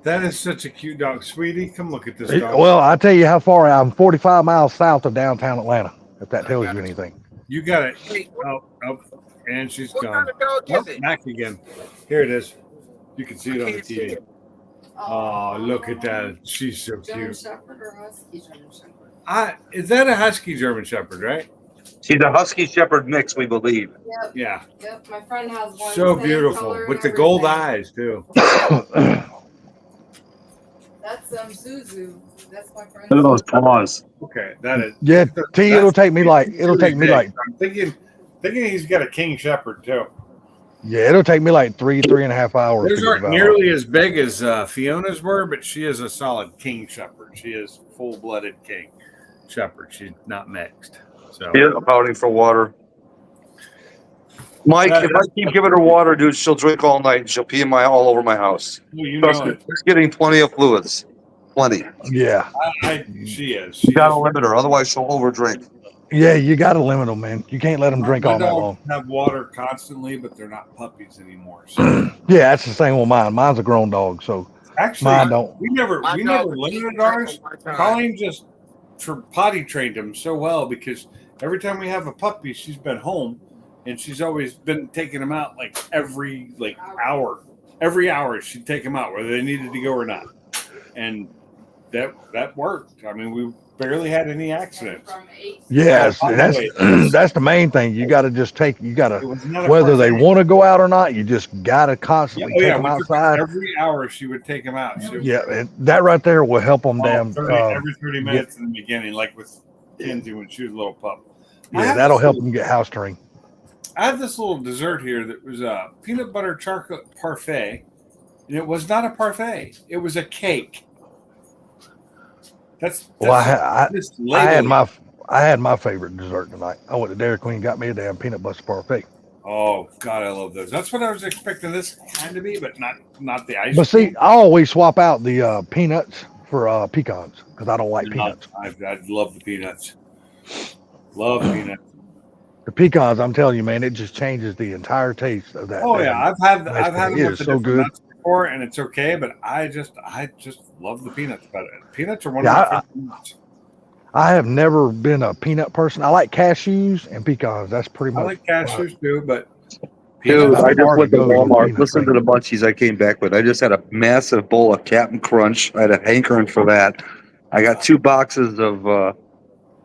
That is such a cute dog, sweetie. Come look at this dog. Well, I tell you how far I'm 45 miles south of downtown Atlanta. If that tells you anything. You got it. Hey, Oh, and she's what gone. kind of dog Oh, is it? back again. Here it is. You can see it I on the can't see TV. it. Oh, look at that. She's so German cute. Shepherd or Husky German Shepherd? Is that a Husky German Shepherd, right? She's a Husky Shepherd mix, we believe. Yep, Yeah. yep. My friend has one. So same beautiful. color With and the gold everything. eyes, too. some Zuzu. That's my friend. Look at those paws. Okay, that is. Yeah, T. It'll take me like I'm thinking he's got a King Shepherd too. yeah, it'll take me like 3.5 hours. Those to get aren't about nearly as big as Fiona's were, but she is a solid King Shepherd. She is full-blooded King Shepherd. She's not mixed. So Yeah, I'm outing for water. Mike, if I keep giving her water, dude, she'll drink all night and she'll pee all over my house. well, you Trust know me, it. she's getting plenty of fluids. Plenty. Yeah, She is. You gotta limit her, otherwise she'll overdrink. yeah, you got to limit them, man. You can't let them drink My all night dogs long. have water constantly, but they're not puppies anymore. So Yeah, that's the same with mine. Mine's a grown dog, so actually, mine don't. we never My we dog never would limited keep ours. drinking my time. Colleen just for potty trained him so well because every time we have a puppy, she's been home and she's always been taking him out like every hour. Every hour she'd take him out whether they needed to go or not. And that worked. I mean, we barely had any accidents. From 8. Yes, Oh, that's wait. that's the main thing. You got to just take. You got It to was not a whether they parfait. want to go out or not. You just got to Yeah, constantly take them we took outside. every hour she would take him out. She, Yeah, and that right there will help them. Damn. 30, every 30 minutes in the beginning, like with Kenzie when she was a little pup. Yeah, that'll help them get house trained. I had this little dessert here that was a peanut butter chocolate parfait, and it was not a parfait; it was a cake. That's Well, I had my favorite dessert tonight. I went to Dairy Queen, got me a damn peanut butter parfait. Oh God, I love those. That's what I was expecting this kind to be, but not the ice. But see, I always swap out the peanuts for pecans because I don't like peanuts. I love the peanuts. Love peanuts. The pecans, I'm telling you, man, it just changes the entire taste of that. Oh damn- yeah, I've had It them is with the so different good. nuts before, and it's okay. But I just love the peanuts better. Peanuts are one Yeah, of my favorite nuts. I have never been a peanut person. I like cashews and pecans. That's pretty I much. like cashews too, but Dude, peanuts- I just went to Go with Walmart. peanut Listen to the munchies I came back with. I just had a massive bowl of Captain Crunch. I had a hankering for that. I got 2 boxes of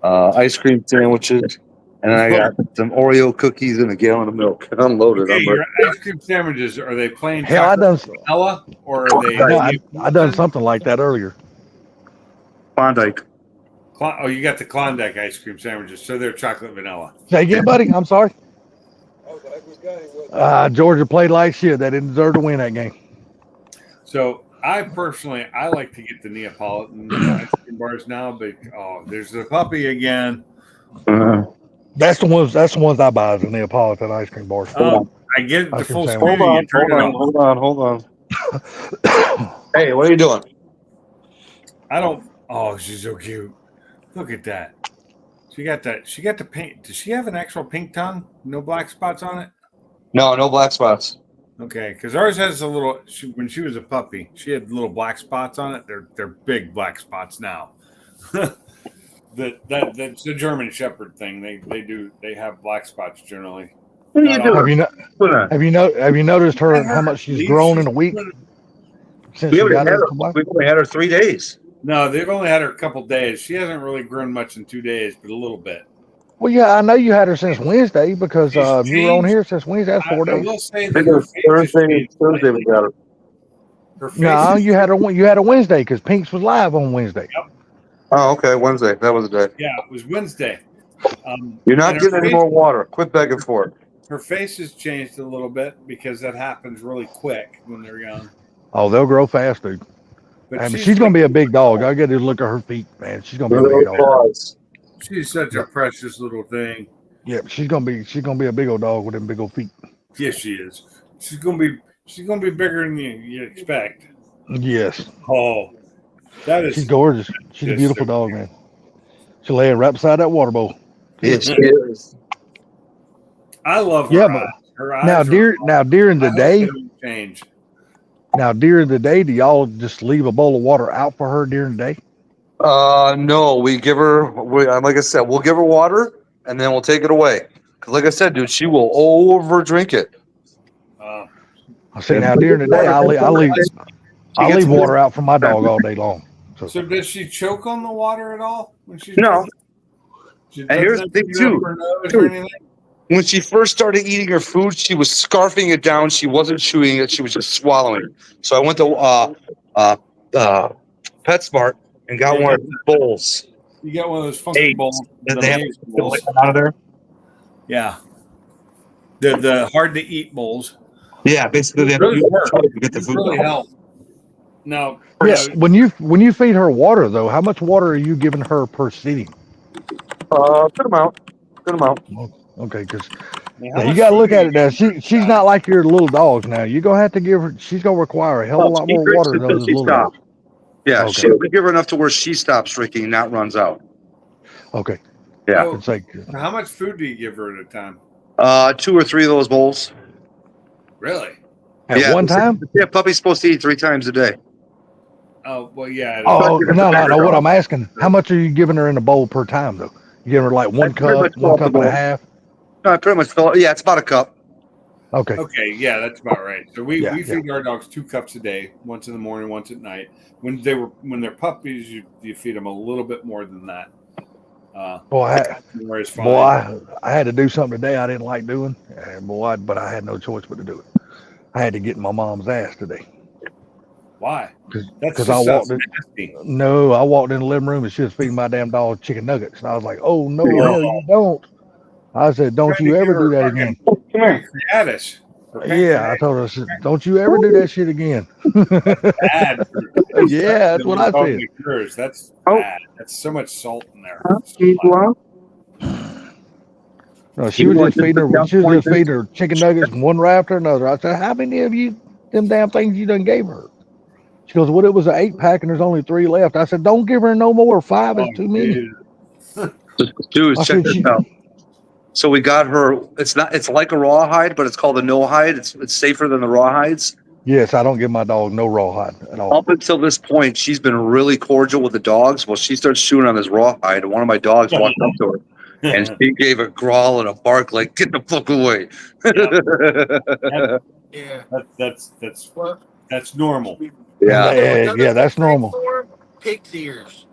ice cream sandwiches, and I got some Oreo cookies and a gallon of milk. I'm loaded. Okay, I'm your ice cream sandwiches, are they plain Hell, I chocolate done. vanilla or are they? I done something like that earlier. Klondike. Oh, you got the Klondike ice cream sandwiches, so they're chocolate vanilla. Say again, buddy. I'm sorry. Georgia played like shit. They didn't deserve to win that game. So I personally, I like to get the Neapolitan ice cream bars now, but there's the puppy again. That's the ones. That's the ones I buy is the Neapolitan ice cream bars. I get the Ice cream full sandwich. screen. Hold You turn it on. hold on. Hey, what are you doing? I don't. Oh, she's so cute. Look at that. She got that. She got the pink. Does she have an actual pink tongue? No black spots on it. No black spots. Okay, because ours has a little. When she was a puppy, she had little black spots on it. They're big black spots now. That's the German Shepherd thing. They have black spots generally. What are you doing? Have you noticed her how much she's grown in a week since We she only got had her? her, we've only had her 3 days. No, they've only had her a couple days. She hasn't really grown much in 2 days, but a little bit. Well, yeah, I know you had her since Wednesday because She's you were on changed. here since Wednesday. That's 4 I days. will say I that think it her was face has Thursday changed we got her. Her face No, is- you had a Wednesday because Pinks was live on Wednesday. Oh, okay, Wednesday. That was the day. Yeah, it was Wednesday. You're not and her getting any face- more water. Quit begging for it. Her face has changed a little bit because that happens really quick when they're young. Oh, they'll grow fast, dude. But I mean, she's gonna be a big dog. I get to look at her feet, man. She's gonna be a big dog. Applause. She's such a precious little thing. Yeah, she's gonna be a big old dog with them big old feet. Yes, she is. She's gonna be bigger than you expect. Yes, Oh, that she's is. gorgeous. She's a Yes, beautiful sir. dog, man. She's laying right beside that water bowl. It is. I love her Yeah, eyes. but Her eyes now, are- during the I hope day, they don't change. do y'all just leave a bowl of water out for her during the day? No, we give her. Like I said, we'll give her water and then we'll take it away. Cause like I said, dude, she will over drink it. I see now during the day, I leave water out for my dog all day long. So does she choke on the water at all when she's No. She And here's doesn't the thing, shoot up too. her nose Dude. or anything? When she first started eating her food, she was scarfing it down. She wasn't chewing it. She was just swallowing. So I went to PetSmart and got Yeah. one of the bowls. You got one of those funky Eight. bowls. That the they have maze to bowls. come out of there. Yeah. The hard to eat bowls. Yeah, basically they have Those to work. get the Those food really out. help. Now, Yeah, when you feed her water though, how much water are you giving her per sitting? Good amount. Good amount. Okay, because how you much got to food look do at you it now. give her? She's not like your little dogs now. You're gonna have to give her. She's gonna require a hell of a lot She more drinks water than until those she little stops. dogs. Yeah, Okay. we give her enough to where she stops drinking, not runs out. Okay. Yeah. Oh, It's like how much food do you give her at a time? 2 or 3 of those bowls. Really? at one time. Yeah, puppy's supposed to eat 3 times a day. Oh, well, yeah. Oh It's a no. bigger What dog. I'm asking, how much are you giving her in a bowl per time though? You give her like one That's pretty cup, much fill up the and a bowl. half. No, I pretty much fill it. Yeah, it's about a cup. Okay. Okay, yeah, that's about right. So we Yeah, feed our dogs 2 cups a day, once in the morning, once at night. When they're puppies, you feed them a little bit more than that. More is fine. I had to do something today I didn't like doing, and but I had no choice but to do it. I had to get in my mom's ass today. Why? That's Because just I walked sounds in. nasty. No, I walked in the living room and she was feeding my damn dog chicken nuggets, and I was like, "Oh no, Oh. hell you don't!" I said, "Don't Tried you to ever give her do that fucking again." pancreatitis. Or Yeah, I told her, I said, "Don't you ever do that shit again." bad. Yeah, that's what I said. That's Oh. bad. That's so much salt in there. No, she was just feeding her. She was just feeding her chicken nuggets one right after another. I said, "How many of you them damn things you done gave her?" She goes, "Well, it was an 8-pack and there's only 3 left." I said, "Don't give her no more. 5 is too many." Dude, I check said, this out. So we got her. It's like a rawhide, but it's called a no hide. It's safer than the rawhides. Yes, I don't give my dog no rawhide at all. Up until this point, she's been really cordial with the dogs. Well, she starts chewing on this rawhide, and one of my dogs walked up to her, and she gave a growl and a bark like, "Get the fuck away!" Yeah. That's normal. Yeah. Yeah, that's normal. Pig's ears.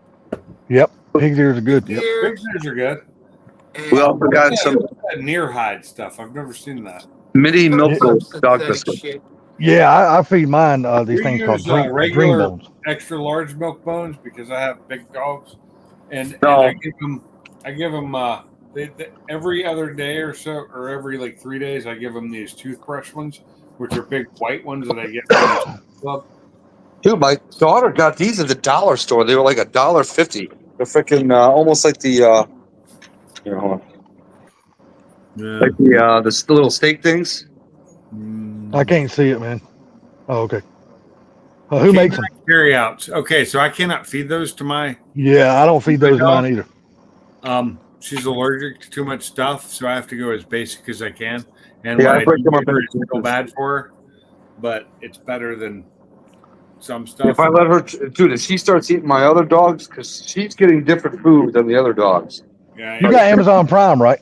Yep, pig's ears are good. Yep. Big ears are good. And We also got some What's that near hide stuff. I've never seen that. mini milk some goat dog synthetic biscuit. shit. Yeah, I feed mine these We things called use dream regular bones. extra large milk bones because I have big dogs, and No. I give them every other day or so, or every like 3 days. I give them these toothbrush ones, which are big white ones that I get from the club. Dude, my daughter got these at the dollar store. They were like $1.50. They're freaking almost like the like the little steak things. I can't see it, man. Oh, okay. Who makes them? Carry outs. Okay, so I cannot feed those to my. Yeah, I don't feed those to mine either. She's allergic to too much stuff, so I have to go as basic as I can. And Yeah, what I I break do them up give her into is so bad for her, but it's better than some stuff. If I let her, dude, if she starts eating my other dogs, because she's getting different food than the other dogs. Yeah, You got Amazon Prime, right?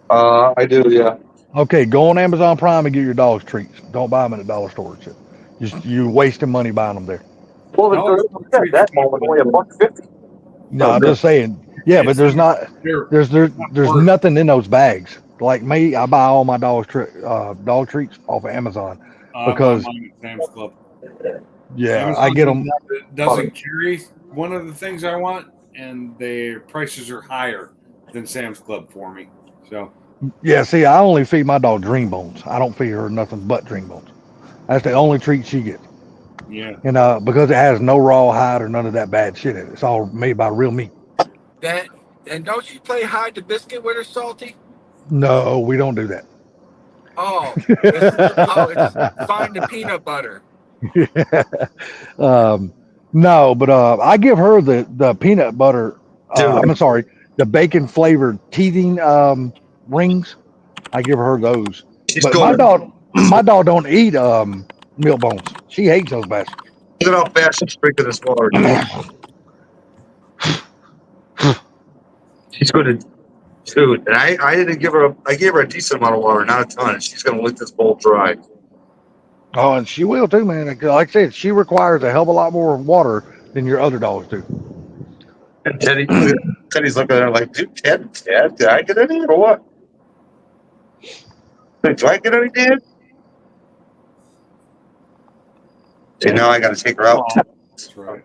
I do, yeah. Okay, go on Amazon Prime and get your dogs treats. Don't buy them at the dollar store and shit. You're wasting money buying them there. Well, that moment only $1.50. No, I'm just saying. Yeah, but there's nothing in those bags. Like me, I buy all my dog treats off of Amazon because Sam's Club. yeah, Amazon I get them. Doesn't carry one of the things I want, and their prices are higher than Sam's Club for me. So Yeah, see, I only feed my dog Dream Bones. I don't feed her nothing but Dream Bones. That's the only treat she gets. yeah, And because it has no raw hide or none of that bad shit in it. It's all made by real meat. And don't you play hide the biscuit with her, Salty? No, we don't do that. Oh, it's find the peanut butter. No, but I give her the peanut butter. I'm sorry, the bacon flavored teething rings. I give her those. But my dog don't eat milk bones. She hates those bastards. Look at how fast she's drinking this water. She's going to, dude. And I didn't give her. I gave her a decent amount of water, not a ton. She's going to lick this bowl dry. Oh, and she will too, man. Like I said, she requires a hell of a lot more water than your other dogs do. And Teddy's looking at her like, dude, Ted, did I get any or what? Do I get any, Dad? See, now I got to take her out. that's right.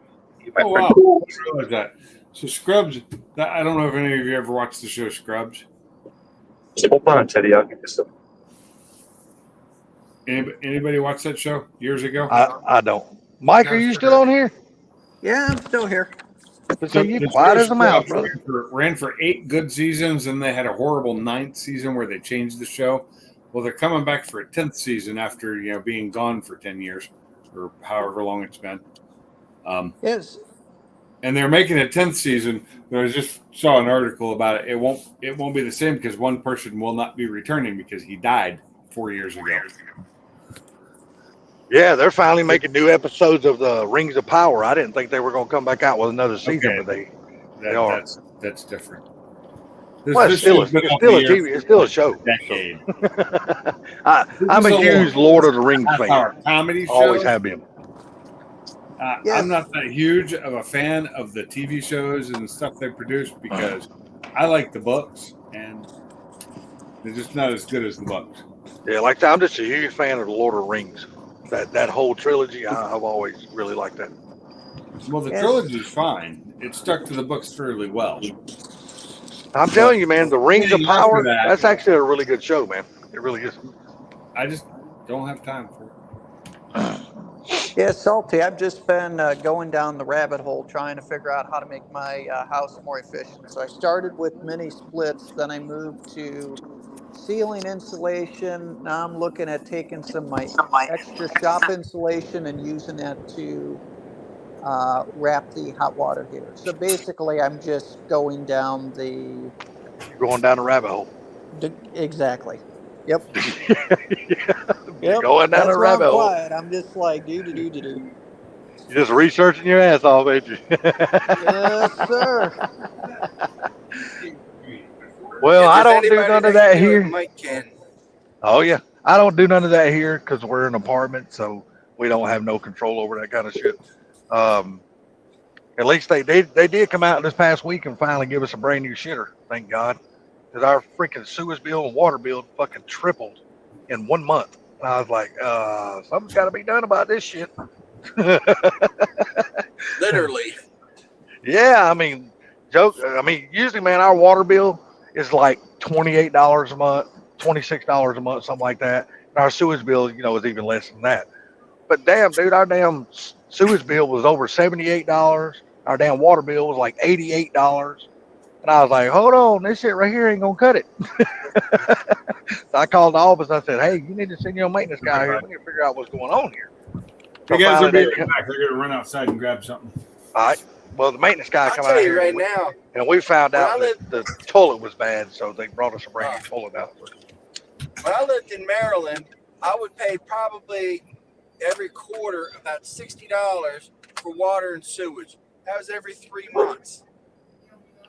Oh wow! I didn't realize that. So Scrubs. I don't know if any of you ever watched the show Scrubs. Hold on, Teddy. I'll give you some. Anybody watch that show years ago? I don't. Mike, are you still on here? Yeah, I'm still here. So you the quiet show as a mouse, Scrubs brother. ran for 8 good seasons, and they had a horrible 9th season where they changed the show. Well, they're coming back for a 10th season after being gone for 10 years or however long it's been. Yes. And they're making a 10th season. I just saw an article about it. It won't be the same because one person will not be returning because he died 4 years ago. Yeah, they're finally making new episodes of the Rings of Power. I didn't think they were going to come back out with another season, Okay. but they are. That's different. Well, it's still a TV. It's still a show. Decade. I'm a huge Lord of the Rings fan. Half-hour comedy show. Always have been. Yes. I'm not that huge of a fan of the TV shows and stuff they produce because I like the books and they're just not as good as the books. Yeah, like I'm just a huge fan of the Lord of the Rings. That whole trilogy, I've always really liked that. Well, the Yes. trilogy is fine. It stuck to the books fairly well. I'm telling you, man, the Rings of Anything after Power, that- that's actually a really good show, man. It really is. I just don't have time for it. Yeah, Salty, I've just been going down the rabbit hole trying to figure out how to make my house more efficient. So I started with mini splits, then I moved to ceiling insulation. Now I'm looking at taking some of my extra shop insulation and using that to wrap the hot water heater. So basically, I'm just going down You're going down the rabbit hole. exactly. Yep. You're going down That's the why I'm rabbit hole. quiet. I'm just like do. You're just researching your ass off, ain't you? Yes, sir. Well, If I there's don't do anybody none of can that do it, here. Mike can. Oh yeah, I don't do none of that here because we're an apartment, so we don't have no control over that kind of shit. At least they did come out this past week and finally give us a brand new shitter. Thank God, because our freaking sewage bill and water bill fucking tripled in 1 month. And I was like, something's got to be done about this shit. Literally. Yeah, I mean, usually, man, our water bill is like $28 a month, $26 a month, something like that. And our sewage bill, is even less than that. But damn, dude, our damn sewage bill was over $78. Our damn water bill was like $88. And I was like, hold on, this shit right here ain't gonna cut it. So I called the office. I said, hey, you need to send your maintenance guy here. We need to figure out what's going on here. So You guys finally will be they right come- back. They're going to run outside and grab something. all right. Well, the maintenance guy I'll come tell out you here. right now. And we found When out I that the toilet was bad, so they brought us a brand new toilet out. When I lived in Maryland, I would pay probably every quarter about $60 for water and sewage. That was every 3 months.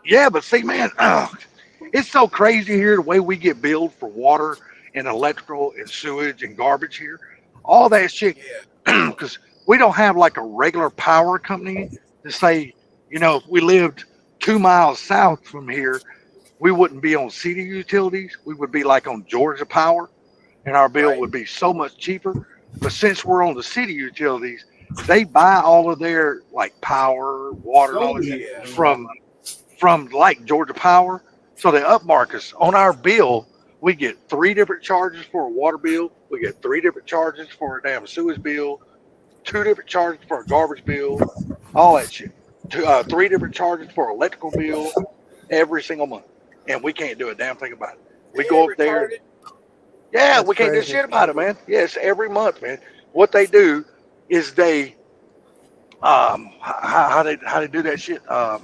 Yeah, but see, man, it's so crazy here the way we get billed for water and electrical and sewage and garbage here. All that shit, Yeah. because we don't have like a regular power company to say, if we lived 2 miles south from here, we wouldn't be on city utilities. We would be like on Georgia Power, and our bill Right. would be so much cheaper. But since we're on the city utilities, they buy all of their like power, water, and all that shit Yeah. from like Georgia Power. So they upmark us on our bill. We get 3 different charges for a water bill. We get 3 different charges for a damn sewage bill, 2 different charges for a garbage bill, all that shit. 3 different charges for electrical bill every single month, and we can't do a damn thing about it. We go up there. Retarded. Yeah, That's we can't crazy. do shit about it, man. Yes, every month, man. What they do is they how they do that shit. Hold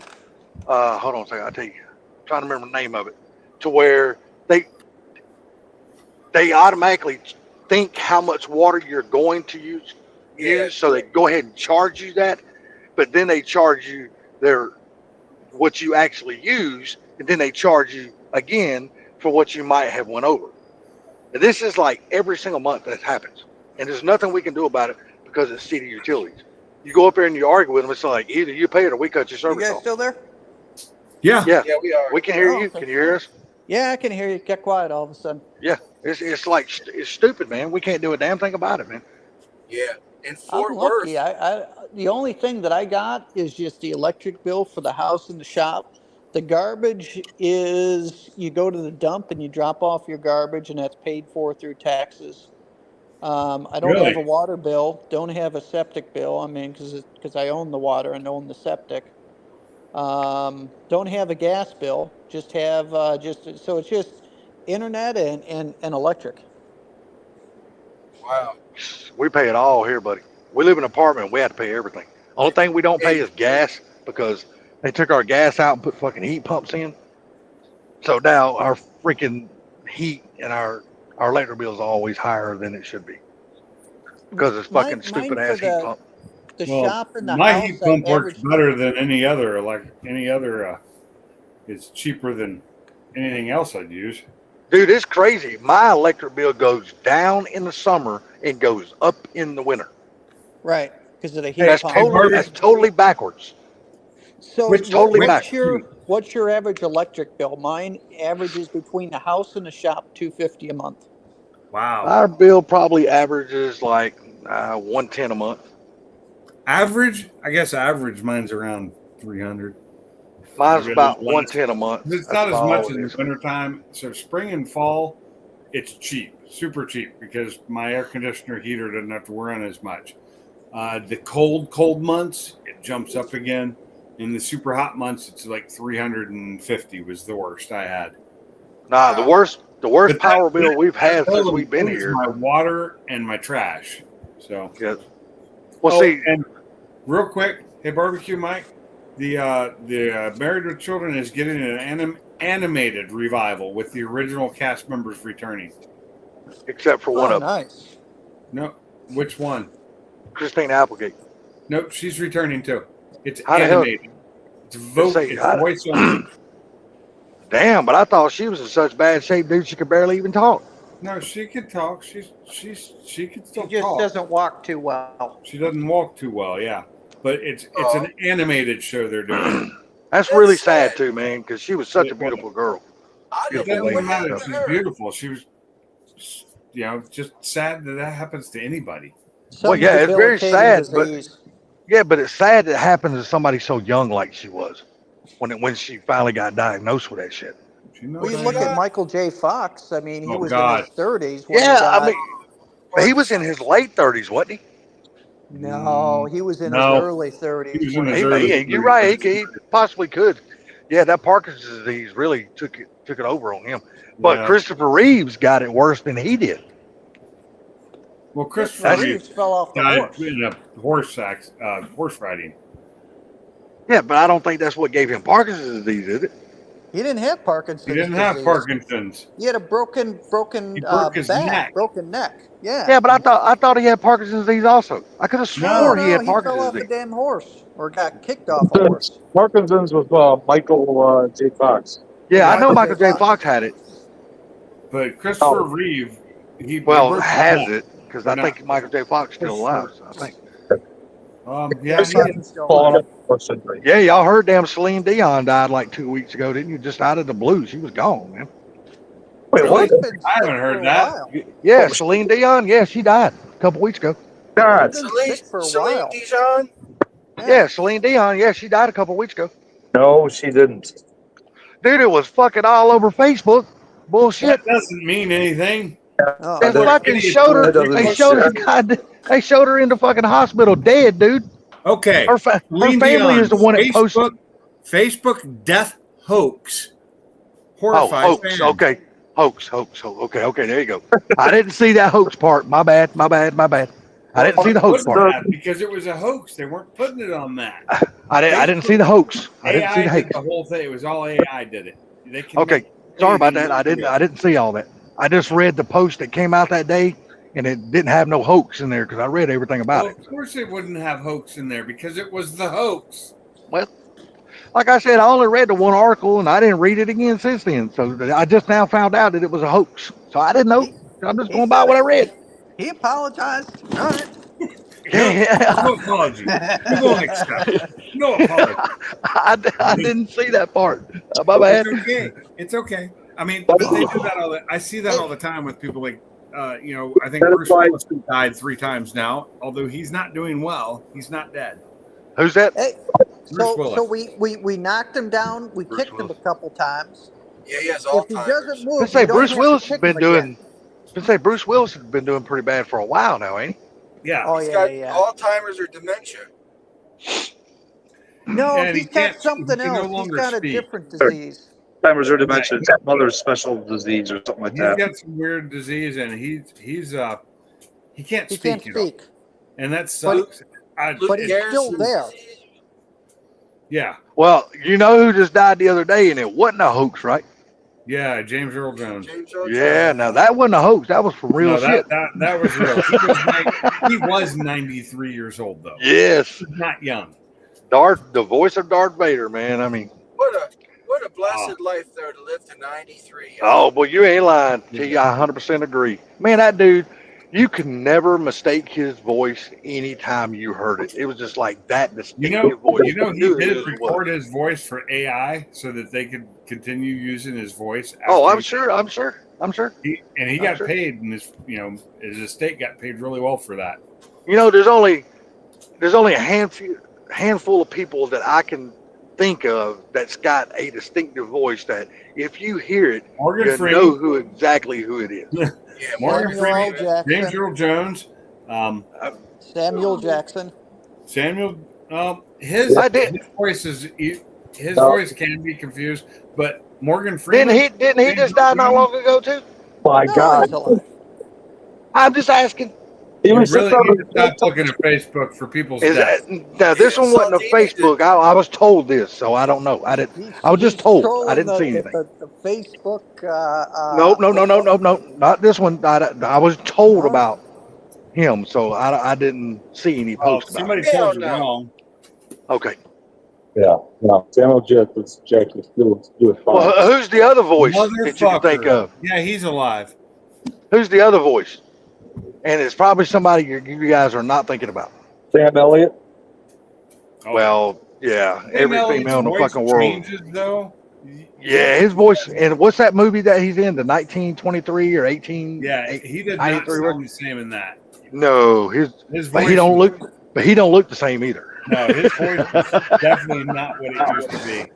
on a second, I'll tell you. I'm trying to remember the name of it. To where they automatically think how much water you're going to use, Yeah. so they go ahead and charge you that, but then they charge you what you actually use, and then they charge you again for what you might have went over. And this is like every single month that happens, and there's nothing we can do about it because it's city utilities. You go up there and you argue with them, it's like either you pay it or we cut your You service guys off. still there? Yeah. Yeah, Yeah, we are. we can hear Oh, you. okay. Can you hear us? Yeah, I can hear you. Get quiet all of a sudden. It's like it's stupid, man. We can't do a damn thing about it, man. Yeah. in I'm Fort Worth. lucky. The only thing that I got is just the electric bill for the house and the shop. The garbage is you go to the dump and you drop off your garbage, and that's paid for through taxes. I don't have a Really? water bill. Don't have a septic bill. I mean, because I own the water and own the septic. Don't have a gas bill. Just have so it's just internet and electric. Wow. We pay it all here, buddy. We live in an apartment. We have to pay everything. Only thing we don't pay is gas because they took our gas out and put fucking heat pumps in. So now our freaking heat and our electric bill is always higher than it should be because it's fucking Mine stupid for ass heat pump. the Well, shop and the my house. heat pump I works average better than any other. It's cheaper than anything else I'd use. Dude, it's crazy. My electric bill goes down in the summer and goes up in the winter. right because of the heat That's pump. totally backwards. So Which totally what's your average electric bill? Mine averages between the house and the shop $250 a month. Wow. Our bill probably averages like 110 a month. Average? I guess average mine's around 300. Mine's Really about less. 110 a month. It's That's not as about much all in it the is. wintertime. So spring and fall, it's cheap, super cheap because my air conditioner heater doesn't have to run as much. The cold months, it jumps up again. In the super hot months, it's like 350 was the worst I had. Nah, the worst But power that- bill we've had That since we've been includes here. my water and my trash. So, Yeah. Well, see, and real quick, hey, Barbecue Mike, the Married with Children is getting an animated revival with the original cast members returning. except for one Oh, of them, nice. No, which one? Christine Applegate. Nope, she's returning too. It's How the hell- animated. It's voice only. Damn, but I thought she was in such bad shape, dude. She could barely even talk. No, she could talk. She could She still just talk. doesn't walk too well. She doesn't walk too well, yeah. But it's an animated show they're doing. That's really sad too, man, because she was such a beautiful girl. I It didn't know doesn't what matter. happened to She's her. beautiful. She was, just sad that happens to anybody. Well, yeah, it's very debilitating sad, but- disease. Yeah, but it's sad that it happened to somebody so young like she was when she finally got diagnosed with that shit. She knows Well, you that. look at Michael J. Fox. I mean, he Oh, was God. in his 30s. When he Yeah, got, I mean, he was in his late 30s, wasn't he? no, he was in No. his early 30s. He was in when his he- early- You're right. He possibly could. Yeah, that Parkinson's disease really took it over on him. But Yeah. Christopher Reeves got it worse than he did. Well, Christopher That's- Reeves Reeves fell off the died horse. in a horse riding. Yeah, but I don't think that's what gave him Parkinson's disease, is it? He didn't have Parkinson's He didn't have disease. Parkinson's. He had a broken He broke his back, neck. broken neck. Yeah. Yeah, but I thought he had Parkinson's disease also. I could have No, sworn he had he fell Parkinson's off a disease. damn horse or got kicked off a horse. Parkinson's was Michael J. Fox. Yeah, I know Michael Michael J. J. Fox had it. But Christopher Reeve, he Well, broke his has neck. it because I No. think Michael J. Fox still alive. So I think. Yeah, Yeah, y'all heard damn Celine Dion died like 2 weeks ago, didn't you? Just out of the blue, she was gone, man. Wait, He's what? been I haven't sick heard for a that. while. Yeah, Celine Dion. Yeah, she died a couple weeks ago. God. He's been Celine, sick for a Celine while. Dijon? Yeah, Celine Dion. Yeah, she died a couple weeks ago. No, she didn't. Dude, it was fucking all over Facebook. Bullshit. That doesn't mean anything. Oh, They that- fucking idiot showed her. that doesn't They make showed her. sense. God, they showed her in the fucking hospital dead, dude. Okay. Her Celine family Dion, is the one that posted. Facebook death hoax. Oh, Horrified hoax. fans. Okay, hoax. Okay. There you go. I didn't see that hoax part. My bad. I didn't see the hoax Wasn't part. that because it was a hoax. They weren't putting it on that. I didn't see the hoax. I didn't see AI the did hoax. the whole thing. It was all AI did it. They can Okay, make sorry about anything that. look real. I didn't see all that. I just read the post that came out that day, and it didn't have no hoax in there because I read everything about Well, it. of course it wouldn't have hoax in there because it was the hoax. Like I said, I only read the one article, and I didn't read it again since then. So I just now found out that it was a hoax. So I didn't know. I'm just going by what I read. he apologized. All right. Yeah, No apology. You won't accept it. No apology. I didn't see that part. My bad. It's okay. It's okay. I mean, but they do that all the. I see that all the time with people like I think Bruce Willis has died 3 times now. Although he's not doing well, he's not dead. Who's that? Hey, Bruce so Willis. we knocked him down. We Bruce kicked him a Willis. couple times. Yeah, he has If he Alzheimer's. doesn't move, Let's say you don't Bruce have Willis to has kick been him again. doing. Let's say Bruce Willis has been doing pretty bad for a while now, ain't he? Yeah. Oh He's yeah, got yeah. Alzheimer's or dementia. No, And he's he got can't- something he can no else. He's longer got a speak. different disease. Alzheimer's or dementia. It's some other special disease or something like He's that. got some weird disease, and he can't He speak. can't at all. speak, And that sucks. but he's still there. Yeah, Well, you know who just died the other day, and it wasn't a hoax, right? yeah. James Earl Jones. James Earl Yeah. Jones. Now that wasn't a hoax. That was for real No, shit. that was real. He was 93 years old though. Yes. He's not young. The voice of Darth Vader, man. I mean, What a blessed life there to live to 93. oh, boy, you ain't lying. I 100% agree. Man, that dude, you can never mistake his voice anytime you heard it. It was just like that distinctive voice. He knew did who it was. record his voice for AI so that they could continue using his voice. Oh, after I'm he- sure. I'm sure. I'm sure. He I'm got sure. paid, and his estate got paid really well for that. You know, there's only a handful of people that I can think of that's got a distinctive voice that if you hear it, Morgan you Freeman, know exactly who it is. Yeah, Morgan Samuel L. Freeman, Jackson. James Earl Jones, Samuel Jackson. Samuel. His voice his voice can be confused, but Morgan Freeman. Didn't he just die not long ago too? My No, God. he's alive. I'm just asking. He You was really just need to stop looking at Facebook for people's Is deaths. that, now this Yeah, one wasn't a Saldini did. Facebook. I was told this, so I don't know. I was just He's told. I trolling didn't see anything. The Facebook. Nope, no, not this one. I was told about him, so I didn't see any Oh, posts about somebody it. told you Hell no. wrong. Okay. Yeah, no, Samuel Jackson doing fine. Well, who's the other voice that you can think Motherfucker. of? Yeah, he's alive. Who's the other voice? And it's probably somebody you guys are not thinking about. Sam Elliott. Oh, Well, yeah, every Elliott's female in the voice fucking world. changes, though. Yeah, his voice. And what's that movie that he's in? The 1923 or 18? Yeah, he did I not agree sound with- the same in that. No, His but voice, he don't look the same either. No, his voice is definitely not what it used to be.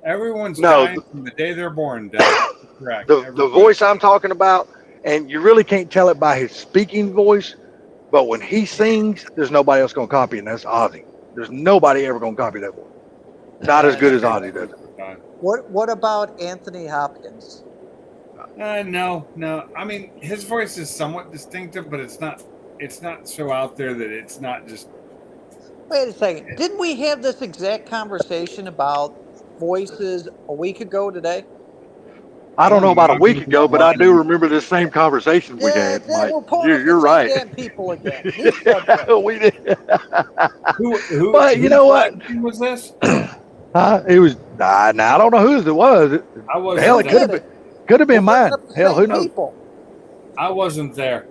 Everyone's No, dying from the day they're born. Dad. Correct. The Everybody. voice I'm talking about, and you really can't tell it by his speaking voice, but when he sings, there's nobody else gonna copy, and that's Ozzy. There's nobody ever gonna copy that voice. Not as good as Ozzy does. What about Anthony Hopkins? No. I mean, his voice is somewhat distinctive, but it's not so out there that it's not just. Wait a second. Didn't we have this exact conversation about voices a week ago today? I don't know about a week ago, but I do remember this same conversation we had, we're Mike. pulling up You're the right. same damn people again. New subject. We did. Who? But you know what? Who was this? It was. Nah, I don't know whose it was. I wasn't. Hell, it there. could have been We're mine. pulling up the Hell, who same knows? people. I wasn't there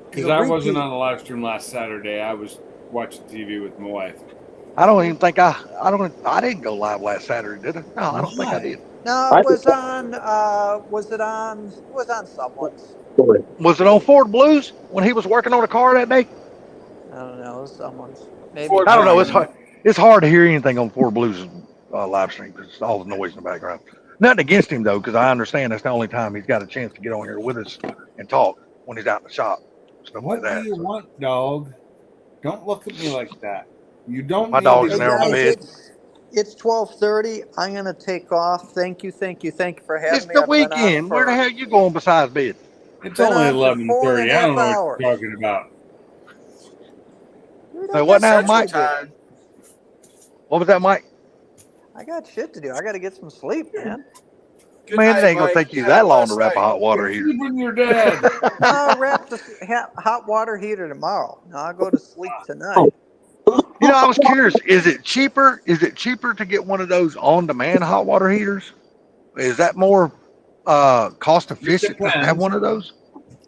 because You're I wasn't repeat. on the live stream last Saturday. I was watching TV with my wife. I don't even think I didn't go live last Saturday, did I? No, I don't think I Why? did. No, I it was just- on. It was on someone's. Was it on Ford Blues when he was working on a car that day? I don't know. It was someone's. Maybe. Ford I don't know. It's Blues. hard. It's hard to hear anything on Ford Blues live stream because it's all the noise in the background. Nothing against him though, because I understand that's the only time he's got a chance to get on here with us and talk when he's out in the shop. Stuff What like that. do you want, dog? Don't look at me like that. You don't. My need dog's to- Hey never guys, bed. it's 12:30. I'm gonna take off. Thank you for having It's me. the I've been on weekend. Where the for- hell you going besides bed? It's Been only on for 11:30. I don't know 4.5 what you're talking about. Dude, Say I what got now, shit Mike? to do. Time. What was that, Mike? I got shit to do. I got to get some sleep, man. Good Man, night, it ain't gonna Mike. take you Had that a long blessed to wrap a night. hot water heater. Even your dad. No, I'll wrap the hot water heater tomorrow. No, I'll go to sleep tonight. You know, I was curious. Is it cheaper? Is it cheaper to get one of those on-demand hot water heaters? Is that more cost efficient to have depends. one of those?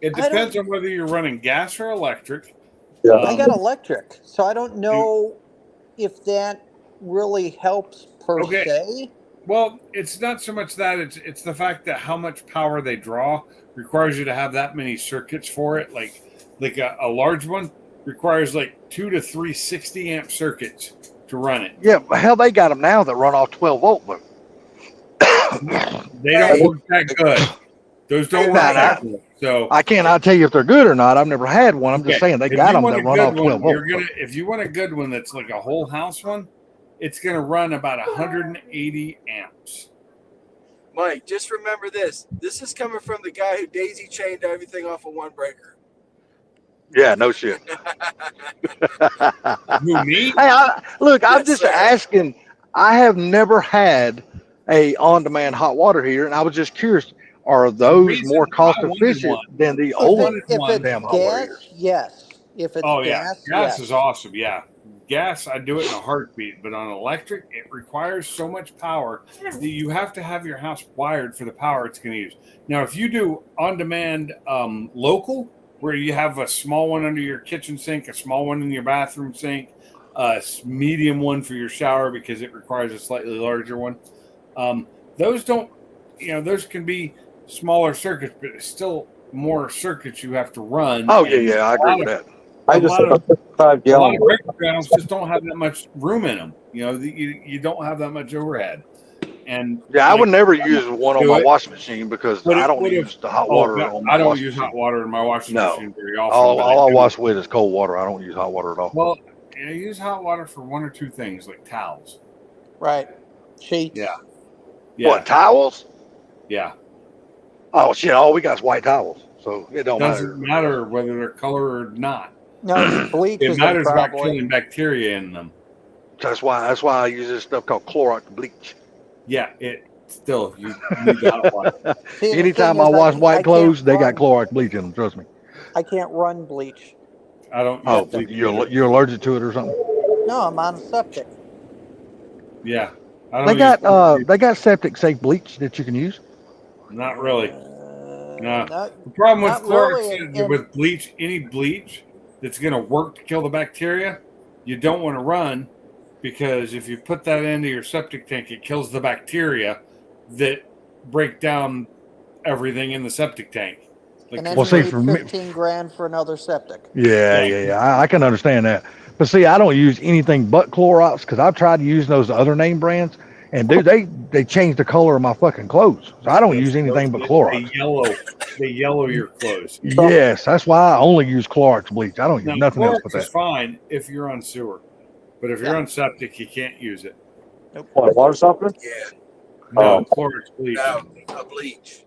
It I don't- depends on whether you're running gas or electric. Yeah. I got electric, so I don't know if that really helps per Okay. se. Well, it's not so much that it's the fact that how much power they draw requires you to have that many circuits for it. Like a large one requires like 2 to 3 60-amp circuits to run it. Yeah, hell, they got them now that run off 12-volt, but They don't work that good. Those don't work Nah, that good. So I cannot tell you if they're good or not. I've never had one. I'm okay, just saying they if got you them want that a run good off one, 12 volt. if you want a good one that's like a whole house one, it's gonna run about 180 amps. Mike, just remember this. This is coming from the guy who daisy chained everything off of one breaker. Yeah, no shit. Who, me? Hey, look, I'm Yes, just sir. asking. I have never had a on-demand hot water heater, and I was just curious: are those reason more cost I wanted efficient one- than the If, old it, if it's damn hot water gas, heaters? yes. If it's Oh yeah, gas, gas yes. is awesome. Yeah, gas, I do it in a heartbeat. But on electric, it requires so much power that you have to have your house wired for the power it's going to use. Now, if you do on-demand local, where you have a small one under your kitchen sink, a small one in your bathroom sink, a medium one for your shower because it requires a slightly larger one. Those don't, those can be smaller circuits, but it's still more circuits you have to run. Oh and yeah, I agree with that. I a just lot have of a 5 a lot gallon. of breaker panels just don't have that much room in them. You don't have that much overhead. And Yeah, I would never use one on do my it. washing machine because What I if- don't what if- use the hot Oh, water God, on my I don't washing use machine. hot water in my washing No. machine very often. All but I I do. wash with is cold water. I don't use hot water at all. Well, I use hot water for one or two things, like towels. Right. Sheets. Yeah. What, towels? Yeah. Oh shit! All we got is white towels, so it don't Doesn't matter. matter whether they're color or not. No, bleach It is matters about probably. killing bacteria in them. That's why I use this stuff called Clorox bleach. Yeah, you need the hot water. See, the Anytime thing I is, wash can't white clothes, they got run- Clorox bleach in them. Trust me. I can't run bleach. I don't. Oh, use bleach you're either. you're allergic to it or something? No, I'm on septic. Yeah, I don't. They got use bleach. they got septic safe bleach that you can use. Not really. No. Not, The problem with not Clorox really, is and- with bleach, any bleach that's going to work to kill the bacteria, you don't want to run, because if you put that into your septic tank, it kills the bacteria that break down everything in the septic tank. and then Well, you see, need for me- 15 grand for another septic. Yeah. I can understand that. But see, I don't use anything but Clorox because I've tried to use those other name brands, and dude, they changed the color of my fucking clothes. So I don't use anything but Clorox. They yellow your clothes. Yes, that's why I only use Clorox bleach. I don't use Now, nothing else Clorox but is that. fine if you're on sewer, but if you're on septic, you can't use it. What, water softener? Yeah, No, Oh. Clorox bleach. no, a bleach.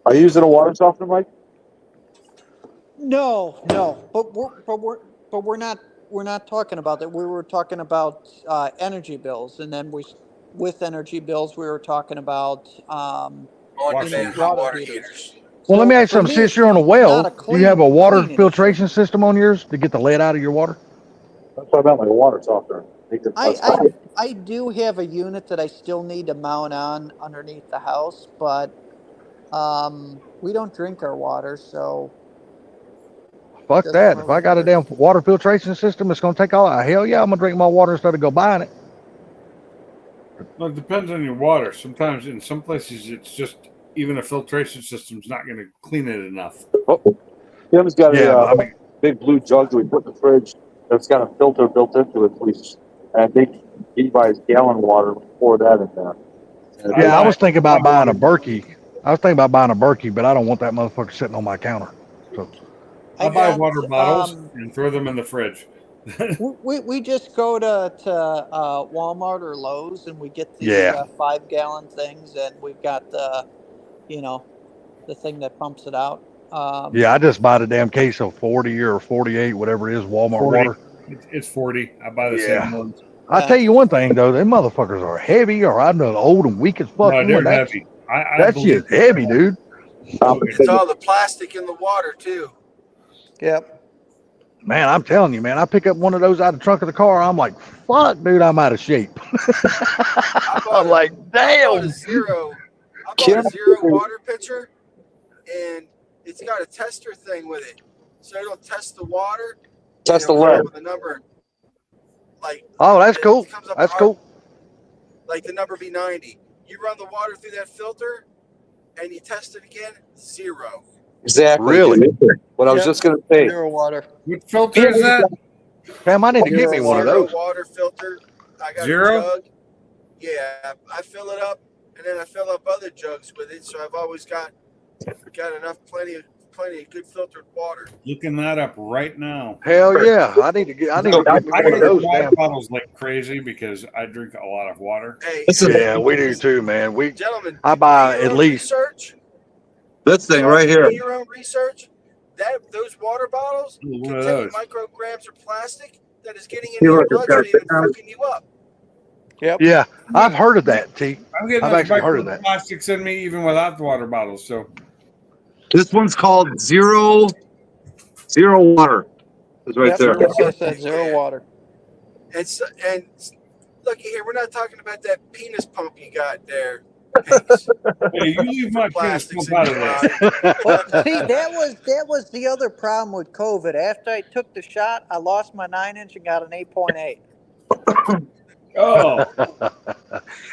Are you using a water softener, Mike? No, but we're not talking about that. We were talking about energy bills, and then with energy bills, we were talking about On-demand hot water heaters. Well, let me ask you for something. me, Since it's you're on a not well, a do you have a water cleaning issue. filtration system on yours to get the lead out of your water? That's what I meant, like a water softener. Makes it less I do have a unit that I still need to mount on underneath the house, but we don't drink our water, so Fuck Doesn't that. If really I got a matter. damn water filtration system, it's going to take all out. Hell yeah, I'm going to drink my water instead of go buying it. Well, it depends on your water. Sometimes in some places, it's just even a filtration system's not going to clean it enough. Tim's got Yeah, a I mean, big blue jug that we put in the fridge that's got a filter built into it. I think he buys gallon water and pour that in there. And yeah, I buy- was thinking I about buying a buy- Berkey. I was thinking about buying a Berkey, but I don't want that motherfucker sitting on my counter. I buy got, water bottles and throw them in the fridge. we just go to Walmart or Lowe's and we get the Yeah. 5-gallon things, and we've got the thing that pumps it out. Yeah, I just buy the damn case of 40 or 48, whatever it is, Walmart 40. water. It's 40. I buy the Yeah. same ones. I'll tell you one thing, though. Them motherfuckers are heavy, or I'm old and weak as fuck. No, they're That's- heavy. I That believe shit's heavy, dude. It's all the plastic in the water too. Yep. Man, I'm telling you, man, I pick up one of those out of the trunk of the car. I'm like, fuck, dude, I'm out of shape. I'm like, I bought damn. a zero. I Kim- bought a zero water pitcher, and it's got a tester thing with it, so it'll test the water. Test the and it'll come lead. up with a number. Like Oh, that's it cool. comes up That's with cool. like the number be 90. You run the water through that filter, and you test it again, 0. Exactly. Really? What I was Yep. just gonna say. Zero water. What filter is that? Fam, I need to get me one of Zero those. water filter. I got Zero? a jug. Yeah, I fill it up, and then I fill up other jugs with it. So I've always got enough, plenty of good filtered water. Looking that up right now. Hell yeah. I need to get me I one of drink those, water damn. bottles like crazy because I drink a lot of water. Hey, Yeah, we do too, man. gentlemen, I buy do your at own least. research. This thing right Do here. your own research. Those water bottles Ooh, what are contain those? micrograms of plastic that is getting You into your look at bloodstream and that. fucking you up. Yep. Yeah, I've heard of that, T. I'm getting I've those actually heard of that. microplastics in me even without the water bottles. So This one's called zero water. It's right Yep, there. that's what I said, zero water. And looky here, we're not talking about that penis pump you got there. Hanks. hey, you leave my penis Plastics pump in out your of this. body. Well, see, that was the other problem with COVID. After I took the shot, I lost my 9-inch and got an 8.8. Oh,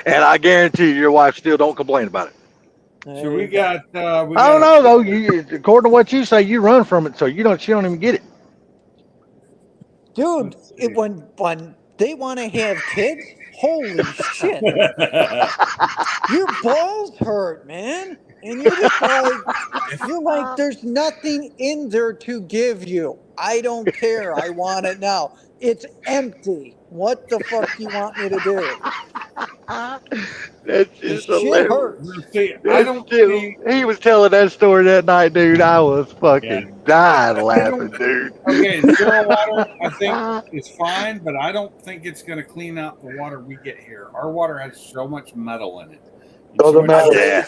And I guarantee you, your wife still don't complain about it. so we got. I don't know though. You, according to what you say, you run from it, so you don't. She don't even get it. Dude, when they want to have kids, holy shit, your balls hurt, man. And you're just like, there's nothing in there to give you. I don't care. I want it now. It's empty. What the fuck do you want me to do? That's This just shit hilarious. hurts. See, I don't see. He was telling that story that night, dude. I was fucking dying laughing, dude. Okay, zero water, I think is fine, but I don't think it's going to clean out the water we get here. Our water has so much metal in it. Doesn't matter. Yeah.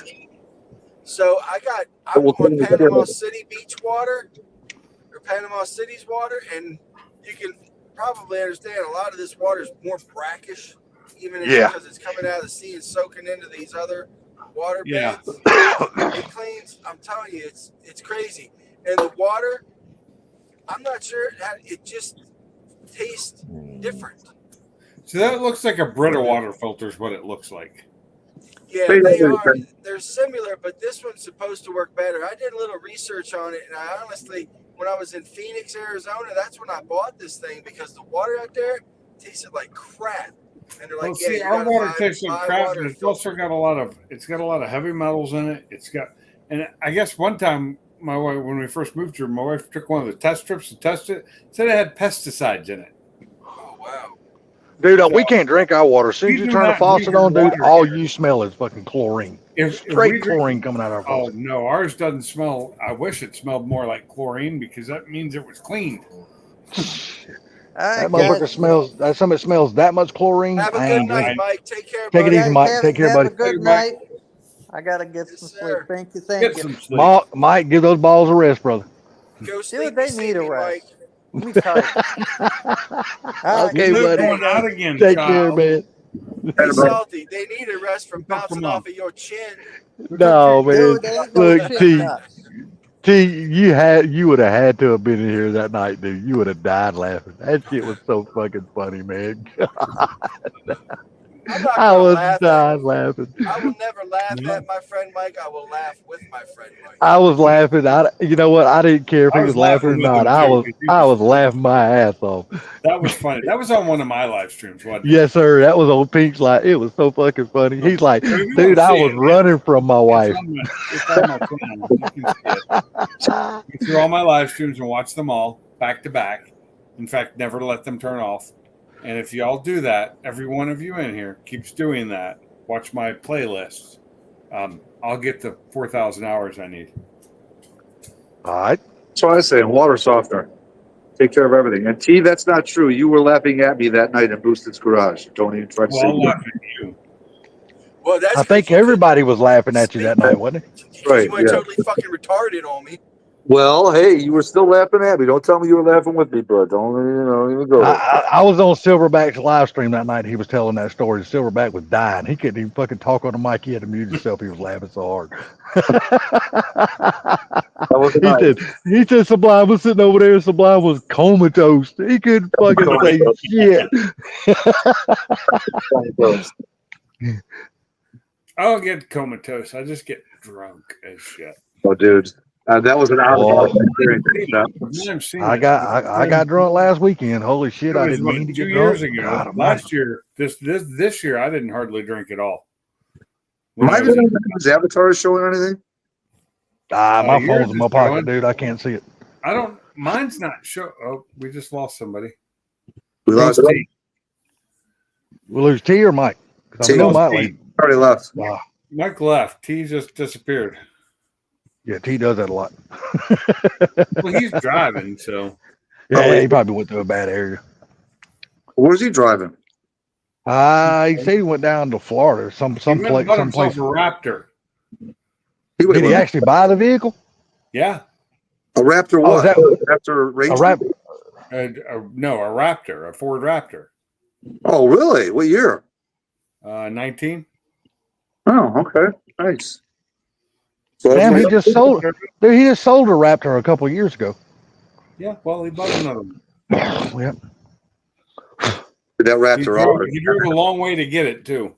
So I'm We'll on clean it Panama together. City beach water, or Panama City's water, and you can probably understand a lot of this water is more brackish, even because it's coming out of the sea and soaking into these other water Yeah. beds. It cleans. I'm telling you, it's crazy. And the water, I'm not sure it just tastes different. So that looks like a Brita water filter is what it looks like. Yeah, they are. They're similar, but this one's supposed to work better. I did a little research on it, and I honestly, when I was in Phoenix, Arizona, that's when I bought this thing because the water out there tasted like crap. And they're like, Well, see, you our gotta water buy tastes like crap, water but it's also got a lot of heavy metals in it. It's got, and I guess one time my wife, when we first moved here, my wife took one of the test strips to test it. Said it had pesticides in it. Oh wow. Dude, we can't drink our water. As soon as You you do turn the not faucet drink on, your dude, water all here. you smell is fucking chlorine. If we Straight drink- chlorine coming out of our Oh faucet. no, ours doesn't smell. I wish it smelled more like chlorine because that means it was cleaned. That motherfucker smells. That something smells that much chlorine. Have a I good ain't night, drinking. Mike. Take care, Take it buddy. easy, Mike. Take care, have buddy. a good Hey, Mike. night. I gotta get Yes, some sir. sleep. Thank you. Get Thank you. some sleep. Mike, give those balls a rest, brother. Go sleep. Dude, they See need a me, Mike. rest. Me tired. All right, Okay, You're buddy. going out again, Take care, child. man. Hey, Salty, they need a rest from Fuck bouncing them off up. of your chin. No, man. dude, they ain't no Look, shit T, nuts. you would have had to have been in here that night, dude. You would have died laughing. That shit was so fucking funny, man. I'm not I gonna was laugh dying laughing. I will never laugh No. at my friend Mike. I will laugh with my friend Mike. I was laughing. You know what? I didn't care if I he was was laughing or laughing with not. him, I too, was 'cause he I was was laughing my ass off. That was funny. That was on one of my live streams, wasn't it? Yes, sir. That was on Pink's live. It was so fucking funny. He's like, If you dude, wanna I see was it, running from my wife. It's on my channel. You can see it. Go through all my live streams and watch them all back to back. In fact, never let them turn off. And if y'all do that, every one of you in here keeps doing that. Watch my playlist. I'll get the 4,000 hours I need. All right. That's what I say. Water softener. Take care of everything. And T, that's not true. You were laughing at me that night in Boosted's garage. Don't even try to Well, I'll say laugh at you. Well, that's I think everybody was laughing at you that night, wasn't it? Right, You went yeah. totally fucking retarded on me. Well, hey, you were still laughing at me. Don't tell me you were laughing with me, bro. Don't even go there. I was on Silverback's live stream that night. He was telling that story. Silverback was dying. He couldn't even fucking talk on the mic. He had to mute himself. He was laughing so hard. That was nice. He said Sublime was sitting over there. Sublime was comatose. He couldn't fucking say shit. I don't get comatose. I just get drunk as shit. Oh, dude, that was an Oh. alcoholic experience. I've seen I it. I got drunk last weekend. Holy shit! It I was didn't what, mean to 2 get years drunk. ago. God almighty. Last year, this year, I didn't hardly drink at all. When Am I I was doing his avatar showing anything? My yours phone's in my is pocket, going. dude. I can't see it. I don't. Mine's not show. Oh, we just lost somebody. We lost T. We lose T or Mike? 'Cause I T. know Lost Mike. T. Like, Already left. Mike left. T just disappeared. yeah, T does that a lot. Well, he's driving, so Yeah, he probably went through a bad area. Where's he driving? He said he went down to Florida, some he went and place, bought some himself place. a Raptor. Did he actually buy the vehicle? Yeah, A Raptor? Oh, What? is that Raptor Ranger? a rap? no, a Raptor, a Ford Raptor. Oh, really? What year? 19. Oh, okay, nice. So Damn, he everybody- just sold. Dude, he just sold a Raptor a couple of years ago. Yeah, well, he bought another one. Yeah. that Raptor out. He drove a long way to get it too.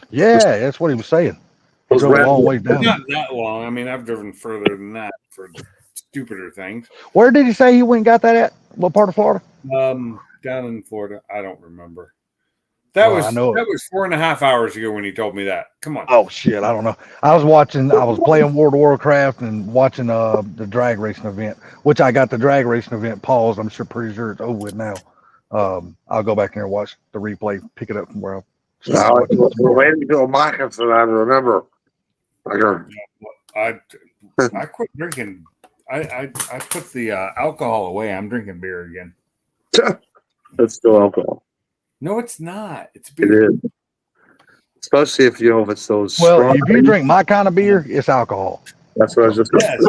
Yeah, that's what he was saying. He Those drove a long Raptors- ways down. Not that long. I mean, I've driven further than that for stupider things. Where did he say he went and got that at? What part of Florida? Down in Florida, I don't remember. That Oh, I was know it. that was 4.5 hours ago when he told me that. Come on. Oh shit, I don't know. I was playing World of Warcraft and watching the drag racing event, which I got the drag racing event paused. I'm pretty sure it's over with now. I'll go back there and watch the replay, pick it up from where We're waiting until Mike for that. I remember. I quit drinking. I put the alcohol away. I'm drinking beer again. That's still alcohol. No, it's not. It's It beer. is. Especially if if it's those. Well, strong- if you drink my kind of beer, it's alcohol. That's what I was just. Yes.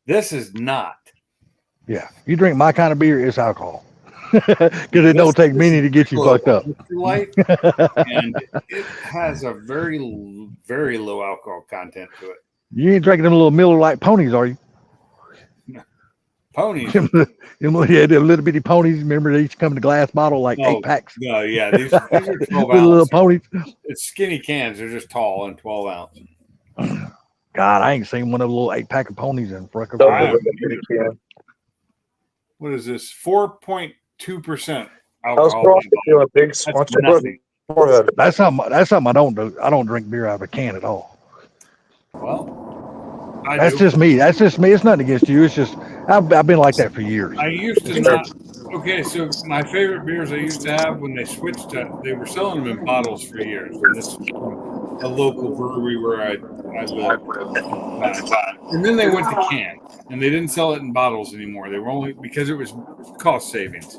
This is not. Yeah, if you drink my kind of beer, it's alcohol. Because it don't take many to get you fucked up. Light, and it has a very, very low alcohol content to it. You ain't drinking them little Miller Lite ponies, are you? Ponies. Yeah, them little bitty ponies. Remember, they used to come in a glass bottle like Oh, 8 packs. No, yeah, these are 12 Little ounce. ponies. It's skinny cans. They're just tall and 12 ounce. God, I ain't seen one of the little 8-pack of ponies in front I of haven't either. What is this? 4.2% alcohol. Feeling big. That's Watch your nothing. forehead. That's something I don't do. I don't drink beer out of a can at all. Well, I That's do. just me. That's just me. It's nothing against you. It's just I've been like that for years. I used to not. Okay, so my favorite beers I used to have when they switched to, they were selling them in bottles for years. And this is from a local brewery where I live. And then they went to cans, and they didn't sell it in bottles anymore. They were only because it was cost savings.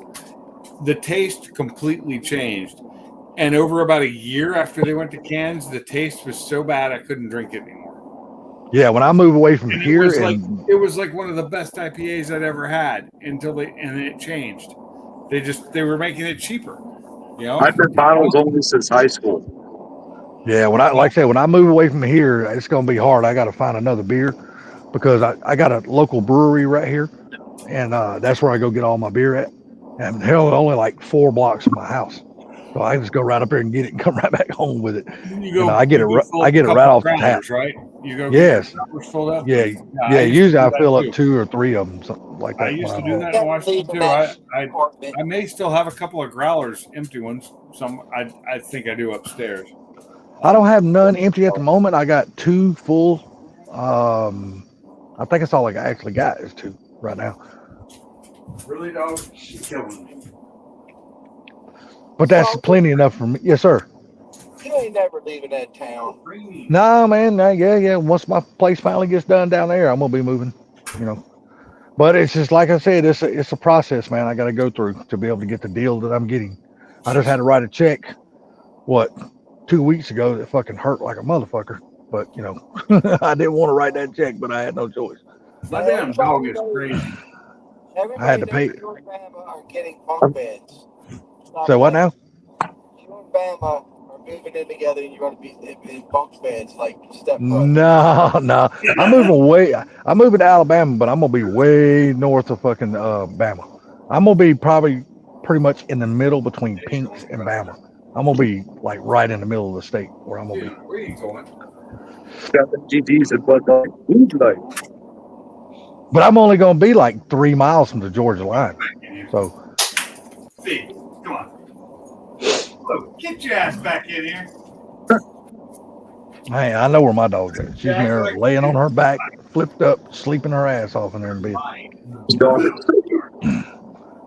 The taste completely changed. And over about a year after they went to cans, the taste was so bad I couldn't drink it anymore. Yeah, when I move away from And here, it was like one of the best IPAs I'd ever had until and then it changed. They were making it cheaper. You know, I've been bottles only since high school. yeah, when I move away from here, it's gonna be hard. I got to find another beer because I got a local brewery right here, and that's where I go get all my beer at. And hell, only like 4 blocks from my house, so I just go right up there and get it and come right back home with it. I get it right off the tap. Right? You go. Yes. Filled up. Yeah, I used to usually do I that fill too. up 2 or 3 of them, something like that. I used to when do I'm that in Washington too. I may still have a couple of growlers, empty ones. Some I think I do upstairs. I don't have none empty at the moment. I got 2 full. I think that's all I actually got is 2 right now. Really, dog? You're killing me. But that's plenty enough for me. Yes, sir. You ain't never leaving that town. No, man. Yeah. Once my place finally gets done down there, I'm gonna be moving. You know. But it's just like I said, it's a process, man. I got to go through to be able to get the deal that I'm getting. I just had to write a check, 2 weeks ago that fucking hurt like a motherfucker. But you know, I didn't want to write that check, but I had no choice. My damn dog is crazy. Everybody I had to pay. knows you and Bama are getting bunk beds. Stop So what that. now? You and Bama are moving in together, and you're going to be in bunk beds like step No. I'm moving to Alabama, but I'm gonna be way north of fucking Bama. I'm gonna be probably pretty much in the middle between Pinks and Bama. I'm gonna be like right in the middle of the state where I'm gonna Dude, be. where are you going? Got the GTs and Bud Light. Food Light. But I'm only gonna be like 3 miles from the Georgia line. So Steve, come on. Oh, get your ass back in here. hey, I know where my dog's at. She's in there laying on her back, flipped up, sleeping her ass off in there in bed. Dog.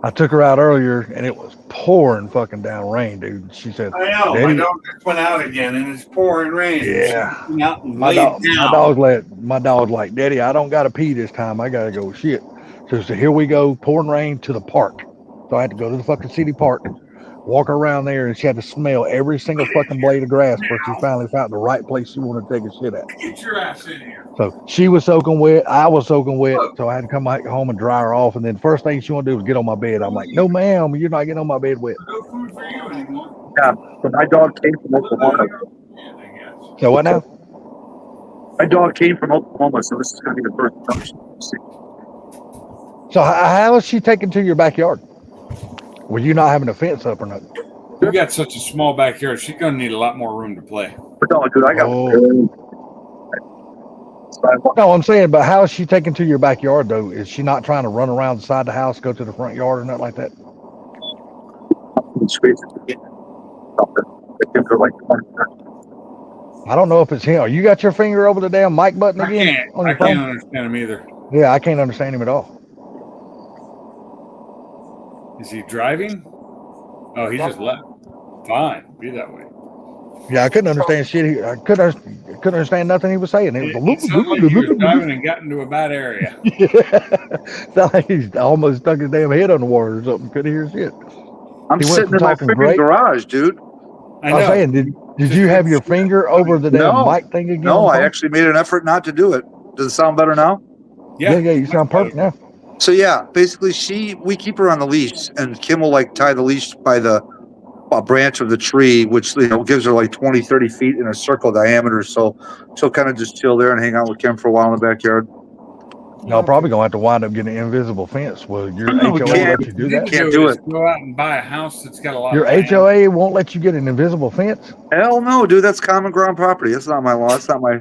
I took her out earlier and it was pouring fucking down rain, dude. She said, I know. My Daddy, dog just went out again and it's pouring rain. Yeah. She went out and my laid dog, down. my dog's like, Daddy, I don't gotta pee this time. I gotta go shit. So here we go, pouring rain to the park. So I had to go to the fucking city park, walk around there, and she had to smell every single fucking blade of grass before she finally found the right place she wanted to take a shit at. Get your ass in here. So she was soaking wet, I was soaking wet, so I had to come back home and dry her off. And then the first thing she wanted to do was get on my bed. I'm like, no, ma'am, you're not getting on my bed wet. No food for you anymore. Yeah, but my dog came from Oklahoma. Yeah, I guess. So what now? My dog came from Oklahoma, so this is going to be the first time she's seen. So how is she taken to your backyard? Were you not having a fence up or nothing? We got such a small backyard. She's gonna need a lot more room to play. But no, dude, I got. No, I'm saying, but how is she taken to your backyard though? Is she not trying to run around the side of the house, go to the front yard or nothing like that? I don't know if it's him. You got your finger over the damn mic button I again can't. on I your can't phone? understand him either. Yeah, I can't understand him at all. Is he driving? Oh, he just left. Fine, be that way. Yeah, I couldn't understand shit. I couldn't understand nothing he was saying. It It sounded like he was driving and got into a bad area. Sound like he's almost stuck his damn head on the water or something. Couldn't hear shit. I'm He went sitting from in my talking freaking great- garage, dude. I I was know. saying, did you have your finger over the damn No. mic thing again? No, on the I phone? actually made an effort not to do it. Does it sound better now? Yeah, you sound perfect now. So yeah, basically we keep her on the leash, and Kim will like tie the leash by the branch of the tree, which gives her like 20, 30 feet in a circle diameter. So she'll kind of just chill there and hang out with Kim for a while in the backyard. Y'all probably gonna have to wind up getting an invisible fence. Will your HOA can't- let you do that? Can't do it. Go out and buy a house that's got a lot Your of land. HOA won't let you get an invisible fence? Hell no, dude. That's common ground property. That's not my law. That's not my.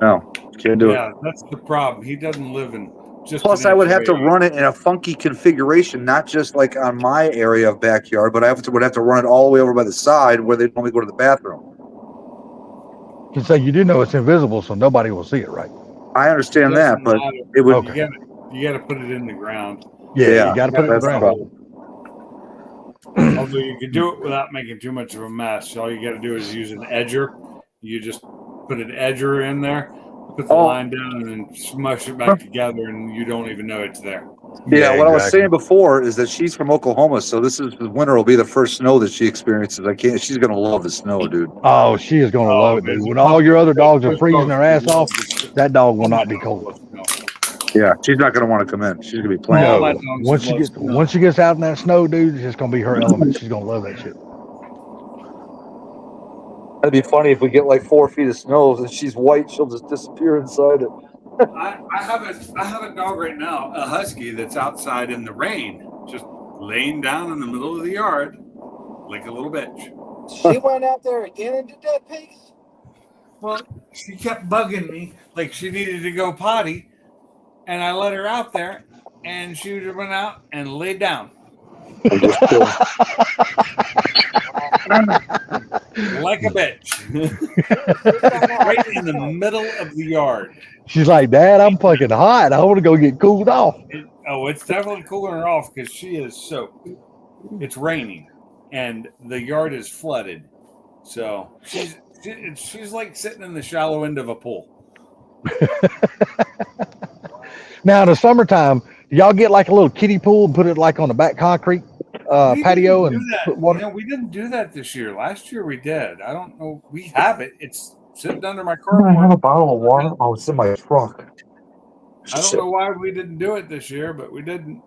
No, can't do it. Yeah, that's the problem. He doesn't live in just. Plus, an I would have to HOA. run it in a funky configuration, not just like on my area of backyard, but would have to run it all the way over by the side where they normally go to the bathroom. You say you do know it's invisible, so nobody will see it, right? I understand that, Doesn't but matter. it would. Okay. You gotta put it in the ground. Yeah, you got to put it in the that's the ground. problem. Although you can do it without making too much of a mess. All you got to do is use an edger. You just put an edger in there, put the line down, and then smush it back together, and you don't even know it's there. Yeah, what I was exactly. saying before is that she's from Oklahoma, so the winter will be the first snow that she experiences. She's gonna love the snow, dude. Oh, she is going to love it, dude. When all your other dogs are freezing their ass off, that dog will not be cold. Yeah, she's not gonna want to come in. She's gonna be playing. All No, my dogs love snow. once she gets out in that snow, dude, it's just going to be her element. She's going to love that shit. That'd be funny if we get like 4 feet of snow and she's white, she'll just disappear inside it. I have a dog right now, a husky that's outside in the rain, just laying down in the middle of the yard like a little bitch. She went out there again and did that piece. Well, she kept bugging me like she needed to go potty, and I let her out there, and she went out and laid down like a bitch, right in the middle of the yard. She's like, Dad, I'm fucking hot. I want to go get cooled off. It's definitely cooling her off because she is soaked. It's raining, and the yard is flooded, so she's like sitting in the shallow end of a pool. Now, in the summertime, y'all get like a little kiddie pool and put it like on the back concrete We patio didn't and do that. put water? We didn't do that this year. Last year we did. I don't know. We have it. It's sitting under my I have a carport. bottle of water. Oh, it's in my truck. I don't know why we didn't do it this year, but we didn't.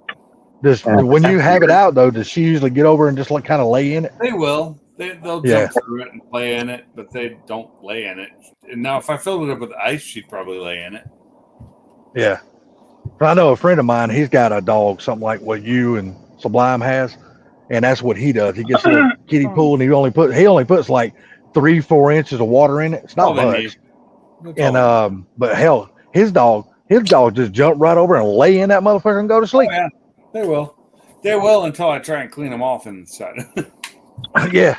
When you have it out, though, does she usually get over and just like kind of lay in it? They will. They'll Yeah. jump through it and play in it, but they don't lay in it. And now, if I filled it up with ice, she'd probably lay in it. Yeah. I know a friend of mine, he's got a dog, something like what you and Sublime has. and that's what he does. He gets a little kiddie pool, and he only puts like 3-4 inches of water in it. It's not All they much. need. That's And all they need. but hell, his dog just jump right over and lay in that motherfucker and go to Oh, sleep. yeah, they will. They will until I try and clean them off inside. Yeah,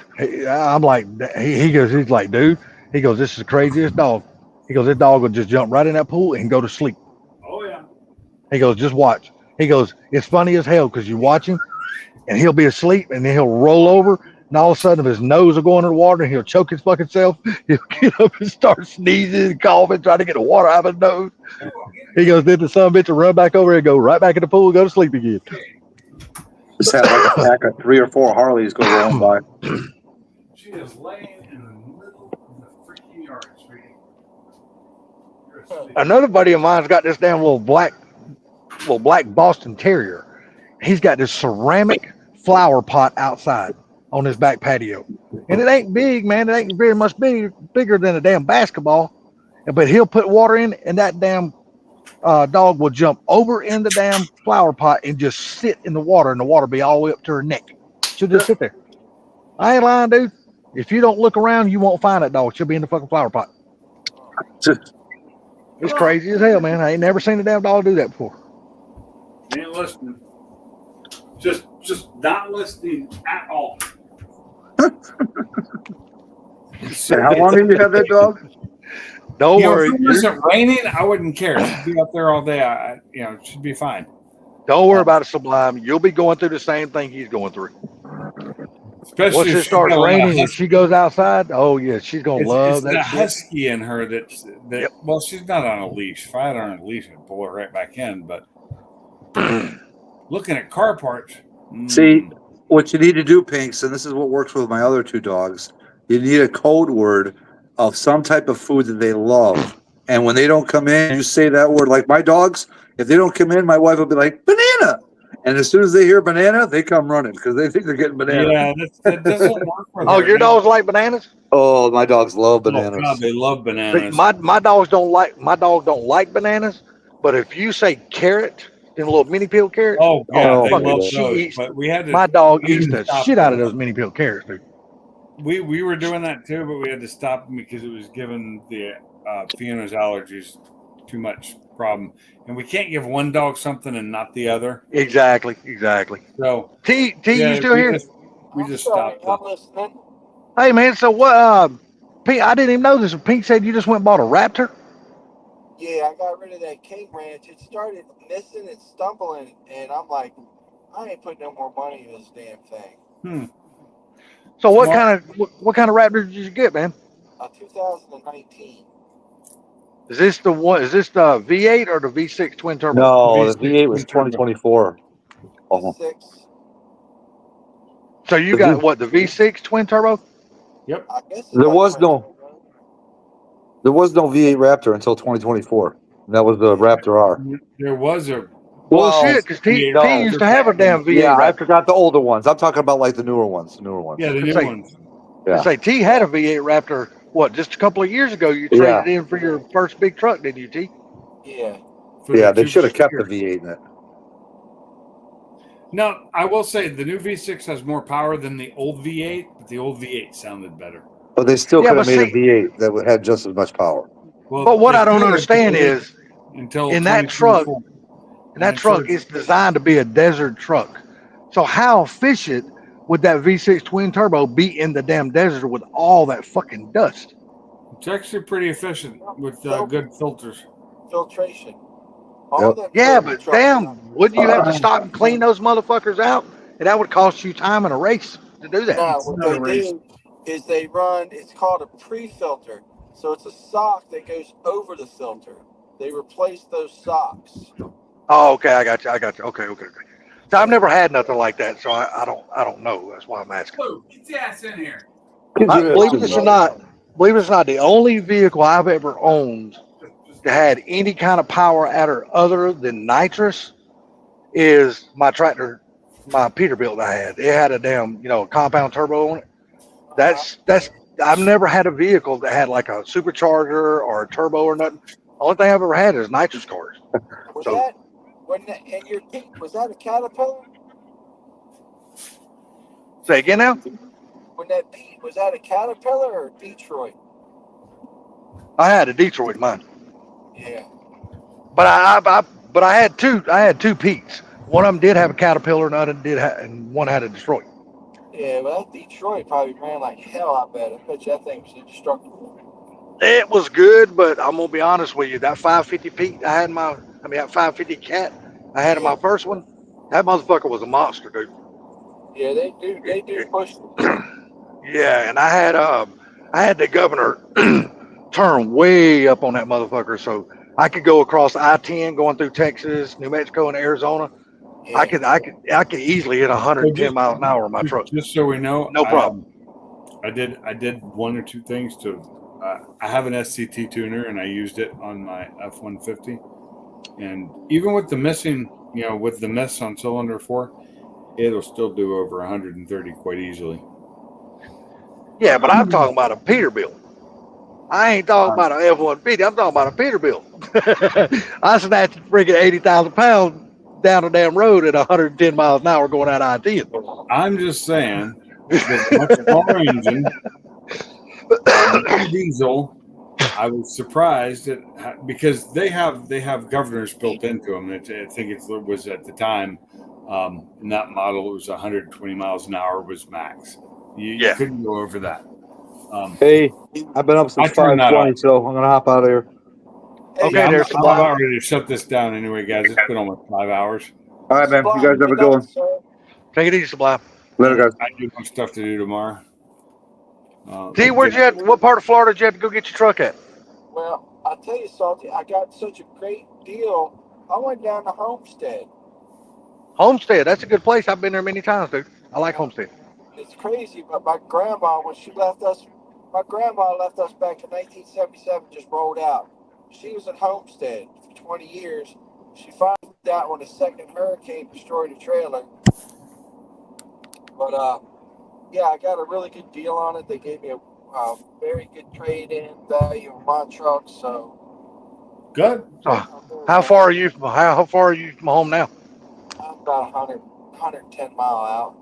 I'm like, he's like, dude, he goes, this is the craziest dog. He goes, this dog will just jump right in that pool and go to sleep. Oh yeah. He goes, just watch. He goes, it's funny as hell because you watch him and he'll be asleep and then he'll roll over and all of a sudden his nose will go into the water and he'll choke his fucking self. He'll get up and start sneezing and coughing, trying to get the water out of his nose. He goes, then the son of a bitch will run back over and go right back in the pool and go to sleep again. Just had like a pack of 3 or 4 Harleys go rolling by. She is laying in the middle of the freaking yard, sweetie. You're asleep. Another buddy of mine's got this damn little black Boston Terrier. He's got this ceramic flower pot outside on his back patio. And it ain't big, man. It ain't very much bigger than a damn basketball. But he'll put water in and that damn dog will jump over in the damn flower pot and just sit in the water, and the water be all the way up to her neck. She'll just sit there. I ain't lying, dude. If you don't look around, you won't find that dog. She'll be in the fucking flower pot. It's crazy as hell, man. I ain't never seen a damn dog do that before. Ain't listening. Just not listening at all. And how long have you had that dog? Don't You know, worry. if it wasn't raining, I wouldn't care. She'd be up there all day. It should be fine. Don't worry about it, Sublime. You'll be going through the same thing he's going through. Especially Once if it she's starts got a lot of raining and husky- she goes outside, oh yeah, she's gonna love it's that that shit. husky in her that Yep. well, she's not on a leash. If I had her on a leash, I'd pull her right back in. But looking at car parts, See, what you need to do, Pinks, and this is what works with my other 2 dogs, you need a code word of some type of food that they love. And when they don't come in, you say that word. Like my dogs, if they don't come in, my wife will be like, banana. And as soon as they hear banana, they come running because they think they're getting banana. yeah, that doesn't work for Oh, her. your dogs like bananas? Oh, my dogs love Oh, bananas. God, they love See, bananas. my dog don't like bananas, but if you say carrot, then little mini peel carrots, Oh, yeah, Oh, they fucking love she those. eats. But we had to. My dog we had eats to the stop shit out of them. those mini peel carrots, dude. We were doing that too, but we had to stop them because it was giving the Fiona's allergies too much problem, and we can't give one dog something and not the other. Exactly. So T, yeah, you still here? we I'm just sorry, stopped them. I'm listening. Hey man, so what? Pink, I didn't even know this. Pink said you just went and bought a Raptor. Yeah, I got rid of that King Ranch. It started missing and stumbling, and I'm like, I ain't putting no more money in this damn thing. So what Smart. kind of Raptor did you get, man? A 2019. Is this the one? Is this the V8 or the V6 twin turbo? No, the V6 V8 was twin turbo. 2024. Oh. 6. So you got what, the V6 twin turbo? I guess it's There got was twin no- turbo. There was no V8 Raptor until 2024. That was the Raptor R. There was a Well, Well, shit, because T no. used to have a damn V8 Yeah, I Raptor. forgot the older ones. I'm talking about like the newer ones. yeah, the new Say- ones. Yeah. Say T had a V8 Raptor. What? Just a couple of years ago, you traded in for your first big truck, didn't you, T? Yeah. For Yeah, the they should have kept the Superior. V8 in it. No, I will say the new V6 has more power than the old V8, but the old V8 sounded better. But they still Yeah, could have but made a see- V8 that had just as much power. Well, But what they I don't could've understand is, until in that truck, 2024. and that truck is designed to be a desert truck. So how efficient would that V6 twin turbo be in the damn desert with all that fucking dust? It's actually pretty efficient with good filters. Filtration. Yep. the Yeah, turbo but trucks damn, now- wouldn't you have to stop and clean those motherfuckers out? And that would cost you time and a race to do that. No, It's what not a they race. do is they run, it's called a pre-filter. So it's a sock that goes over the filter. They replace those socks. Oh, okay, I got you. Okay. So I've never had nothing like that, so I don't know. That's why I'm asking. Lou, get your ass in here. Believe it or not, the only vehicle I've ever owned that had any kind of power adder other than nitrous is my tractor, my Peterbilt I had. It had a damn, compound turbo on it. That's I've never had a vehicle that had like a supercharger or a turbo or nothing. The only thing I've ever had is nitrous cars. Was So- that when and your was that a Caterpillar? Say again now. When that Pete, was that a Caterpillar or a Detroit? I had a Detroit in mine, Yeah. but I had two. I had two Pete's. One of them did have a Caterpillar, and other did, and one had a Detroit. Yeah, well, that Detroit probably ran like hell, I bet. I bet you that thing was indestructible. It was good, but I'm gonna be honest with you. That 550 Pete I had in my, that 550 Cat I had in my first one. That motherfucker was a monster, dude. Yeah, they do push. Yeah, and I had the governor turn way up on that motherfucker, so I could go across I-10 going through Texas, New Mexico, and Arizona. Yeah. I could easily hit 110 miles an hour on my truck. Just so we know, No problem. I did one or two things to. I have an SCT tuner, and I used it on my F-150. And even with the missing, with the miss on cylinder 4, it'll still do over 130 quite easily. Yeah, but I'm talking about a Peterbilt. I ain't talking about an F-150. I'm talking about a Peterbilt. I snatched freaking 80,000 pounds down the damn road at 110 miles an hour going out I-10. I'm just saying, with a much smaller engine, diesel, I was surprised because they have governors built into them. I think it was at the time in that model it was 120 miles an hour was max. You couldn't go over that. Hey, I've been up since 5:20, so I'm gonna hop out of here. Okay, I'm there's about ready to shut this down anyway, guys. It's been almost 5 hours. All right, man. You guys have a good one. Take it easy, Sublime. Later, guys. I do have stuff to do tomorrow. Where'd you at? What part of Florida did you have to go get your truck at? Well, I'll tell you, Salty, I got such a great deal. I went down to Homestead. Homestead, that's a good place. I've been there many times, dude. I like Homestead. It's crazy, but my grandma, when she left us, my grandma left us back in 1977, just rolled out. She was at Homestead for 20 years. She finally moved out when the second hurricane destroyed the trailer. But, yeah, I got a really good deal on it. They gave me a very good trade-in value of my truck, so. Good. How far are you from home now? I'm about 110 mile out.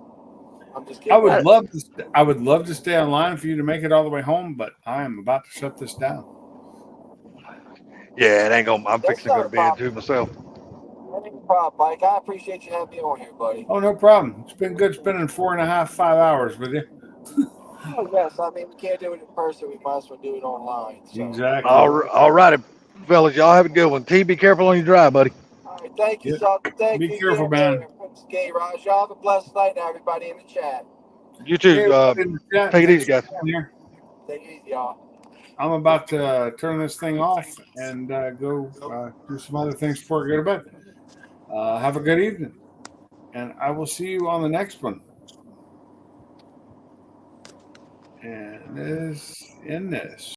I'm just I getting. would love to stay online for you to make it all the way home, but I am about to shut this down. Yeah, it ain't gonna. I'm fixing to go to bed too myself. That ain't a problem, Mike. I appreciate you having me on here, buddy. Oh, no problem. It's been good spending 4.5, 5 hours with you. Oh, yes. I mean, we can't do it in person. We might as well do it online. So. Exactly. All righty, fellas. Y'all have a good one. T, be careful on your drive, buddy. All right. Thank you, Salt. Thank Be you. careful, man. Okay, Raj. Y'all have a blessed night, everybody in the chat. You too. Take it easy, guys. Take it easy, y'all. I'm about to turn this thing off and go do some other things before I go to bed. Have a good evening, and I will see you on the next one. And this in this.